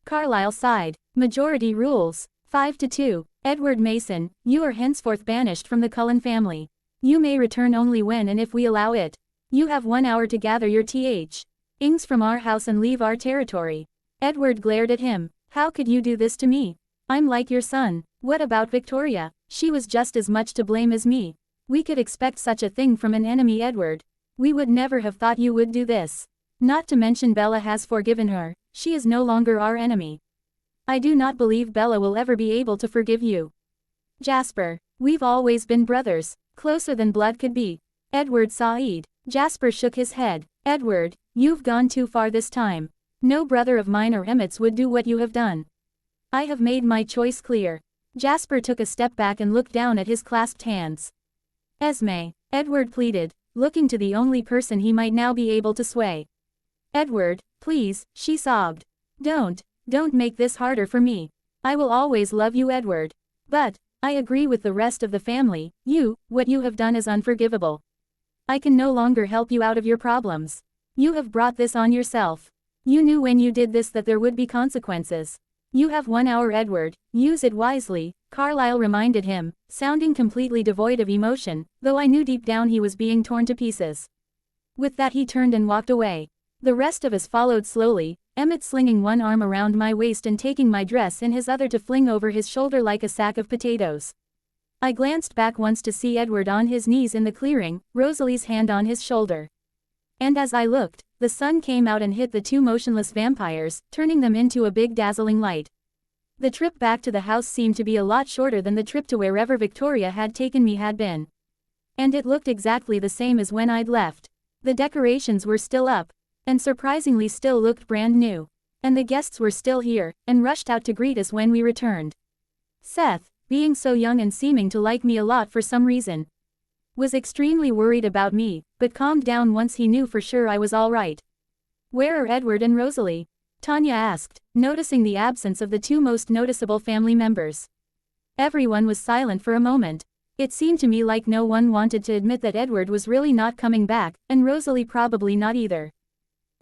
Carlyle sighed. Majority rules. 5-2. Edward Mason, you are henceforth banished from the Cullen family. You may return only when and if we allow it. You have 1 hour to gather your ings from our house and leave our territory. Edward glared at him. How could you do this to me? I'm like your son. What about Victoria? She was just as much to blame as me. We could expect such a thing from an enemy, Edward. We would never have thought you would do this. Not to mention Bella has forgiven her. She is no longer our enemy. I do not believe Bella will ever be able to forgive you. Jasper, we've always been brothers, closer than blood could be. Edward sighed. Jasper shook his head. Edward, you've gone too far this time. No brother of mine or Emmett's would do what you have done. I have made my choice clear. Jasper took a step back and looked down at his clasped hands. Esme, Edward pleaded, looking to the only person he might now be able to sway. Edward, please, she sobbed. Don't make this harder for me. I will always love you, Edward. But, I agree with the rest of the family, what you have done is unforgivable. I can no longer help you out of your problems. You have brought this on yourself. You knew when you did this that there would be consequences. You have 1 hour, Edward, use it wisely, Carlyle reminded him, sounding completely devoid of emotion, though I knew deep down he was being torn to pieces. With that he turned and walked away. The rest of us followed slowly, Emmett slinging one arm around my waist and taking my dress in his other to fling over his shoulder like a sack of potatoes. I glanced back once to see Edward on his knees in the clearing, Rosalie's hand on his shoulder. And as I looked, the sun came out and hit the two motionless vampires, turning them into a big dazzling light. The trip back to the house seemed to be a lot shorter than the trip to wherever Victoria had taken me had been. And it looked exactly the same as when I'd left. The decorations were still up, and surprisingly still looked brand new. And the guests were still here, and rushed out to greet us when we returned. Seth, being so young and seeming to like me a lot for some reason, was extremely worried about me, but calmed down once he knew for sure I was all right. Where are Edward and Rosalie? Tanya asked, noticing the absence of the two most noticeable family members. Everyone was silent for a moment. It seemed to me like no one wanted to admit that Edward was really not coming back, and Rosalie probably not either.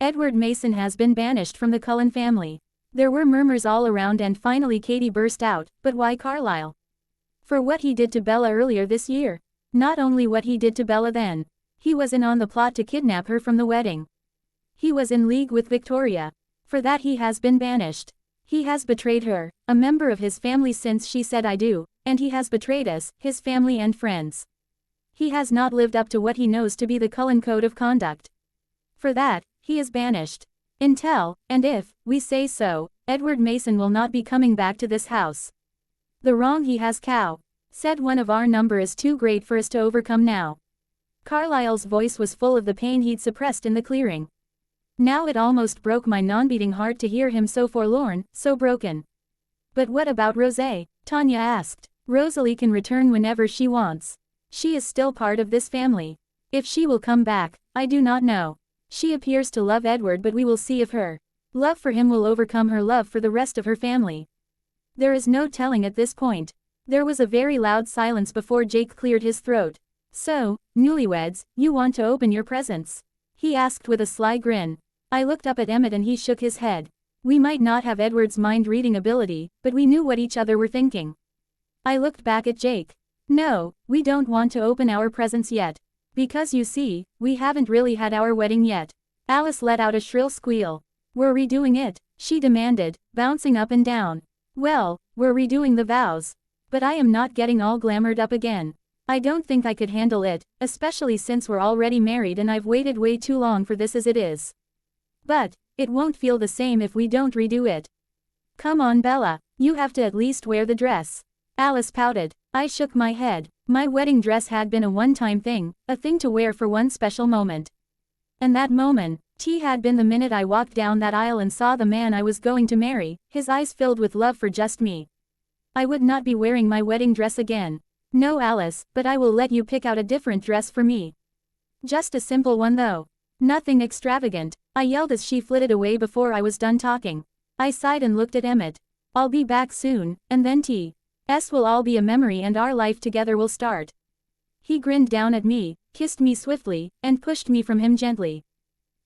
Edward Mason has been banished from the Cullen family. There were murmurs all around and finally Katie burst out, but why Carlyle? For what he did to Bella earlier this year. Not only what he did to Bella then. He was in on the plot to kidnap her from the wedding. He was in league with Victoria. For that he has been banished. He has betrayed her, a member of his family since she said I do, and he has betrayed us, his family and friends. He has not lived up to what he knows to be the Cullen Code of Conduct. For that, he is banished. Until, and if, we say so, Edward Mason will not be coming back to this house. The wrong he has said one of our number is too great for us to overcome now. Carlyle's voice was full of the pain he'd suppressed in the clearing. Now it almost broke my non-beating heart to hear him so forlorn, so broken. But what about Rosé? Tanya asked. Rosalie can return whenever she wants. She is still part of this family. If she will come back, I do not know. She appears to love Edward, but we will see if her love for him will overcome her love for the rest of her family. There is no telling at this point. There was a very loud silence before Jake cleared his throat. So, newlyweds, you want to open your presents? He asked with a sly grin. I looked up at Emmett and he shook his head. We might not have Edward's mind-reading ability, but we knew what each other were thinking. I looked back at Jake. No, we don't want to open our presents yet. Because you see, we haven't really had our wedding yet. Alice let out a shrill squeal. We're redoing it, she demanded, bouncing up and down. Well, we're redoing the vows. But I am not getting all glamored up again. I don't think I could handle it, especially since we're already married and I've waited way too long for this as it is. But, it won't feel the same if we don't redo it. Come on Bella, you have to at least wear the dress. Alice pouted. I shook my head. My wedding dress had been a one-time thing, a thing to wear for one special moment. And that moment, had been the minute I walked down that aisle and saw the man I was going to marry, his eyes filled with love for just me. I would not be wearing my wedding dress again. No Alice, but I will let you pick out a different dress for me. Just a simple one though. Nothing extravagant, I yelled as she flitted away before I was done talking. I sighed and looked at Emmett. I'll be back soon, and then T.S. will all be a memory and our life together will start. He grinned down at me, kissed me swiftly, and pushed me from him gently.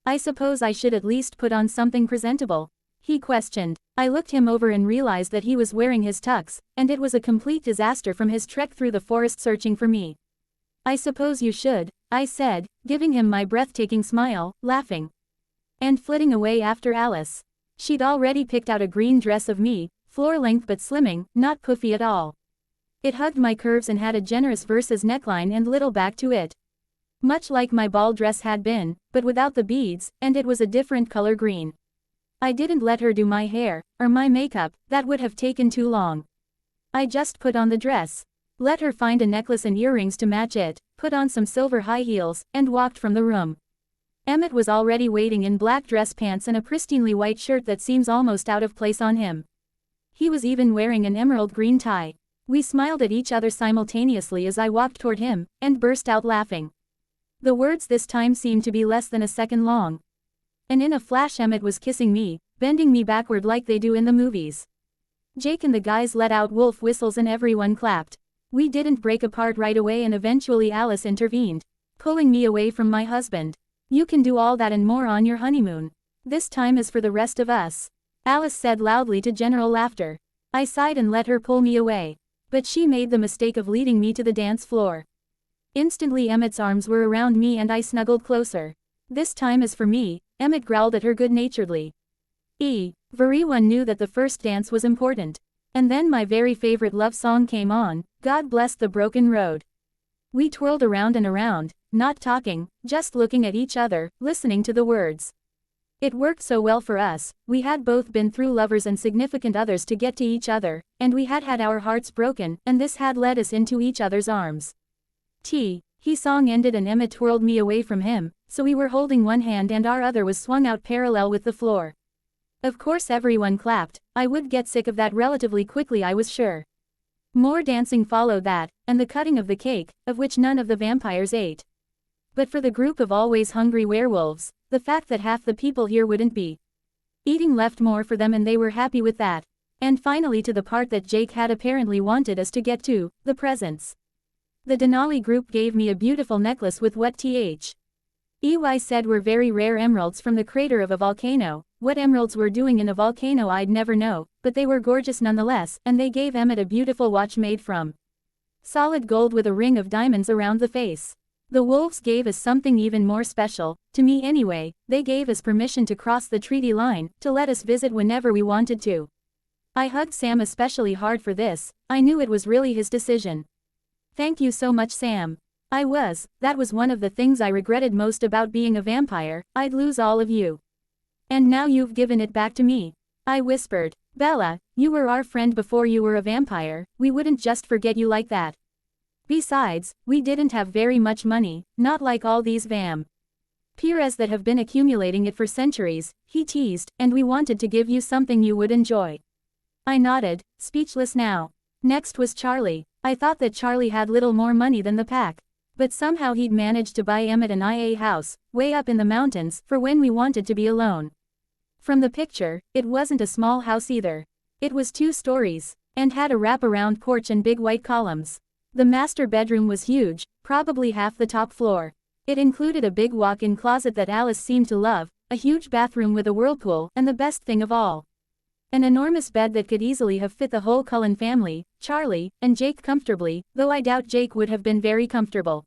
I suppose I should at least put on something presentable, he questioned. I looked him over and realized that he was wearing his tux, and it was a complete disaster from his trek through the forest searching for me. I suppose you should, I said, giving him my breathtaking smile, laughing. And flitting away after Alice. She'd already picked out a green dress of me, floor-length but slimming, not puffy at all. It hugged my curves and had a generous versus neckline and little back to it. Much like my ball dress had been, but without the beads, and it was a different color green. I didn't let her do my hair, or my makeup, that would have taken too long. I just put on the dress. Let her find a necklace and earrings to match it, put on some silver high heels, and walked from the room. Emmett was already waiting in black dress pants and a pristinely white shirt that seems almost out of place on him. He was even wearing an emerald green tie. We smiled at each other simultaneously as I walked toward him, and burst out laughing. The words this time seemed to be less than a second long. And in a flash Emmett was kissing me, bending me backward like they do in the movies. Jake and the guys let out wolf whistles and everyone clapped. We didn't break apart right away and eventually Alice intervened, pulling me away from my husband. You can do all that and more on your honeymoon. This time is for the rest of us, Alice said loudly to general laughter. I sighed and let her pull me away. But she made the mistake of leading me to the dance floor. Instantly Emmett's arms were around me and I snuggled closer. This time is for me, Emmett growled at her good-naturedly. Everyone knew that the first dance was important. And then my very favorite love song came on, God Bless the Broken Road. We twirled around and around, not talking, just looking at each other, listening to the words. It worked so well for us, we had both been through lovers and significant others to get to each other, and we had had our hearts broken, and this had led us into each other's arms. He song ended and Emmett twirled me away from him, so we were holding one hand and our other was swung out parallel with the floor. Of course everyone clapped. I would get sick of that relatively quickly, I was sure. More dancing followed that, and the cutting of the cake, of which none of the vampires ate. But for the group of always hungry werewolves, the fact that half the people here wouldn't be eating left more for them and they were happy with that. And finally to the part that Jake had apparently wanted us to get to, the presents. The Denali group gave me a beautiful necklace with what EY said were very rare emeralds from the crater of a volcano. What emeralds were doing in a volcano I'd never know, but they were gorgeous nonetheless, and they gave Emmett a beautiful watch made from solid gold with a ring of diamonds around the face. The wolves gave us something even more special, to me anyway. They gave us permission to cross the treaty line, to let us visit whenever we wanted to. I hugged Sam especially hard for this. I knew it was really his decision. Thank you so much, Sam. That was one of the things I regretted most about being a vampire. I'd lose all of you. And now you've given it back to me. I whispered. Bella, you were our friend before you were a vampire, we wouldn't just forget you like that. Besides, we didn't have very much money, not like all these vampires that have been accumulating it for centuries, he teased, and we wanted to give you something you would enjoy. I nodded, speechless now. Next was Charlie. I thought that Charlie had little more money than the pack. But somehow he'd managed to buy Emmett an IA house, way up in the mountains, for when we wanted to be alone. From the picture, it wasn't a small house either. It was 2 stories, and had a wrap-around porch and big white columns. The master bedroom was huge, probably half the top floor. It included a big walk-in closet that Alice seemed to love, a huge bathroom with a whirlpool, and the best thing of all, an enormous bed that could easily have fit the whole Cullen family, Charlie, and Jake comfortably, though I doubt Jake would have been very comfortable.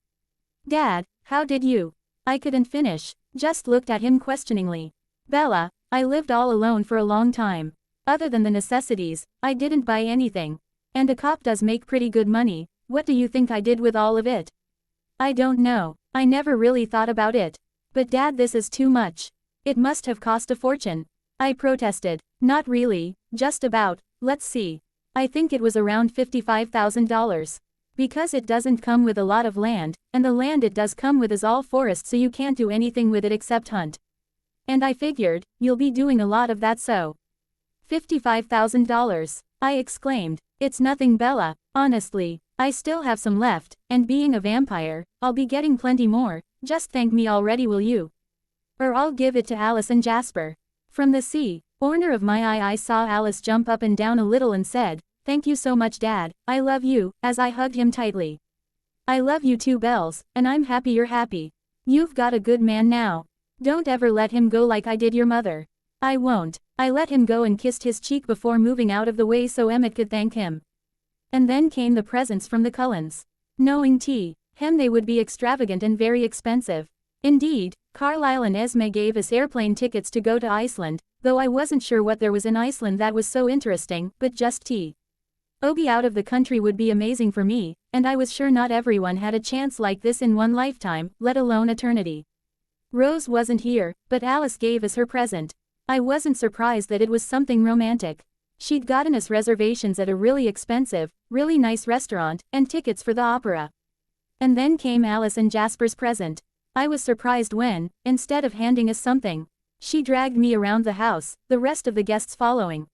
Dad, how did you? I couldn't finish, just looked at him questioningly. Bella, I lived all alone for a long time. Other than the necessities, I didn't buy anything. And a cop does make pretty good money. What do you think I did with all of it? I don't know. I never really thought about it. But Dad, this is too much. It must have cost a fortune. I protested. Not really, just about, let's see. I think it was around $55,000. Because it doesn't come with a lot of land, and the land it does come with is all forest, so you can't do anything with it except hunt. And I figured, you'll be doing a lot of that, so. $55,000, I exclaimed. It's nothing, Bella, honestly, I still have some left, and being a vampire, I'll be getting plenty more, just thank me already, will you? Or I'll give it to Alice and Jasper. From the corner of my eye I saw Alice jump up and down a little and said, "Thank you so much, Dad, I love you," as I hugged him tightly. "I love you too, Bells, and I'm happy you're happy. You've got a good man now. Don't ever let him go like I did your mother." "I won't." I let him go and kissed his cheek before moving out of the way so Emmett could thank him. And then came the presents from the Cullens. Knowing him they would be extravagant and very expensive. Indeed, Carlisle and Esme gave us airplane tickets to go to Iceland, though I wasn't sure what there was in Iceland that was so interesting, but just Ogie out of the country would be amazing for me, and I was sure not everyone had a chance like this in one lifetime, let alone eternity. Rose wasn't here, but Alice gave us her present. I wasn't surprised that it was something romantic. She'd gotten us reservations at a really expensive, really nice restaurant, and tickets for the opera. And then came Alice and Jasper's present. I was surprised when, instead of handing us something, she dragged me around the house, the rest of the guests following.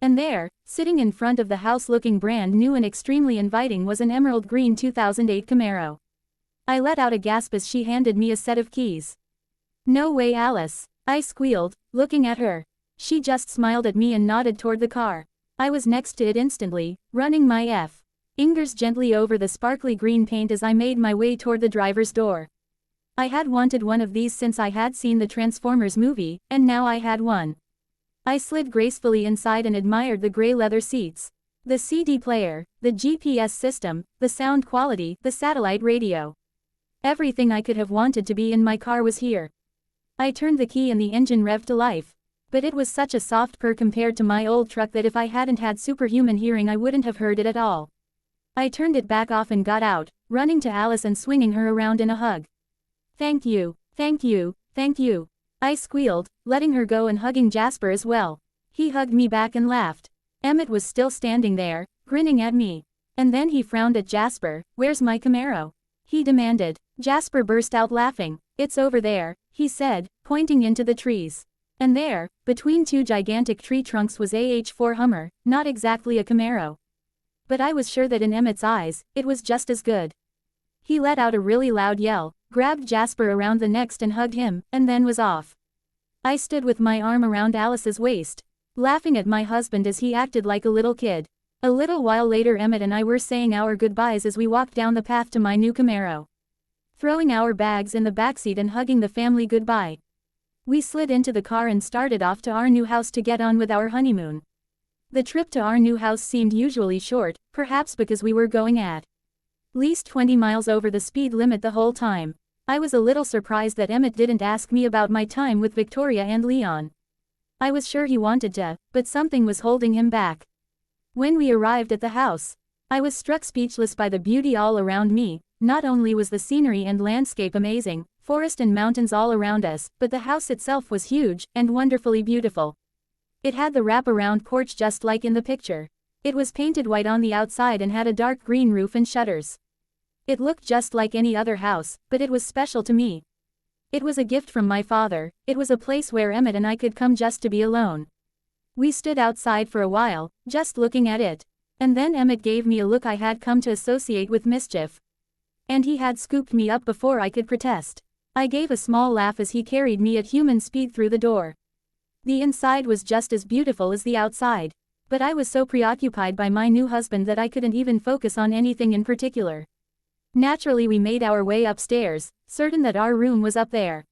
And there, sitting in front of the house looking brand new and extremely inviting, was an emerald green 2008 Camaro. I let out a gasp as she handed me a set of keys. "No way, Alice," I squealed, looking at her. She just smiled at me and nodded toward the car. I was next to it instantly, running my fingers gently over the sparkly green paint as I made my way toward the driver's door. I had wanted one of these since I had seen the Transformers movie, and now I had one. I slid gracefully inside and admired the gray leather seats, the CD player, the GPS system, the sound quality, the satellite radio. Everything I could have wanted to be in my car was here. I turned the key and the engine revved to life. But it was such a soft purr compared to my old truck that if I hadn't had superhuman hearing I wouldn't have heard it at all. I turned it back off and got out, running to Alice and swinging her around in a hug. "Thank you, thank you, thank you," I squealed, letting her go and hugging Jasper as well. He hugged me back and laughed. Emmett was still standing there, grinning at me. And then he frowned at Jasper. "Where's my Camaro?" he demanded. Jasper burst out laughing. "It's over there," he said, pointing into the trees. And there, between two gigantic tree trunks was a H4 Hummer, not exactly a Camaro. But I was sure that in Emmett's eyes, it was just as good. He let out a really loud yell, grabbed Jasper around the neck and hugged him, and then was off. I stood with my arm around Alice's waist, laughing at my husband as he acted like a little kid. A little while later Emmett and I were saying our goodbyes as we walked down the path to my new Camaro. Throwing our bags in the backseat and hugging the family goodbye. We slid into the car and started off to our new house to get on with our honeymoon. The trip to our new house seemed usually short, perhaps because we were going at least 20 miles over the speed limit the whole time. I was a little surprised that Emmett didn't ask me about my time with Victoria and Leon. I was sure he wanted to, but something was holding him back. When we arrived at the house, I was struck speechless by the beauty all around me. Not only was the scenery and landscape amazing, forest and mountains all around us, but the house itself was huge and wonderfully beautiful. It had the wrap-around porch just like in the picture. It was painted white on the outside and had a dark green roof and shutters. It looked just like any other house, but it was special to me. It was a gift from my father. It was a place where Emmett and I could come just to be alone. We stood outside for a while, just looking at it. And then Emmett gave me a look I had come to associate with mischief. And he had scooped me up before I could protest. I gave a small laugh as he carried me at human speed through the door. The inside was just as beautiful as the outside. But I was so preoccupied by my new husband that I couldn't even focus on anything in particular. Naturally we made our way upstairs, certain that our room was up there.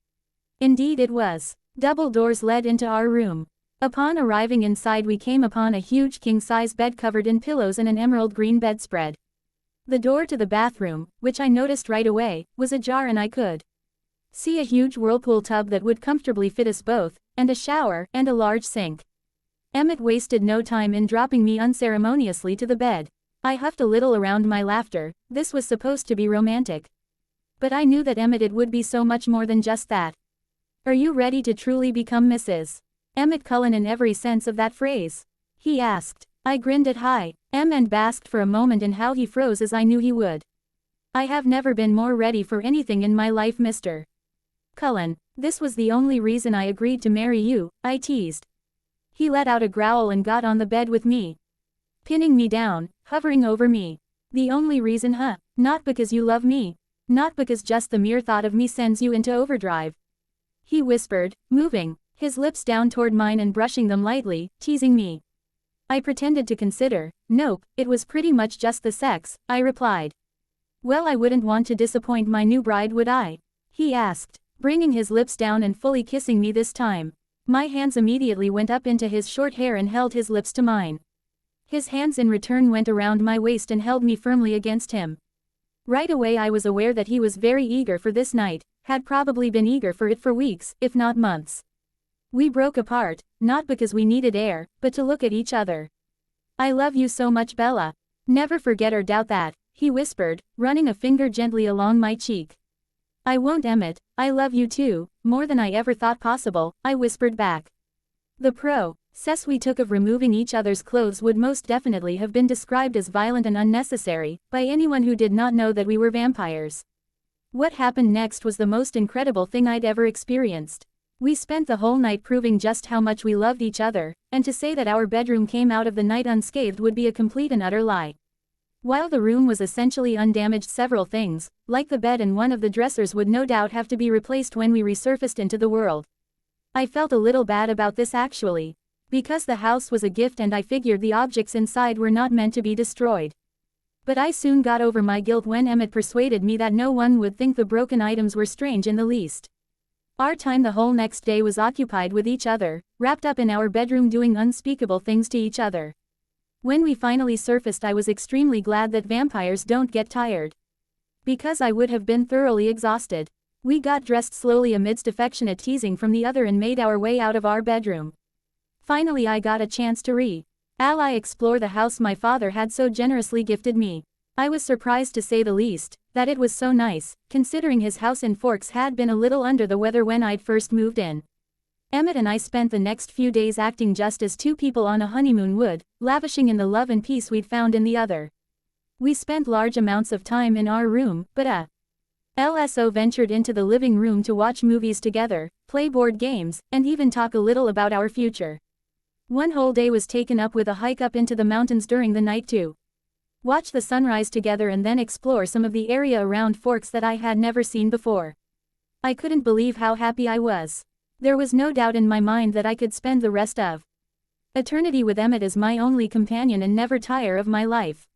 Indeed it was. Double doors led into our room. Upon arriving inside we came upon a huge king-size bed covered in pillows and an emerald green bedspread. The door to the bathroom, which I noticed right away, was ajar and I could see a huge whirlpool tub that would comfortably fit us both, and a shower, and a large sink. Emmett wasted no time in dropping me unceremoniously to the bed. I huffed a little around my laughter. This was supposed to be romantic. But I knew that Emmett it would be so much more than just that. "Are you ready to truly become Mrs. Emmett Cullen in every sense of that phrase? He asked. I grinned at high. And basked for a moment in how he froze as I knew he would. I have never been more ready for anything in my life, Mr. Cullen. This was the only reason I agreed to marry you, I teased. He let out a growl and got on the bed with me, pinning me down, hovering over me. The only reason, huh? Not because you love me. Not because just the mere thought of me sends you into overdrive. He whispered, moving his lips down toward mine and brushing them lightly, teasing me. I pretended to consider. Nope, it was pretty much just the sex, I replied. Well, I wouldn't want to disappoint my new bride, would I? He asked, bringing his lips down and fully kissing me this time. My hands immediately went up into his short hair and held his lips to mine. His hands in return went around my waist and held me firmly against him. Right away I was aware that he was very eager for this night, had probably been eager for it for weeks, if not months. We broke apart, not because we needed air, but to look at each other. I love you so much, Bella. Never forget or doubt that, he whispered, running a finger gently along my cheek. I won't, Emmett, I love you too, more than I ever thought possible, I whispered back. The process we took of removing each other's clothes would most definitely have been described as violent and unnecessary, by anyone who did not know that we were vampires. What happened next was the most incredible thing I'd ever experienced. We spent the whole night proving just how much we loved each other, and to say that our bedroom came out of the night unscathed would be a complete and utter lie. While the room was essentially undamaged, several things, like the bed and one of the dressers, would no doubt have to be replaced when we resurfaced into the world. I felt a little bad about this actually. Because the house was a gift and I figured the objects inside were not meant to be destroyed. But I soon got over my guilt when Emmett persuaded me that no one would think the broken items were strange in the least. Our time the whole next day was occupied with each other, wrapped up in our bedroom doing unspeakable things to each other. When we finally surfaced, I was extremely glad that vampires don't get tired. Because I would have been thoroughly exhausted. We got dressed slowly amidst affectionate teasing from the other and made our way out of our bedroom. Finally I got a chance to explore the house my father had so generously gifted me. I was surprised, to say the least, that it was so nice, considering his house in Forks had been a little under the weather when I'd first moved in. Emmett and I spent the next few days acting just as two people on a honeymoon would, lavishing in the love and peace we'd found in the other. We spent large amounts of time in our room, but LSO ventured into the living room to watch movies together, play board games, and even talk a little about our future. One whole day was taken up with a hike up into the mountains during the night to watch the sunrise together and then explore some of the area around Forks that I had never seen before. I couldn't believe how happy I was. There was no doubt in my mind that I could spend the rest of eternity with Emmett as my only companion and never tire of my life.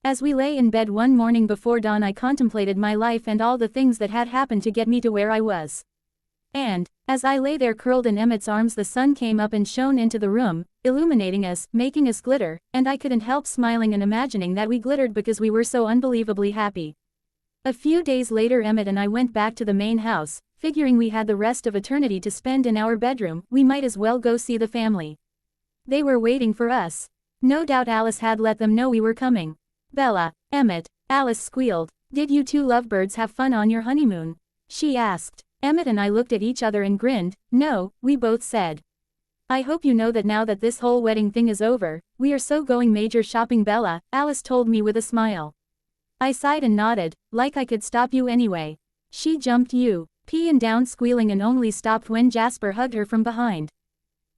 As we lay in bed one morning before dawn, I contemplated my life and all the things that had happened to get me to where I was. And, as I lay there curled in Emmett's arms, the sun came up and shone into the room, illuminating us, making us glitter, and I couldn't help smiling and imagining that we glittered because we were so unbelievably happy. A few days later Emmett and I went back to the main house, figuring we had the rest of eternity to spend in our bedroom, we might as well go see the family. They were waiting for us. No doubt Alice had let them know we were coming. Bella, Emmett, Alice squealed. Did you two lovebirds have fun on your honeymoon? She asked. Emmett and I looked at each other and grinned. No, we both said. I hope you know that now that this whole wedding thing is over, we are so going major shopping, Bella, Alice told me with a smile. I sighed and nodded, like I could stop you anyway. She jumped and down squealing and only stopped when Jasper hugged her from behind.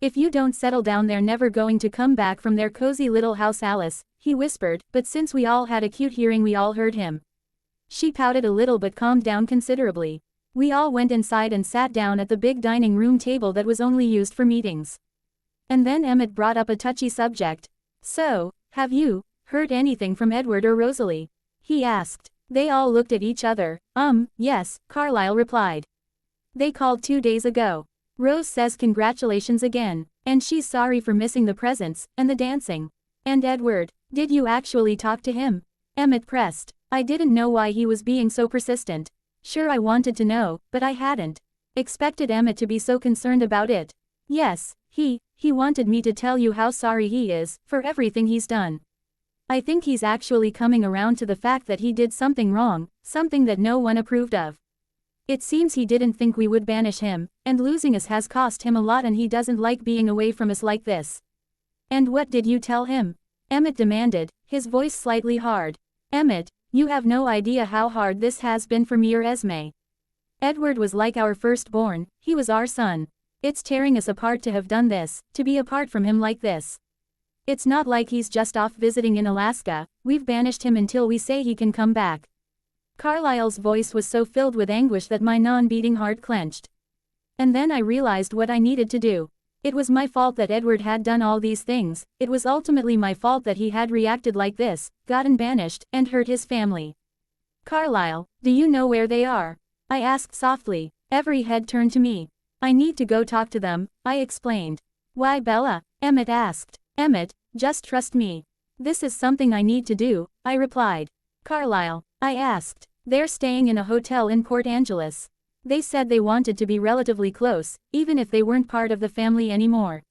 If you don't settle down they're never going to come back from their cozy little house, Alice, he whispered, but since we all had acute hearing we all heard him. She pouted a little but calmed down considerably. We all went inside and sat down at the big dining room table that was only used for meetings. And then Emmett brought up a touchy subject. So, have you heard anything from Edward or Rosalie? He asked. They all looked at each other. Yes, Carlisle replied. They called 2 days ago. Rose says congratulations again, and she's sorry for missing the presents, and the dancing. And Edward, did you actually talk to him? Emmett pressed. I didn't know why he was being so persistent. Sure, I wanted to know, but I hadn't expected Emmett to be so concerned about it. Yes, he wanted me to tell you how sorry he is, for everything he's done. I think he's actually coming around to the fact that he did something wrong, something that no one approved of. It seems he didn't think we would banish him, and losing us has cost him a lot and he doesn't like being away from us like this. And what did you tell him? Emmett demanded, his voice slightly hard. Emmett, you have no idea how hard this has been for me or Esme. Edward was like our firstborn, he was our son. It's tearing us apart to have done this, to be apart from him like this. It's not like he's just off visiting in Alaska, we've banished him until we say he can come back. Carlyle's voice was so filled with anguish that my non-beating heart clenched. And then I realized what I needed to do. It was my fault that Edward had done all these things, it was ultimately my fault that he had reacted like this, gotten banished, and hurt his family. Carlyle, do you know where they are? I asked softly. Every head turned to me. I need to go talk to them, I explained. Why Bella? Emmett asked. Emmett, just trust me. This is something I need to do, I replied. Carlyle, I asked. They're staying in a hotel in Port Angeles. They said they wanted to be relatively close, even if they weren't part of the family anymore.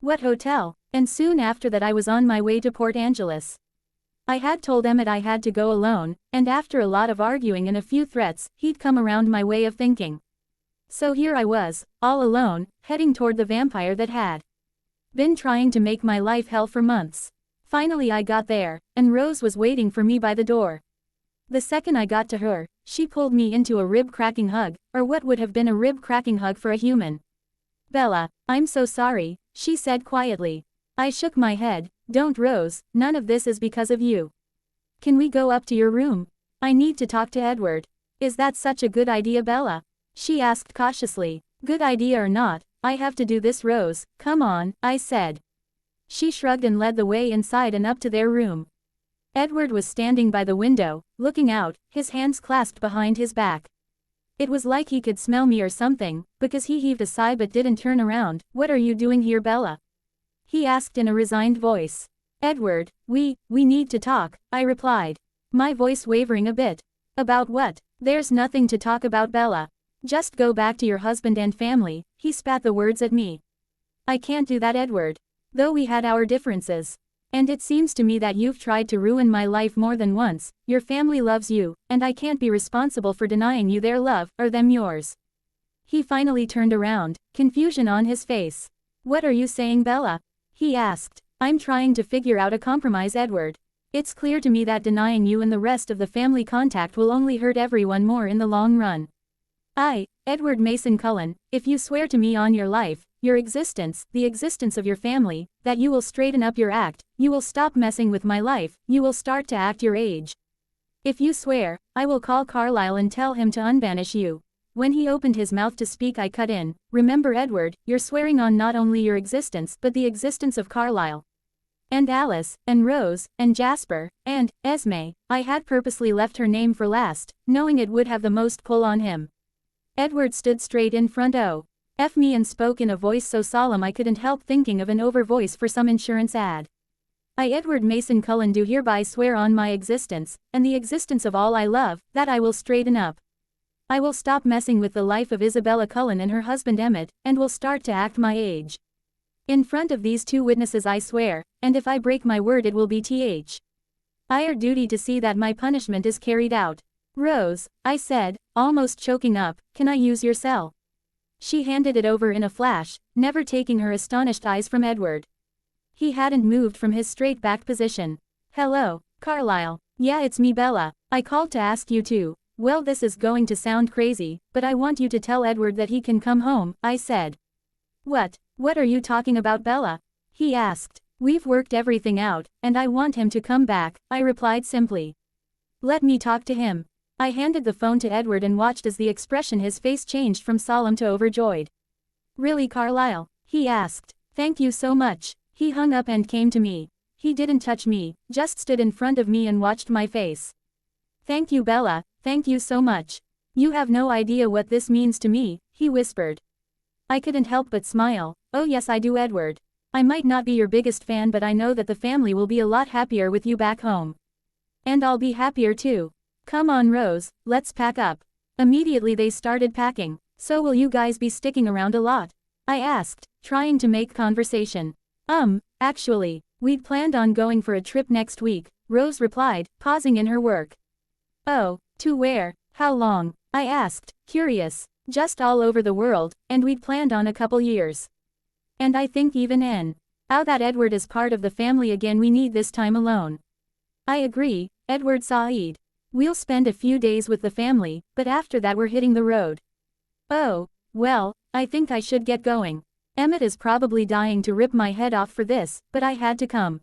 What hotel? And soon after that I was on my way to Port Angeles. I had told Emmett I had to go alone, and after a lot of arguing and a few threats, he'd come around my way of thinking. So here I was, all alone, heading toward the vampire that had been trying to make my life hell for months. Finally I got there, and Rose was waiting for me by the door. The second I got to her, she pulled me into a rib-cracking hug, or what would have been a rib-cracking hug for a human. Bella, I'm so sorry, she said quietly. I shook my head. Don't Rose, none of this is because of you. Can we go up to your room? I need to talk to Edward. Is that such a good idea, Bella? She asked cautiously. Good idea or not, I have to do this, Rose, come on, I said. She shrugged and led the way inside and up to their room. Edward was standing by the window, looking out, his hands clasped behind his back. It was like he could smell me or something, because he heaved a sigh but didn't turn around. What are you doing here, Bella? He asked in a resigned voice. Edward, we need to talk, I replied. My voice wavering a bit. About what? There's nothing to talk about, Bella. Just go back to your husband and family, he spat the words at me. I can't do that, Edward. Though we had our differences. And it seems to me that you've tried to ruin my life more than once. Your family loves you, and I can't be responsible for denying you their love, or them yours. He finally turned around, confusion on his face. What are you saying, Bella? He asked. I'm trying to figure out a compromise, Edward. It's clear to me that denying you and the rest of the family contact will only hurt everyone more in the long run. Edward Mason Cullen, if you swear to me on your life, your existence, the existence of your family, that you will straighten up your act, you will stop messing with my life, you will start to act your age. If you swear, I will call Carlyle and tell him to unbanish you. When he opened his mouth to speak, I cut in. Remember, Edward, you're swearing on not only your existence but the existence of Carlyle. And Alice, and Rose, and Jasper, and Esme. I had purposely left her name for last, knowing it would have the most pull on him. Edward stood straight in front of me and spoke in a voice so solemn I couldn't help thinking of an over voice for some insurance ad. I, Edward Mason Cullen, do hereby swear on my existence, and the existence of all I love, that I will straighten up. I will stop messing with the life of Isabella Cullen and her husband Emmett, and will start to act my age. In front of these two witnesses I swear, and if I break my word it will be our duty to see that my punishment is carried out. Rose, I said, almost choking up, can I use your cell? She handed it over in a flash, never taking her astonished eyes from Edward. He hadn't moved from his straight-back position. Hello, Carlyle. Yeah, it's me, Bella. I called to ask you to. Well, this is going to sound crazy, but I want you to tell Edward that he can come home, I said. What are you talking about, Bella? He asked. We've worked everything out, and I want him to come back, I replied simply. Let me talk to him. I handed the phone to Edward and watched as the expression his face changed from solemn to overjoyed. Really, Carlyle? He asked. Thank you so much. He hung up and came to me. He didn't touch me, just stood in front of me and watched my face. Thank you, Bella, thank you so much. You have no idea what this means to me, he whispered. I couldn't help but smile. Oh yes, I do, Edward. I might not be your biggest fan, but I know that the family will be a lot happier with you back home. And I'll be happier too. Come on, Rose, let's pack up. Immediately they started packing. So will you guys be sticking around a lot? I asked, trying to make conversation. Actually, we'd planned on going for a trip next week, Rose replied, pausing in her work. Oh, to where? How long? I asked, curious. Just all over the world, and we'd planned on a couple years. And I think even now that Edward is part of the family again, we need this time alone. I agree, Edward Saeed. We'll spend a few days with the family, but after that we're hitting the road. Oh, well, I think I should get going. Emmett is probably dying to rip my head off for this, but I had to come.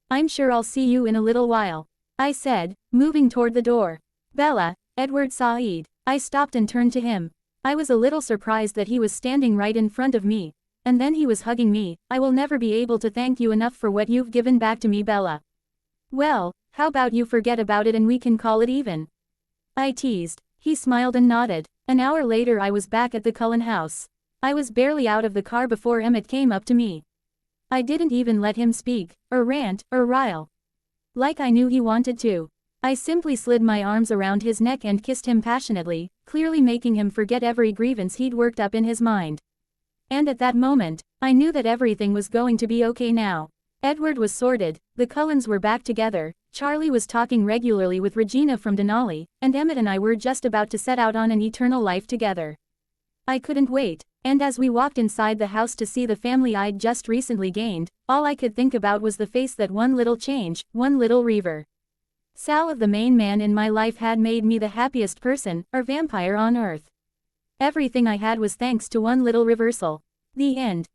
I'm sure I'll see you in a little while, I said, moving toward the door. Bella, Edward Saeed. I stopped and turned to him. I was a little surprised that he was standing right in front of me, and then he was hugging me. I will never be able to thank you enough for what you've given back to me, Bella. Well, how about you forget about it and we can call it even? I teased. He smiled and nodded. An hour later I was back at the Cullen house. I was barely out of the car before Emmett came up to me. I didn't even let him speak, or rant, or rile. Like I knew he wanted to. I simply slid my arms around his neck and kissed him passionately, clearly making him forget every grievance he'd worked up in his mind. And at that moment, I knew that everything was going to be okay now. Edward was sorted, the Cullens were back together, Charlie was talking regularly with Regina from Denali, and Emmett and I were just about to set out on an eternal life together. I couldn't wait, and as we walked inside the house to see the family I'd just recently gained, all I could think about was the face that one little change, one little reaver. Sal of the main man in my life had made me the happiest person, or vampire on earth. Everything I had was thanks to one little reversal. The end.